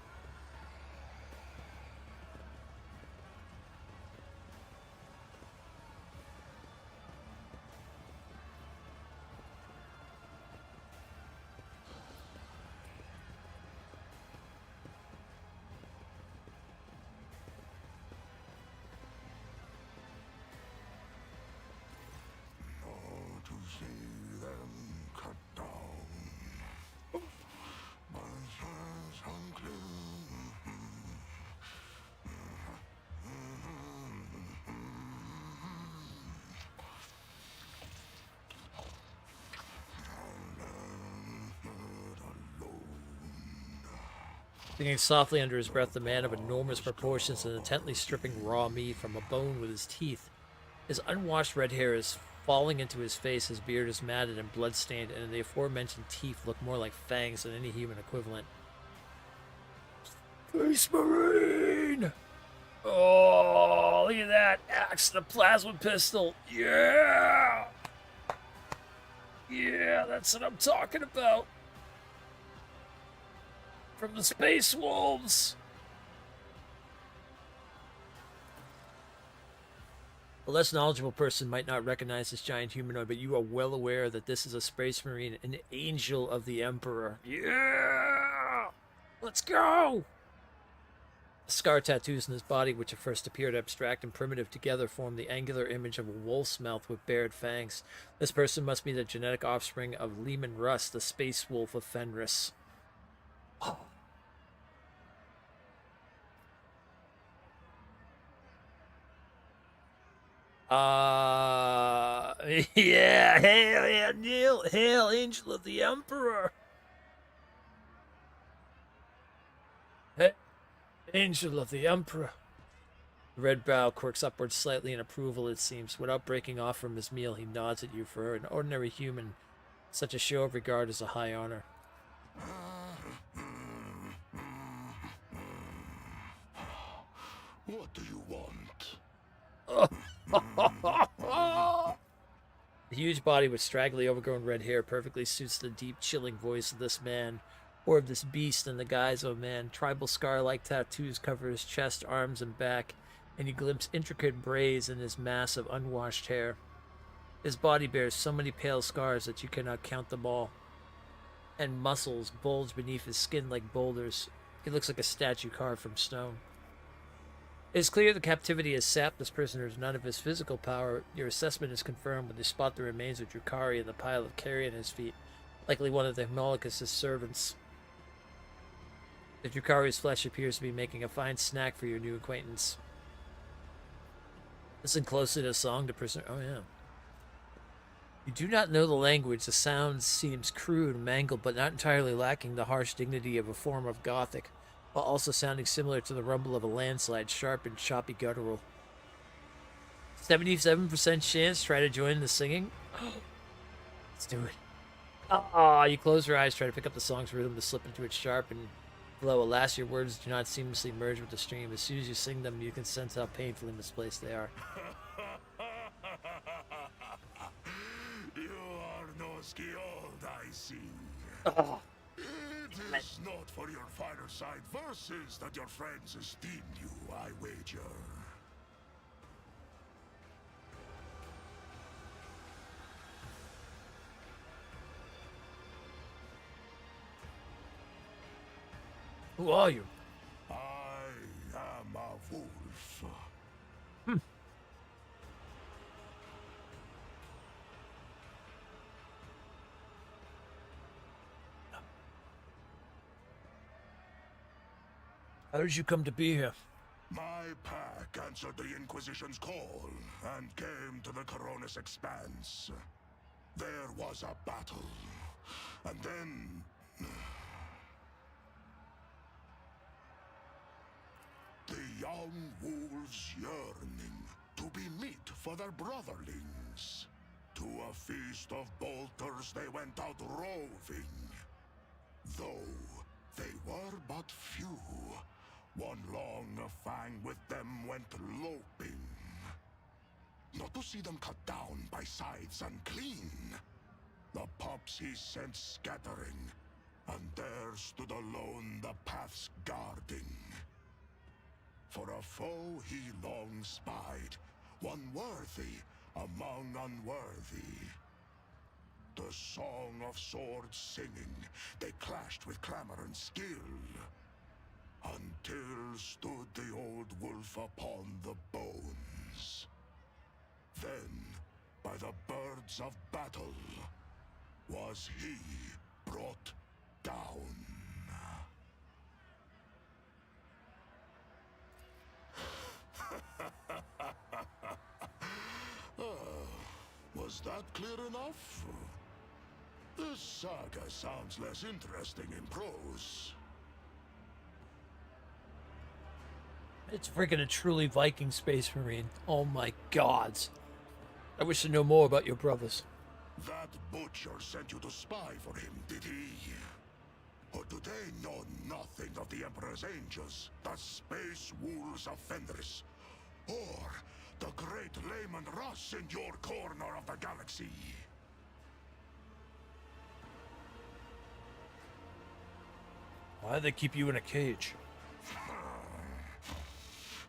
Or to see them cut down. My eyes unclear. Singing softly under his breath, the man of enormous proportions and intently stripping raw meat from a bone with his teeth. His unwashed red hair is falling into his face, his beard is matted and blood-stained, and the aforementioned teeth look more like fangs than any human equivalent. Space Marine! Oh, look at that! Axe and a plasma pistol! Yeah! Yeah, that's what I'm talking about! From the Space Wolves! A less knowledgeable person might not recognize this giant humanoid, but you are well aware that this is a Space Marine, an angel of the Emperor. Yeah! Let's go! The scar tattoos in his body, which at first appeared abstract and primitive, together form the angular image of a wolf's mouth with bared fangs. This person must be the genetic offspring of Lehman Russ, the Space Wolf of Fenris. Oh. Yeah, hail, yeah, hail, angel of the Emperor. Hey, angel of the Emperor. The red brow quirks upwards slightly in approval, it seems. Without breaking off from his meal, he nods at you. For an ordinary human, such a show of regard is a high honor. What do you want? The huge body with straggly, overgrown red hair perfectly suits the deep, chilling voice of this man, or of this beast in the guise of a man. Tribal scar-like tattoos cover his chest, arms, and back, and you glimpse intricate braids in his mass of unwashed hair. His body bears so many pale scars that you cannot count them all, and muscles bulge beneath his skin like boulders. He looks like a statue carved from stone. It is clear the captivity has sapped this prisoner none of his physical power. Your assessment is confirmed when they spot the remains of Drukari in the pile of carrion at his feet, likely one of the Molochus' servants. The Drukari's flesh appears to be making a fine snack for your new acquaintance. Listen closely to the song the prisoner... Oh, yeah. You do not know the language. The sound seems crude and mangled, but not entirely lacking the harsh dignity of a form of Gothic, while also sounding similar to the rumble of a landslide, sharp and choppy guttural. 77% chance, try to join the singing? Let's do it. You close your eyes, try to pick up the song's rhythm to slip into its sharp and flow. Alas, your words do not seamlessly merge with the stream. As soon as you sing them, you can sense how painfully misplaced they are. You are no skilled, I see. It is not for your fireside verses that your friends esteem you, I wager. Who are you? I am a wolf. How did you come to be here? My pack answered the Inquisition's call and came to the Coronis Expanse. There was a battle, and then... the young wolves yearning to be meat for their brotherlings. To a feast of bolters they went out roving. Though they were but few, one long fang with them went loping. Not to see them cut down by scythes unclean. The pups he sent scattering, and there stood alone the paths guarding. For a foe he long spied, one worthy among unworthy. The song of swords singing, they clashed with clamor and skill, until stood the old wolf upon the bones. Then, by the birds of battle, was he brought down. Was that clear enough? This saga sounds less interesting in prose. It's freaking a truly Viking space marine. Oh my gods. I wish to know more about your brothers. That butcher sent you to spy for him, did he? Or do they know nothing of the Emperor's angels, the space wolves of Fenris, or the great Lehman Russ in your corner of the galaxy? Why do they keep you in a cage?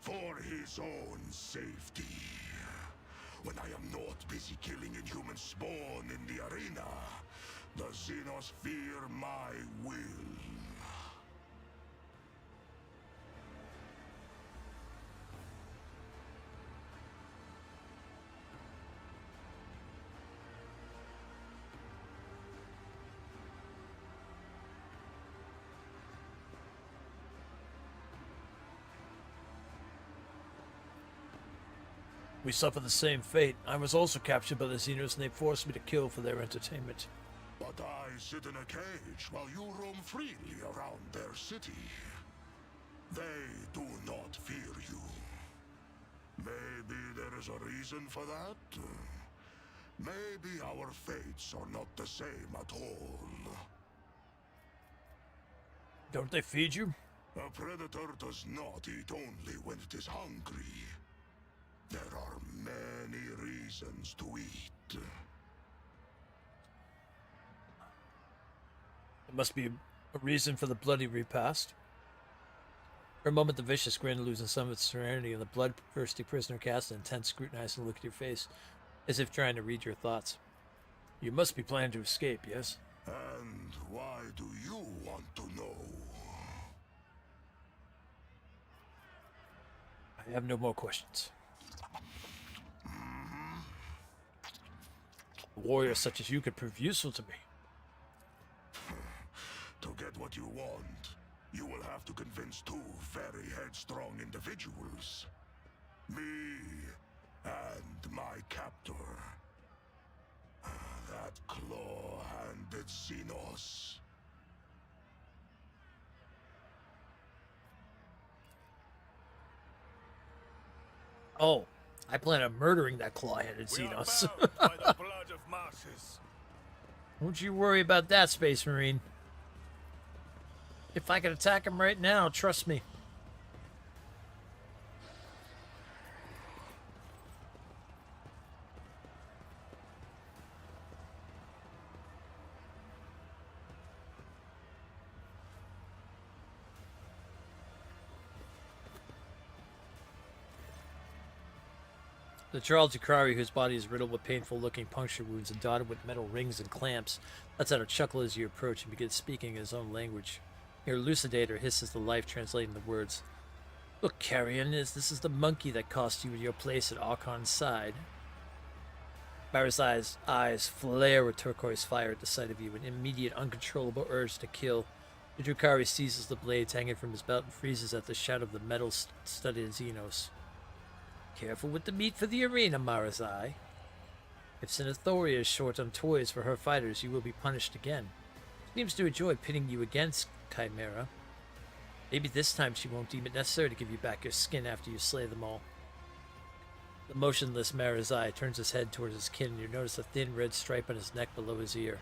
For his own safety. When I am not busy killing inhuman spawn in the arena, the Xenos fear my will. We suffer the same fate. I was also captured by the Xenos and they forced me to kill for their entertainment. But I sit in a cage while you roam freely around their city. They do not fear you. Maybe there is a reason for that. Maybe our fates are not the same at all. Don't they feed you? A predator does not eat only when it is hungry. There are many reasons to eat. There must be a reason for the bloody repast. For a moment, the vicious grin losing some of its serenity, and the bloodthirsty prisoner cast an intense, scrutinizing look at your face, as if trying to read your thoughts. You must be planning to escape, yes? And why do you want to know? I have no more questions. A warrior such as you could prove useful to me. To get what you want, you will have to convince two very headstrong individuals. Me and my captor. That claw-handed Xenos. Oh, I plan on murdering that claw-headed We are Xenos. bound by the blood of martyrs. Don't you worry about that, Space Marine. If I could attack him right now, trust me. The Charles Ikari, whose body is riddled with painful-looking puncture wounds and dotted with metal rings and clamps, lets out a chuckle as you approach and begins speaking in his own language. Your elucidator hisses the life, translating the words. Look, Carrion, this is the monkey that cost you your place at Archon's side. Marazai's eyes flare with turquoise fire at the sight of you, an immediate, uncontrollable urge to kill. The Drukari seizes the blades hanging from his belt and freezes at the shout of the metal-studded Xenos. Careful with the meat for the arena, Marazai. If Sinathoria is short on toys for her fighters, you will be punished again. She seems to enjoy pitting you against Chimera. Maybe this time she won't deem it necessary to give you back your skin after you slay them all. The motionless Marazai turns his head towards his kin, and you notice a thin red stripe on his neck below his ear.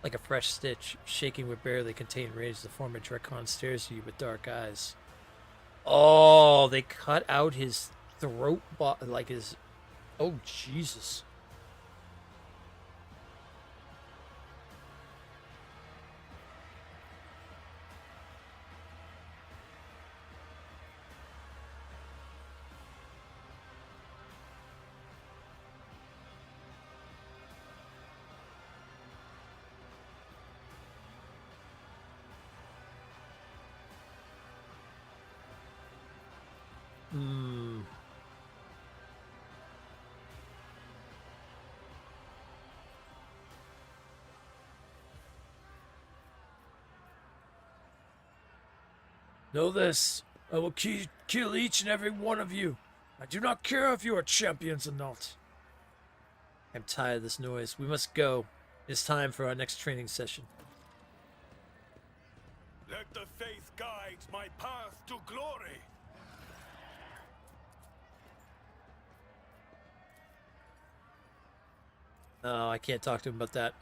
Like a fresh stitch, shaking with barely contained rage, the former Drakon stares at you with dark eyes. Oh, they cut out his throat, like his... Oh, Jesus. Know this, I will kill each and every one of you. I do not care if you are champions or not. I'm tired of this noise. We must go. It's time for our next training session. Let the faith guide my path to glory. Oh, I can't talk to him about that.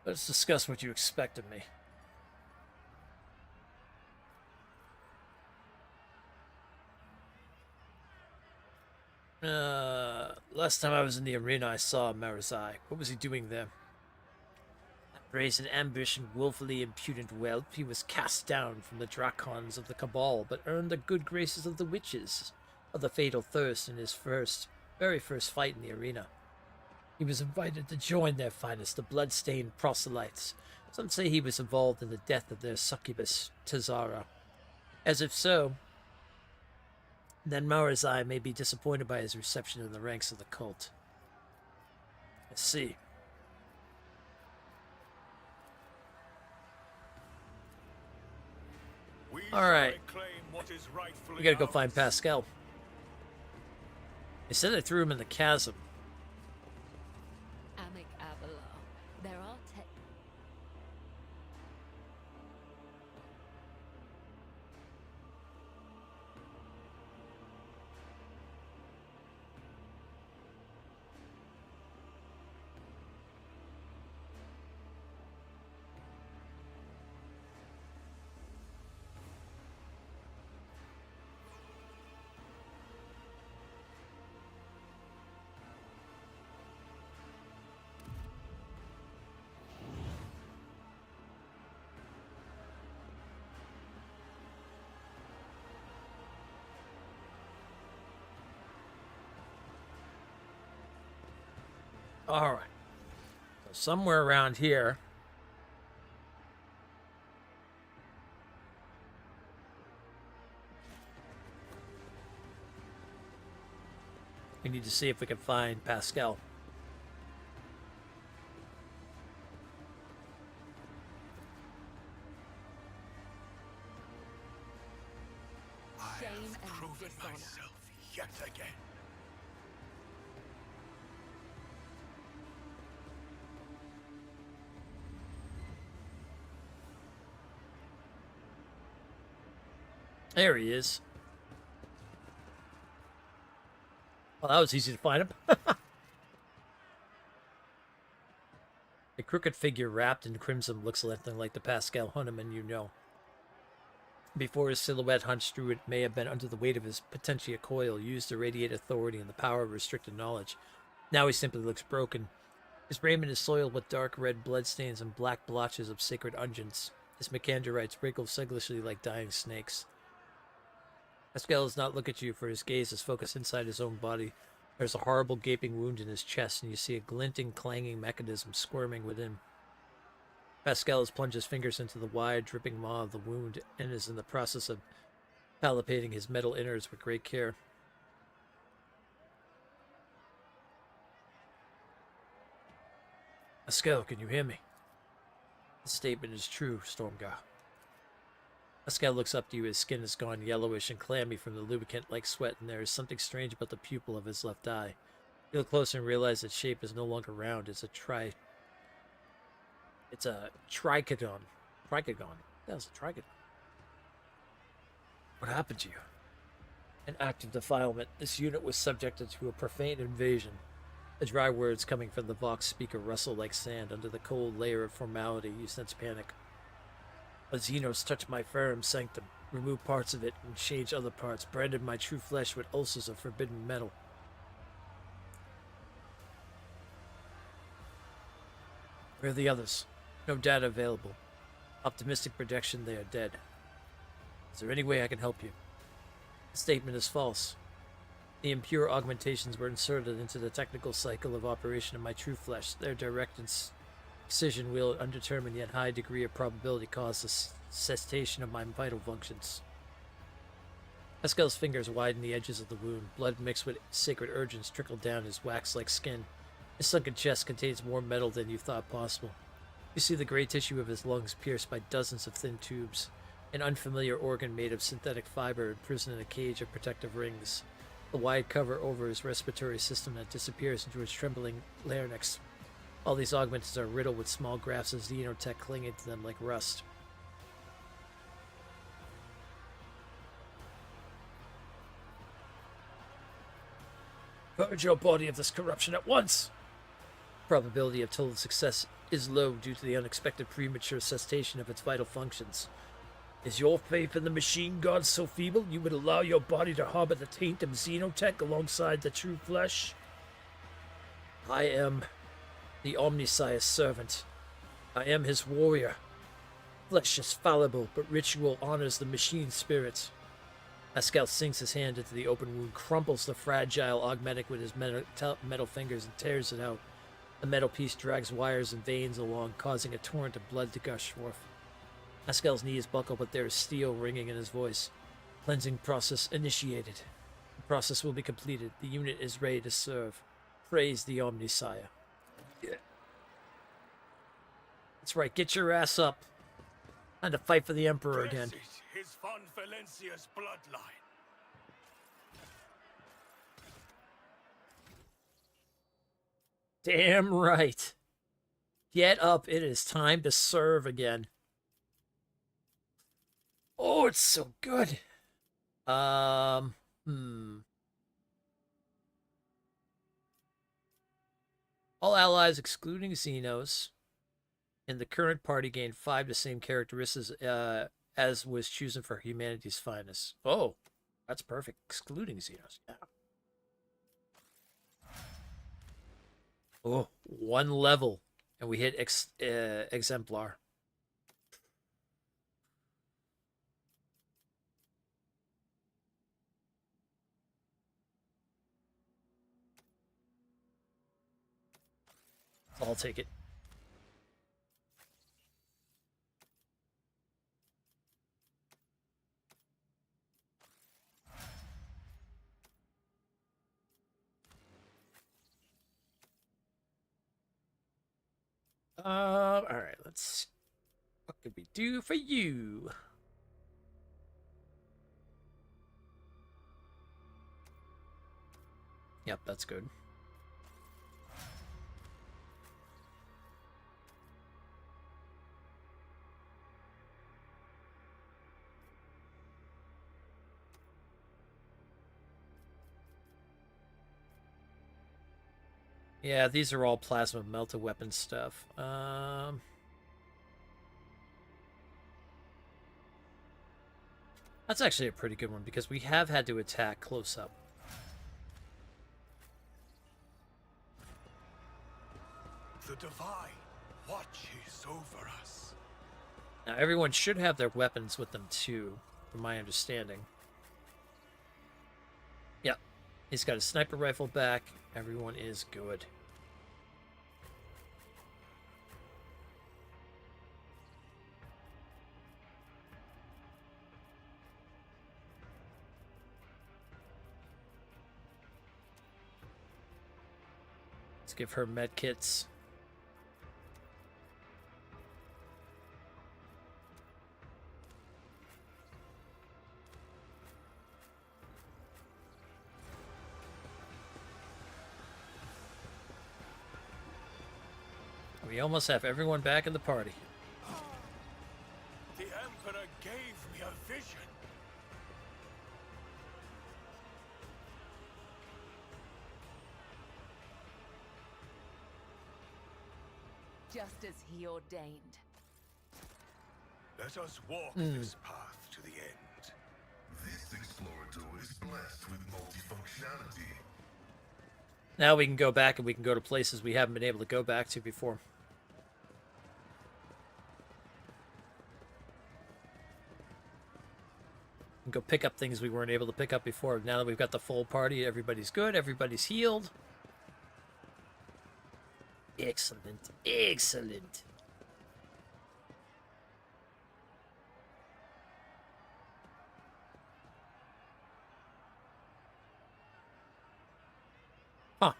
Let's discuss what you expect of me. Last time I was in the arena, I saw Marazai. What was he doing there? That brazen ambush and woefully impudent whelp, he was cast down from the Drakons of the Cabal, but earned the good graces of the witches of the Fatal Thirst in his very first fight in the arena. He was invited to join their finest, the blood-stained proselytes. Some say he was involved in the death of their succubus, Tazara. As if so, then Marazai may be disappointed by his reception in the ranks of the cult. I see. Alright. We gotta go find Pascal. They said they threw him in the chasm. Amic Avalor. There are Alright. So somewhere around here. We need to see if we can find Pascal. shame and Proven dishonor. myself yet again. There he is. Well, that was easy to find him. A crooked figure wrapped in crimson looks nothing like the Pascal Hunneman you know. Before his silhouette hunched through, it may have been under the weight of his potentia coil, used to radiate authority and the power of restricted knowledge. Now he simply looks broken. His raiment is soiled with dark red bloodstains and black blotches of sacred unguents. His Macanderites wriggle seglishly like dying snakes. Pascal does not look at you, for his gaze is focused inside his own body. There's a horrible gaping wound in his chest, and you see a glinting, clanging mechanism squirming within. Pascal has plunged his fingers into the wide, dripping maw of the wound and is in the process of palpating his metal innards with great care. Pascal, can you hear me? The statement is true, Stormgar. Pascal looks up to you. His skin has gone yellowish and clammy from the lubricant-like sweat, and there is something strange about the pupil of his left eye. You look closer and realize its shape is no longer round. It's a trichodon. Tricagon. That's a tricagon. What happened to you? An act of defilement. This unit was subjected to a profane invasion. The dry words coming from the Vox speaker rustle like sand. Under the cold layer of formality, you sense panic. A Xenos touched my firm sanctum, removed parts of it and changed other parts, branded my true flesh with ulcers of forbidden metal. Where are the others? No data available. Optimistic projection, they are dead. Is there any way I can help you? The statement is false. The impure augmentations were inserted into the technical cycle of operation of my true flesh. Their direct incision will, an undetermined yet high degree of probability, cause the cessation of my vital functions. Pascal's fingers widen the edges of the wound. Blood mixed with sacred urgings trickled down his wax-like skin. His sunken chest contains more metal than you thought possible. You see the gray tissue of his lungs pierced by dozens of thin tubes, an unfamiliar organ made of synthetic fiber imprisoned in a cage of protective rings. The wide cover over his respiratory system that disappears into his trembling larynx. All these augments are riddled with small grafts of xenotech clinging to them like rust. Purge your body of this corruption at once! Probability of total success is low due to the unexpected premature cessation of its vital functions. Is your faith in the machine gods so feeble you would allow your body to harbor the taint of xenotech alongside the true flesh? I am the Omnissiah's servant. I am his warrior. Flesh is fallible, but ritual honors the machine spirit. Pascal sinks his hand into the open wound, crumples the fragile augmetic with his metal fingers, and tears it out. The metal piece drags wires and veins along, causing a torrent of blood to gush forth. Pascal's knees buckle, but there is steel ringing in his voice. Cleansing process initiated. The process will be completed. The unit is ready to serve. Praise the Omnissiah. Yeah. That's right, get your ass up. Time to fight for the Emperor again. His von Valencia's bloodline. Damn right. Get up, it is time to serve again. Oh, it's so good. All allies excluding Xenos in the current party gain 5 the same characteristics as was chosen for humanity's finest. Oh, that's perfect. Excluding Xenos. Yeah. Oh, 1 level. And we hit Exemplar. I'll take it. All right, let's. What could we do for you? Yep, that's good. Yeah, these are all plasma melt-a-weapon stuff. That's actually a pretty good one because we have had to attack close up. The divine watches over us. Now, everyone should have their weapons with them too, from my understanding. He's got a sniper rifle back. Everyone is good. Let's give her med kits. We almost have everyone back in the party. The Emperor gave me a vision. Just as he ordained. Let us walk this path to the end. This explorator is blessed with multifunctionality. Now we can go back and we can go to places we haven't been able to go back to before. And go pick up things we weren't able to pick up before. Now that we've got the full party, everybody's good, everybody's healed. Excellent. Excellent. Huh.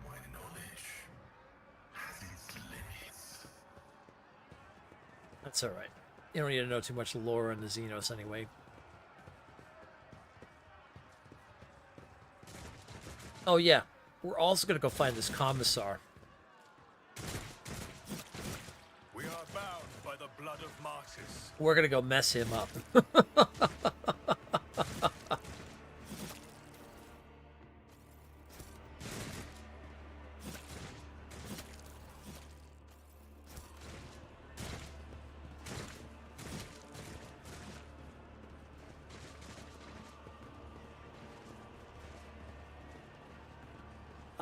My knowledge has its limits. That's alright. You don't need to know too much lore in the Xenos anyway. Oh yeah, we're also gonna go find this commissar. We are bound by the blood of martyrs. We're gonna go mess him up.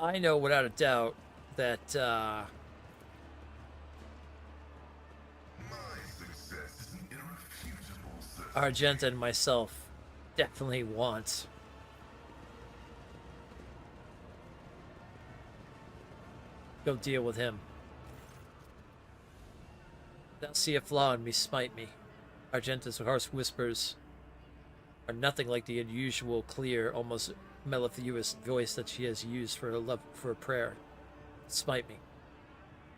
I know without a doubt that My success is an irrefutable certainty. Argenta and myself definitely want go deal with him. Thou see a flaw in me, smite me. Argenta's harsh whispers are nothing like the unusual, clear, almost mellifluous voice that she has used for a prayer. Smite me.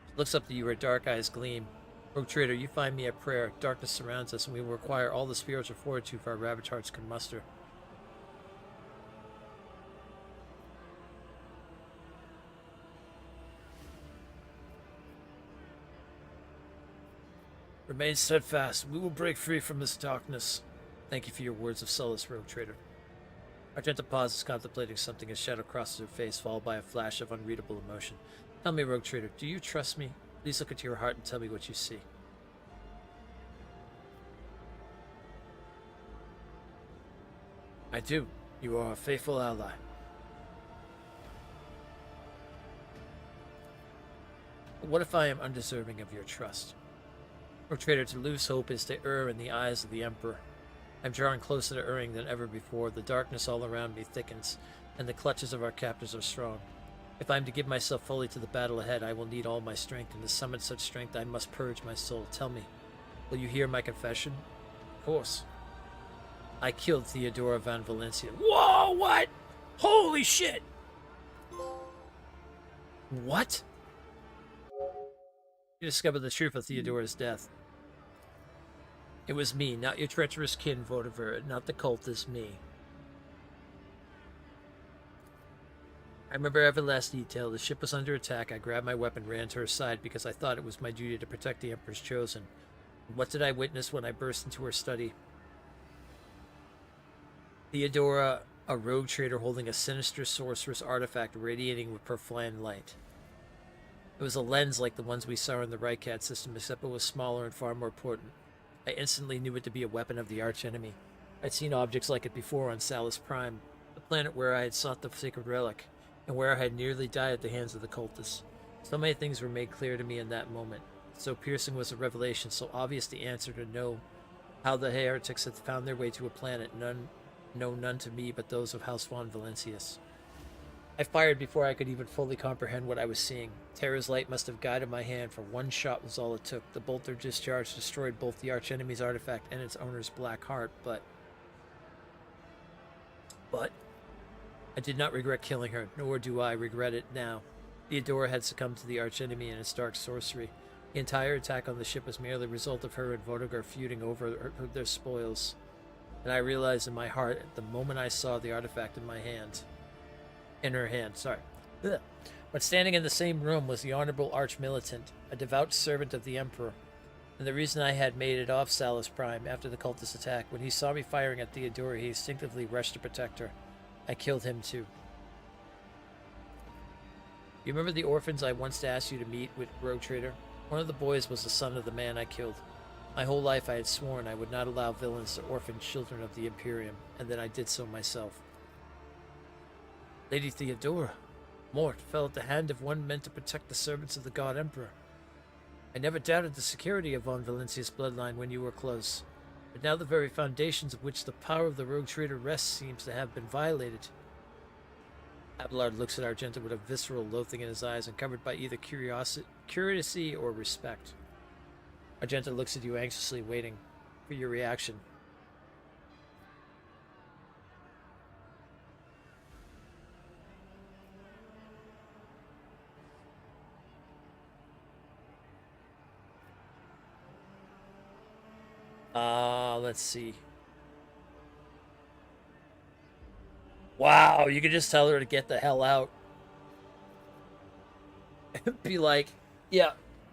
She looks up to you, her dark eyes gleam. Rogue Trader, you find me at prayer. Darkness surrounds us, and we will require all the spiritual fortitude our ravaged hearts can muster. Remain steadfast. We will break free from this darkness. Thank you for your words of solace, Rogue Trader. Argenta pauses, contemplating something. A shadow crosses her face, followed by a flash of unreadable emotion. Tell me, Rogue Trader, do you trust me? Please look into your heart and tell me what you see. I do. You are a faithful ally. But what if I am undeserving of your trust? Rogue Trader, to lose hope is to err in the eyes of the Emperor. I'm drawing closer to erring than ever before. The darkness all around me thickens, and the clutches of our captors are strong. If I am to give myself fully to the battle ahead, I will need all my strength, and to summon such strength I must purge my soul. Tell me, will you hear my confession? Of course. I killed Theodora van Valencia. Whoa, what? Holy shit! What? You discovered the truth of Theodora's death. It was me, not your treacherous kin, Votiver, not the cultist, me. I remember every last detail. The ship was under attack. I grabbed my weapon, ran to her side because I thought it was my duty to protect the Emperor's chosen. What did I witness when I burst into her study? Theodora, a rogue trader holding a sinister sorceress artifact radiating with profane light. It was a lens like the ones we saw in the Rycat system, except it was smaller and far more potent. I instantly knew it to be a weapon of the archenemy. I'd seen objects like it before on Salus Prime, the planet where I had sought the sacred relic, and where I had nearly died at the hands of the cultists. So many things were made clear to me in that moment. So piercing was the revelation, so obvious the answer to know how the heretics had found their way to a planet none to me but those of House von Valencius. I fired before I could even fully comprehend what I was seeing. Terra's light must have guided my hand, for one shot was all it took. The bolter discharge destroyed both the archenemy's artifact and its owner's black heart, but I did not regret killing her, nor do I regret it now. Theodora had succumbed to the archenemy and its dark sorcery. The entire attack on the ship was merely a result of her and Vodagar feuding over their spoils. And I realized in my heart at the moment I saw the artifact in her hand. But standing in the same room was the Honorable Arch-Militant, a devout servant of the Emperor. And the reason I had made it off Salus Prime after the cultist attack, when he saw me firing at Theodora, he instinctively rushed to protect her. I killed him too. You remember the orphans I once asked you to meet with Rogue Trader? One of the boys was the son of the man I killed. My whole life I had sworn I would not allow villains to orphan children of the Imperium, and then I did so myself. Lady Theodora, Mort fell at the hand of one meant to protect the servants of the God Emperor. I never doubted the security of von Valencia's bloodline when you were close, but now the very foundations of which the power of the Rogue Trader rests seems to have been violated. Abelard looks at Argenta with a visceral loathing in his eyes, uncovered by either curiosity or respect. Argenta looks at you anxiously, waiting for your reaction. Let's see. Wow, you can just tell her to get the hell out. Be like, yeah,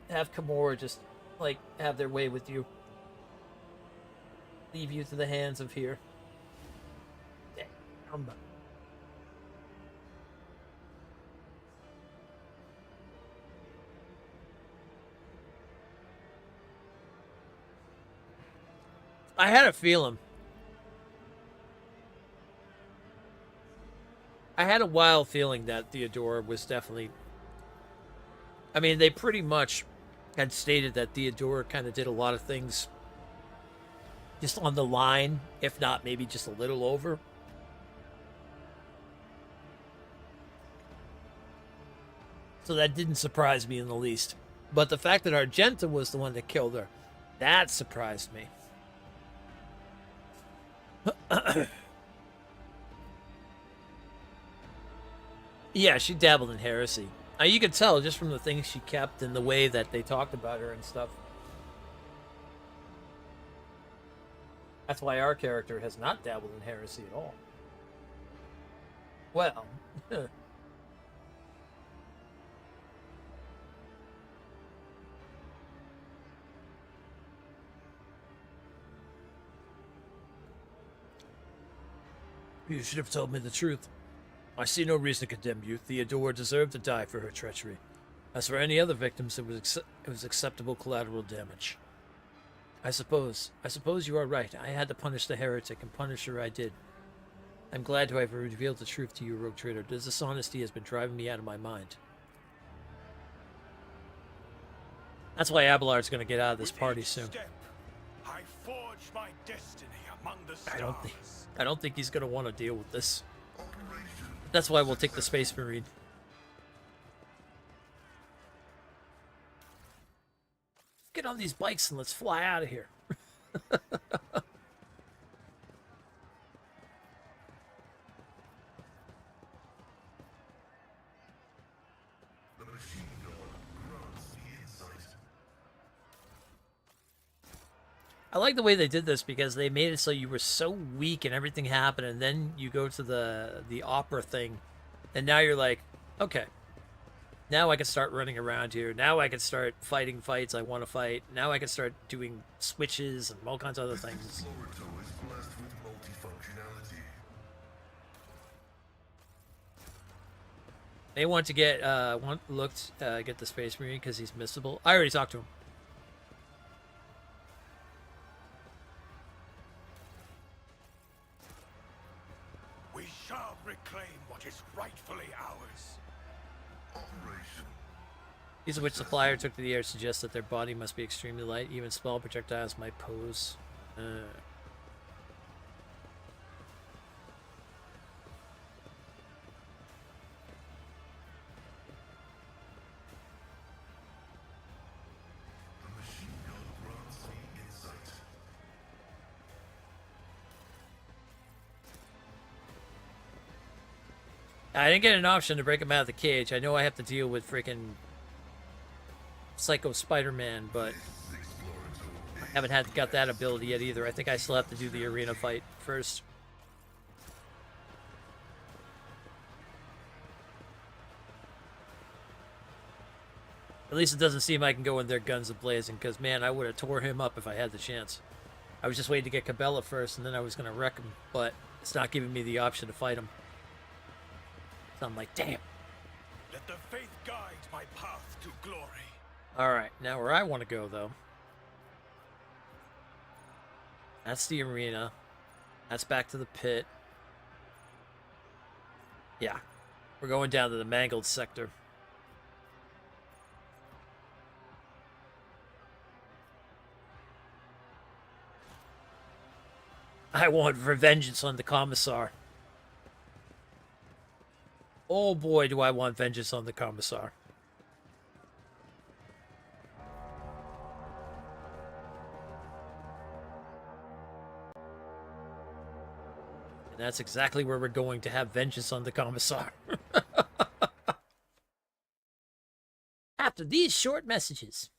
have Kimura just, like, have their way with you. Leave you to the hands of here. Damn. I had a feeling. I had a wild feeling that Theodora was definitely... I mean, they pretty much had stated that Theodora kind of did a lot of things just on the line, if not maybe just a little over. So that didn't surprise me in the least. But the fact that Argenta was the one that killed her, that surprised me. Yeah, she dabbled in heresy. You could tell just from the things she kept and the way that they talked about her and stuff. That's why our character has not dabbled in heresy at all. Well, you should have told me the truth. I see no reason to condemn you. Theodora deserved to die for her treachery. As for any other victims, it was acceptable collateral damage. I suppose you are right. I had to punish the heretic, and punish her I did. I'm glad to have revealed the truth to you, Rogue Trader. This dishonesty has been driving me out of my mind. That's why Abelard's going to get out of this party soon. I forged my destiny among the stars. I don't think he's going to want to deal with this. That's why we'll take the Space Marine. Get on these bikes and let's fly out of here. I like the way they did this because they made it so you were so weak and everything happened, and then you go to the opera thing, and now you're like, okay, now I can start running around here. Now I can start fighting fights I want to fight. Now I can start doing switches and all kinds of other things. They want to get get the Space Marine because he's missable. I already talked to him. We shall reclaim what is rightfully ours. Operation. These of which the flyer took to the air suggest that their body must be extremely light. Even small projectiles might pose I didn't get an option to break him out of the cage. I know I have to deal with freaking Psycho Spider-Man, but I haven't got that ability yet either. I think I still have to do the arena fight first. At least it doesn't seem I can go in there guns a-blazing, because, man, I would have tore him up if I had the chance. I was just waiting to get Cabela first, and then I was going to wreck him, but it's not giving me the option to fight him. So I'm like, damn. Let the faith guide my path to glory. Alright, now where I want to go, though. That's the arena. That's back to the pit. Yeah. We're going down to the mangled sector. I want vengeance on the Commissar. Oh boy, do I want vengeance on the Commissar. And that's exactly where we're going to have vengeance on the Commissar. After these short messages.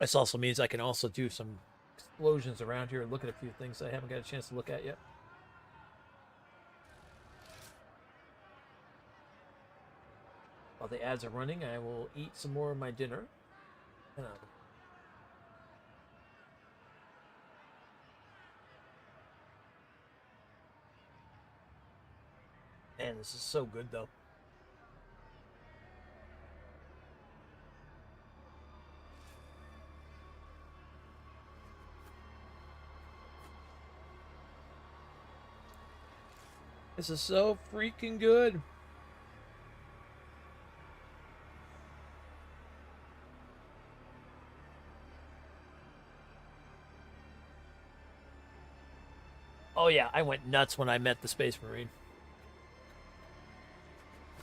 This also means I can also do some explosions around here and look at a few things I haven't got a chance to look at yet. While the ads are running, I will eat some more of my dinner. Man, this is so good, though. This is so freaking good. Oh yeah, I went nuts when I met the Space Marine.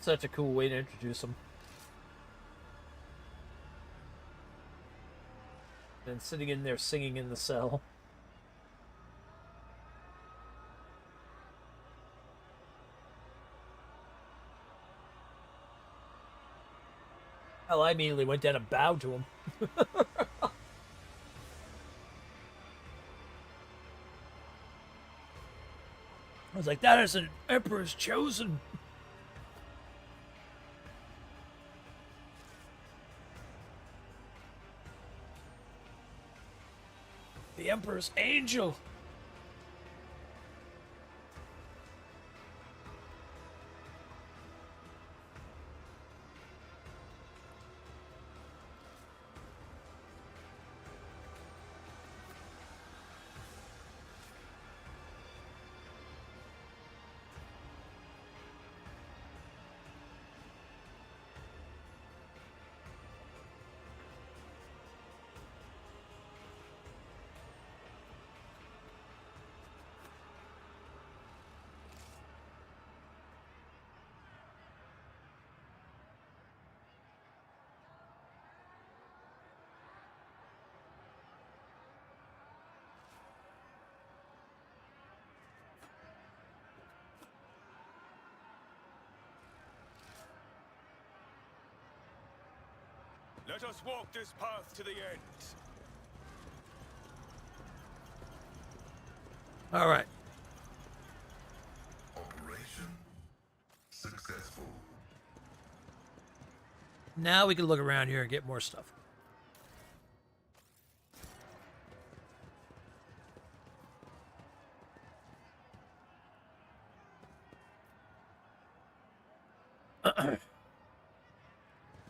Such a cool way to introduce him. And sitting in there singing in the cell. Hell, I immediately went down and bowed to him. I was like, that is an Emperor's chosen. The Emperor's angel. Let us walk this path to the end. All right. Operation successful. Now we can look around here and get more stuff.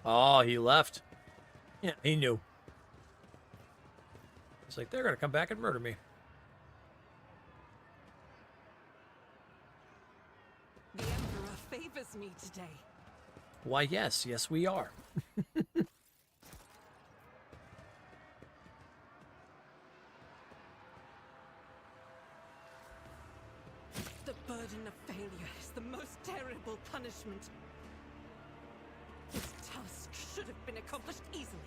Oh, he left. Yeah, he knew. He's like, they're gonna come back and murder me. The Emperor favors me today. Why, yes, yes, we are. The burden of failure is the most terrible punishment. This task should have been accomplished easily.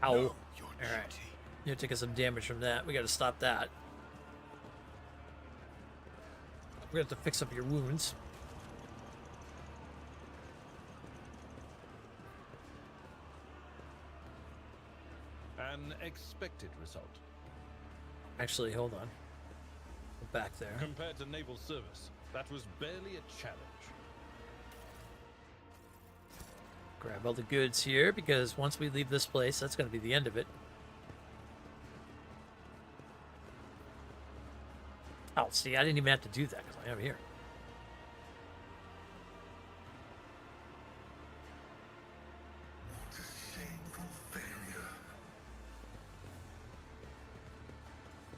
Ow. Know your Alright. duty. You're taking some damage from that. We gotta stop that. We're gonna have to fix up your wounds. An expected result. Actually, hold on. Go back there. Compared to naval service, that was barely a challenge. Grab all the goods here, because once we leave this place, that's gonna be the end of it. Oh, see, I didn't even have to do that, because I am here. What a shameful failure.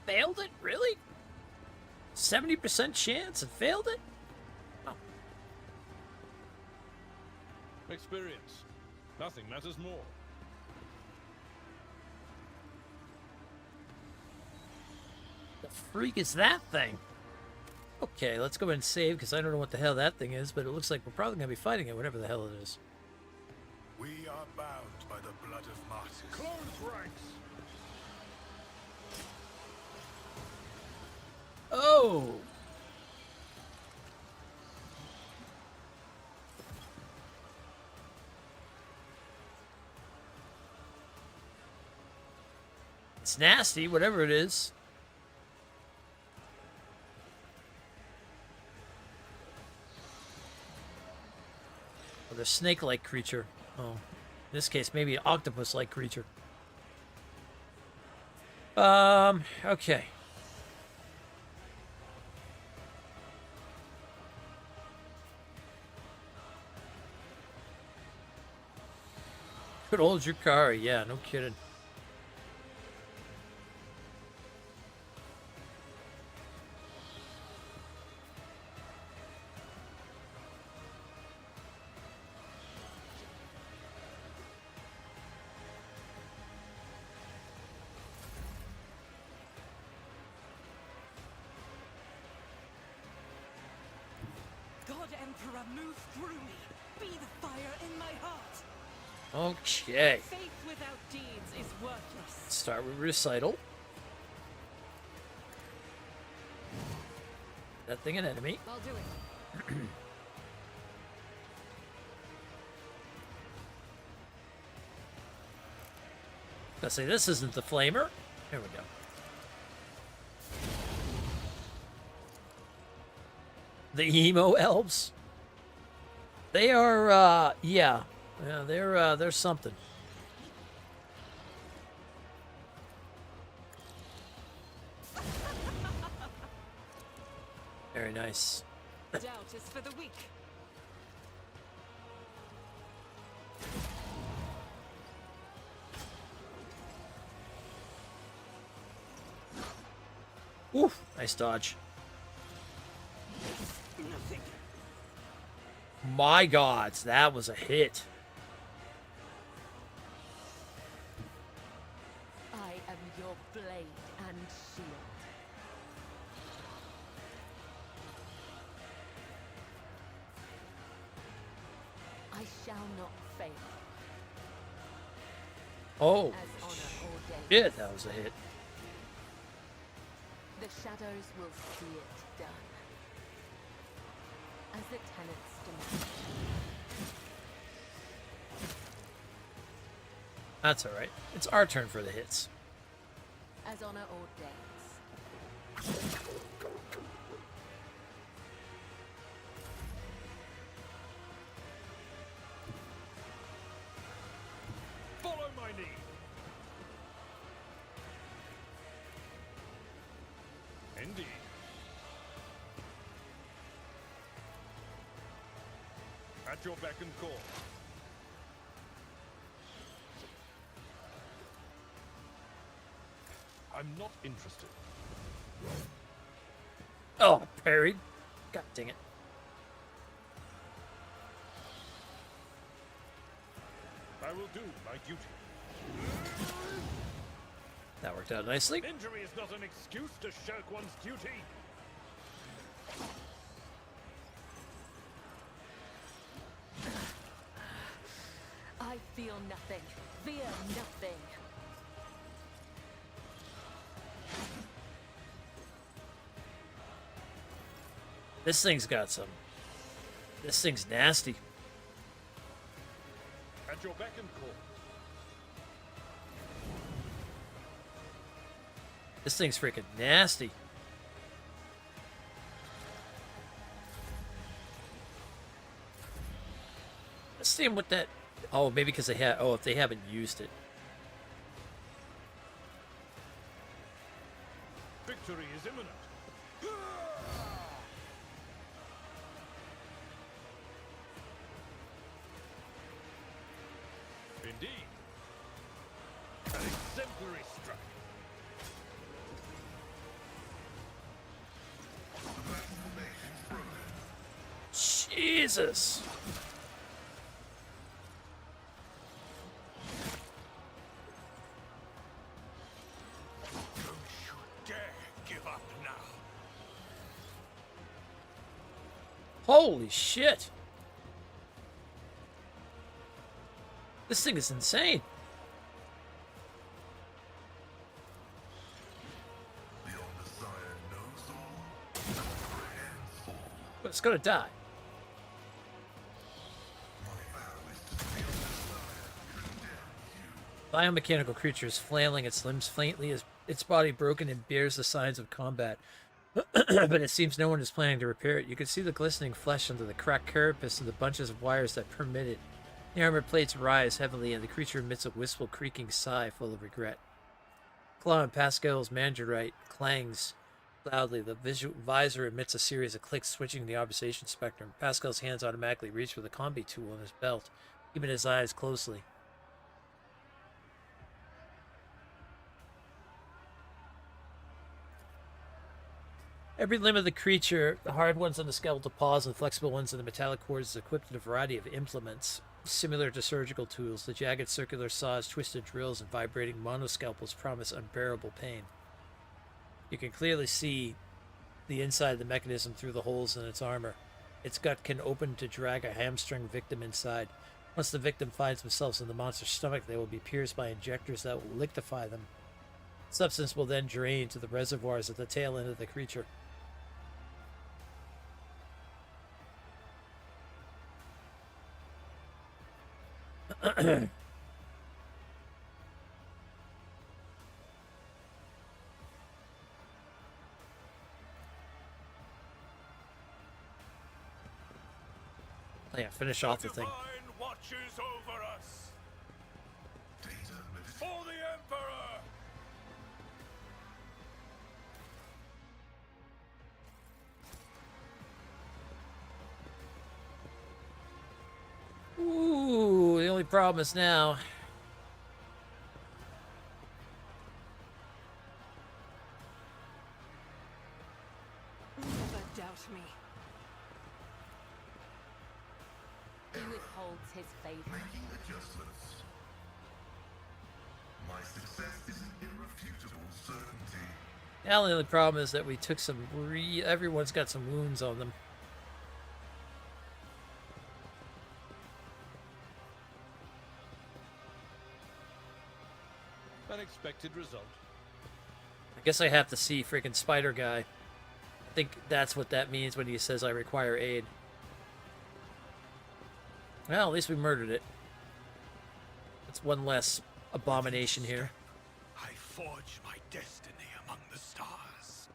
Failed it? Really? 70% chance and failed it? Oh. Experience. Nothing matters more. The freak is that thing? Okay, let's go ahead and save, because I don't know what the hell that thing is, but it looks like we're probably going to be fighting it, whatever the hell it is. We are bound by the blood of martyrs. Close ranks. Oh! It's nasty, whatever it is. Or the snake-like creature. Oh. In this case, maybe an octopus-like creature. Okay. Good old Yukari, yeah, no kidding. God Emperor, move through me. Be the fire in my heart. Okay. Faith without deeds is worthless. Start with recital. That thing an enemy. I'll do it. I say this isn't the flamer. There we go. The emo elves. They are yeah. Yeah, they're something. Very nice. Doubt is for the weak. Oof, nice dodge. Nothing. My God, that was a hit. I am your blade and shield. I shall not fail. Oh, As honor ordains. shit, that was a hit. The shadows will see it done. As the tenants demand. That's all right. It's our turn for the hits. As honor ordains. Follow my lead. Indeed. At your beck and call. I'm not interested. Oh, parried. God dang it. I will do my duty. That worked out nicely. Injury is not an excuse to shirk one's duty. I feel nothing. Fear nothing. This thing's got some. This thing's nasty. At your beck and call. This thing's freaking nasty. Let's see what that. Oh, maybe because they had. Oh, if they haven't used it. Victory is imminent. Indeed. An exemplary strike. Jesus. Don't you dare give up now. Holy shit. This thing is insane. But it's gonna die. Biomechanical creature is flailing its limbs faintly as its body broken and bears the signs of combat. But it seems no one is planning to repair it. You can see the glistening flesh under the cracked carapace and the bunches of wires that permit it. The armor plates rise heavily, and the creature emits a wistful, creaking sigh full of regret. Claw and Pascal's Mangerite clangs loudly. The visor emits a series of clicks, switching the observation spectrum. Pascal's hands automatically reach for the combi tool in his belt, keeping his eyes closely. Every limb of the creature, the hard ones on the skeletal paws and the flexible ones in the metallic cords, is equipped with a variety of implements. Similar to surgical tools, the jagged circular saws, twisted drills, and vibrating monoscalpels promise unbearable pain. You can clearly see the inside of the mechanism through the holes in its armor. Its gut can open to drag a hamstring victim inside. Once the victim finds themselves in the monster's stomach, they will be pierced by injectors that will liquefy them. Substance will then drain to the reservoirs at the tail end of the creature. Yeah, finish off the thing. Divine watches over us. For the Emperor. Ooh, the only problem is now. Never doubt me. He withholds his favor. Making adjustments. My success is an irrefutable certainty. Now the only problem is that we took some everyone's got some wounds on them. Unexpected result. I guess I have to see freaking Spider Guy. I think that's what that means when he says I require aid. Well, at least we murdered it. That's one less abomination here. I forge my destiny among the stars.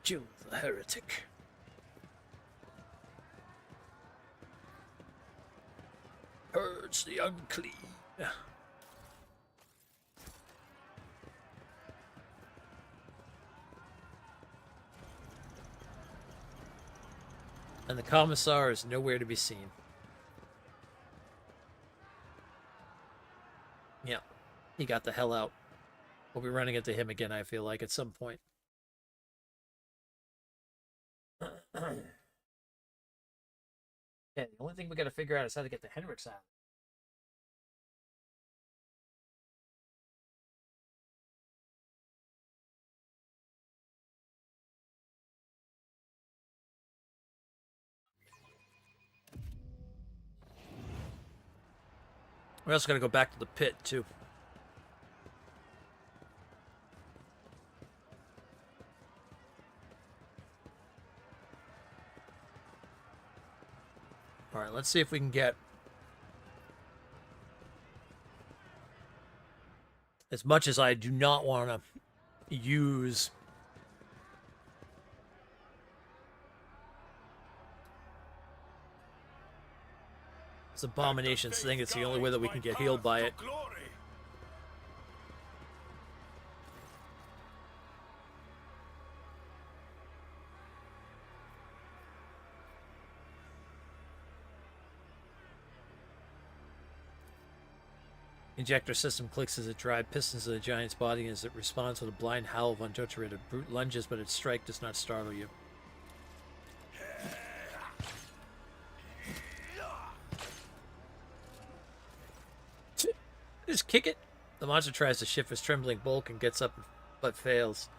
June the Heretic. Purge the unclean. And the commissar is nowhere to be seen. Yeah, he got the hell out. We'll be running into him again, I feel like, at some point. Yeah, the only thing we gotta figure out is how to get to Henrik's Island. We're also gonna go back to the pit, too. Alright, let's see if we can get as much as I do not want to use this abominations thing. It's the only way that we can get healed by it. Injector system clicks as it drives pistons of the giant's body as it responds with a blind howl of unadulterated brute lunges, but its strike does not startle you. Just kick it. The monster tries to shift his trembling bulk and gets up but fails.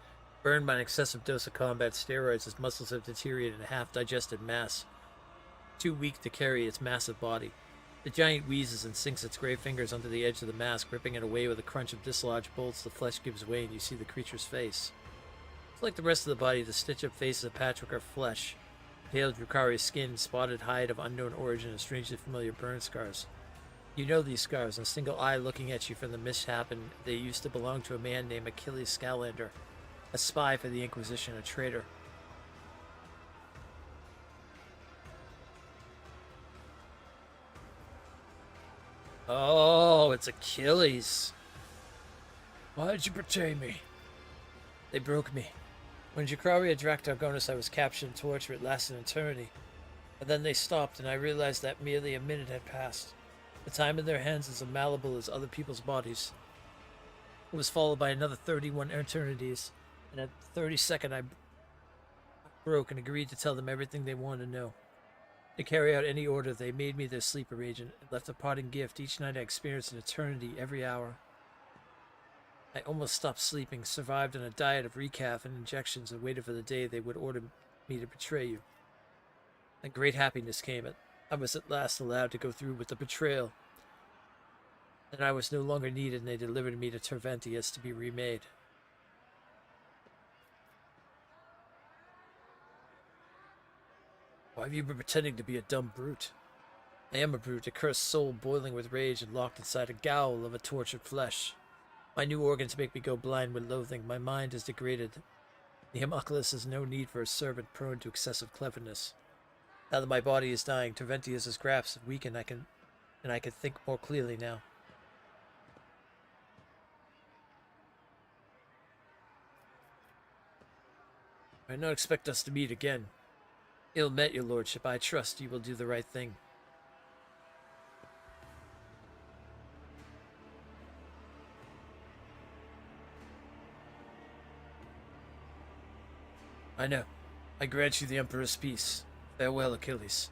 Burned by an excessive dose of combat steroids, his muscles have deteriorated in a half-digested mass, too weak to carry its massive body. The giant wheezes and sinks its gray fingers under the edge of the mask, ripping it away with a crunch of dislodged bolts. The flesh gives way and you see the creature's face. It's like the rest of the body, the stitched-up face is a patchwork of flesh. Pale Drukhari's skin, spotted hide of unknown origin, and strangely familiar burn scars. You know these scars, a single eye looking at you from the mishap, and they used to belong to a man named Achilles Scalander, a spy for the Inquisition, a traitor. Oh, it's Achilles. Why did you betray me? They broke me. When Drukhari attacked Argonis, I was captured and tortured. It lasted an eternity. But then they stopped, and I realized that merely a minute had passed. The time in their hands is as malleable as other people's bodies. It was followed by another 31 eternities, and at the 32nd I broke and agreed to tell them everything they wanted to know. To carry out any order, they made me their sleeper agent and left a parting gift. Each night I experienced an eternity every hour. I almost stopped sleeping, survived on a diet of recaf and injections, and waited for the day they would order me to betray you. And great happiness came. I was at last allowed to go through with the betrayal. And I was no longer needed, and they delivered me to Terventius to be remade. Why have you been pretending to be a dumb brute? I am a brute, a cursed soul boiling with rage and locked inside a gowl of a tortured flesh. My new organs make me go blind with loathing. My mind is degraded. The homunculus has no need for a servant prone to excessive cleverness. Now that my body is dying, Terventius's grasp have weakened, I can think more clearly now. I do not expect us to meet again. Ill met, your lordship. I trust you will do the right thing. I know. I grant you the Emperor's peace. Farewell, Achilles.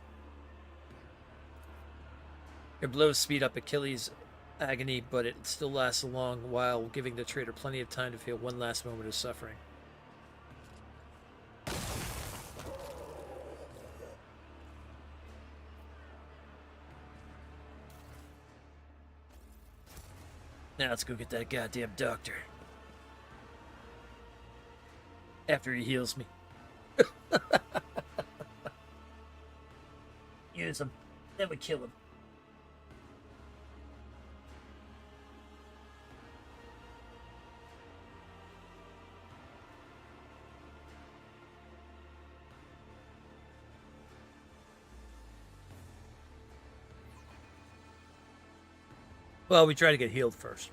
Your blows speed up Achilles' agony, but it still lasts a long while, giving the traitor plenty of time to feel one last moment of suffering. Now let's go get that goddamn doctor. After he heals me. Use him. Then we kill him. Well, we try to get healed first.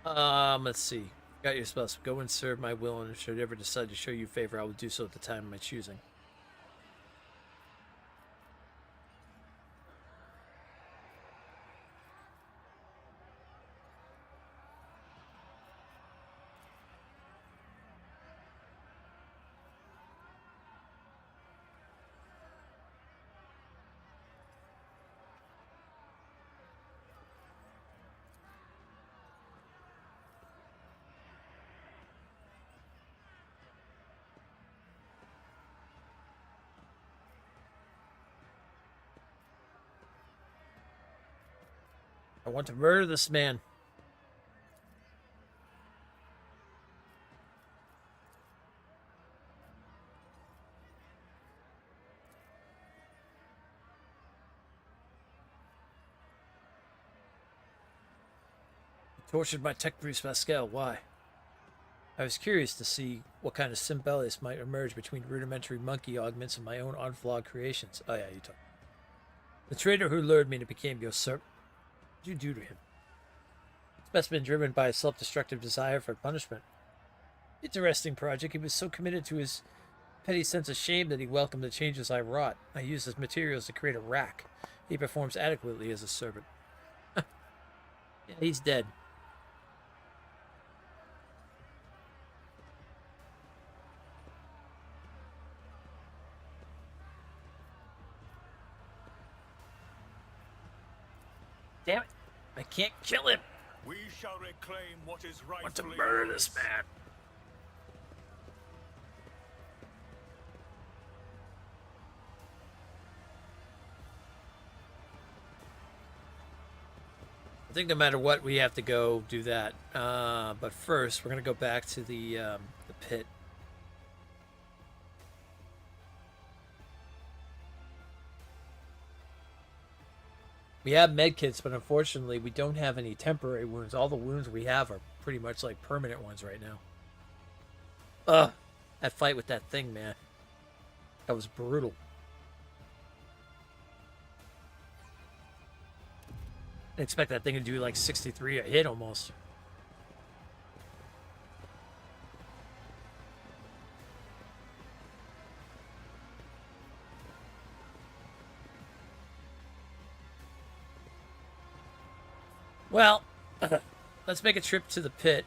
Let's see. Got your spells. Go and serve my will, and should I ever decide to show you favor, I will do so at the time of my choosing. I want to murder this man. He tortured my tech priest Pascal. Why? I was curious to see what kind of symbiosis might emerge between rudimentary monkey augments and my own unflawed creations. Oh yeah, you talk. The traitor who lured me to become your servant. What did you do to him? It's best been driven by a self-destructive desire for punishment. Interesting project. He was so committed to his petty sense of shame that he welcomed the changes I wrought. I used his materials to create a rack. He performs adequately as a servant. Yeah, he's dead. Damn it. I can't kill him. We shall reclaim what is I want to rightfully murder ours. this man. I think no matter what, we have to go do that. But first, we're going to go back to the pit. We have medkits, but unfortunately, we don't have any temporary wounds. All the wounds we have are pretty much like permanent ones right now. Ugh, that fight with that thing, man. That was brutal. I expect that thing to do like 63 a hit almost. Well, let's make a trip to the pit.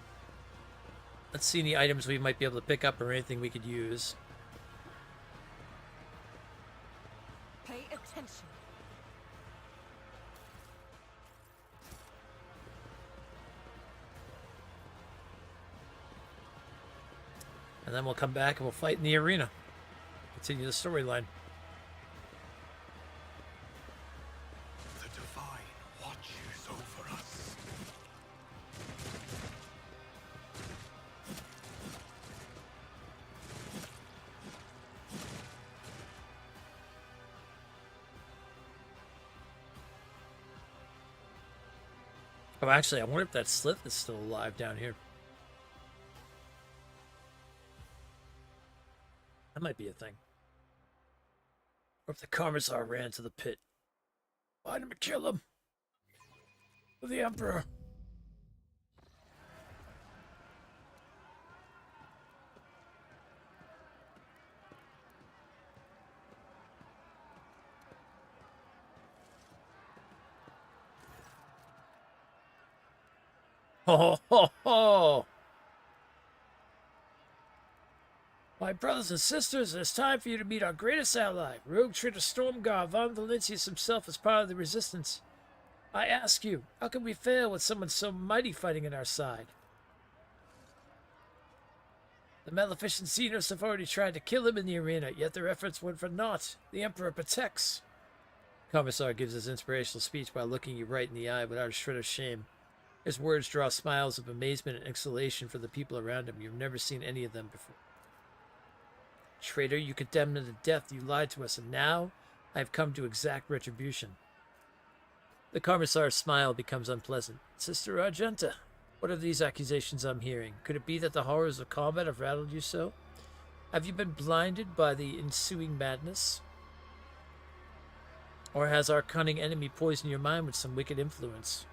Let's see any items we might be able to pick up or anything we could use. Pay attention. And then we'll come back and we'll fight in the arena. Continue the storyline. The divine watches over us. Oh, actually, I wonder if that Slith is still alive down here. That might be a thing. Or if the Commissar ran to the pit. Find him and kill him. For the Emperor. Ho ho ho! My brothers and sisters, it's time for you to meet our greatest ally, rogue traitor Stormguard von Valentius himself as part of the Resistance. I ask you, how can we fail with someone so mighty fighting at our side? The maleficent Xenos have already tried to kill him in the arena, yet their efforts went for naught. The Emperor protects. Commissar gives his inspirational speech while looking you right in the eye without a shred of shame. His words draw smiles of amazement and exultation for the people around him. You've never seen any of them before. Traitor, you condemned him to death. You lied to us, and now I have come to exact retribution. The Commissar's smile becomes unpleasant. Sister Argenta, what are these accusations I'm hearing? Could it be that the horrors of combat have rattled you so? Have you been blinded by the ensuing madness? Or has our cunning enemy poisoned your mind with some wicked influence?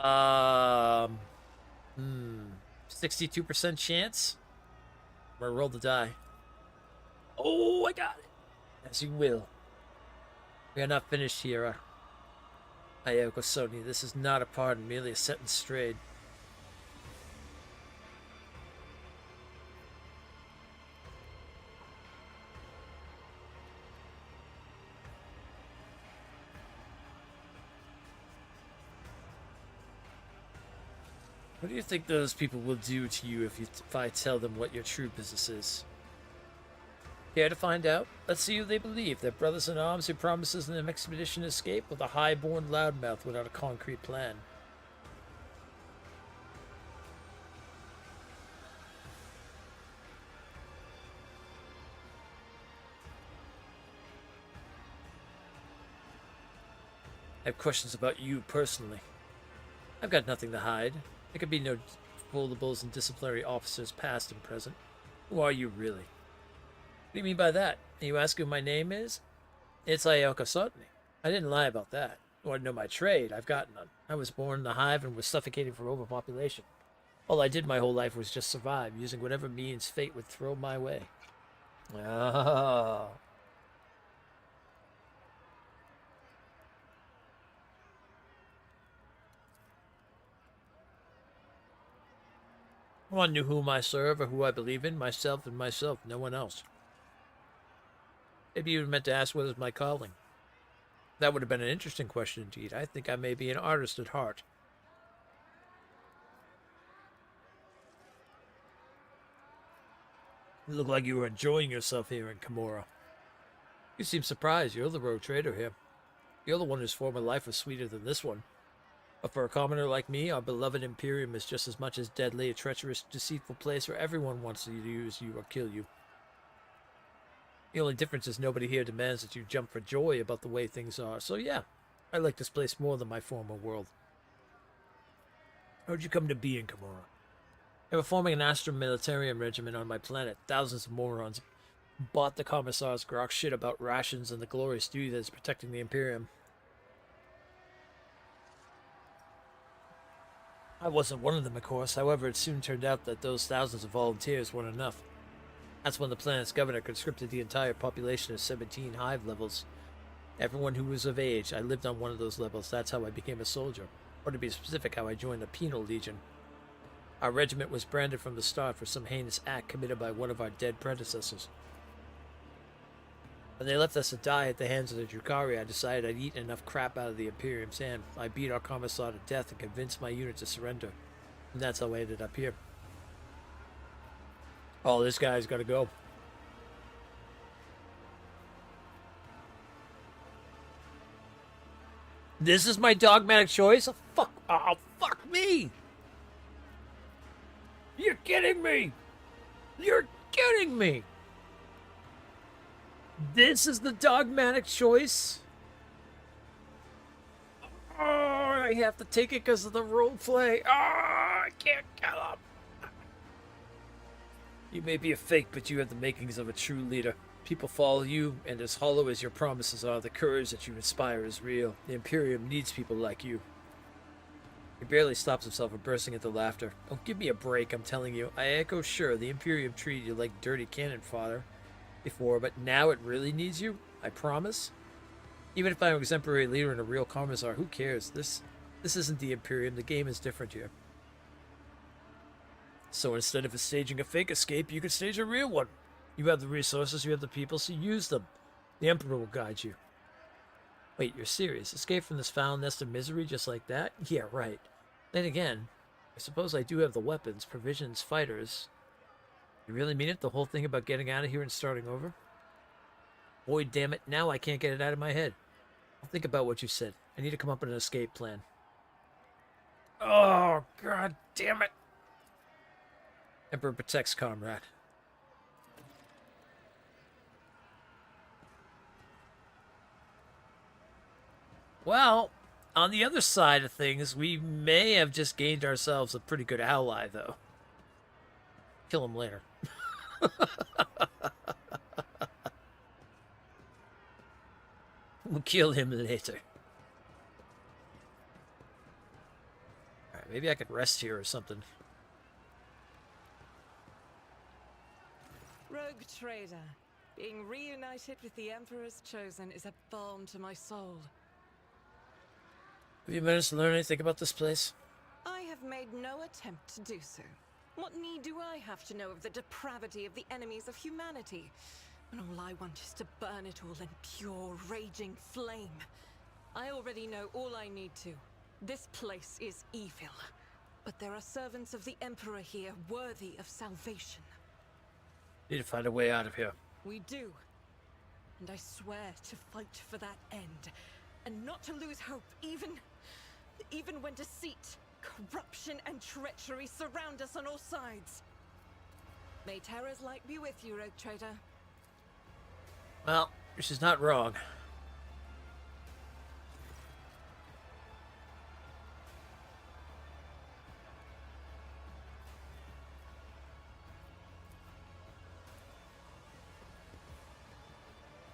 Um, 62% chance. I'm gonna roll the die. Oh, I got it. As you will. We are not finished here. Ayoko Sony, this is not a pardon, merely a sentence strayed. What do you think those people will do to you if I tell them what your true business is? Care to find out? Let's see who they believe. Their brothers in arms who promises an expedition escape, with a high-born loudmouth without a concrete plan. I have questions about you personally. I've got nothing to hide. There could be no foldables and disciplinary officers past and present. Who are you really? What do you mean by that? Are you asking who my name is? It's Ayoko Sotni. I didn't lie about that. You want to know my trade? I've got none. I was born in the hive and was suffocating from overpopulation. All I did my whole life was just survive, using whatever means fate would throw my way. Oh. One knew whom I serve or who I believe in, myself and myself, no one else. Maybe you meant to ask what is my calling. That would have been an interesting question indeed. I think I may be an artist at heart. You look like you were enjoying yourself here in Kimura. You seem surprised. You're the rogue trader here. You're the one whose former life was sweeter than this one. But for a commoner like me, our beloved Imperium is just as much as deadly, a treacherous, deceitful place where everyone wants to use you or kill you. The only difference is nobody here demands that you jump for joy about the way things are. So yeah, I like this place more than my former world. How'd you come to be in Kimura? They were forming an Astra Militarium regiment on my planet. Thousands of morons bought the Commissar's grok shit about rations and the glorious duty that is protecting the Imperium. I wasn't one of them, of course. However, it soon turned out that those thousands of volunteers weren't enough. That's when the planet's governor conscripted the entire population of 17 hive levels. Everyone who was of age. I lived on one of those levels. That's how I became a soldier. Or to be specific, how I joined the Penal Legion. Our regiment was branded from the start for some heinous act committed by one of our dead predecessors. When they left us to die at the hands of the Drukari, I decided I'd eaten enough crap out of the Imperium's hand. I beat our Commissar to death and convinced my unit to surrender. And that's how I ended up here. Oh, this guy's gotta go. This is my dogmatic choice? Oh, fuck me! You're kidding me! You're kidding me! This is the dogmatic choice? Oh, I have to take it because of the roleplay. Oh, I can't kill him. You may be a fake, but you have the makings of a true leader. People follow you, and as hollow as your promises are, the courage that you inspire is real. The Imperium needs people like you. He barely stops himself from bursting into laughter. Oh, give me a break, I'm telling you. I echo sure, the Imperium treated you like dirty cannon fodder before, but now it really needs you? I promise? Even if I'm an exemplary leader and a real commissar, who cares? This isn't the Imperium. The game is different here. So instead of staging a fake escape, you could stage a real one. You have the resources, you have the people, so use them. The Emperor will guide you. Wait, you're serious? Escape from this foul nest of misery just like that? Yeah, right. Then again, I suppose I do have the weapons, provisions, fighters. You really mean it? The whole thing about getting out of here and starting over? Boy, damn it, now I can't get it out of my head. I'll think about what you said. I need to come up with an escape plan. Oh, god damn it. Emperor protects comrade. Well, on the other side of things, we may have just gained ourselves a pretty good ally, though. Kill him later. We'll kill him later. Maybe I could rest here or something. Rogue trader, being reunited with the Emperor's Chosen is a balm to my soul. Have you managed to learn anything about this place? I have made no attempt to do so. What need do I have to know of the depravity of the enemies of humanity, when all I want is to burn it all in pure, raging flame? I already know all I need to. This place is evil, but there are servants of the Emperor here worthy of salvation. Need to find a way out of here. We do. And I swear to fight for that end, and not to lose hope, even when deceit, corruption, and treachery surround us on all sides. May Terra's light be with you, Rogue Trader. Well, she's not wrong.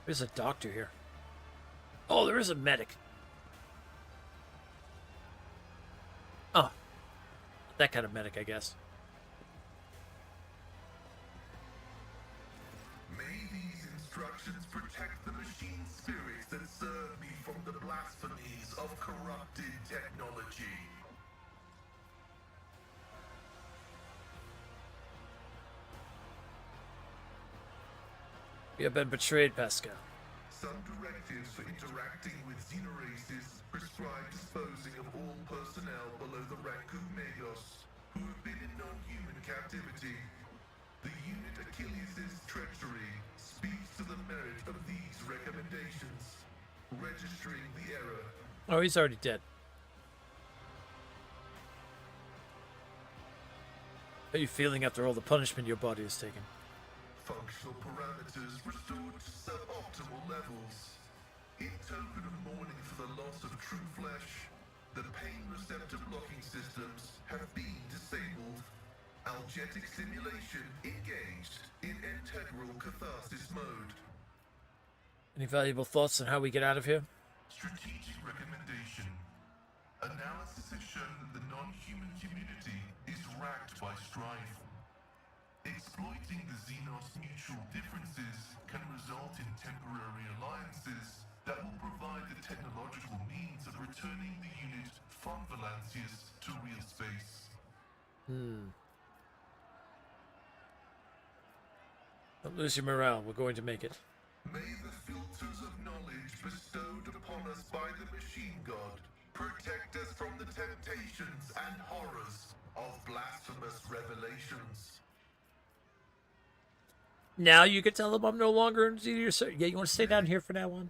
There's a doctor here. Oh, there is a medic. Oh. That kind of medic, I guess. May these instructions protect the machine spirits that serve me from the blasphemies of corrupted technology. We have been betrayed, Pascal. Some directives for interacting with xenoraces prescribe disposing of all personnel below the rank of Magos who have been in non-human captivity. The unit Achilles' treachery speaks to the merit of these recommendations, registering the error. Oh, he's already dead. How are you feeling after all the punishment your body has taken? Functional parameters restored to suboptimal levels. In token of mourning for the loss of true flesh, the pain receptor blocking systems have been disabled. Algetic simulation engaged in integral catharsis mode. Any valuable thoughts on how we get out of here? Strategic recommendation. Analysis has shown that the non-human community is racked by strife. Exploiting the Xenos mutual differences can result in temporary alliances that will provide the technological means of returning the unit from Valancius to real space. Don't lose your morale. We're going to make it. May the filters of knowledge bestowed upon us by the machine god protect us from the temptations and horrors of blasphemous revelations. Now you can tell him I'm no longer in your sir. Yeah, you want to stay down here for now on?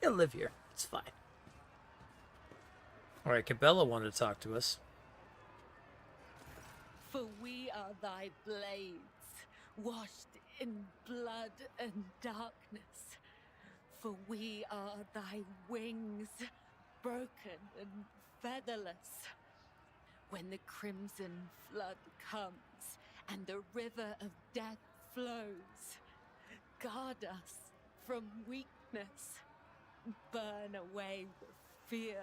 He'll live here. It's fine. Alright, Cabela wanted to talk to us. For we are thy blades, washed in blood and darkness. For we are thy wings, broken and featherless. When the crimson flood comes, and the river of death flows, guard us from weakness. Burn away the fear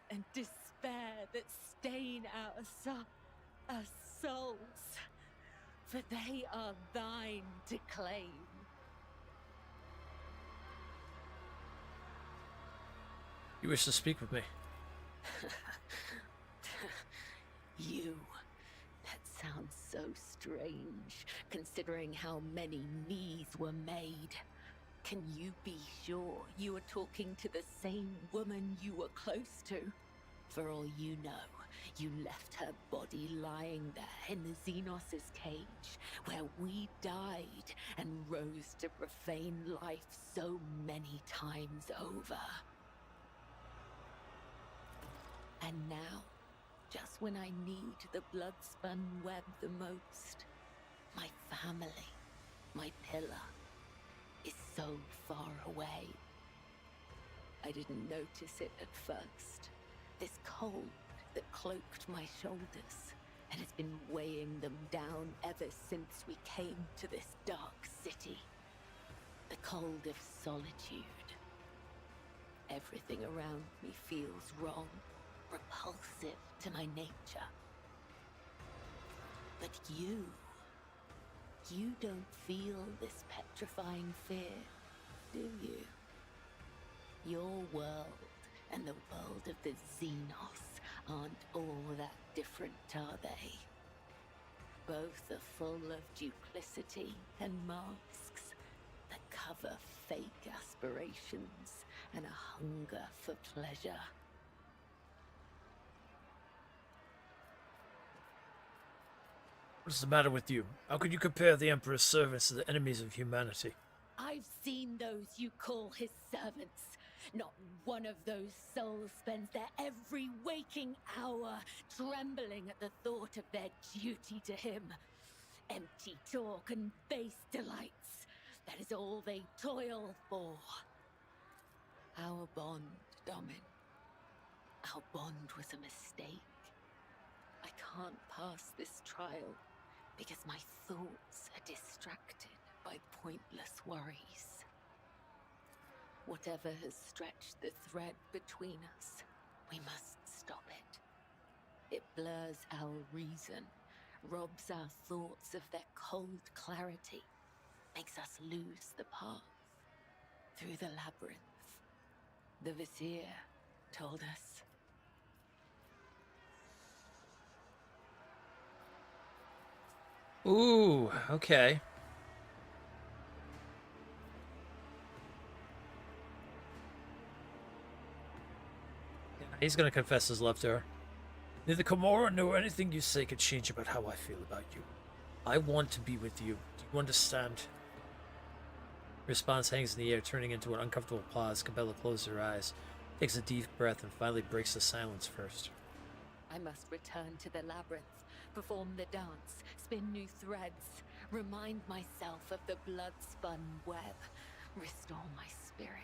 and despair that stain our souls, for they are thine to claim. You wish to speak with me? You. That sounds so strange, considering how many knees were made. Can you be sure you are talking to the same woman you were close to? For all you know, you left her body lying there in the Xenos' cage, where we died and rose to profane life so many times over. And now, just when I need the blood-spun web the most, my family, my pillar, is so far away. I didn't notice it at first. This cold that cloaked my shoulders and has been weighing them down ever since we came to this dark city. The cold of solitude. Everything around me feels wrong. repulsive to my nature. But you don't feel this petrifying fear, do you? Your world and the world of the Xenos aren't all that different, are they? Both are full of duplicity and masks that cover fake aspirations and a hunger for pleasure. What's the matter with you? How could you compare the Emperor's servants to the enemies of humanity? I've seen those you call his servants. Not one of those souls spends their every waking hour trembling at the thought of their duty to him. Empty talk and base delights. That is all they toil for. Our bond, Domin. Our bond was a mistake. I can't pass this trial because my thoughts are distracted by pointless worries. Whatever has stretched the thread between us, we must stop it. It blurs our reason, robs our thoughts of their cold clarity, makes us lose the path through the labyrinth. The Vizier told us. Ooh, okay. He's gonna confess his love to her. Neither Kimura nor anything you say could change about how I feel about you. I want to be with you. Do you understand? Response hangs in the air, turning into an uncomfortable pause. Cabela closes her eyes, takes a deep breath, and finally breaks the silence first. I must return to the labyrinth, perform the dance, spin new threads, remind myself of the blood-spun web, restore my spirit.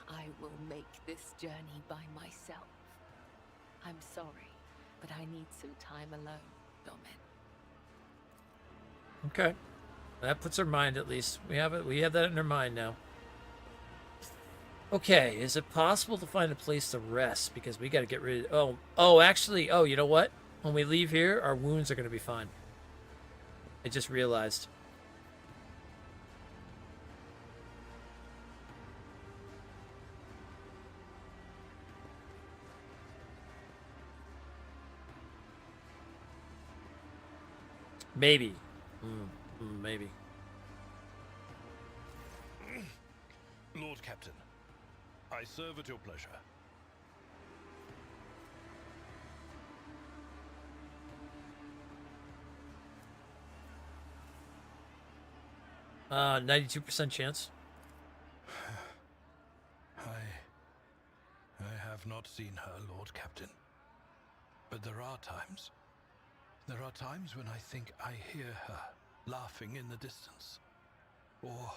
I will make this journey by myself. I'm sorry, but I need some time alone, Domin. Okay. That puts her mind at least. We have it. We have that in her mind now. Okay, is it possible to find a place to rest? Because we got to get rid of... actually, you know what? When we leave here, our wounds are going to be fine. I just realized. Maybe. Maybe. Lord Captain, I serve at your pleasure. 92% chance. I have not seen her, Lord Captain. But there are times when I think I hear her laughing in the distance. Or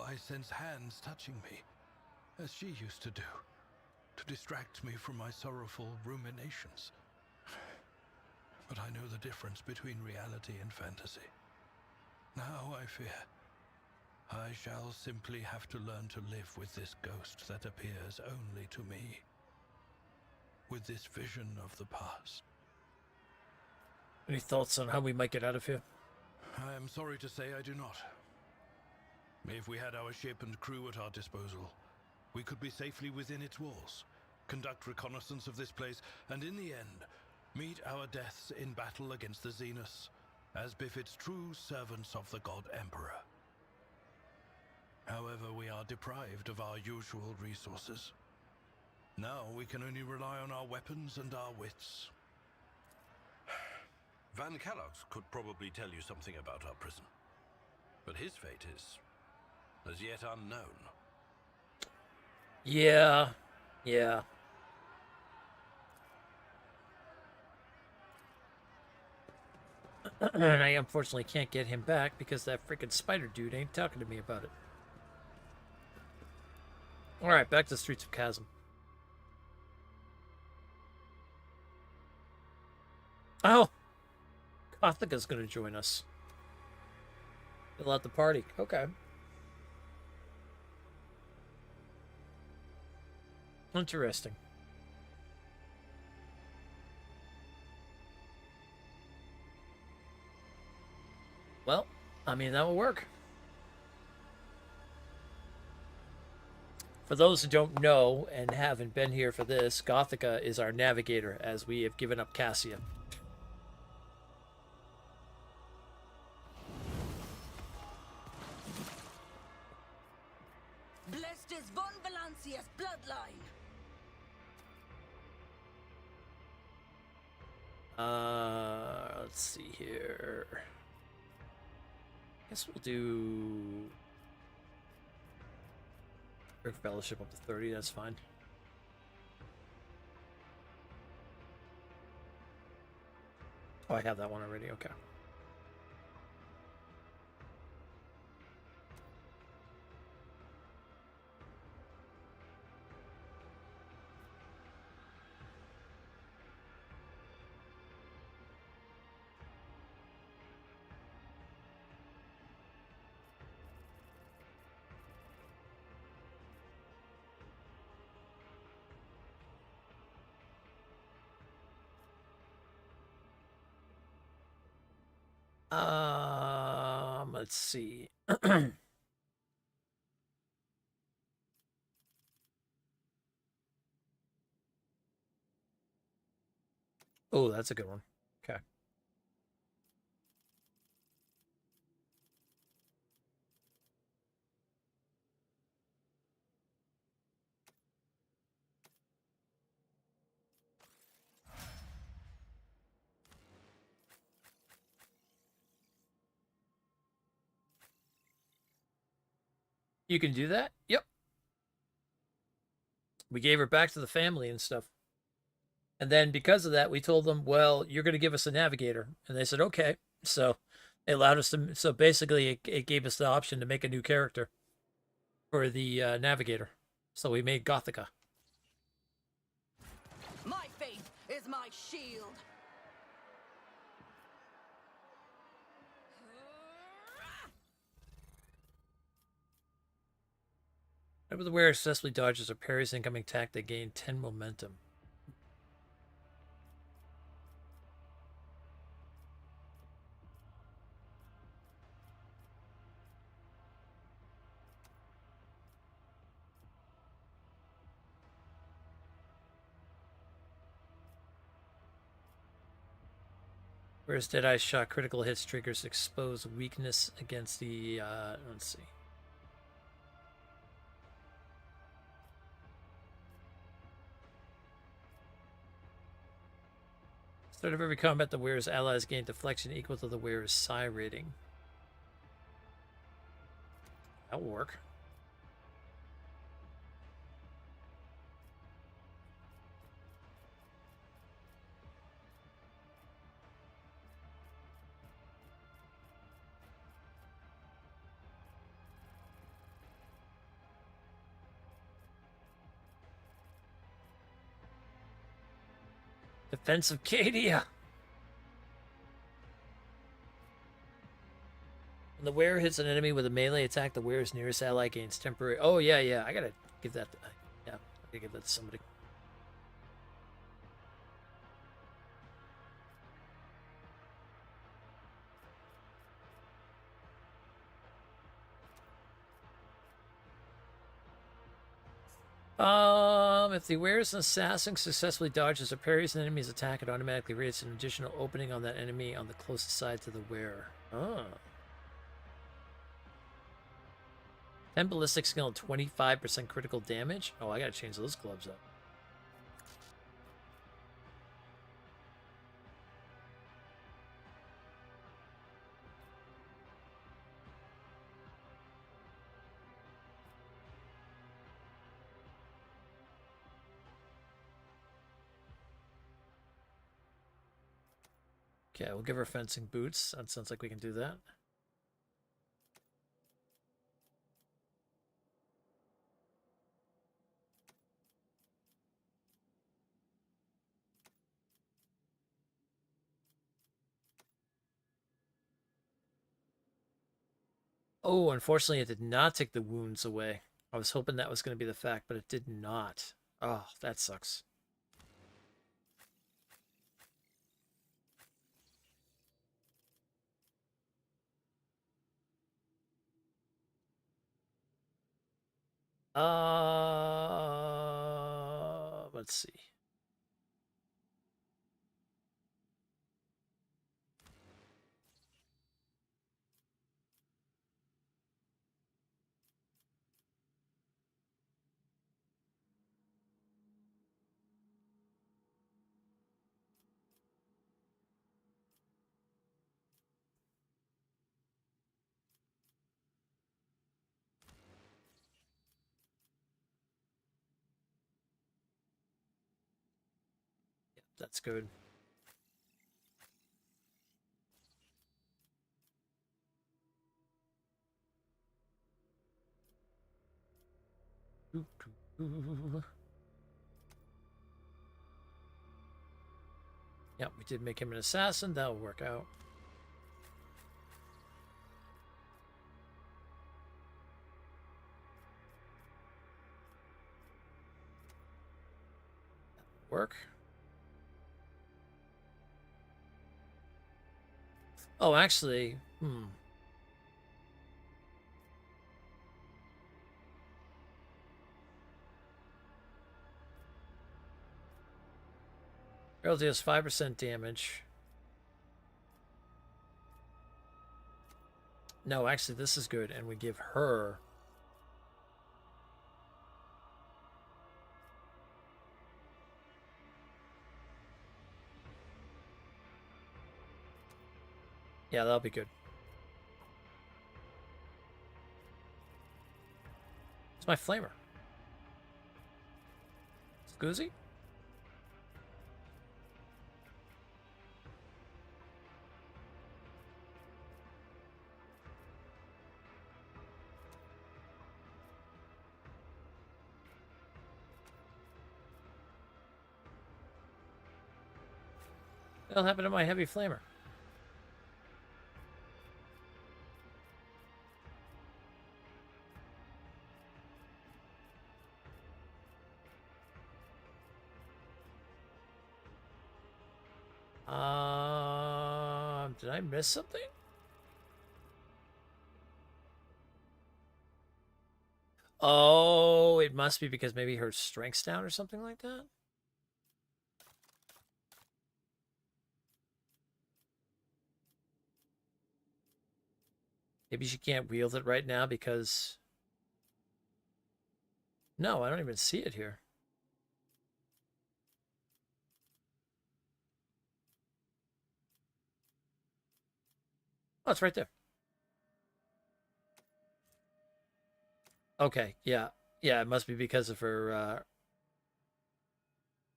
I sense hands touching me, as she used to do, to distract me from my sorrowful ruminations. But I know the difference between reality and fantasy. Now I fear I shall simply have to learn to live with this ghost that appears only to me, with this vision of the past. Any thoughts on how we might get out of here? I am sorry to say I do not. If we had our ship and crew at our disposal, we could be safely within its walls, conduct reconnaissance of this place, and in the end, meet our deaths in battle against the Xenos, as befits true servants of the God Emperor. However, we are deprived of our usual resources. Now we can only rely on our weapons and our wits. Van Kellogg's could probably tell you something about our prison, but his fate is as yet unknown. Yeah. And I unfortunately can't get him back because that freaking spider dude ain't talking to me about it. Alright, back to the streets of Chasm. Oh! Gothika's gonna join us. Fill out the party. Okay. Interesting. I mean, that will work. For those who don't know and haven't been here for this, Gothica is our navigator, as we have given up Cassia. Blessed is Von Valancia's bloodline. Let's see here. I guess we'll do Earth Fellowship up to 30, that's fine. Oh, I have that one already, okay. Let's see. Oh, that's a good one. Okay. You can do that? Yep. We gave her back to the family and stuff. And then because of that, we told them, well, you're going to give us a navigator. And they said, okay. So they allowed us to. So basically, it gave us the option to make a new character for the navigator. So we made Gothica. My faith is my shield. Whenever the wearer successfully dodges or parries incoming attack, they gain 10 momentum. Whereas Deadeye shot critical hits triggers expose weakness against the, let's see. Start of every combat, the wearer's allies gain deflection equal to the wearer's psi rating. That'll work. Defense of Cadia. When the wearer hits an enemy with a melee attack, the wearer's nearest ally gains temporary. Oh yeah. I gotta give that. Yeah, I gotta give that to somebody. If the wearer's assassin successfully dodges or parries an enemy's attack, it automatically creates an additional opening on that enemy on the closest side to the wearer. Oh. 10 ballistic skill and 25% critical damage? Oh, I gotta change those gloves up. Okay, we'll give her fencing boots. That sounds like we can do that. Oh, unfortunately, it did not take the wounds away. I was hoping that was going to be the fact, but it did not. Oh, that sucks. Let's see. That's good. Yep, we did make him an assassin. That'll work out. Work. Oh, actually, Girl deals 5% damage. No, actually, this is good, and we give her. Yeah, that'll be good. It's my flamer. Scoozy? What'll happen to my heavy flamer? Did I miss something? Oh, it must be because maybe her strength's down or something like that. Maybe she can't wield it right now because... No, I don't even see it here. Oh, it's right there. Okay, yeah. Yeah, it must be because of her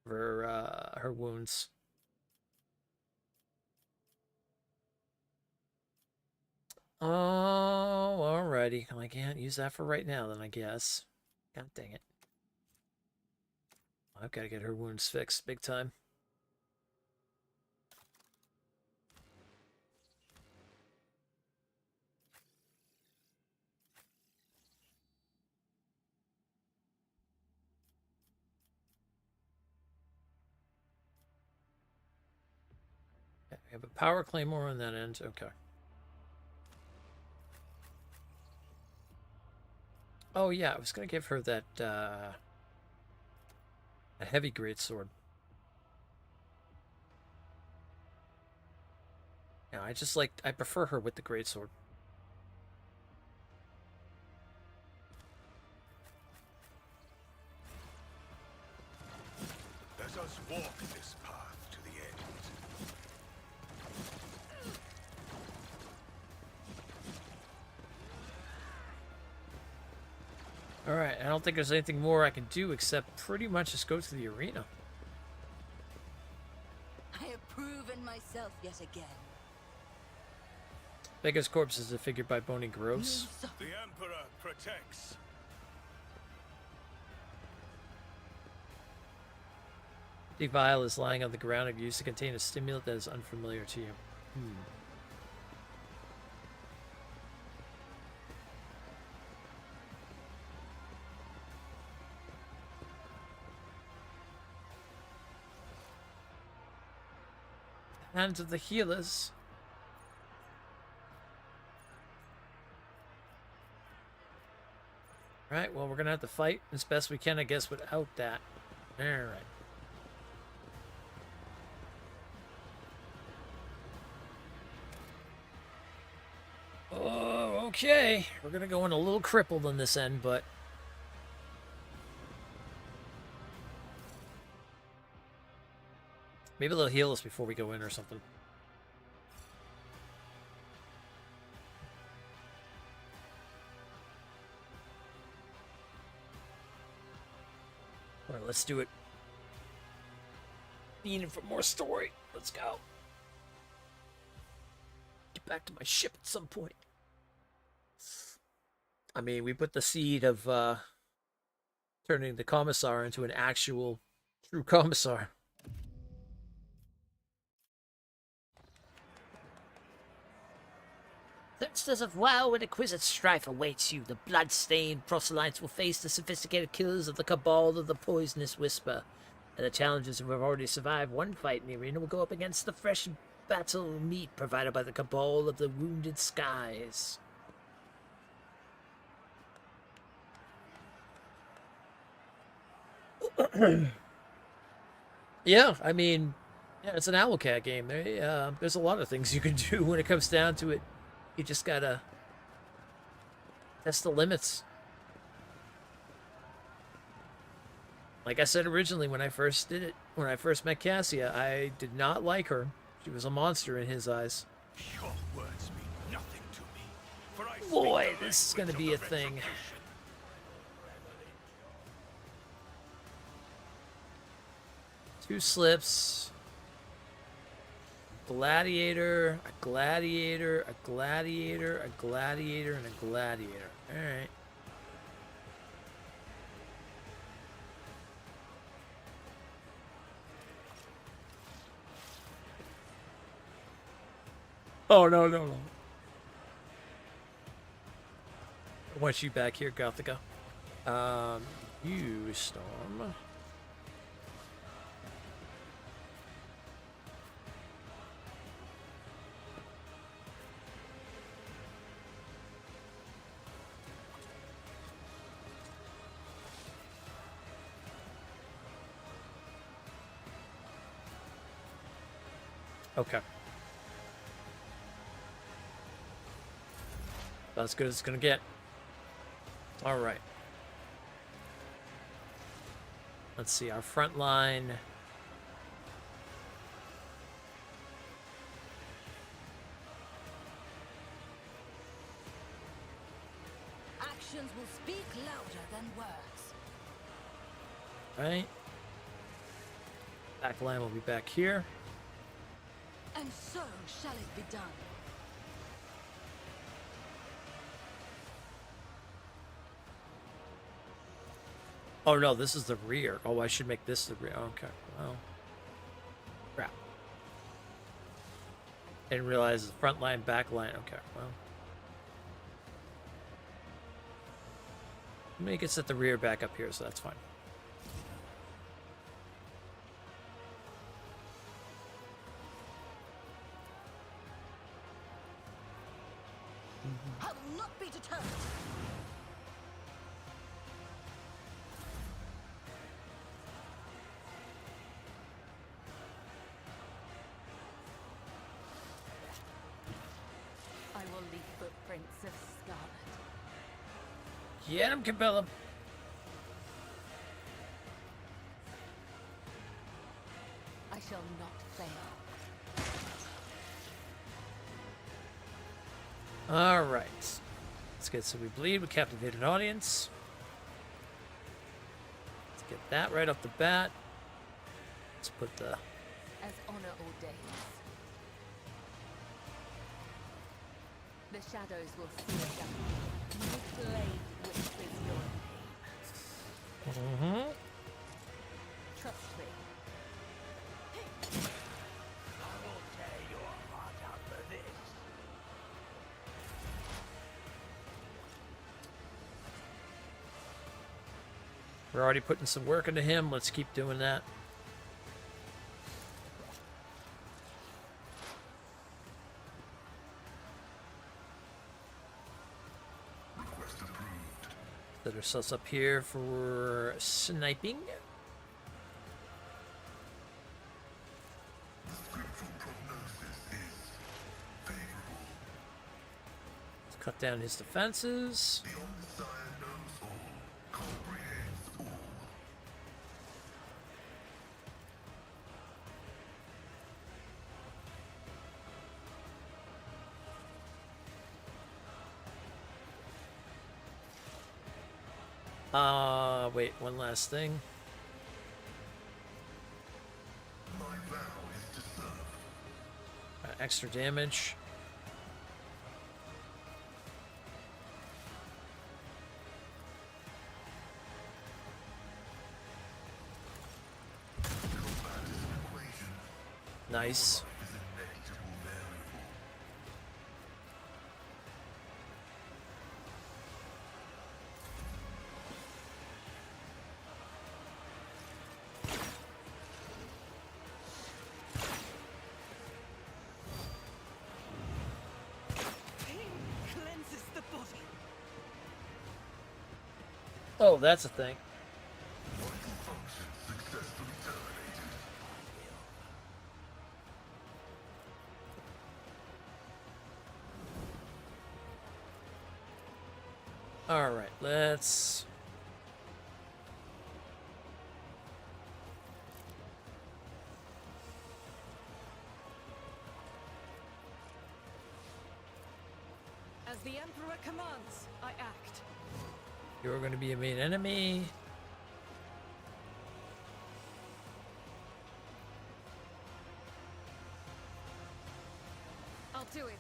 wounds. Oh, alrighty. Well, I can't use that for right now, then, I guess. God dang it. I've got to get her wounds fixed big time. Okay, we have a power claymore on that end. Okay. Oh, yeah, I was going to give her that, a heavy greatsword. Yeah, I prefer her with the greatsword. Let us walk this path to the end. Alright, I don't think there's anything more I can do except pretty much just go to the arena. I have proven myself yet again. Beggar's Corpse is figured by Boney Gross. The Emperor protects. The vial is lying on the ground and used to contain a stimulant that is unfamiliar to you. Hands of the healers. Alright, well, we're gonna have to fight as best we can, I guess, without that. Alright. Oh, okay. We're gonna go in a little crippled on this end, but... maybe they'll heal us before we go in or something. Alright, let's do it. Needing for more story. Let's go. Get back to my ship at some point. I mean, we put the seed of turning the commissar into an actual true commissar. Thirsters of wow and exquisite strife awaits you. The blood-stained proselytes will face the sophisticated killers of the cabal of the poisonous whisper. And the challengers who have already survived one fight in the arena will go up against the fresh battle meat provided by the cabal of the wounded skies. Yeah, I mean, yeah, it's an Owlcat game. There's a lot of things you can do when it comes down to it. You just gotta test the limits. Like I said originally when I first did it, when I first met Cassia, I did not like her. She was a monster in his eyes. Your words mean nothing to me, for I speak Boy, the this is gonna language be a of the thing. retribution. Two slips. Gladiator, a gladiator, a gladiator, a gladiator, and a gladiator. Alright. Oh, no, no, no. I want you back here, Gothica. You, Storm. Okay. That's as good as it's gonna get. Alright. Let's see, our front line. Actions will speak louder than words. Right. Back line will be back here. And so shall it be done. Oh no, this is the rear. Oh, I should make this the rear. Okay, well. Crap. Didn't realize the front line, back line. Okay, well. Make it set the rear back up here, so that's fine. I will not be deterred. I will leave footprints of scarlet. Get him, Cabela. I shall not fail. All right. Let's get So We Bleed. We captivate an audience. Let's get that right off the bat. Let's put the... As honor ordains. The shadows will see us up. No blade whispers your name. Mm-hmm. Trust me. I will tear your heart out for this. We're already putting some work into him. Let's keep doing that. Request approved. Instead ourselves up here for sniping. The scriptural prognosis is favorable. Let's cut down his defenses. The Omnissiah knows all, comprehends all. Wait, one last thing. My vow is to serve. Extra damage. Combat is an equation. Nice. Life is a negligible variable. Pain cleanses the body. Oh, that's a thing. Vital function successfully terminated. All right, let's. As the Emperor commands, I act. You're going to be a main enemy. I'll do it.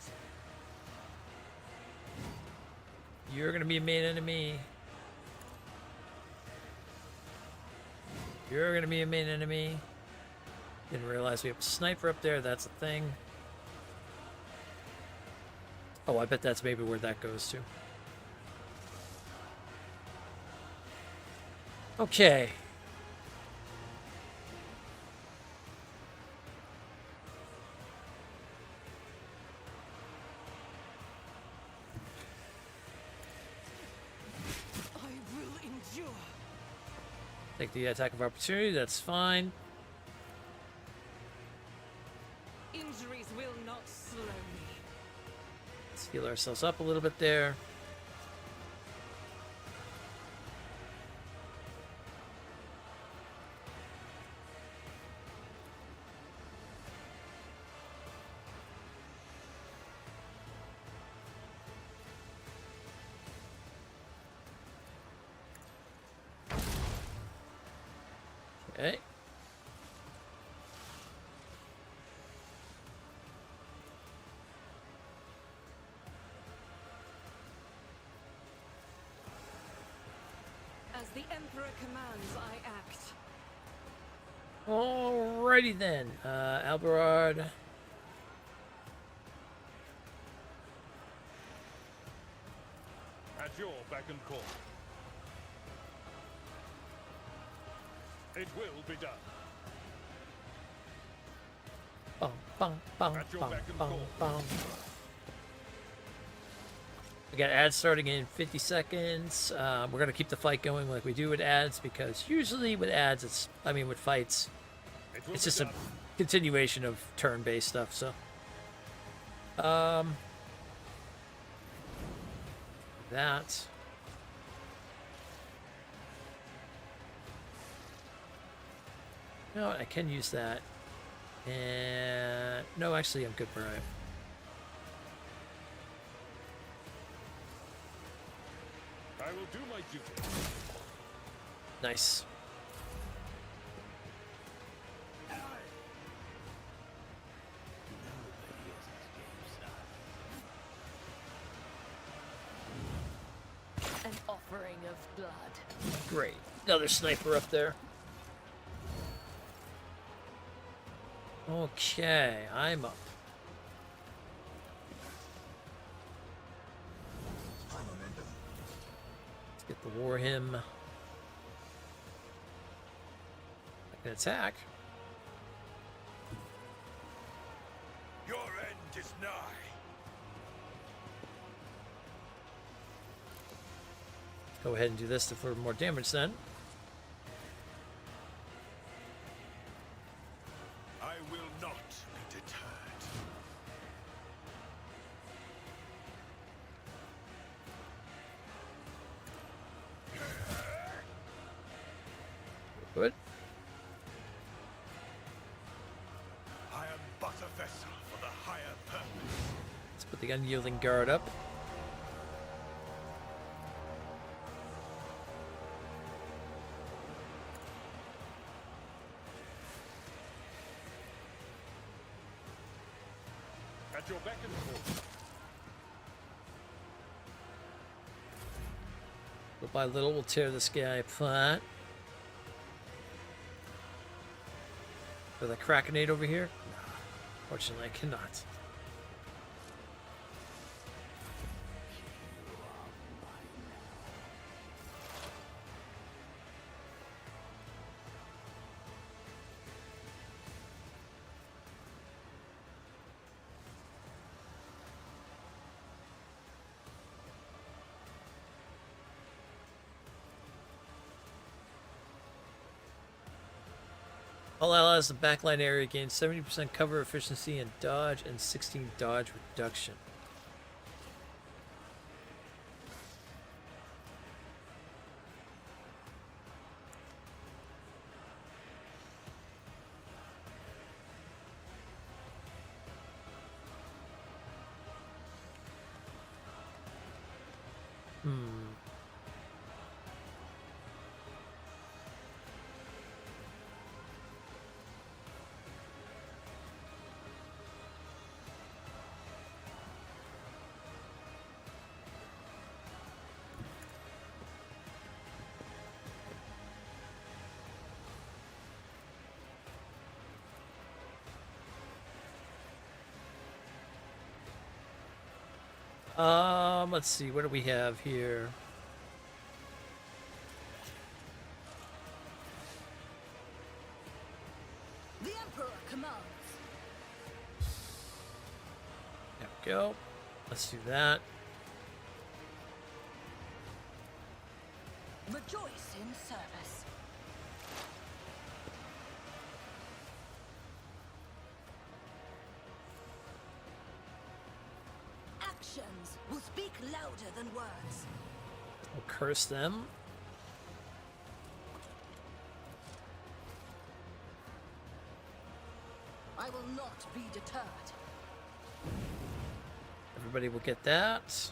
You're going to be a main enemy. You're going to be a main enemy. Didn't realize we have a sniper up there. That's a thing. Oh, I bet that's maybe where that goes to. Okay. I will endure. Take the attack of opportunity. That's fine. Injuries will not slow me. Let's heal ourselves up a little bit there. Okay. As the Emperor commands, I act. Alrighty then. Alberard. At your beck and call. It will be done. Bum, bum, bum, At your bum, beck and bum, call. bum. We got ads starting in 50 seconds. We're going to keep the fight going like we do with ads because usually with ads, with fights, It will it's be just a done. continuation of turn-based stuff, so. That. You know what, I can use that. And no, actually, I'm good for it. I will do my duty. Nice. An offering of blood. Great. Another sniper up there. Okay, I'm up. Let's get the Warhammer. I can attack. Your end is nigh. Go ahead and do this for more damage then. I will not be deterred. Good. I am but a vessel for the higher purpose. Let's put the unyielding guard up. At your beck and call. Little by little, we'll tear this guy apart. With a Krakenade over here? No. Fortunately, I cannot. All allies in the backline area gain 70% cover efficiency and dodge and 16 dodge reduction. Let's see, what do we have here? The Emperor commands. There we go. Let's do that. Rejoice in service. Actions will speak louder than words. We'll curse them. I will not be deterred. Everybody will get that.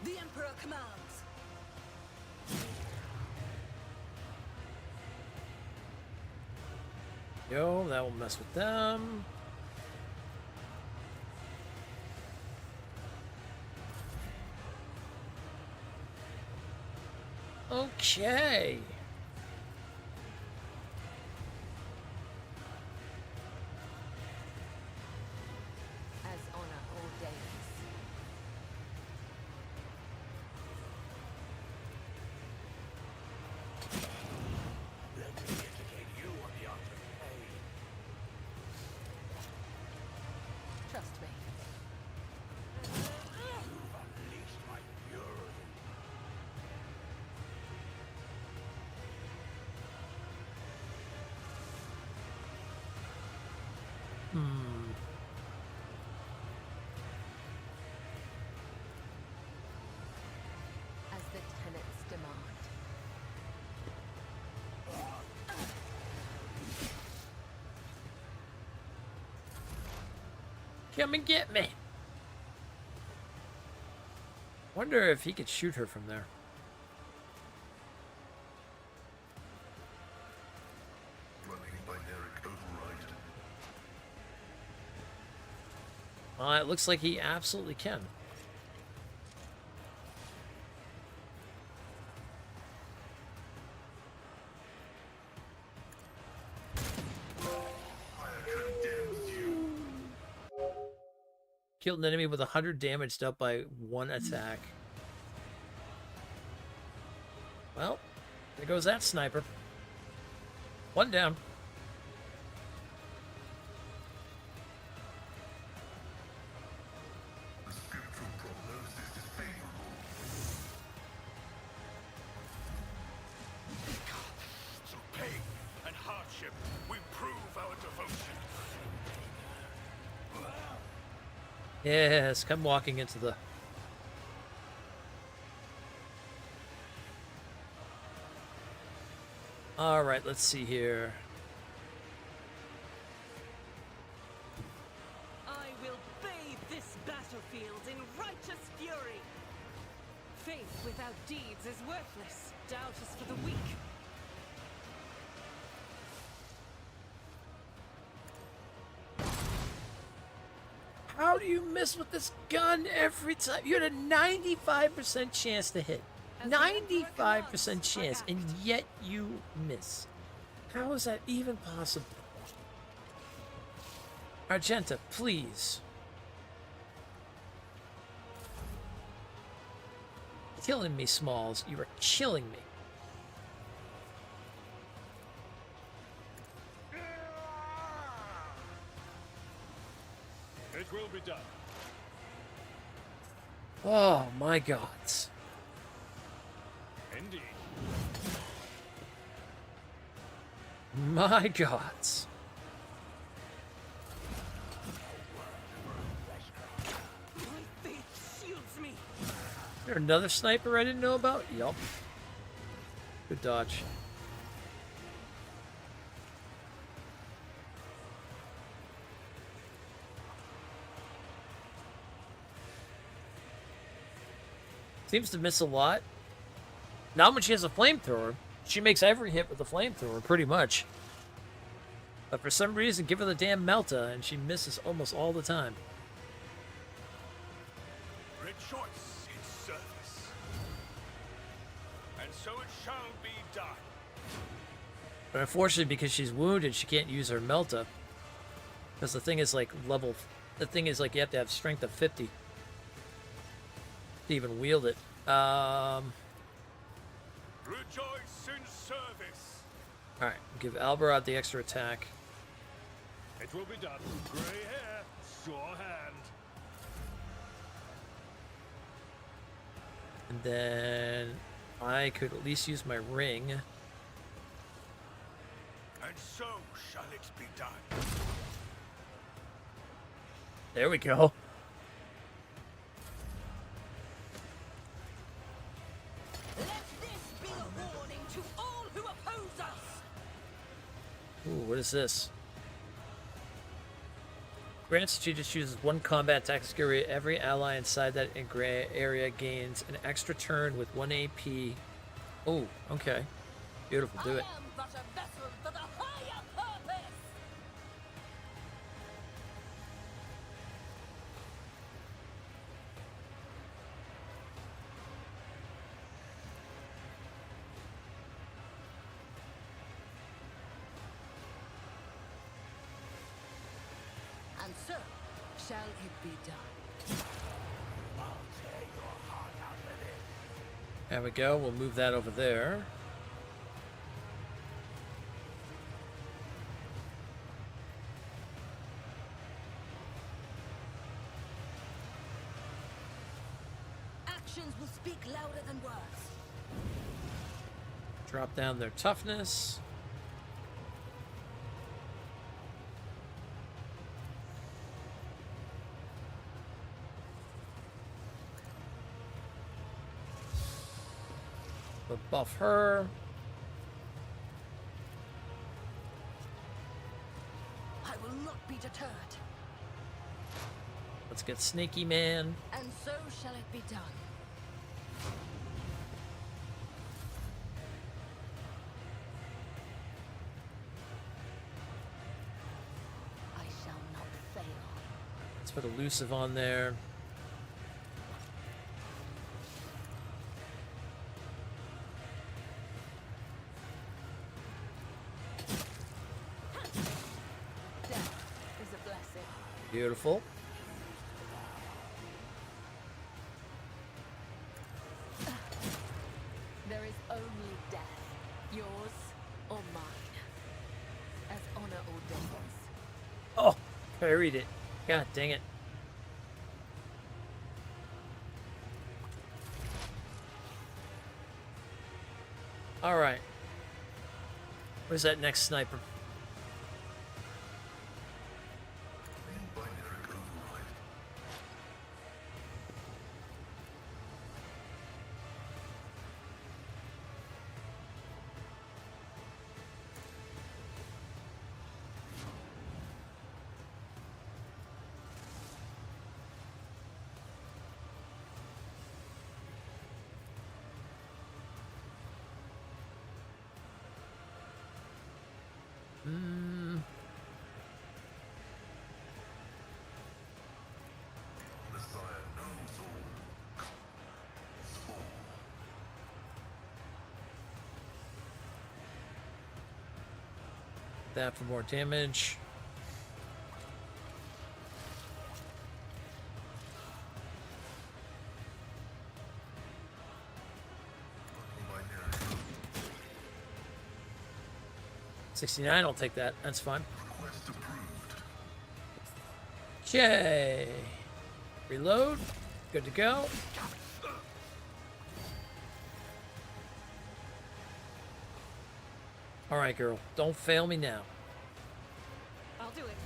The Emperor commands. Yo, that will mess with them. Okay. As honor ordains. Let me educate you on the art of pain. Trust me. You've unleashed my fury. As the tenets demand. Come and get me. Wonder if he could shoot her from there. Running binaric override. It looks like he absolutely can. Killed an enemy with 100 damage dealt by one attack. Well, there goes that sniper. One down. Yes, come walking into the... Alright, let's see here. I will bathe this battlefield in righteous fury. Faith without deeds is worthless. Doubt is for the weak. How do you miss with this gun every time? You had a 95% chance to hit. 95% chance, and yet you miss. How is that even possible? Argenta, please. Killing me, Smalls. You are killing me. It will be done. Oh my gods. Indeed. My gods. My faith shields me. Is there another sniper I didn't know about? Yup. Good dodge. Seems to miss a lot. Not when she has a flamethrower. She makes every hit with a flamethrower, pretty much. But for some reason, give her the damn Melta, and she misses almost all the time. Rejoice in service. And so it shall be done. But unfortunately, because she's wounded, she can't use her Melta. Because the thing is like level... The thing is like you have to have strength of 50 to even wield it. Rejoice in service. Alright, give Albarad the extra attack. It will be done. Grey hair, sure hand. And then I could at least use my ring. And so shall it be done. There we go. Let this be a warning to all who oppose us. Ooh, what is this? Grants she just chooses one combat tactics area. Every ally inside that area gains an extra turn with 1 AP. Oh, okay. Beautiful, do it. I am but a vessel for the higher purpose. And so shall it be done. There we go. We'll move that over there. Actions will speak louder than words. Drop down their toughness. We'll buff her. I will not be deterred. Let's get Sneaky Man. And so shall it be done. I shall not fail. Let's put Elusive on there. Death is a blessing. Beautiful. There is only death, yours or mine, as honor ordains. Oh, parried it. God dang it. Alright. Where's that next sniper? That for more damage. $69, I'll take that. That's fine. Request approved. Okay. Reload. Good to go. All right, girl. Don't fail me now. I'll do it.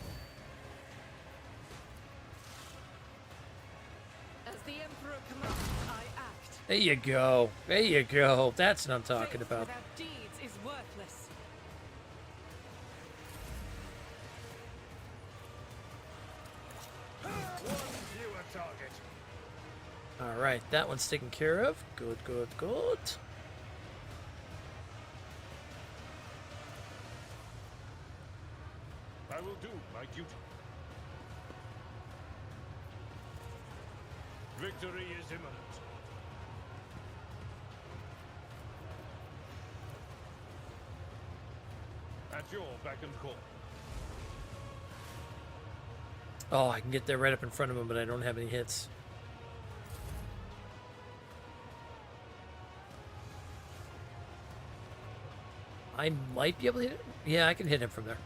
As the Emperor commands, I act. There you go. There you go. That's what I'm talking Faith about. without deeds is worthless. All right, that one's taken care of. Good, good, good. I will do my duty. Victory is imminent. At your beck and call. Oh, I can get there right up in front of him, but I don't have any hits. I might be able to hit it. Yeah, I can hit him from there.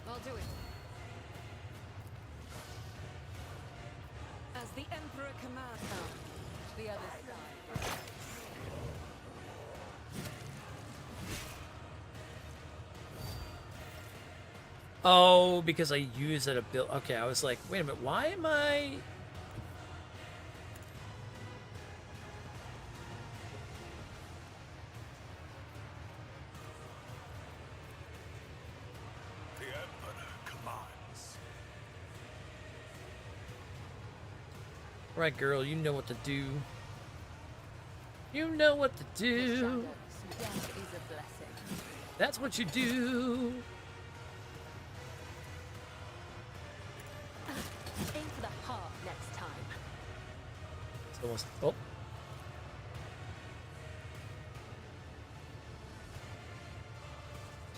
I'll do it. As the Emperor commands. The other side. Oh, because I use that ability. Okay, I was like, wait a minute, why am I... The Emperor commands. Right, girl, you know what to do. You know what to do. Shadows. Death is a blessing. That's what you do. Aim for the heart next time. It's almost... Oh.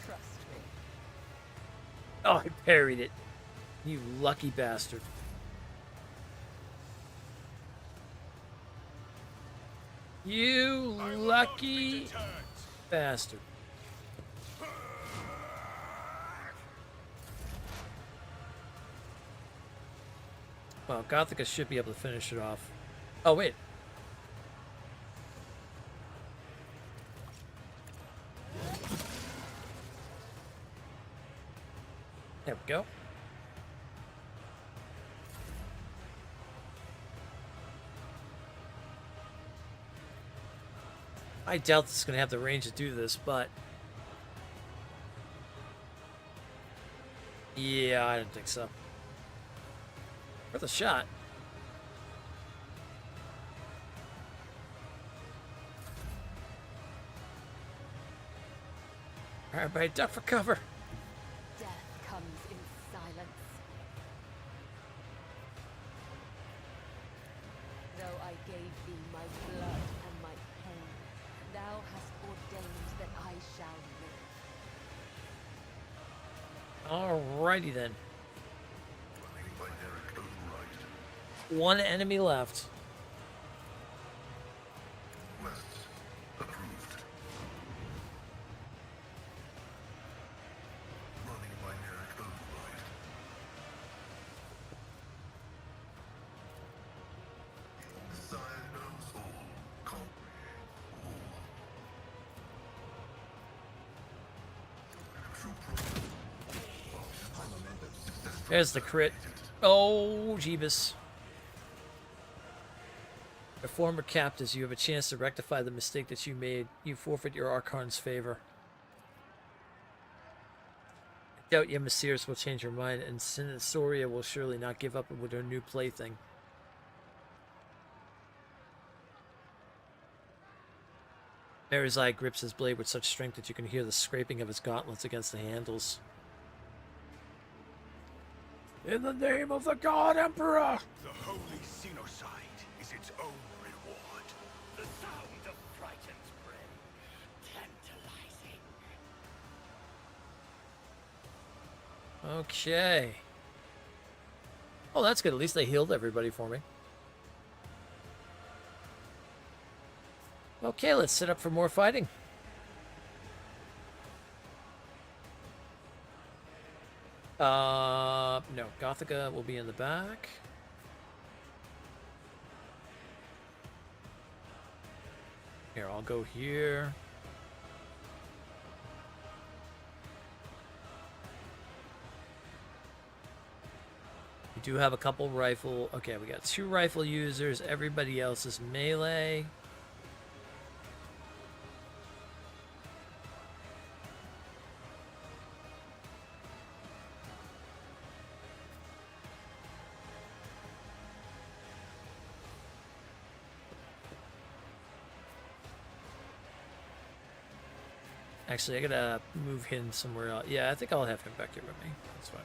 Trust me. Oh, I parried it. You lucky bastard. You I will not be lucky deterred. bastard. Well, Gothica should be able to finish it off. Oh, wait. There we go. I doubt this is going to have the range to do this, but... Yeah, I don't think so. Worth a shot. All right, everybody, duck for cover. Death comes in silence. Though I gave thee my blood and my pain, thou hast ordained that I shall live. Alrighty then. Running by Derek override. One enemy left. Request approved. Running by Derek override. Desire knows all. Comprehend all. True progress. There's the crit. Oh, Jeebus. Your former captives, you have a chance to rectify the mistake that you made. You forfeit your Archon's favor. I doubt your Messirs will change your mind, and Sinissoria will surely not give up with her new plaything. Mary's eye grips his blade with such strength that you can hear the scraping of his gauntlets against the handles. In the name of the God Emperor! The holy Xenocide is its own reward. The sound of frightened prey. Can't Okay. Oh, that's good. At least they healed everybody for me. Okay, let's set up for more fighting. No, Gothica will be in the back. Here, I'll go here. We do have a couple rifle. Okay, we got 2 rifle users. Everybody else is melee. Actually, I gotta move him somewhere else. Yeah, I think I'll have him back here with me. That's fine.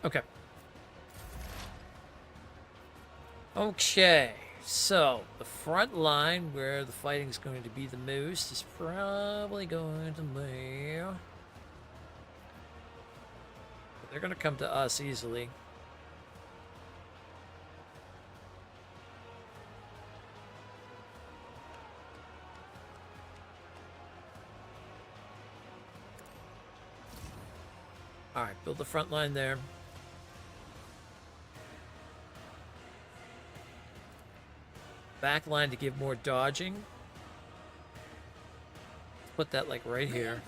Okay. Okay, so the front line where the fighting is going to be the most is probably going to be... They're going to come to us easily. Alright, build the front line there. Back line to give more dodging. Put that like right here.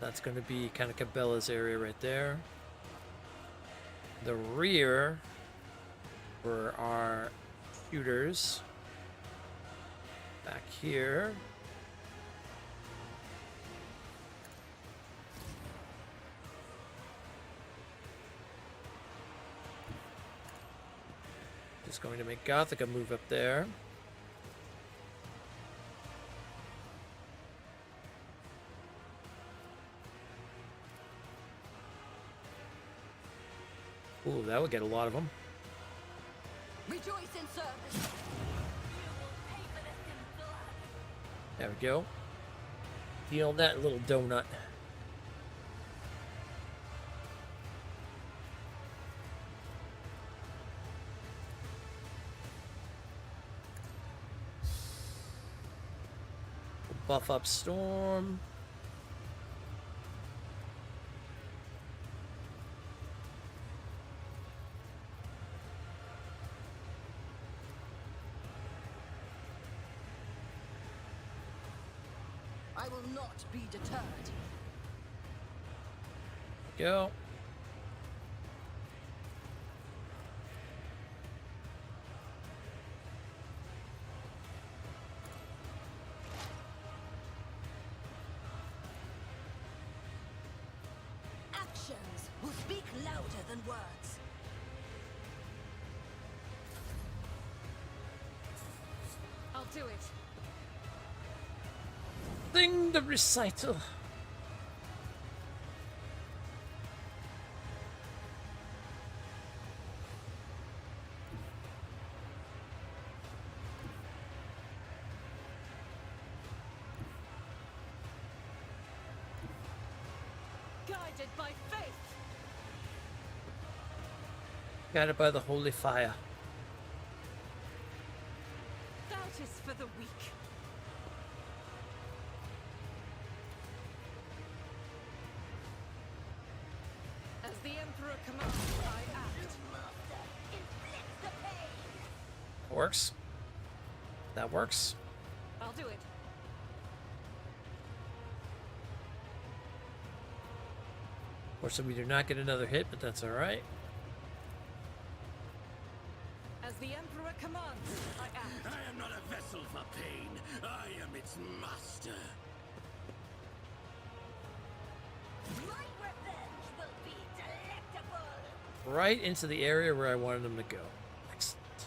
That's going to be kind of Cabela's area right there. The rear for our shooters. Back here. Just going to make Gothica move up there. Ooh, that would get a lot of them. Rejoice in service. There we go. Deal that little donut. Buff up Storm. I will not be deterred. Go. Actions will speak louder than words. I'll do it. Sing the recital. Guided by faith. Guided by the holy fire. Doubt is for the weak. As the Emperor commands, I act. That works. That works. I'll do it. Fortunately, we do not get another hit, but that's all right. As the Emperor commands, I act. I am not a vessel for pain. I am its master. My revenge will be delectable. Right into the area where I wanted them to go. Excellent.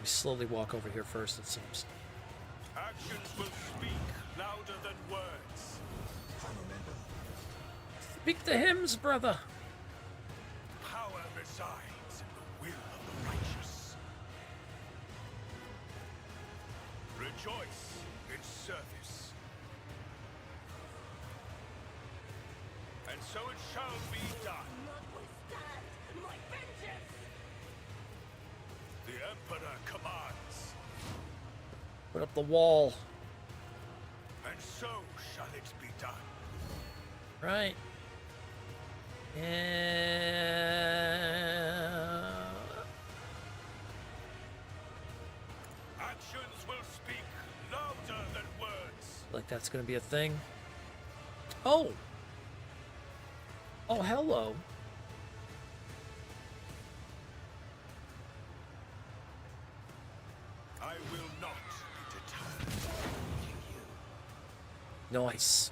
We slowly walk over here first, it seems. Actions will speak louder than words. Speak the hymns, brother! Power resides in the will of the righteous. Rejoice in service. And so it shall be done. Not withstand my vengeance! The Emperor commands, Put up the wall. and so shall it be done. Right. Yeah. Actions will speak louder than words. Like that's gonna be a thing. Oh! Oh, hello. I will not be deterred. Nice.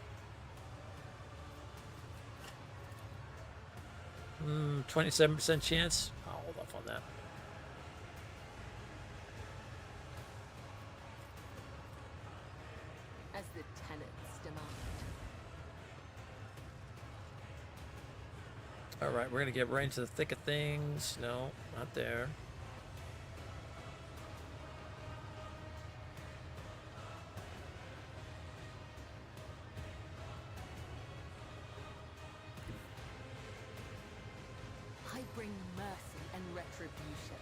27% chance. I'll hold off on that. As the tenants demand. Alright, we're gonna get right into the thick of things. No, not there. I bring mercy and retribution.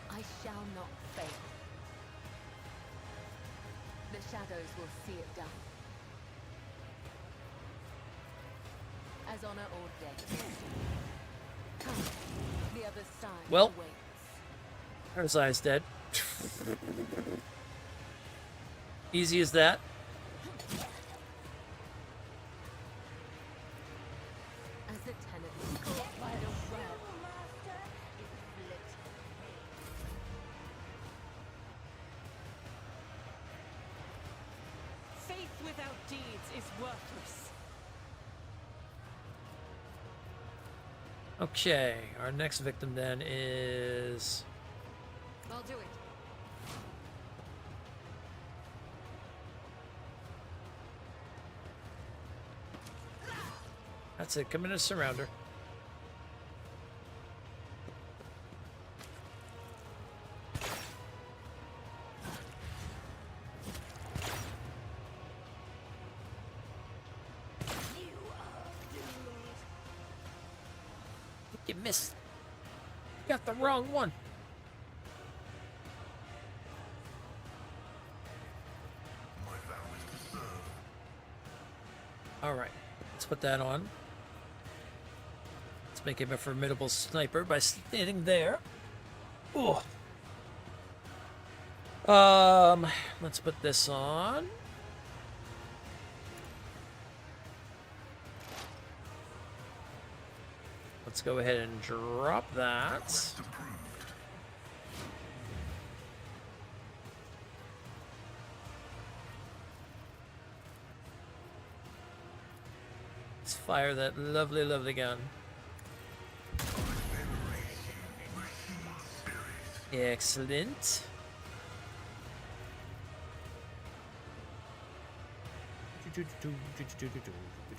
I shall not fail. The shadows will see it done. As honor ordained. Come, the other side Well. awaits. Parasite's dead. Easy as that. As the tenants caught by the web. Faith without deeds is worthless. Okay, our next victim then is... I'll do it. That's it, come in and surround her. You missed. You got the wrong one. My vow is to serve. Alright, let's put that on. Let's make him a formidable sniper by standing there. Ooh. Let's put this on. Let's go ahead and drop that. Quest approved. Let's fire that lovely, lovely gun. Excellent.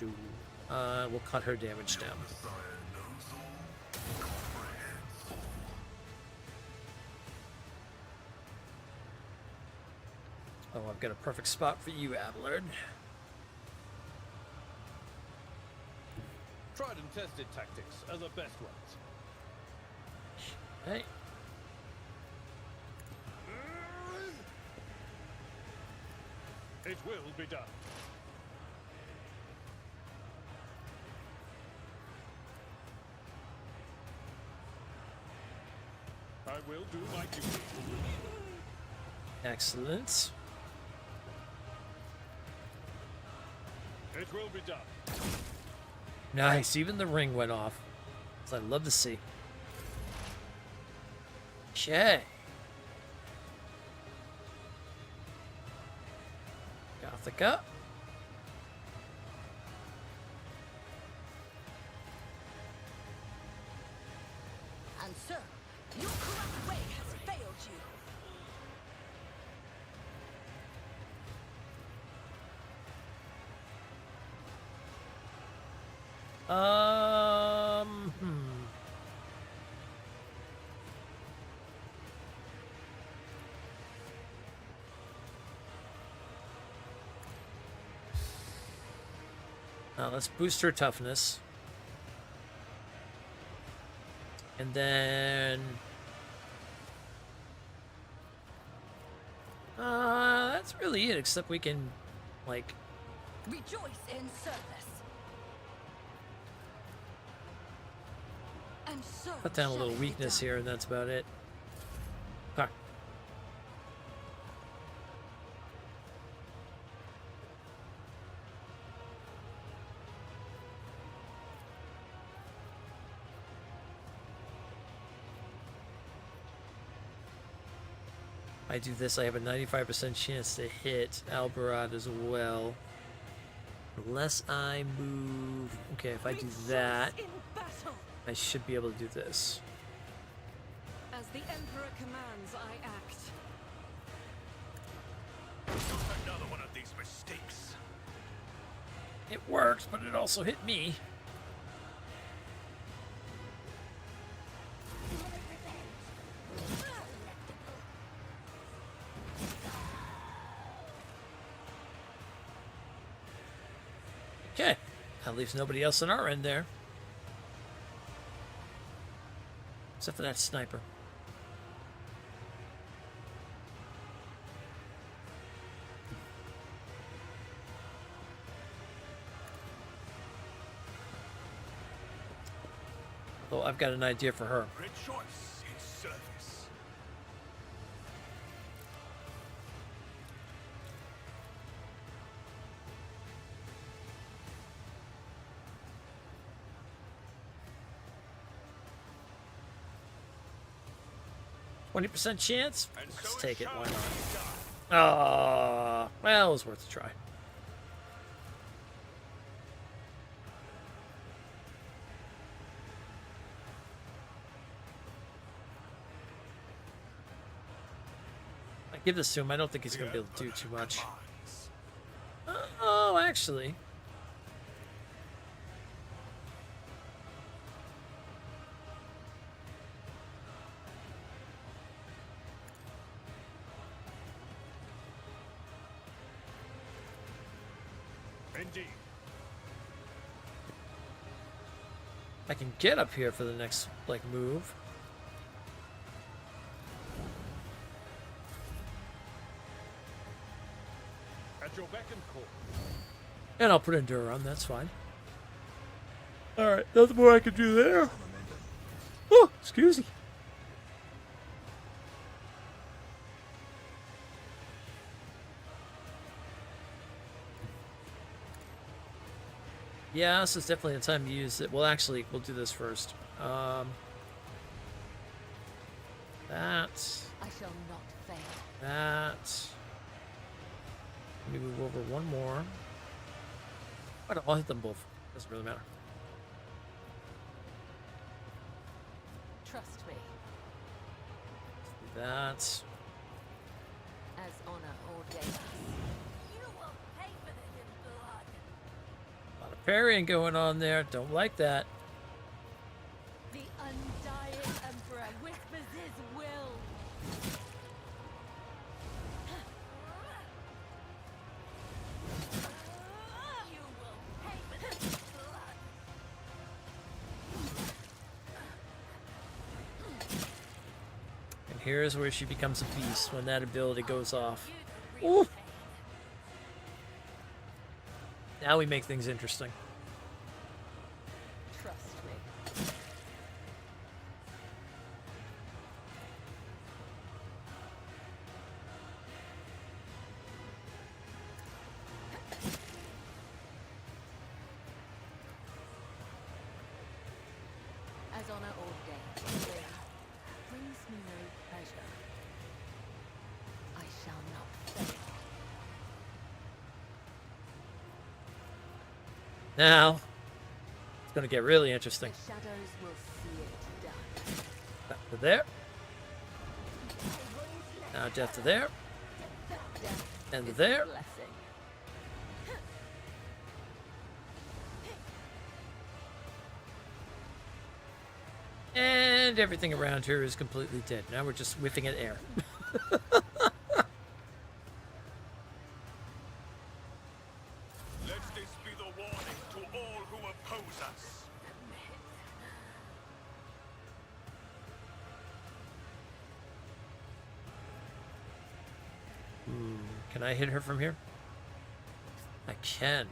We'll cut her damage down. Messiah knows all, comprehends all. Oh, I've got a perfect spot for you, Abelard. Tried and tested tactics are the best ones. Hey. It will be done. I will do my duty. Excellent. It will be done. Nice. Even the ring went off. So I'd love to see. Okay. Gothica. Hmm. Let's boost her toughness. And then... that's really it, except we can, like... Rejoice in service. And so Cut down a shall little it be weakness done. here, and that's about it. Huh. I do this, I have a 95% chance to hit Albarad as well. Unless I move... Okay, if I do that, In battle. I should be able to do this. As the Emperor commands, I act. Another one of these mistakes. It worked, but it also hit me. Okay, that leaves nobody else on our end there. Except for that sniper. Oh, I've got an idea for her. Rejoice in service. %20 chance? And Let's so take it, shall why be not? done. Well, it was worth a try. I give this to him. I don't think he's going to be able to do too much. Oh, actually. Indeed. I can get up here for the next, like, move. At your beck and call. And I'll put Endure on, that's fine. Alright, nothing more I can do there. Oh, excuse me. Yeah, this is definitely the time to use it. Well, actually, we'll do this first. That. I shall not fail. That. Let me move over one more. I'll hit them both. Doesn't really matter. Trust me, Do that. as honor ordains. You will pay for this in blood. A lot of parrying going on there. Don't like that. The undying Emperor whispers his will. You will pay for this in blood. And here's where she becomes a beast when that ability goes off. You the real Ooh. pain. Now we make things interesting. Trust me. As honor ordains, brings me no pleasure. I shall not fail. Now, it's going to get really interesting. The shadows will see it done. Back to there. Now death to there. Death And is there. a blessing. And everything around here is completely dead. Now we're just whiffing at air. Let this be the warning to all who oppose us. Can I hit her from here? I can.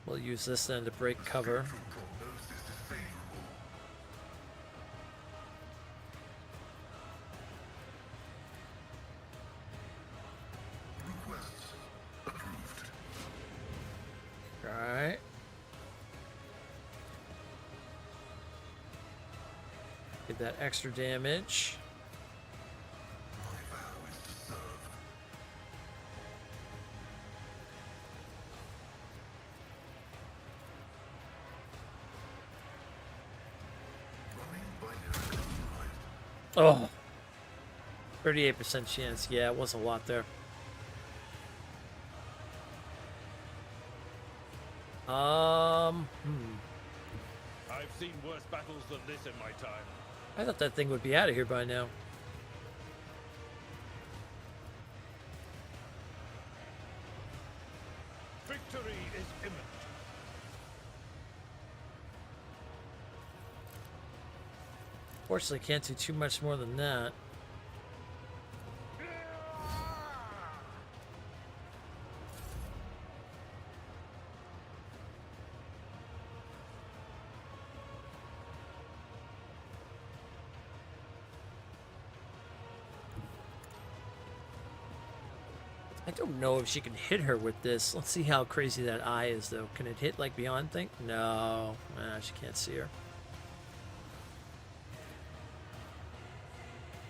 We'll use this then to break cover. Alright. Get that extra damage. Oh, 38% chance. Yeah, it was a lot there. I've seen worse battles than this in my time. I thought that thing would be out of here by now. Victory is imminent. Fortunately, can't do too much more than that. I don't know if she can hit her with this. Let's see how crazy that eye is, though. Can it hit like beyond thing? No. She can't see her.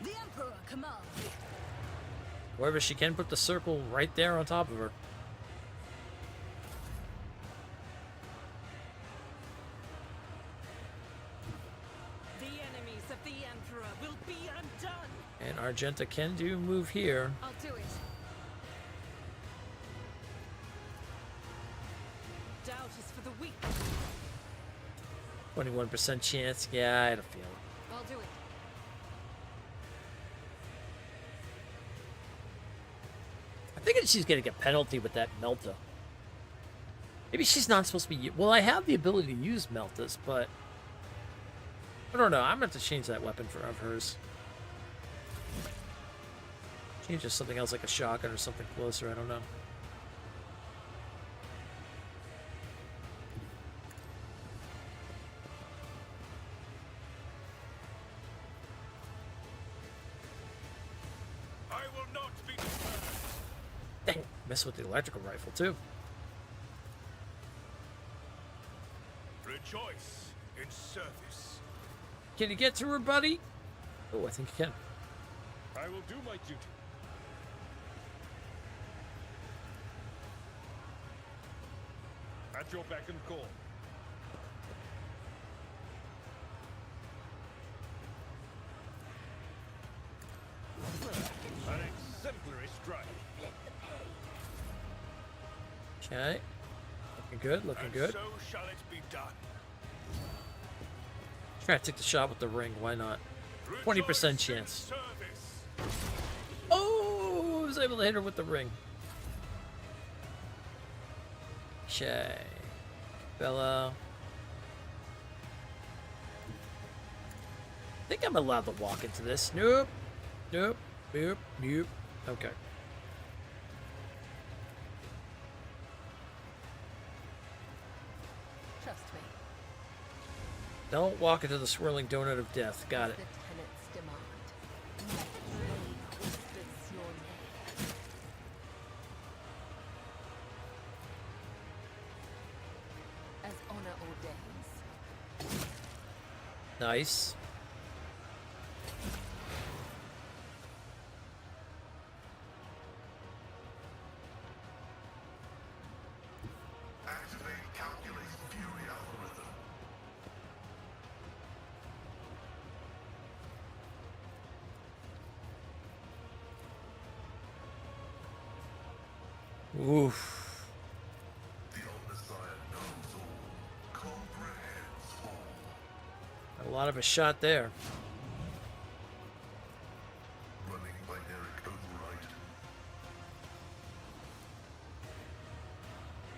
The Emperor commands. However, she can put the circle right there on top of her. The enemies of the Emperor will be undone. And Argenta can do move here. I'll do it. Doubt is for the weak. 21% chance. Yeah, I had a feeling. I'll do it. I think she's getting a penalty with that Melta. Maybe she's not supposed to be... Well, I have the ability to use Meltas, but... I don't know. I'm going to have to change that weapon of hers. Change to something else like a shotgun or something closer. I don't know. I will not be deterred. Dang, mess with the electrical rifle, too. Rejoice in service. Can you get to her, buddy? Oh, I think you can. I will do my duty. At your beck and call. An exemplary strike. Okay. Looking good, looking And good. so shall it be done. Try to take the shot with the ring. Why not? 20% Rejoice in chance. service. Oh, I was able to hit her with the ring. Okay. Bella. I think I'm allowed to walk into this. Nope. Nope. Nope. Nope. Okay. Trust me. Don't walk into the swirling donut of death. Got it. The tenant's demand. My blade whispers your name. As honor ordains. Nice. Activate calculate fury algorithm. Oof. A lot of a shot there. Running by Eric Override.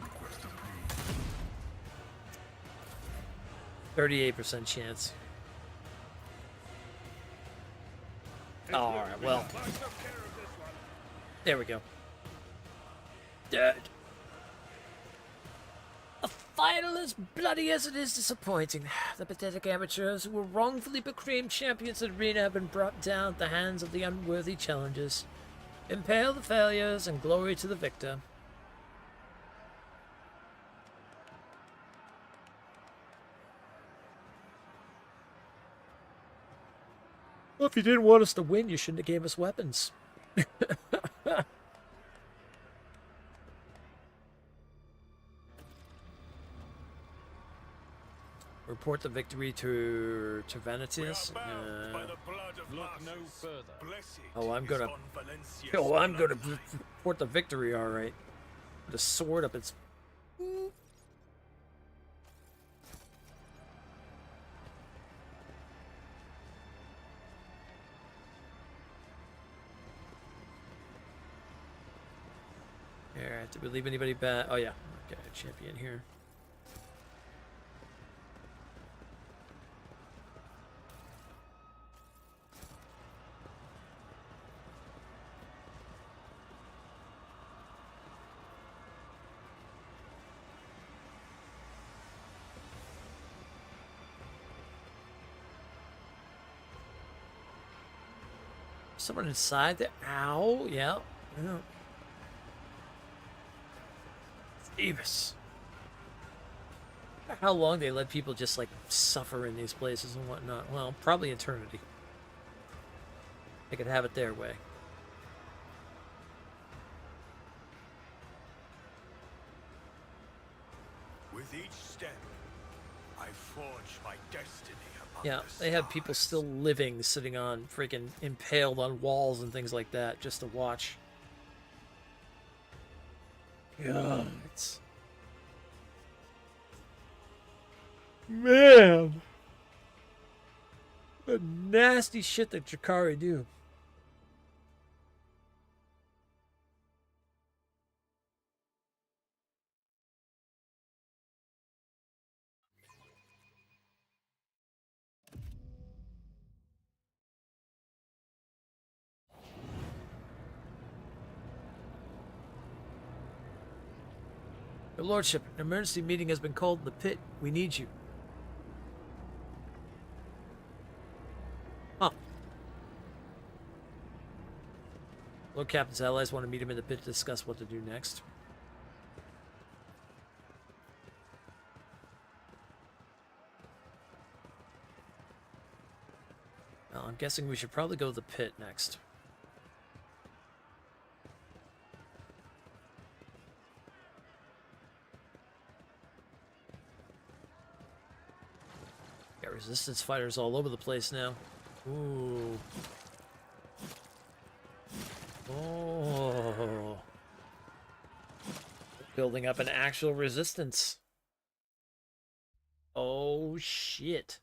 Request approved. 38% chance. Alright, well. There we go. Dead. A final as bloody as it is disappointing. The pathetic amateurs who were wrongfully proclaimed champions of the arena have been brought down at the hands of the unworthy challengers. Impale the failures and glory to the victor. Well, if you didn't want us to win, you shouldn't have gave us weapons. Report the victory to Venetius. Look no further. Oh, I'm gonna report the victory. All right, with a sword up its. Alright, did we leave anybody back? Oh yeah, okay, champion here. Someone inside there? Ow, yeah. Davis. How long they let people just like suffer in these places and whatnot? Well, probably eternity. They could have it their way. With each step, I forge my destiny among Yeah, the they have people stars. still living, sitting on freaking impaled on walls and things like that just to watch. God, it's... Man! The nasty shit that Jakari do. Your Lordship, an emergency meeting has been called in the pit. We need you. Huh. Lord Captain's allies want to meet him in the pit to discuss what to do next. Well, I'm guessing we should probably go to the pit next. Got resistance fighters all over the place now. Ooh. Oh. Building up an actual resistance. Oh, shit.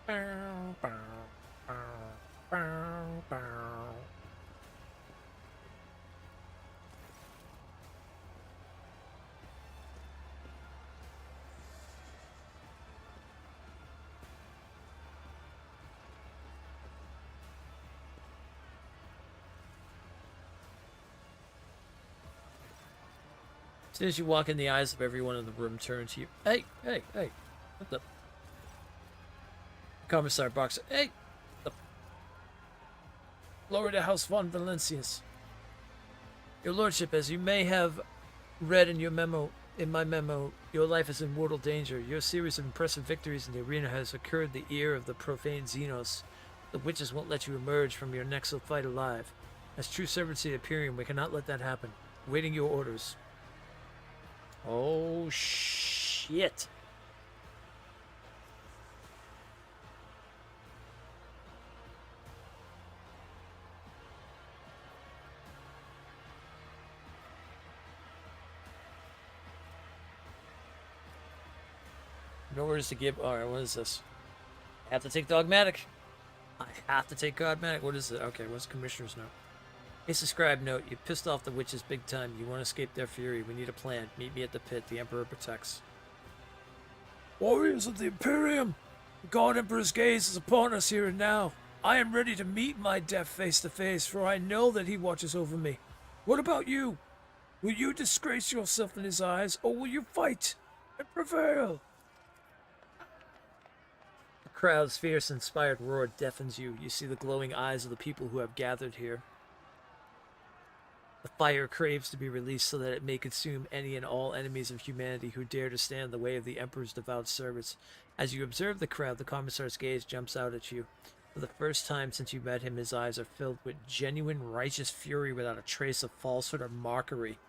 Bow, bow, bow, bow, bow. As soon as you walk in, the eyes of everyone in the room turn to you. Hey, hey, hey. What the? Commissar Boxer. Hey! The... Lower to House von Valencius. Your Lordship, as you may have read in your memo, In my memo, your life is in mortal danger. Your series of impressive victories in the arena has occurred the ear of the profane Xenos. The witches won't let you emerge from your next fight alive. As true servants of the Imperium, we cannot let that happen. Waiting your orders. Oh, shit. No orders to give. Alright, what is this? I have to take Dogmatic. I have to take Dogmatic. What is it? Okay, what's Commissioner's note? It's a scribe note. You pissed off the witches big time. You want to escape their fury. We need a plan. Meet me at the pit. The Emperor protects. Warriors of the Imperium! The God Emperor's gaze is upon us here and now. I am ready to meet my death face to face, for I know that he watches over me. What about you? Will you disgrace yourself in his eyes, or will you fight and prevail? The crowd's fierce, inspired roar deafens you. You see the glowing eyes of the people who have gathered here. The fire craves to be released so that it may consume any and all enemies of humanity who dare to stand in the way of the Emperor's devout servants. As you observe the crowd, the Commissar's gaze jumps out at you. For the first time since you met him, his eyes are filled with genuine righteous fury without a trace of falsehood or mockery.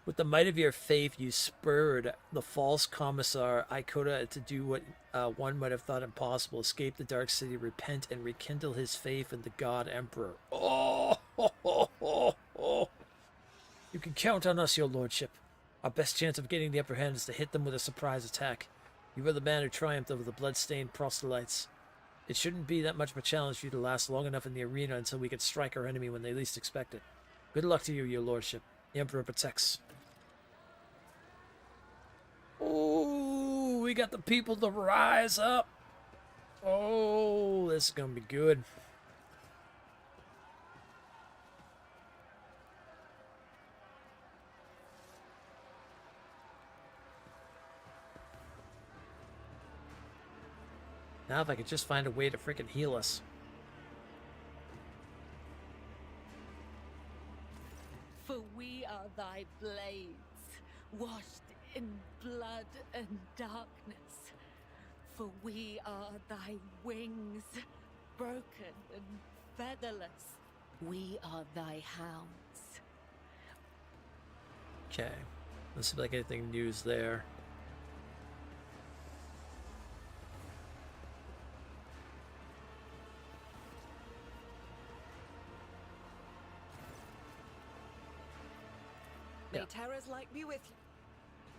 With the might of your faith, you spurred the false Commissar Ikota to do what one might have thought impossible: escape the Dark City, repent, and rekindle his faith in the God Emperor. Oh, ho, ho, ho, ho. You can count on us, your lordship. Our best chance of getting the upper hand is to hit them with a surprise attack. You are the man who triumphed over the blood-stained proselytes. It shouldn't be that much of a challenge for you to last long enough in the arena until we can strike our enemy when they least expect it. Good luck to you, your lordship. The Emperor protects. Oh, we got the people to rise up. Oh, this is gonna be good. Now if I could just find a way to freaking heal us. For we are thy blades, washed in blood and darkness. For we are thy wings, broken and featherless. We are thy hounds. Okay. Let's see if like anything news there. May Terra's light be with you.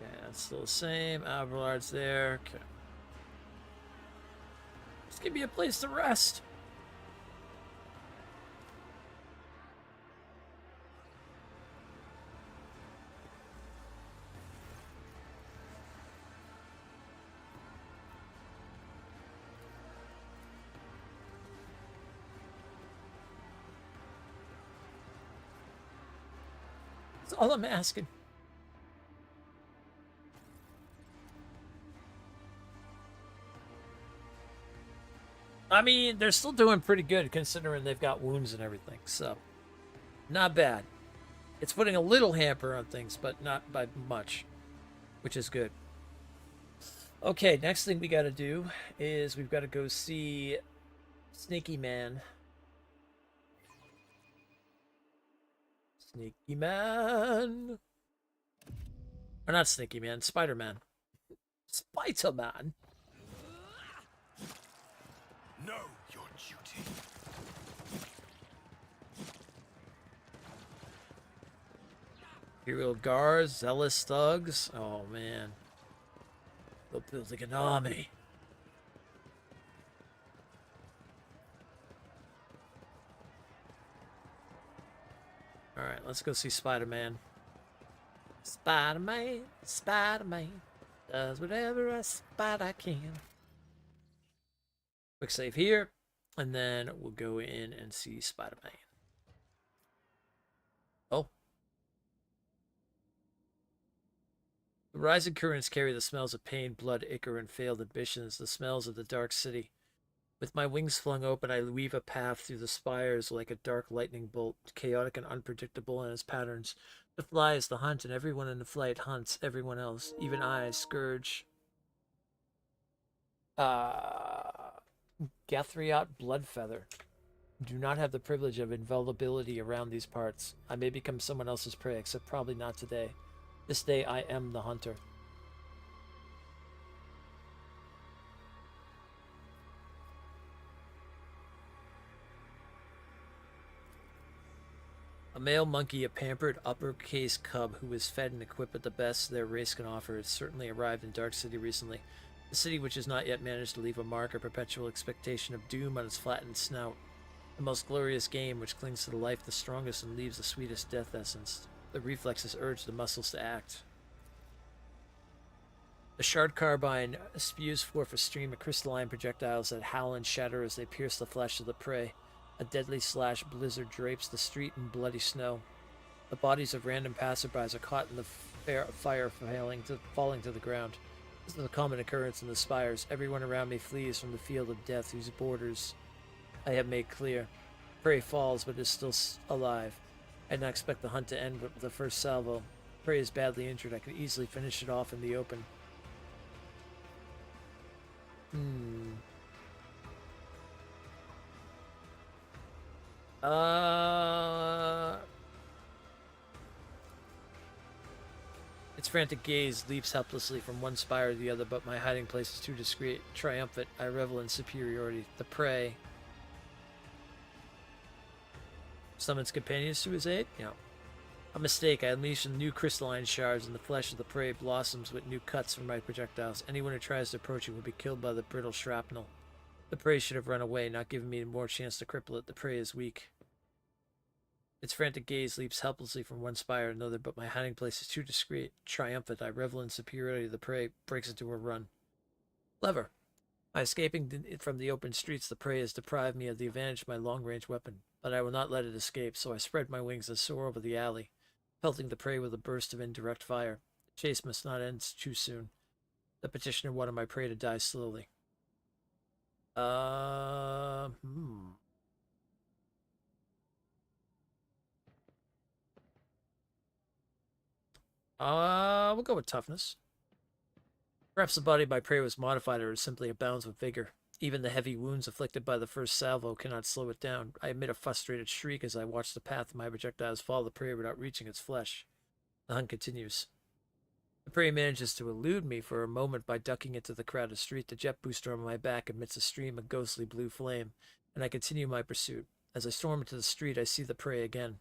Yeah, it's still the same. Abelard's there. Okay. Just give me a place to rest. That's all I'm asking. I mean, they're still doing pretty good considering they've got wounds and everything, so not bad. It's putting a little hamper on things, but not by much, which is good. Okay, next thing we got to do is we've got to go see Sneaky Man. Sneaky Man. Or not Sneaky Man, Spider-Man. Spider-Man. Know your duty. Imperial Guards, Zealous Thugs. Oh, man. They're building an army. Alright, let's go see Spider-Man. Spider-Man, Spider-Man does whatever a spider can. Quick save here, and then we'll go in and see Spider-Man. Oh. The rising currents carry the smells of pain, blood, ichor, and failed ambitions, the smells of the dark city. With my wings flung open, I weave a path through the spires like a dark lightning bolt, chaotic and unpredictable in its patterns. The fly is the hunt, and everyone in the flight hunts everyone else, even I, Scourge. Gathriot Bloodfeather. Do not have the privilege of invulnerability around these parts. I may become someone else's prey, except probably not today. This day I am the hunter. A male monkey, a pampered uppercase cub who was fed and equipped with the best their race can offer, has certainly arrived in Dark City recently. The city which has not yet managed to leave a mark of perpetual expectation of doom on its flattened snout. The most glorious game which clings to the life the strongest and leaves the sweetest death essence. The reflexes urge the muscles to act. The shard carbine spews forth a stream of crystalline projectiles that howl and shatter as they pierce the flesh of the prey. A deadly slash blizzard drapes the street in bloody snow. The bodies of random passerbys are caught in the fire falling to the ground. This is a common occurrence in the spires. Everyone around me flees from the field of death whose borders I have made clear. Prey falls, but is still alive. I did not expect the hunt to end with the first salvo. Prey is badly injured. I could easily finish it off in the open. Its frantic gaze leaps helplessly from one spire to the other, but my hiding place is too discreet. Triumphant, I revel in superiority. The prey summons companions to his aid? Yeah. A mistake. I unleash new crystalline shards, and the flesh of the prey blossoms with new cuts from my projectiles. Anyone who tries to approach it will be killed by the brittle shrapnel. The prey should have run away, not giving me more chance to cripple it. The prey is weak. Its frantic gaze leaps helplessly from one spire to another, but my hiding place is too discreet. Triumphant, I revel in superiority. The prey breaks into a run. Clever. By escaping from the open streets, the prey has deprived me of the advantage of my long-range weapon, but I will not let it escape, so I spread my wings and soar over the alley, pelting the prey with a burst of indirect fire. The chase must not end too soon. The petitioner wanted my prey to die slowly. We'll go with toughness. Perhaps the body by prey was modified or is simply abounds with vigor. Even the heavy wounds inflicted by the first salvo cannot slow it down. I emit a frustrated shriek as I watch the path of my projectiles follow the prey without reaching its flesh. The hunt continues. The prey manages to elude me for a moment by ducking into the crowded street. The jet booster on my back emits a stream of ghostly blue flame, and I continue my pursuit. As I storm into the street, I see the prey again.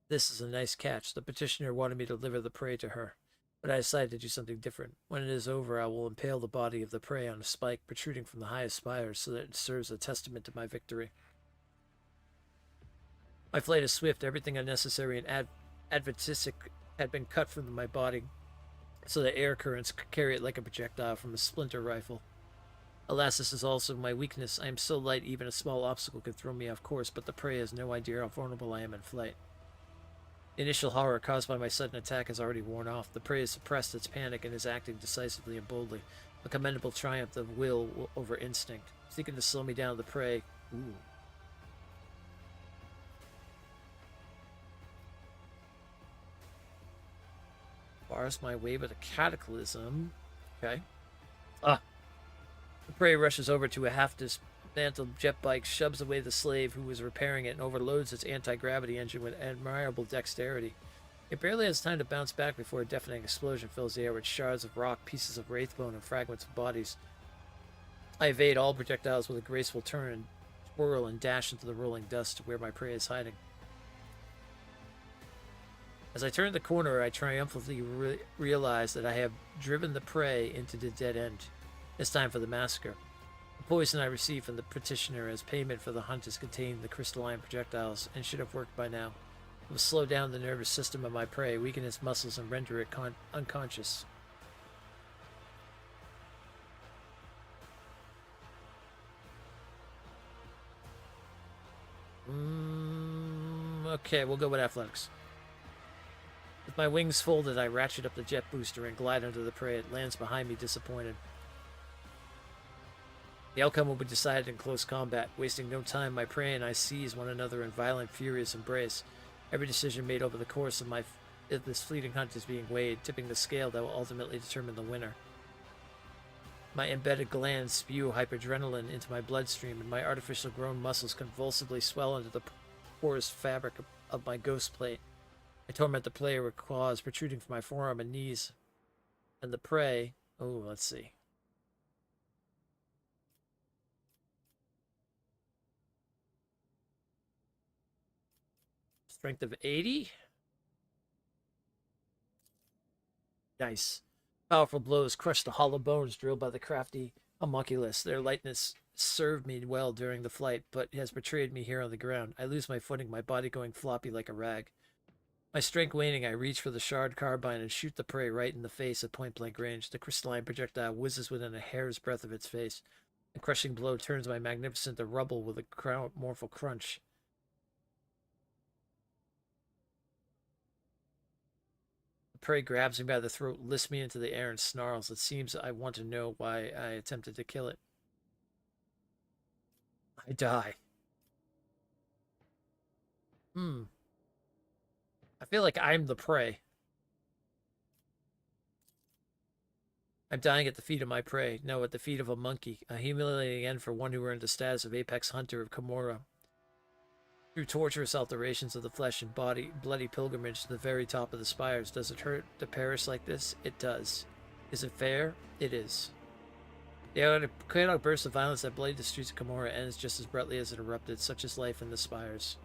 This is a nice catch. The petitioner wanted me to deliver the prey to her, but I decided to do something different. When it is over, I will impale the body of the prey on a spike protruding from the highest spires so that it serves as a testament to my victory. My flight is swift. Everything unnecessary and adventitious had been cut from my body so that air currents could carry it like a projectile from a splinter rifle. Alas, this is also my weakness. I am so light even a small obstacle can throw me off course, but the prey has no idea how vulnerable I am in flight. The initial horror caused by my sudden attack has already worn off. The prey has suppressed its panic and is acting decisively and boldly. A commendable triumph of will over instinct. Seeking to slow me down, the prey... Ooh. Bars my way with a cataclysm. Okay. The prey rushes over to a half-dismantled jet bike, shoves away the slave who was repairing it, and overloads its anti-gravity engine with admirable dexterity. It barely has time to bounce back before a deafening explosion fills the air with shards of rock, pieces of wraithbone, and fragments of bodies. I evade all projectiles with a graceful turn and twirl and dash into the rolling dust to where my prey is hiding. As I turn the corner, I triumphantly realize that I have driven the prey into the dead end. It's time for the massacre. The poison I received from the petitioner as payment for the hunt is contained in the crystalline projectiles and should have worked by now. It will slow down the nervous system of my prey, weaken its muscles, and render it unconscious. Okay, we'll go with athletics. With my wings folded, I ratchet up the jet booster and glide under the prey. It lands behind me, disappointed. The outcome will be decided in close combat. Wasting no time, my prey and I seize one another in violent, furious embrace. Every decision made over the course of this fleeting hunt is being weighed, tipping the scale that will ultimately determine the winner. My embedded glands spew hyperadrenaline into my bloodstream, and my artificial grown muscles convulsively swell into the porous fabric of my ghost plate. I torment the player with claws protruding from my forearm and knees. And the prey... Oh, let's see. Strength of 80? Nice. Powerful blows crush the hollow bones drilled by the crafty homunculus. Their lightness served me well during the flight, but has betrayed me here on the ground. I lose my footing, my body going floppy like a rag. My strength waning, I reach for the shard carbine and shoot the prey right in the face at point-blank range. The crystalline projectile whizzes within a hair's breadth of its face. The crushing blow turns my magnificent to rubble with a mournful crunch. The prey grabs me by the throat, lifts me into the air, and snarls. It seems I want to know why I attempted to kill it. I die. I feel like I'm the prey. I'm dying at the feet of my prey. No, at the feet of a monkey. A humiliating end for one who earned the status of apex hunter of Camorra. Through torturous alterations of the flesh and body, bloody pilgrimage to the very top of the spires. Does it hurt to perish like this? It does. Is it fair? It is. The chaotic burst of violence that bloodied the streets of Camorra ends just as abruptly as it erupted. Such is life in the spires.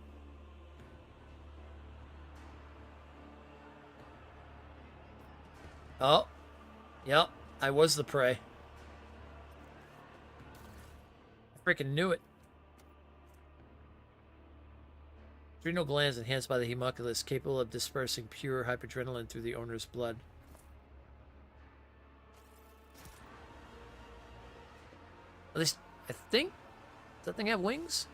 Oh, yep, I was the prey. I freaking knew it. Adrenal glands enhanced by the homunculus, capable of dispersing pure hyperadrenaline through the owner's blood. At least, I think, does that thing have wings?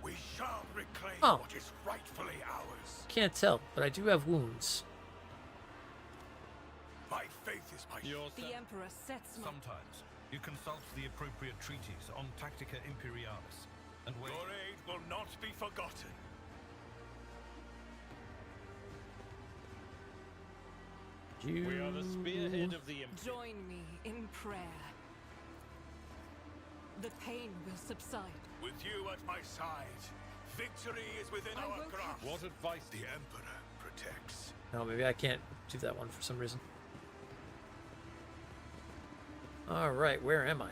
We shall reclaim Oh. what is rightfully ours. Can't tell, but I do have wounds. My faith is my The Emperor sets my... Sometimes you consult the appropriate treatise on Tactica Imperialis, and Your aid will not be forgotten. we are the spearhead of the Empire. Join me in prayer. The pain will subside. With you at my side, victory is within I our will grasp. What advice The Emperor protects. No, maybe I can't do that one for some reason. Alright, where am I?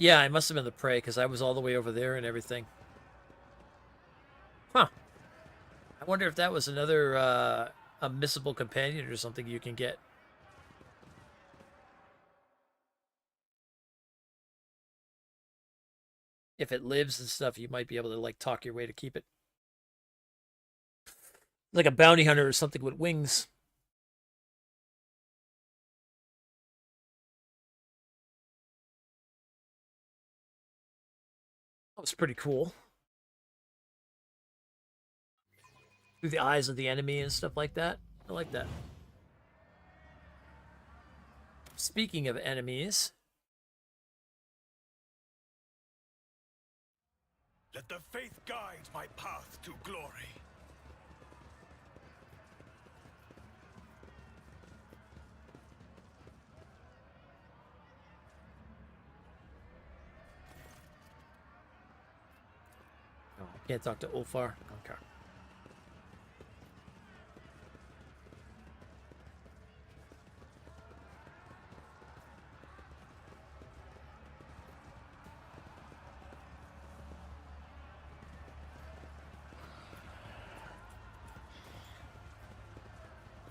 Yeah, I must have been the prey, because I was all the way over there and everything. Huh. I wonder if that was another unmissable companion or something you can get. If it lives and stuff, you might be able to, like, talk your way to keep it. Like a bounty hunter or something with wings. That was pretty cool. Through the eyes of the enemy and stuff like that. I like that. Speaking of enemies... Let the faith guide my path to glory. Oh, I can't talk to Ulfar. Okay.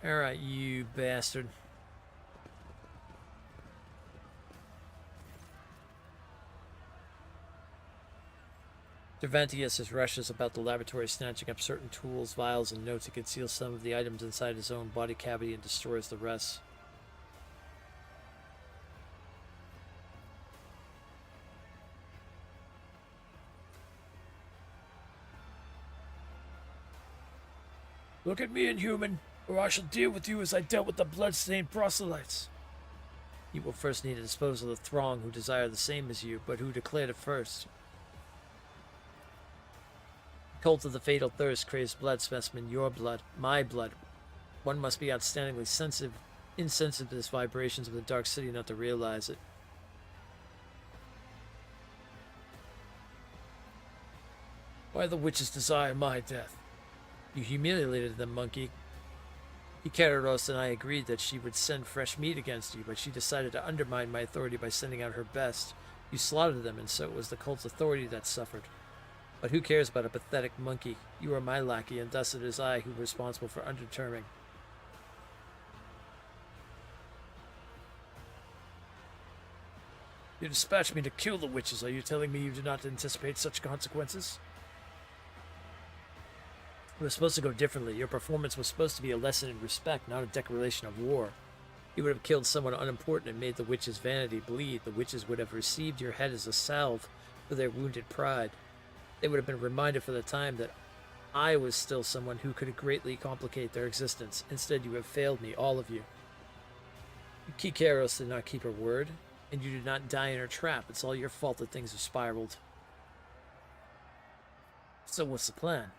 Alright, you bastard. Cervantes rushes about the laboratory, snatching up certain tools, vials, and notes. He conceals some of the items inside his own body cavity and destroys the rest. Look at me, inhuman, or I shall deal with you as I dealt with the blood-stained proselytes. You will first need to dispose of the throng who desire the same as you, but who declared it first. The cult of the fatal thirst craves blood specimen, your blood, my blood. One must be outstandingly insensitive to the vibrations of the dark city not to realize it. Why the witches desire my death? You humiliated them, monkey. Ikaros and I agreed that she would send fresh meat against you, but she decided to undermine my authority by sending out her best. You slaughtered them, and so it was the cult's authority that suffered. But who cares about a pathetic monkey? You are my lackey, and thus it is I who is responsible for underturning. You dispatched me to kill the witches. Are you telling me you do not anticipate such consequences? It was supposed to go differently. Your performance was supposed to be a lesson in respect, not a declaration of war. You would have killed someone unimportant and made the witches' vanity bleed. The witches would have received your head as a salve for their wounded pride. They would have been reminded for the time that I was still someone who could greatly complicate their existence. Instead, you have failed me, all of you. Kikaros did not keep her word, and you did not die in her trap. It's all your fault that things have spiraled. So what's the plan?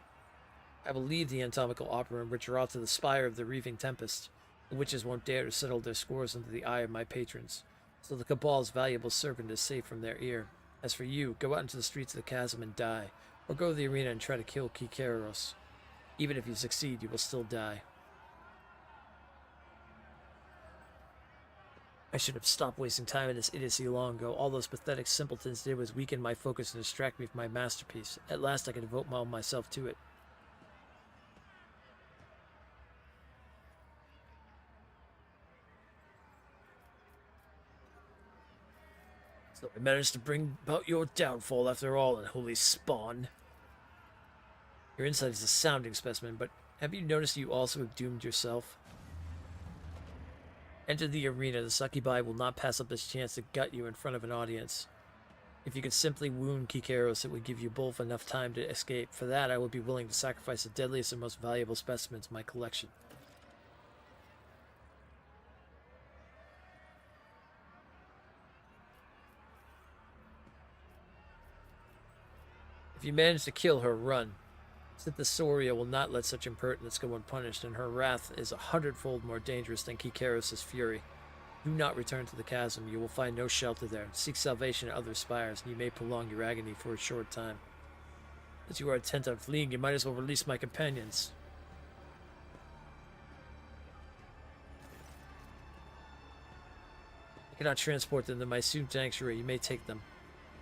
I will leave the anatomical opera and withdraw to the spire of the reaving tempest. The witches won't dare to settle their scores under the eye of my patrons, so the Cabal's valuable servant is safe from their ear. As for you, go out into the streets of the chasm and die, or go to the arena and try to kill Kikaros. Even if you succeed, you will still die. I should have stopped wasting time in this idiocy long ago. All those pathetic simpletons did was weaken my focus and distract me from my masterpiece. At last I can devote myself to it. So I managed to bring about your downfall after all, unholy spawn. Your insight is a sounding specimen, but have you noticed you also have doomed yourself? Enter the arena. The succubi will not pass up this chance to gut you in front of an audience. If you could simply wound Kikaros, it would give you both enough time to escape. For that, I would be willing to sacrifice the deadliest and most valuable specimens in my collection. If you manage to kill her, run. Synthesoria will not let such impertinence go unpunished, and her wrath is 100-fold more dangerous than Kikaros' fury. Do not return to the chasm. You will find no shelter there. Seek salvation at other spires, and you may prolong your agony for a short time. As you are intent on fleeing, you might as well release my companions. I cannot transport them to my sanctuary. You may take them.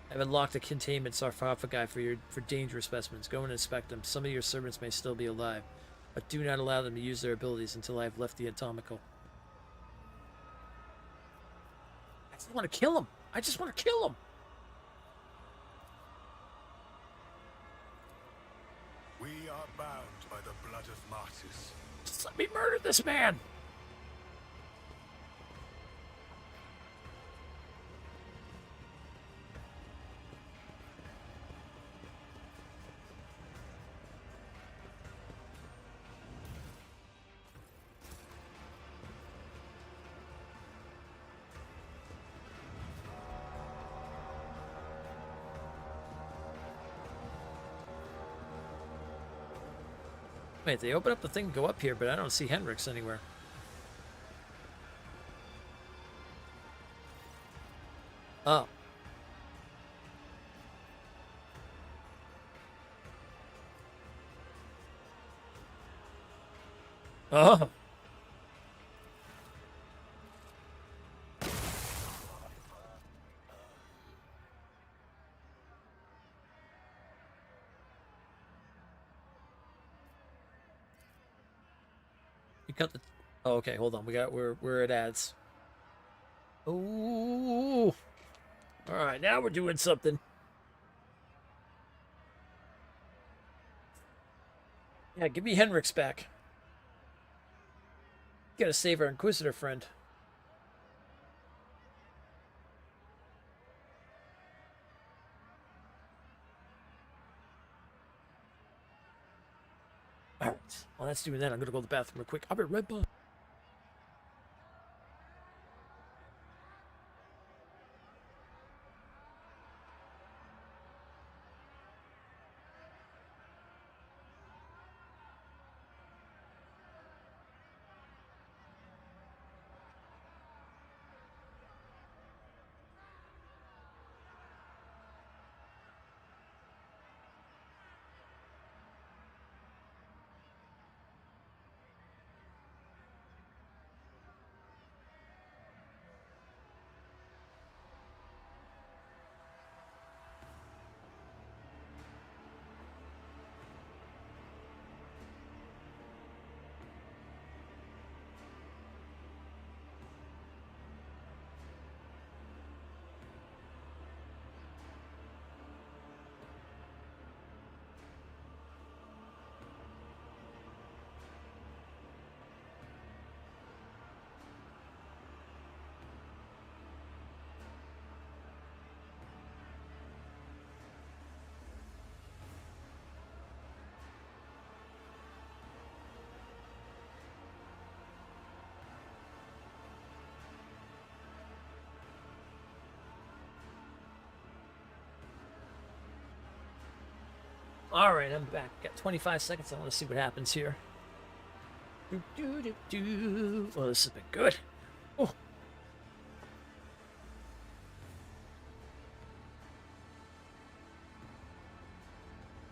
I have unlocked a containment sarcophagi for dangerous specimens. Go and inspect them. Some of your servants may still be alive, but do not allow them to use their abilities until I have left the anatomical. I just want to kill him. I just want to kill him. We are bound by the blood of martyrs. Just let me murder this man. Wait, they open up the thing to go up here, but I don't see Henrik's anywhere. Oh. Oh. You cut the... Oh, okay, hold on. We're at ads. Ooh. All right, now we're doing something. Yeah, give me Henrik's back. Gotta save our Inquisitor friend. Alright, While that's doing that, I'm gonna go to the bathroom real quick. I'll be right back. Alright, I'm back. Got 25 seconds. I want to see what happens here. Well, this has been good. Oh.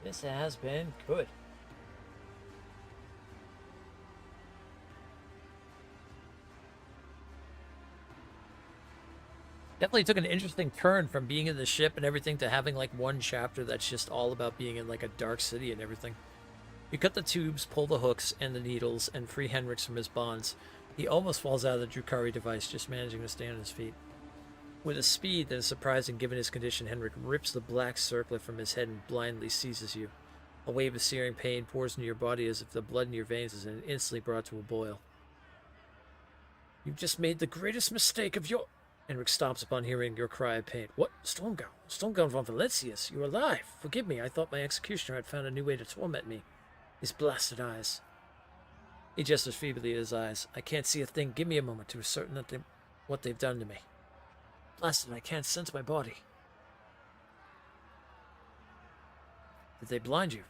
This has been good. Definitely took an interesting turn from being in the ship and everything to having like one chapter that's just all about being in like a dark city and everything. You cut the tubes, pull the hooks and the needles, and free Henrix from his bonds. He almost falls out of the Drukari device, just managing to stay on his feet. With a speed that is surprising given his condition, Henrik rips the black circlet from his head and blindly seizes you. A wave of searing pain pours into your body as if the blood in your veins is instantly brought to a boil. You've just made the greatest mistake of your... Henrik stops upon hearing your cry of pain. What? Stormgown? Stormgown von Valencius? You're alive. Forgive me. I thought my executioner had found a new way to torment me. His blasted eyes. He gestures feebly at his eyes. I can't see a thing. Give me a moment to ascertain that what they've done to me. Blasted, I can't sense my body. Did they blind you?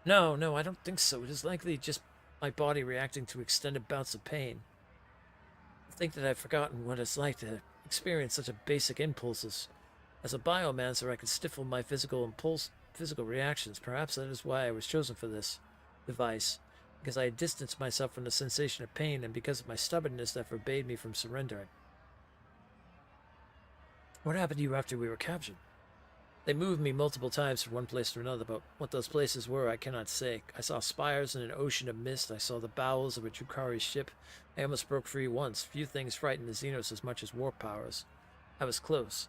No, I don't think so. It is likely just my body reacting to extended bouts of pain. I think that I've forgotten what it's like to experience such a basic impulses. As a biomancer, I can stifle my physical reactions. Perhaps that is why I was chosen for this device, because I had distanced myself from the sensation of pain, and because of my stubbornness that forbade me from surrendering. What happened to you after we were captured? They moved me multiple times from one place to another, but what those places were I cannot say. I saw spires in an ocean of mist. I saw the bowels of a Drukari ship. I almost broke free once. Few things frighten the Xenos as much as warp powers. I was close.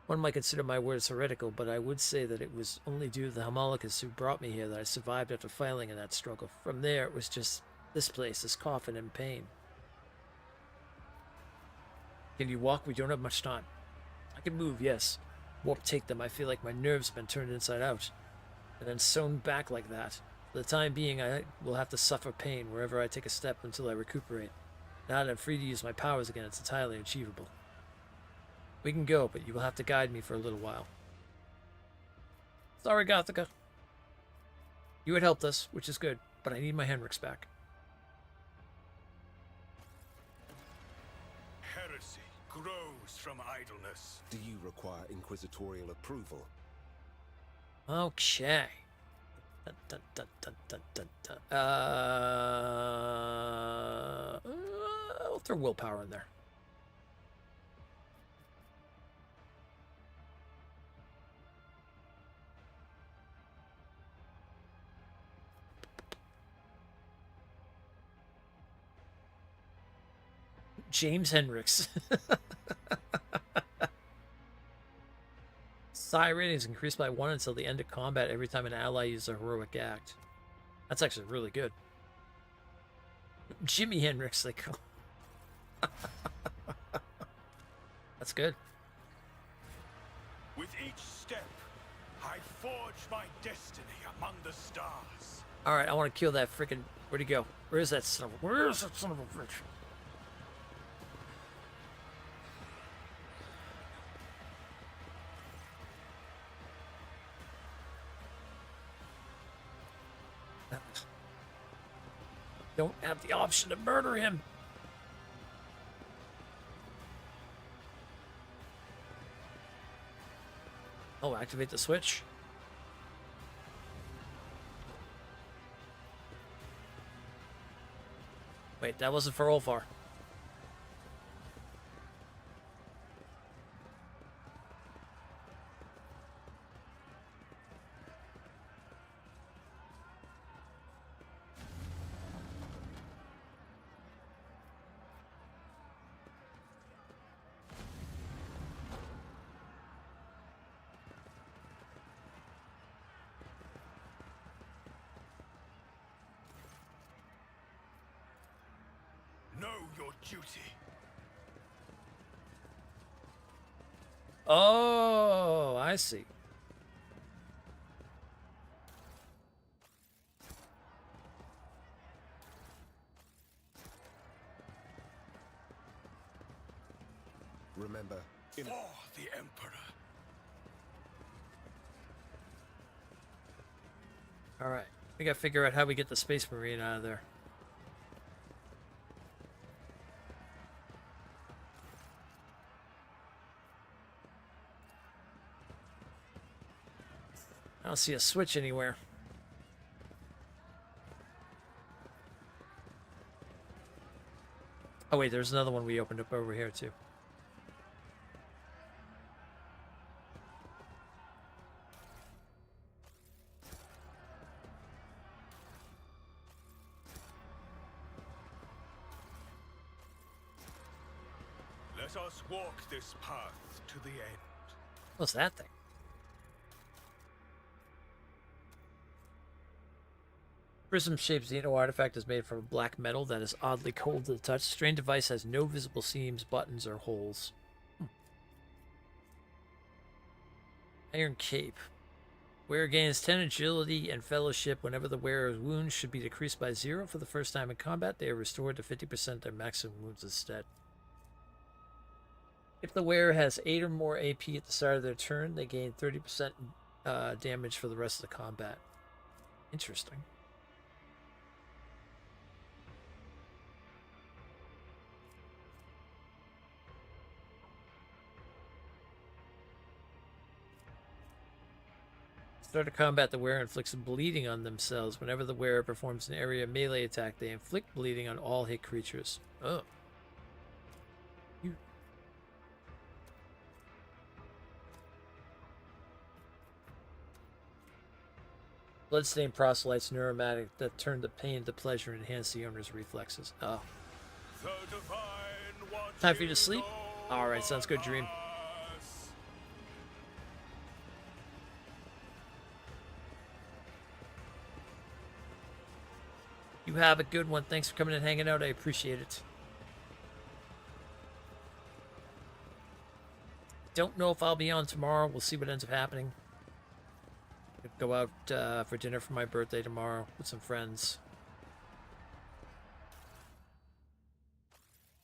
One might consider my words heretical, but I would say that it was only due to the Homolicus who brought me here that I survived after failing in that struggle. From there, it was just this place, this coffin and pain. Can you walk? We don't have much time. I can move, yes. Warp take them. I feel like my nerves have been turned inside out and then sewn back like that. For the time being, I will have to suffer pain wherever I take a step until I recuperate. Now that I'm free to use my powers again, it's entirely achievable. We can go, but you will have to guide me for a little while. Sorry, Gothica. You had helped us, which is good, but I need my Henrix back. Heresy grows from idleness. Do you require inquisitorial approval? Okay. I'll throw willpower in there. James Henrix. Psi rating is increased by 1 until the end of combat every time an ally uses a heroic act. That's actually really good. Jimmy Henrix, they call. That's good. With each step, I forge my destiny among the stars. Alright, I want to kill that freaking... Where'd he go? Where is that son of a... Where is that son of a bitch? Don't have the option to murder him. Oh, activate the switch. Wait, that wasn't for Ulfar. Know your duty. Oh, I see. Remember, For the Emperor. Alright, we gotta figure out how we get the Space Marine out of there. I don't see a switch anywhere. Oh wait, there's another one we opened up over here too. Let us walk this path to the end. What's that thing? Prism-shaped Xeno artifact is made from black metal that is oddly cold to the touch. Strange device has no visible seams, buttons, or holes. Iron Cape. Wearer gains 10 agility and fellowship whenever the wearer's wounds should be decreased by 0 for the first time in combat. They are restored to 50% their maximum wounds instead. If the wearer has 8 or more AP at the start of their turn, they gain 30% damage for the rest of the combat. Interesting. Start a combat, the wearer inflicts bleeding on themselves. Whenever the wearer performs an area melee attack, they inflict bleeding on all hit creatures. Oh. Bloodstained proselytes neuromatic that turn the pain to pleasure and enhance the owner's reflexes. Oh. Time for you to sleep? Alright, sounds good, Dream. You have a good one. Thanks for coming and hanging out. I appreciate it. Don't know if I'll be on tomorrow. We'll see what ends up happening. Go out for dinner for my birthday tomorrow with some friends.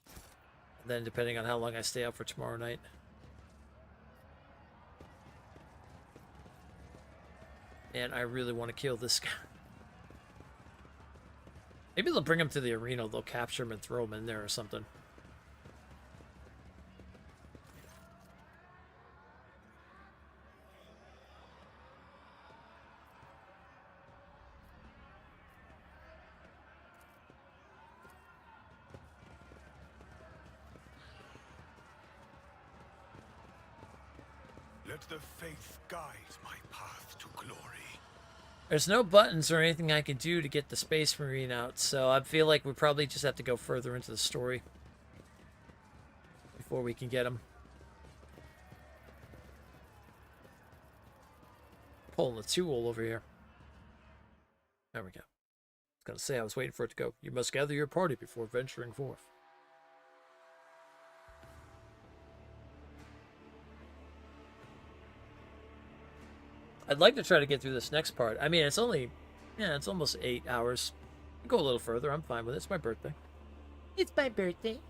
And then depending on how long I stay out for tomorrow night. And I really want to kill this guy. Maybe they'll bring him to the arena. They'll capture him and throw him in there or something. Let the faith guide my path to glory. There's no buttons or anything I can do to get the Space Marine out, so I feel like we probably just have to go further into the story before we can get him. Pulling the tool over here. There we go. I was gonna say I was waiting for it to go. You must gather your party before venturing forth. I'd like to try to get through this next part. I mean, it's only Yeah, it's almost 8 hours. Go a little further. I'm fine with it. It's my birthday. It's my birthday.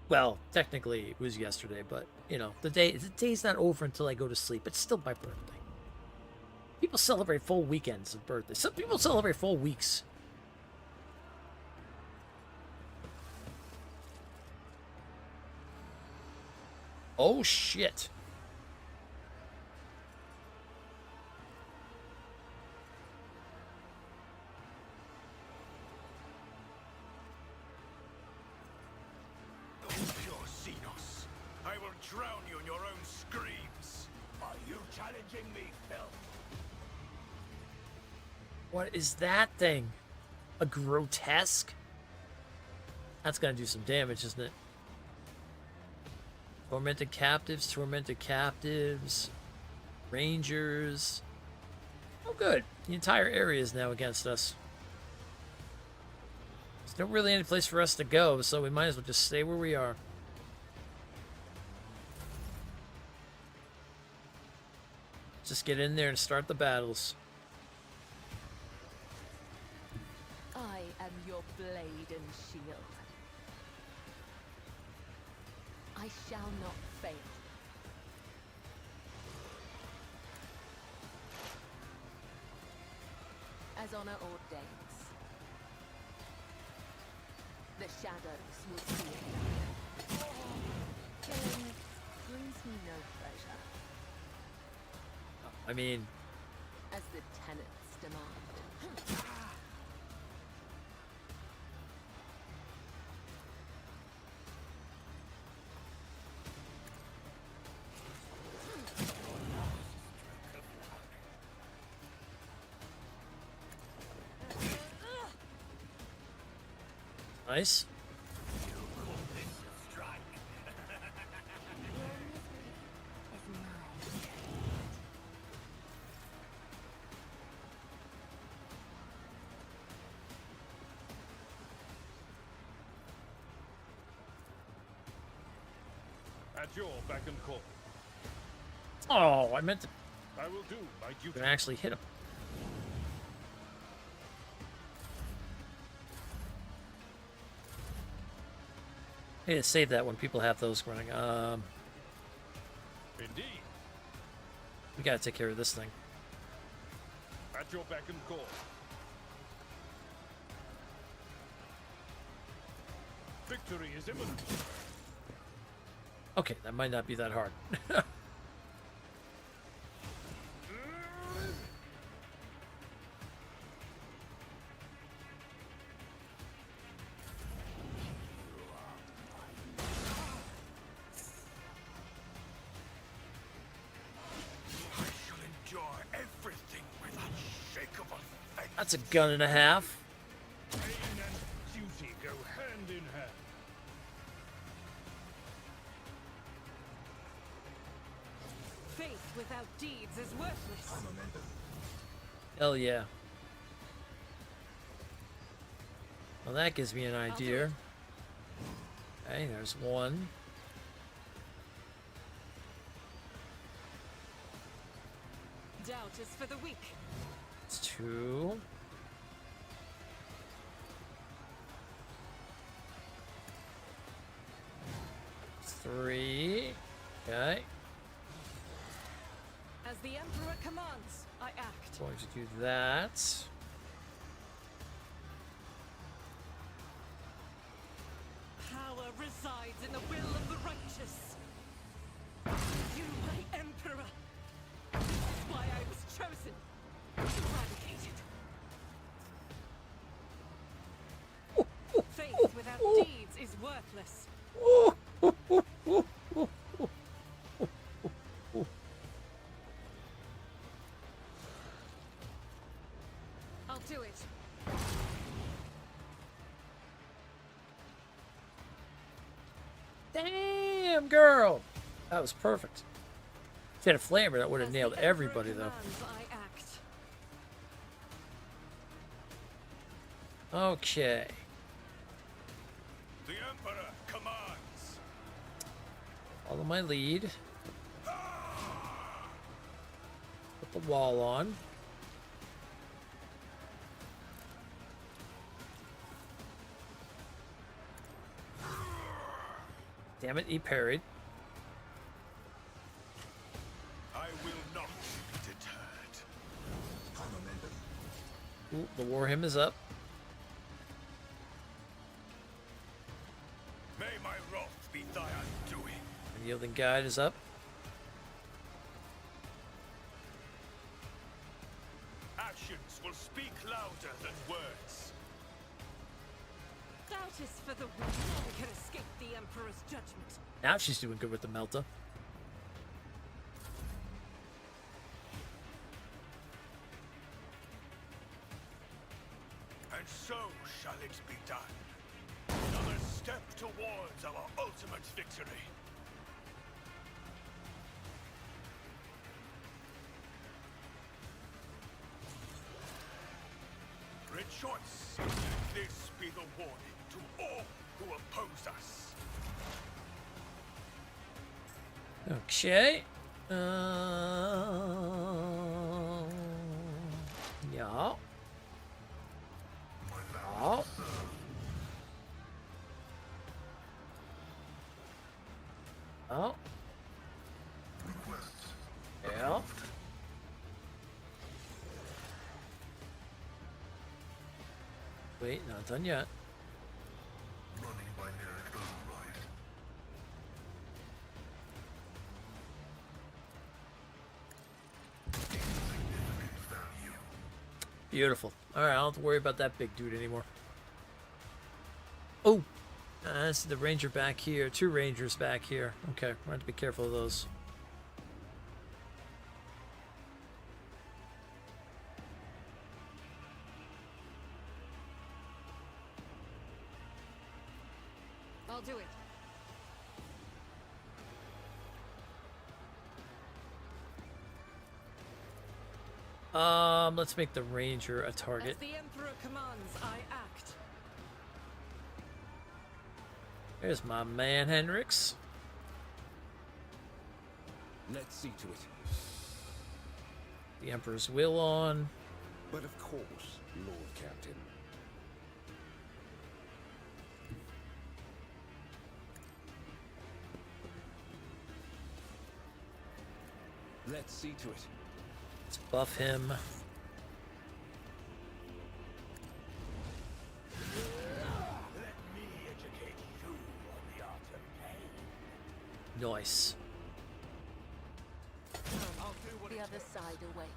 Well, technically it was yesterday, but you know, the day's not over until I go to sleep. It's still my birthday. People celebrate full weekends of birthdays. Some people celebrate full weeks. Oh shit. Pure Xenos. I will drown you in your own screams. Are you challenging me, Phil? What is that thing? A grotesque? That's gonna do some damage, isn't it? Tormented captives, rangers. Oh good, the entire area is now against us. There's not really any place for us to go, so we might as well just stay where we are. Just get in there and start the battles. I am your blade and shield. I shall not fail. As honor ordains, the shadows will see it. Killing brings me no pleasure, I mean, as the tenets demand. nice. At your beck and call. Oh, I meant to I will do my duty. actually hit him. I need to save that when people have those running. Indeed. We gotta take care of this thing. At your beck and call. Victory is imminent. Okay, that might not be that hard. That's a gun and a half. Pain and duty go hand in hand. Faith without deeds is worthless. Hell yeah. Well, that gives me an idea. Okay, there's one. Doubt is for the weak. It's two. Three. Okay. As the Emperor commands, I act. Going to do that. Power resides in the will of the righteous. You, my Emperor. That's why I was chosen. Eradicated. Faith without deeds is worthless. I'll do it. Damn, girl! That was perfect. If you had a flamer, that would have nailed everybody, though. I act. Okay. The Emperor commands. Follow my lead. Put the wall on. Damn it, he parried. I will not be deterred. Ooh, the Warhammer is up. May my wrath be thy undoing. The Yielding Guide is up. Actions will speak louder than words. Doubt is for the weak. None can escape the Emperor's judgment. Now she's doing good with the Melta. And so shall it be done. Another step towards our ultimate victory. Rejoice! This be the warning to all who oppose us. Okay. Yeah. Oh. Oh. Yeah. Wait, not done yet. Running by Eric override. Insignificant value. Beautiful. Alright, I don't have to worry about that big dude anymore. Oh! That's the ranger back here. 2 rangers back here. Okay, we're going to have to be careful of those. I'll do it. Let's make the ranger a target. As the Emperor commands, I act. There's my man, Hendrix. Let's see to it. The Emperor's will on. But of course, Lord Captain. Let's see to it. Let's buff him. Let me educate you on the art of pain. Nice. I'll do what the other side away.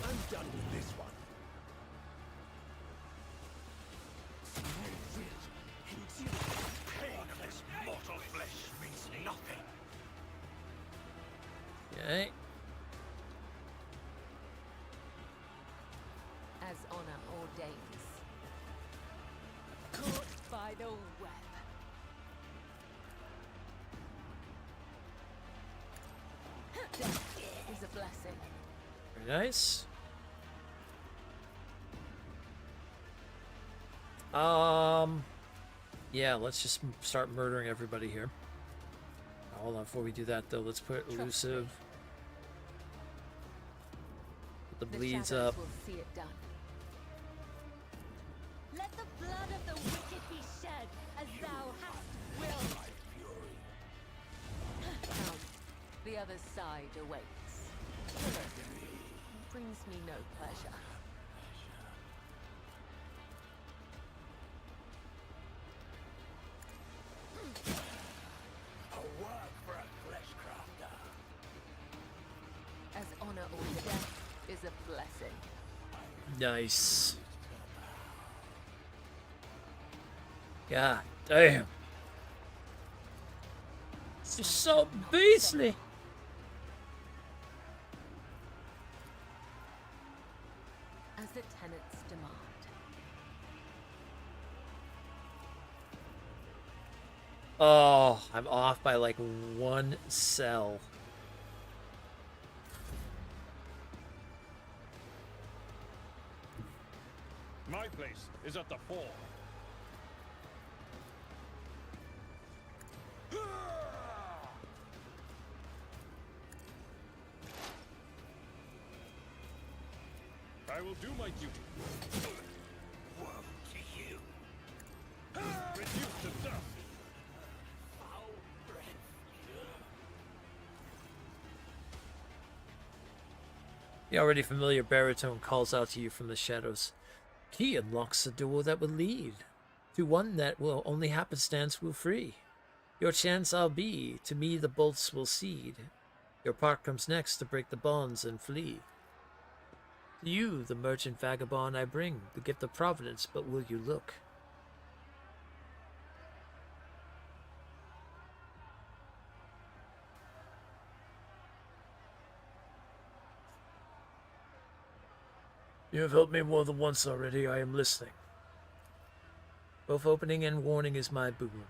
I'm done with this one. Pain of this mortal flesh means nothing. Okay. As honor ordains. Caught by the web. Death is a blessing. Very nice. Yeah, let's just start murdering everybody here. Hold on, before we do that though, let's put elusive. Put the bleeds shadows up. will see it done. Let the blood of the wicked be shed as thou hast willed. Come, the other side awaits. Brings me no pleasure. A work for a flesh crafter. As honor or death is a blessing. Nice. God damn. It's just so beastly. As the tenets demand. Oh, I'm off by like 1 cell. My place is at the fore. will do my duty. Woe to you! Reduce to dust. Foul breath! The already familiar baritone calls out to you from the shadows. He unlocks the door that will lead to one that will only happenstance will free. Your chance I'll be, to me the bolts will cede. Your part comes next to break the bonds and flee. To you, the merchant vagabond, I bring the gift of providence, but will you look? You have helped me more than once already, I am listening. Both opening and warning is my boon.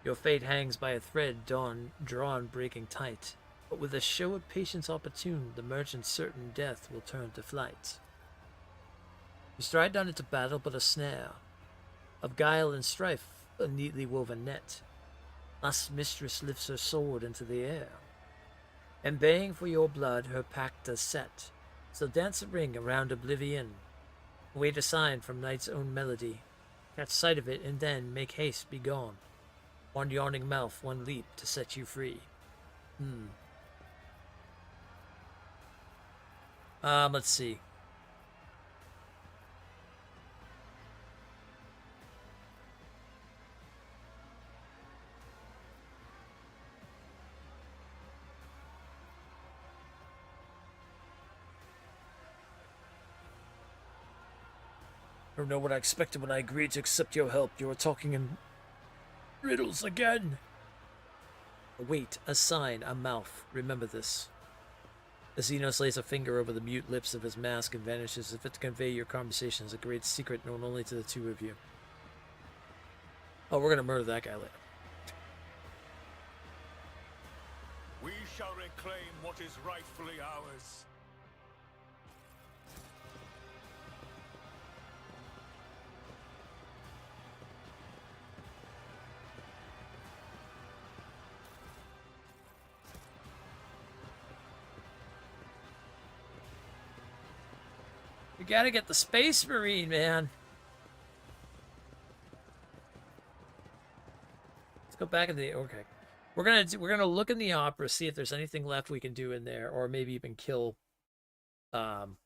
Your fate hangs by a thread drawn breaking tight, but with a show of patience opportune, the merchant's certain death will turn to flight. You stride down into battle, but a snare of guile and strife, a neatly woven net. Lust mistress lifts her sword into the air, and baying for your blood, her pact does set. So dance a ring around oblivion, wait a sign from night's own melody. Catch sight of it, and then make haste, be gone. One yawning mouth, one leap to set you free. Let's see. I don't know what I expected when I agreed to accept your help. You are talking in riddles again. A wait, a sign, a mouth. Remember this. Xenos lays a finger over the mute lips of his mask and vanishes, as if to convey your conversation as a great secret known only to the two of you. Oh, we're gonna murder that guy later. We shall reclaim what is rightfully ours. We gotta get the Space Marine, man. Let's go back in the okay. We're gonna look in the opera, see if there's anything left we can do in there, or maybe even kill kill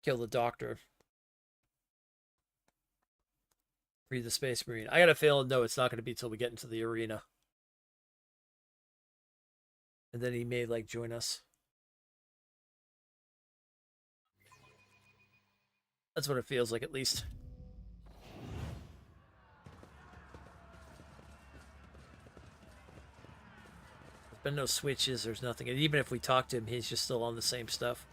the doctor. Free the Space Marine. I got a feeling no, it's not gonna be till we get into the arena. And then he may like join us. That's what it feels like, at least. There's been no switches, there's nothing. And even if we talk to him, he's just still on the same stuff.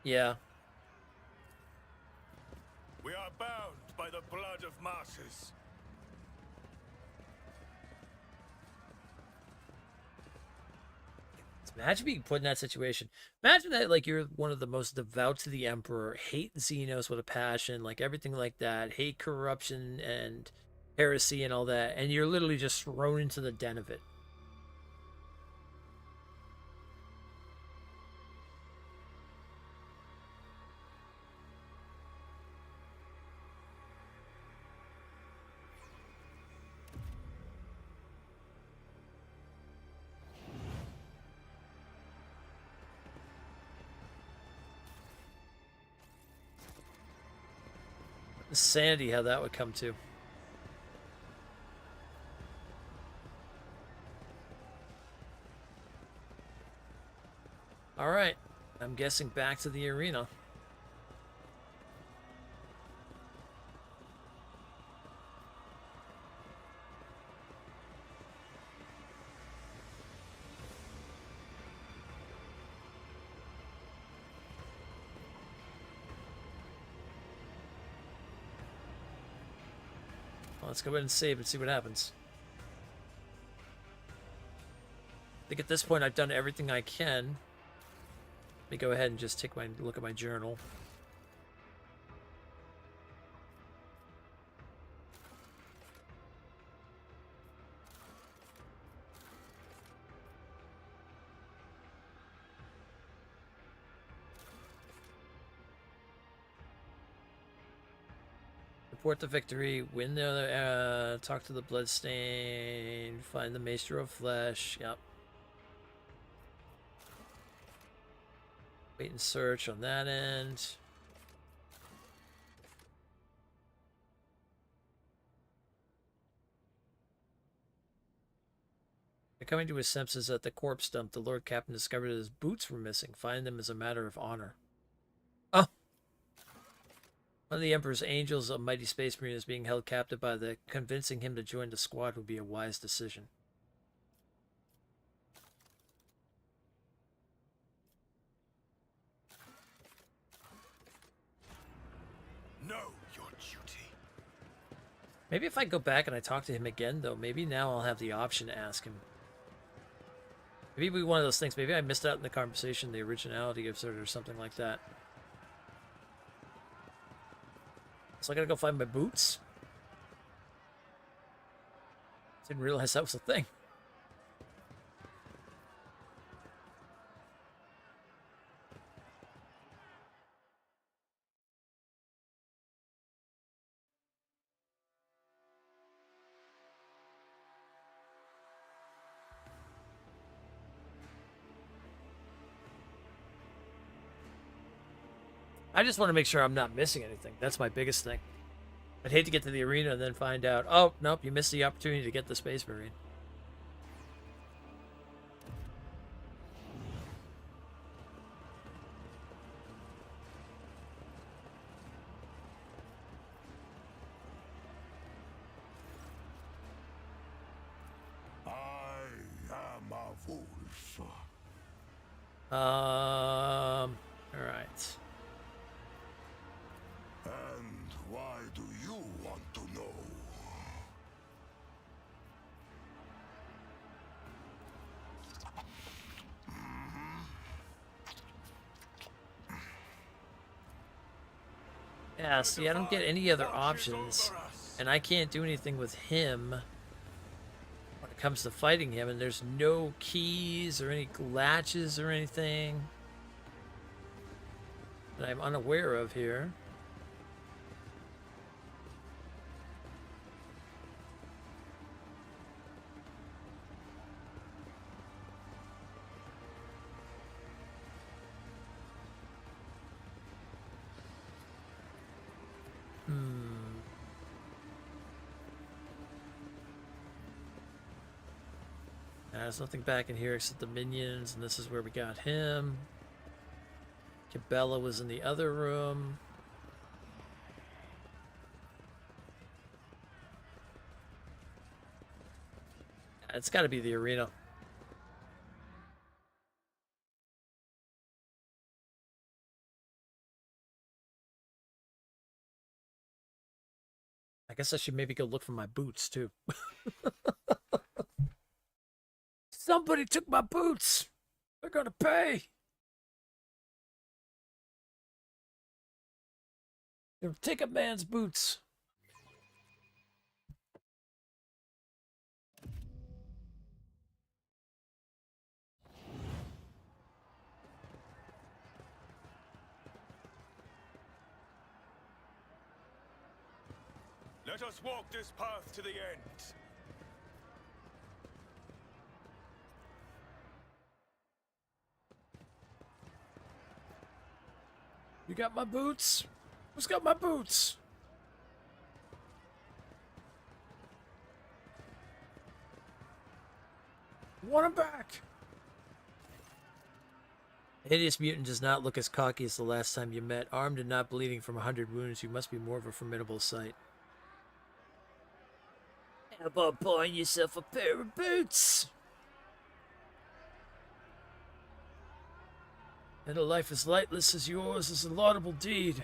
Yeah. We are bound by the blood of martyrs. Imagine being put in that situation. Imagine that, like, you're one of the most devout to the Emperor, hate Xenos with a passion, like, everything like that, hate corruption and heresy and all that, and you're literally just thrown into the den of it. Sanity, how that would come to. Alright, I'm guessing back to the arena. Well, let's go ahead and save and see what happens. I think at this point I've done everything I can. Let me go ahead and just take my look at my journal. Report the victory, win the, talk to the bloodstain, find the Maester of Flesh, yep. Wait and search on that end. Coming to his senses at the corpse dump, the Lord Captain discovered that his boots were missing. Find them as a matter of honor. Oh! One of the Emperor's angels, a mighty space marine, is being held captive by the... Convincing him to join the squad would be a wise decision. Know your duty. Maybe if I go back and I talk to him again, though, maybe now I'll have the option to ask him. Maybe it'll be one of those things. Maybe I missed out in the conversation, the originality of it or something like that. So I gotta go find my boots? Didn't realize that was a thing. I just want to make sure I'm not missing anything. That's my biggest thing. I'd hate to get to the arena and then find out, oh, nope, you missed the opportunity to get the Space Marine. I am a wolf. All right. And why do you want to know? Yeah, see, I don't get any other options, and I can't do anything with him when it comes to fighting him, and there's no keys or any latches or anything that I'm unaware of here. There's nothing back in here except the minions, and this is where we got him. Cabela was in the other room. It's got to be the arena. I guess I should maybe go look for my boots, too. Somebody took my boots! They're gonna pay! They'll take a man's boots. Let us walk this path to the end. You got my boots? Who's got my boots? Want them back. The hideous mutant does not look as cocky as the last time you met. Armed and not bleeding from 100 wounds, you must be more of a formidable sight. How about buying yourself a pair of boots? And a life as lightless as yours is a laudable deed.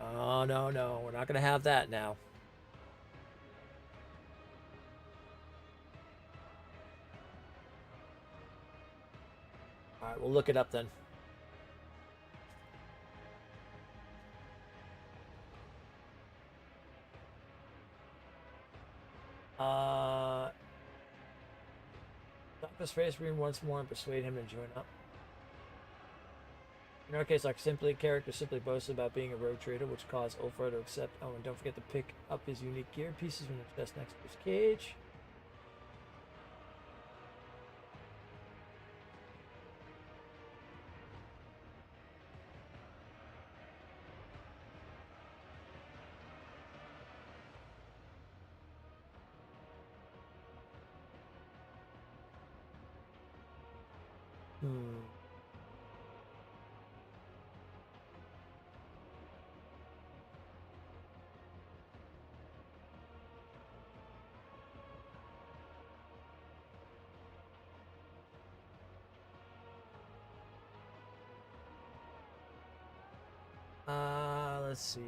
Oh, no, no. We're not going to have that now. Alright, we'll look it up then. Stop his face Marine once more and persuade him to join up. In our case, our character simply boasted about being a rogue trader, which caused Ulfar to accept. Oh, and don't forget to pick up his unique gear pieces from the chest next to his cage. Hmm. Let's see.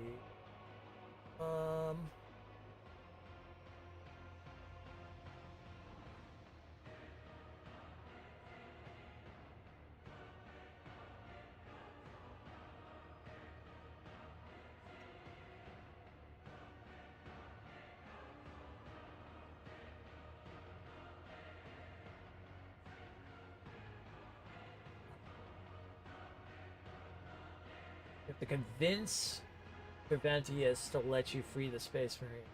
You have to convince Cervantes to let you free the Space Marine.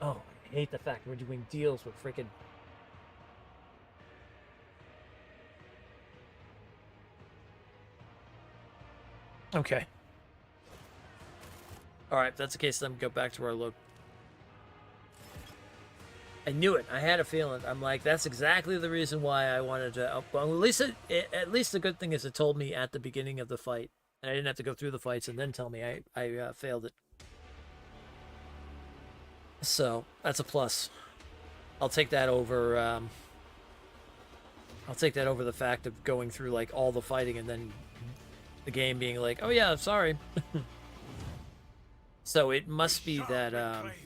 Oh, I hate the fact we're doing deals with freaking. Okay. Alright, if that's the case, then go back to our look. I knew it. I had a feeling. I'm like, that's exactly the reason why I wanted to. Well, at least the good thing is it told me at the beginning of the fight, and I didn't have to go through the fights and then tell me I failed it. So that's a plus. I'll take that over. I'll take that over the fact of going through like all the fighting and then the game being like, oh yeah, sorry. So it must be that.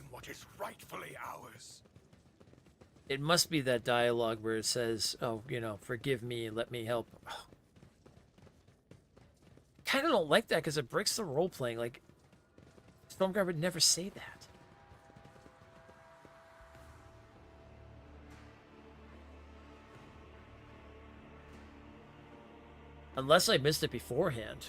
What is rightfully ours. It must be that dialogue where it says, oh, you know, forgive me and let me help. Kind of don't like that because it breaks the role playing. Like, Stormguard would never say that. Unless I missed it beforehand.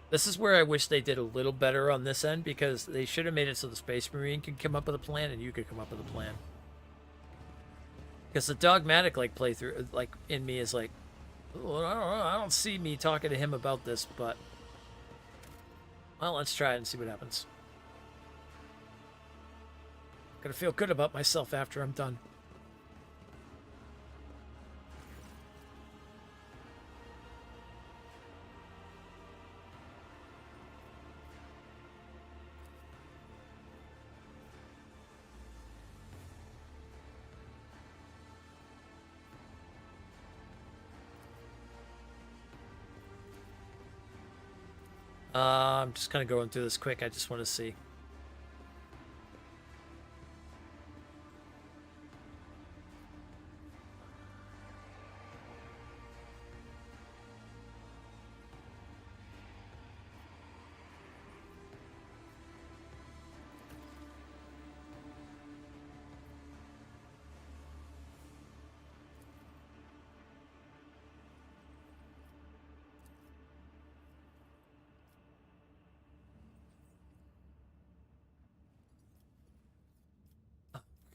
This is where I wish they did a little better on this end, because they should have made it so the Space Marine could come up with a plan and you could come up with a plan. Because the dogmatic like playthrough, like in me, is like, oh, I don't see me talking to him about this, but well, let's try it and see what happens. Gonna feel good about myself after I'm done. I'm just kind of going through this quick. I just want to see.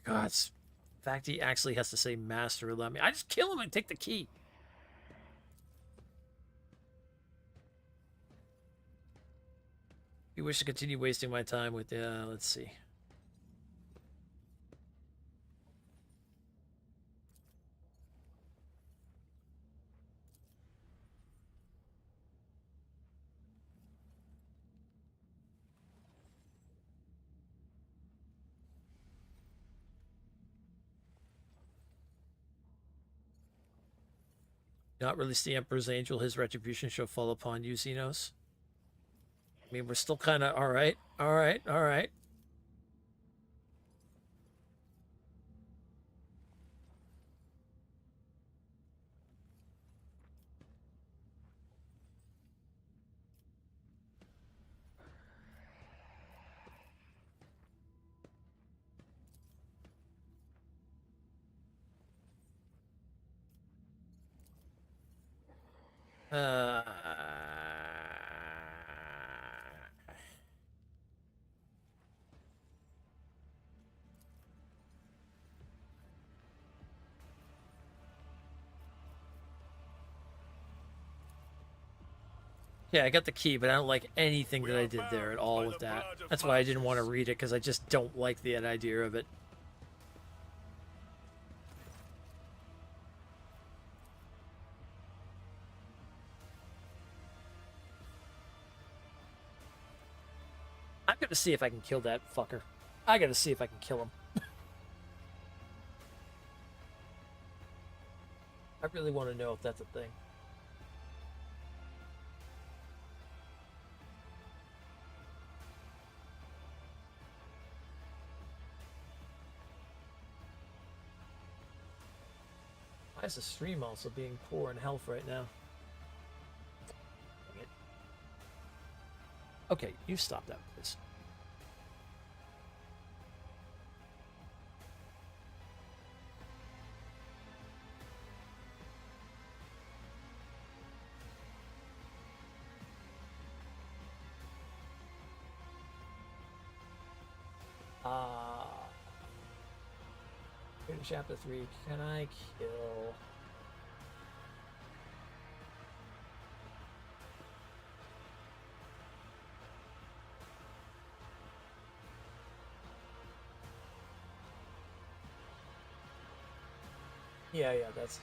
God, the fact he actually has to say master or let me. I just kill him and take the key. You wish to continue wasting my time with, let's see. Not release the Emperor's Angel, his retribution shall fall upon you, Xenos. I mean, we're still kind of alright, alright, alright. Uh... Yeah, I got the key, but I don't like anything that I did there at all with that. That's why I didn't want to read it, because I just don't like the idea of it. I'm gonna see if I can kill that fucker. I gotta see if I can kill him. I really want to know if that's a thing. Why is the stream also being poor in health right now? Dang it. Okay, you stop that, please. Chapter 3, can I kill? Yeah, that's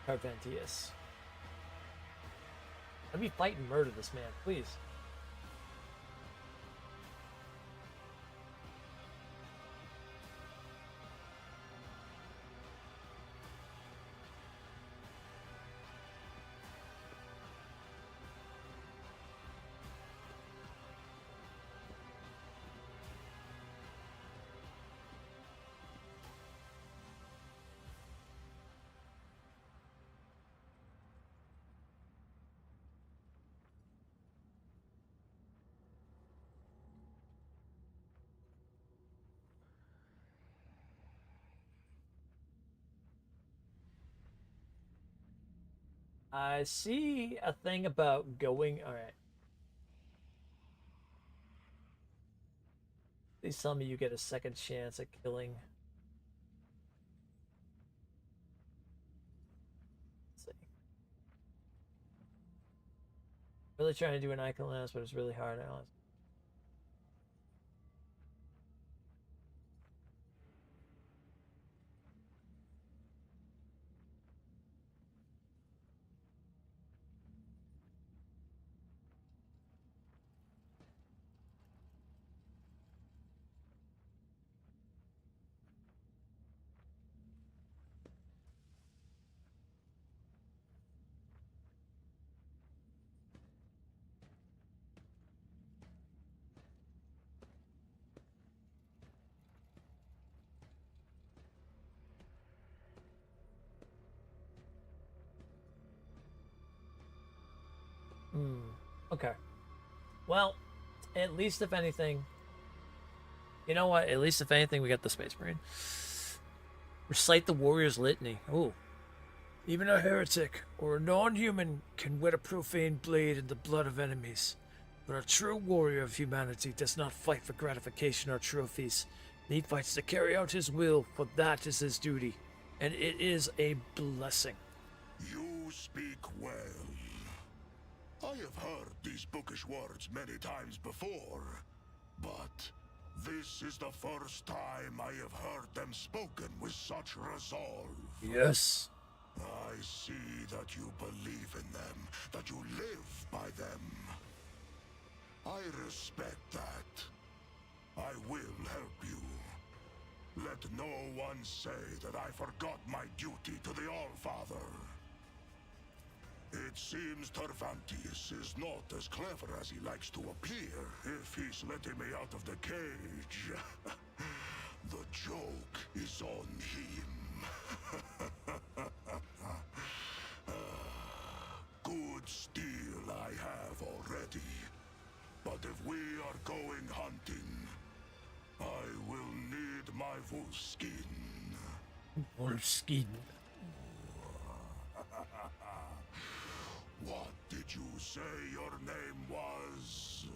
Carpentius. Let me fight and murder this man, please. I see a thing about going. All right. Please tell me you get a second chance at killing. Let's see. Really trying to do an Iconlast, but it's really hard. Okay. Well, at least if anything, you know what? At least if anything, we got the Space Marine. Recite the Warrior's Litany. Ooh. Even a heretic or a non-human can wet a profane blade in the blood of enemies. But a true warrior of humanity does not fight for gratification or trophies. He fights to carry out his will, for that is his duty. And it is a blessing. You speak well. I have heard these bookish words many times before, but this is the first time I have heard them spoken with such resolve. Yes. I see that you believe in them, that you live by them. I respect that. I will help you. Let no one say that I forgot my duty to the All-Father. It seems Tervantius is not as clever as he likes to appear if he's letting me out of the cage. The joke is on him. Good steel I have already. But if we are going hunting, I will need my wolf skin. Wolf skin. What did you say your name was?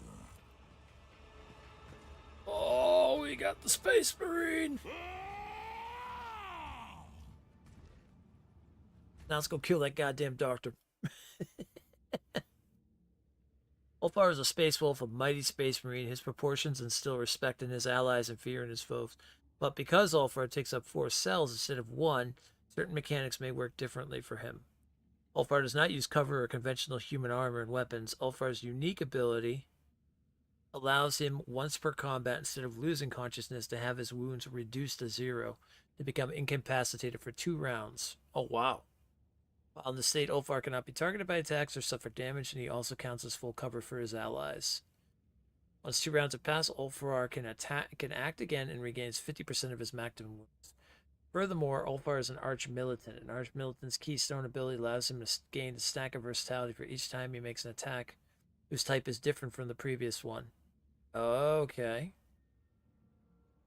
Oh, we got the Space Marine. Now let's go kill that goddamn doctor. Ulfar is a space wolf, a mighty space marine. His proportions instill respect in his allies and fear in his foes. But because Ulfar takes up 4 cells instead of 1, certain mechanics may work differently for him. Ulfar does not use cover or conventional human armor and weapons. Ulfar's unique ability allows him, once per combat, instead of losing consciousness, to have his wounds reduced to 0, to become incapacitated for 2 rounds. Oh, wow. While in the state, Ulfar cannot be targeted by attacks or suffer damage, and he also counts as full cover for his allies. Once 2 rounds have passed, Ulfar can act again and regains 50% of his maximum wounds. Furthermore, Ulfar is an Arch-Militant. An Arch-Militant's keystone ability allows him to gain a stack of versatility for each time he makes an attack whose type is different from the previous one. Okay.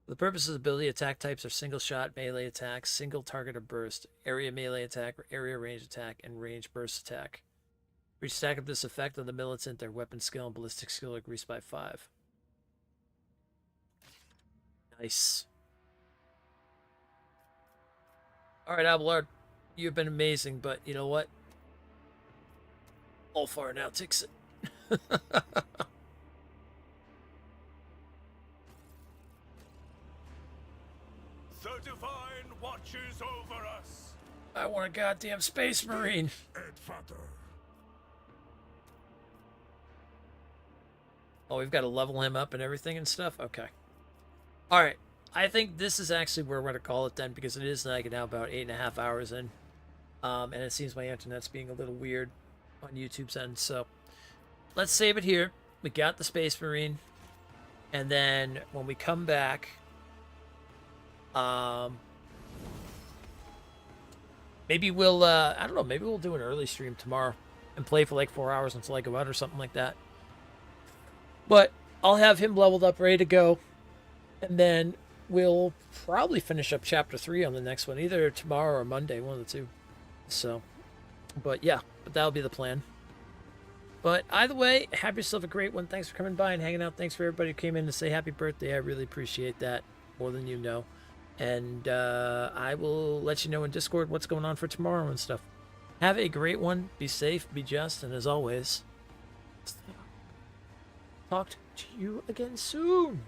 For the purposes of the ability, attack types are single shot, melee attack, single target or burst, area melee attack or area range attack, and range burst attack. For each stack of this effect on the militant, their weapon skill and ballistic skill are increased by 5. Nice. Alright, Abelard, you've been amazing, but you know what? Ulfar now takes it. The Divine watches over us. I want a goddamn Space Marine. Oh, we've got to level him up and everything and stuff? Okay. Alright. I think this is actually where we're going to call it then, because it is like now about 8.5 hours in. And it seems my internet's being a little weird on YouTube's end. So let's save it here. We got the Space Marine. And then when we come back, maybe we'll, I don't know, maybe we'll do an early stream tomorrow and play for like 4 hours until I go out or something like that. But I'll have him leveled up, ready to go. And then we'll probably finish up Chapter 3 on the next one, either tomorrow or Monday, one of the two. So, but yeah, but that'll be the plan. But either way, have yourself a great one. Thanks for coming by and hanging out. Thanks for everybody who came in to say happy birthday. I really appreciate that more than you know. And I will let you know in Discord what's going on for tomorrow and stuff. Have a great one. Be safe, be just, and as always, talk to you again soon.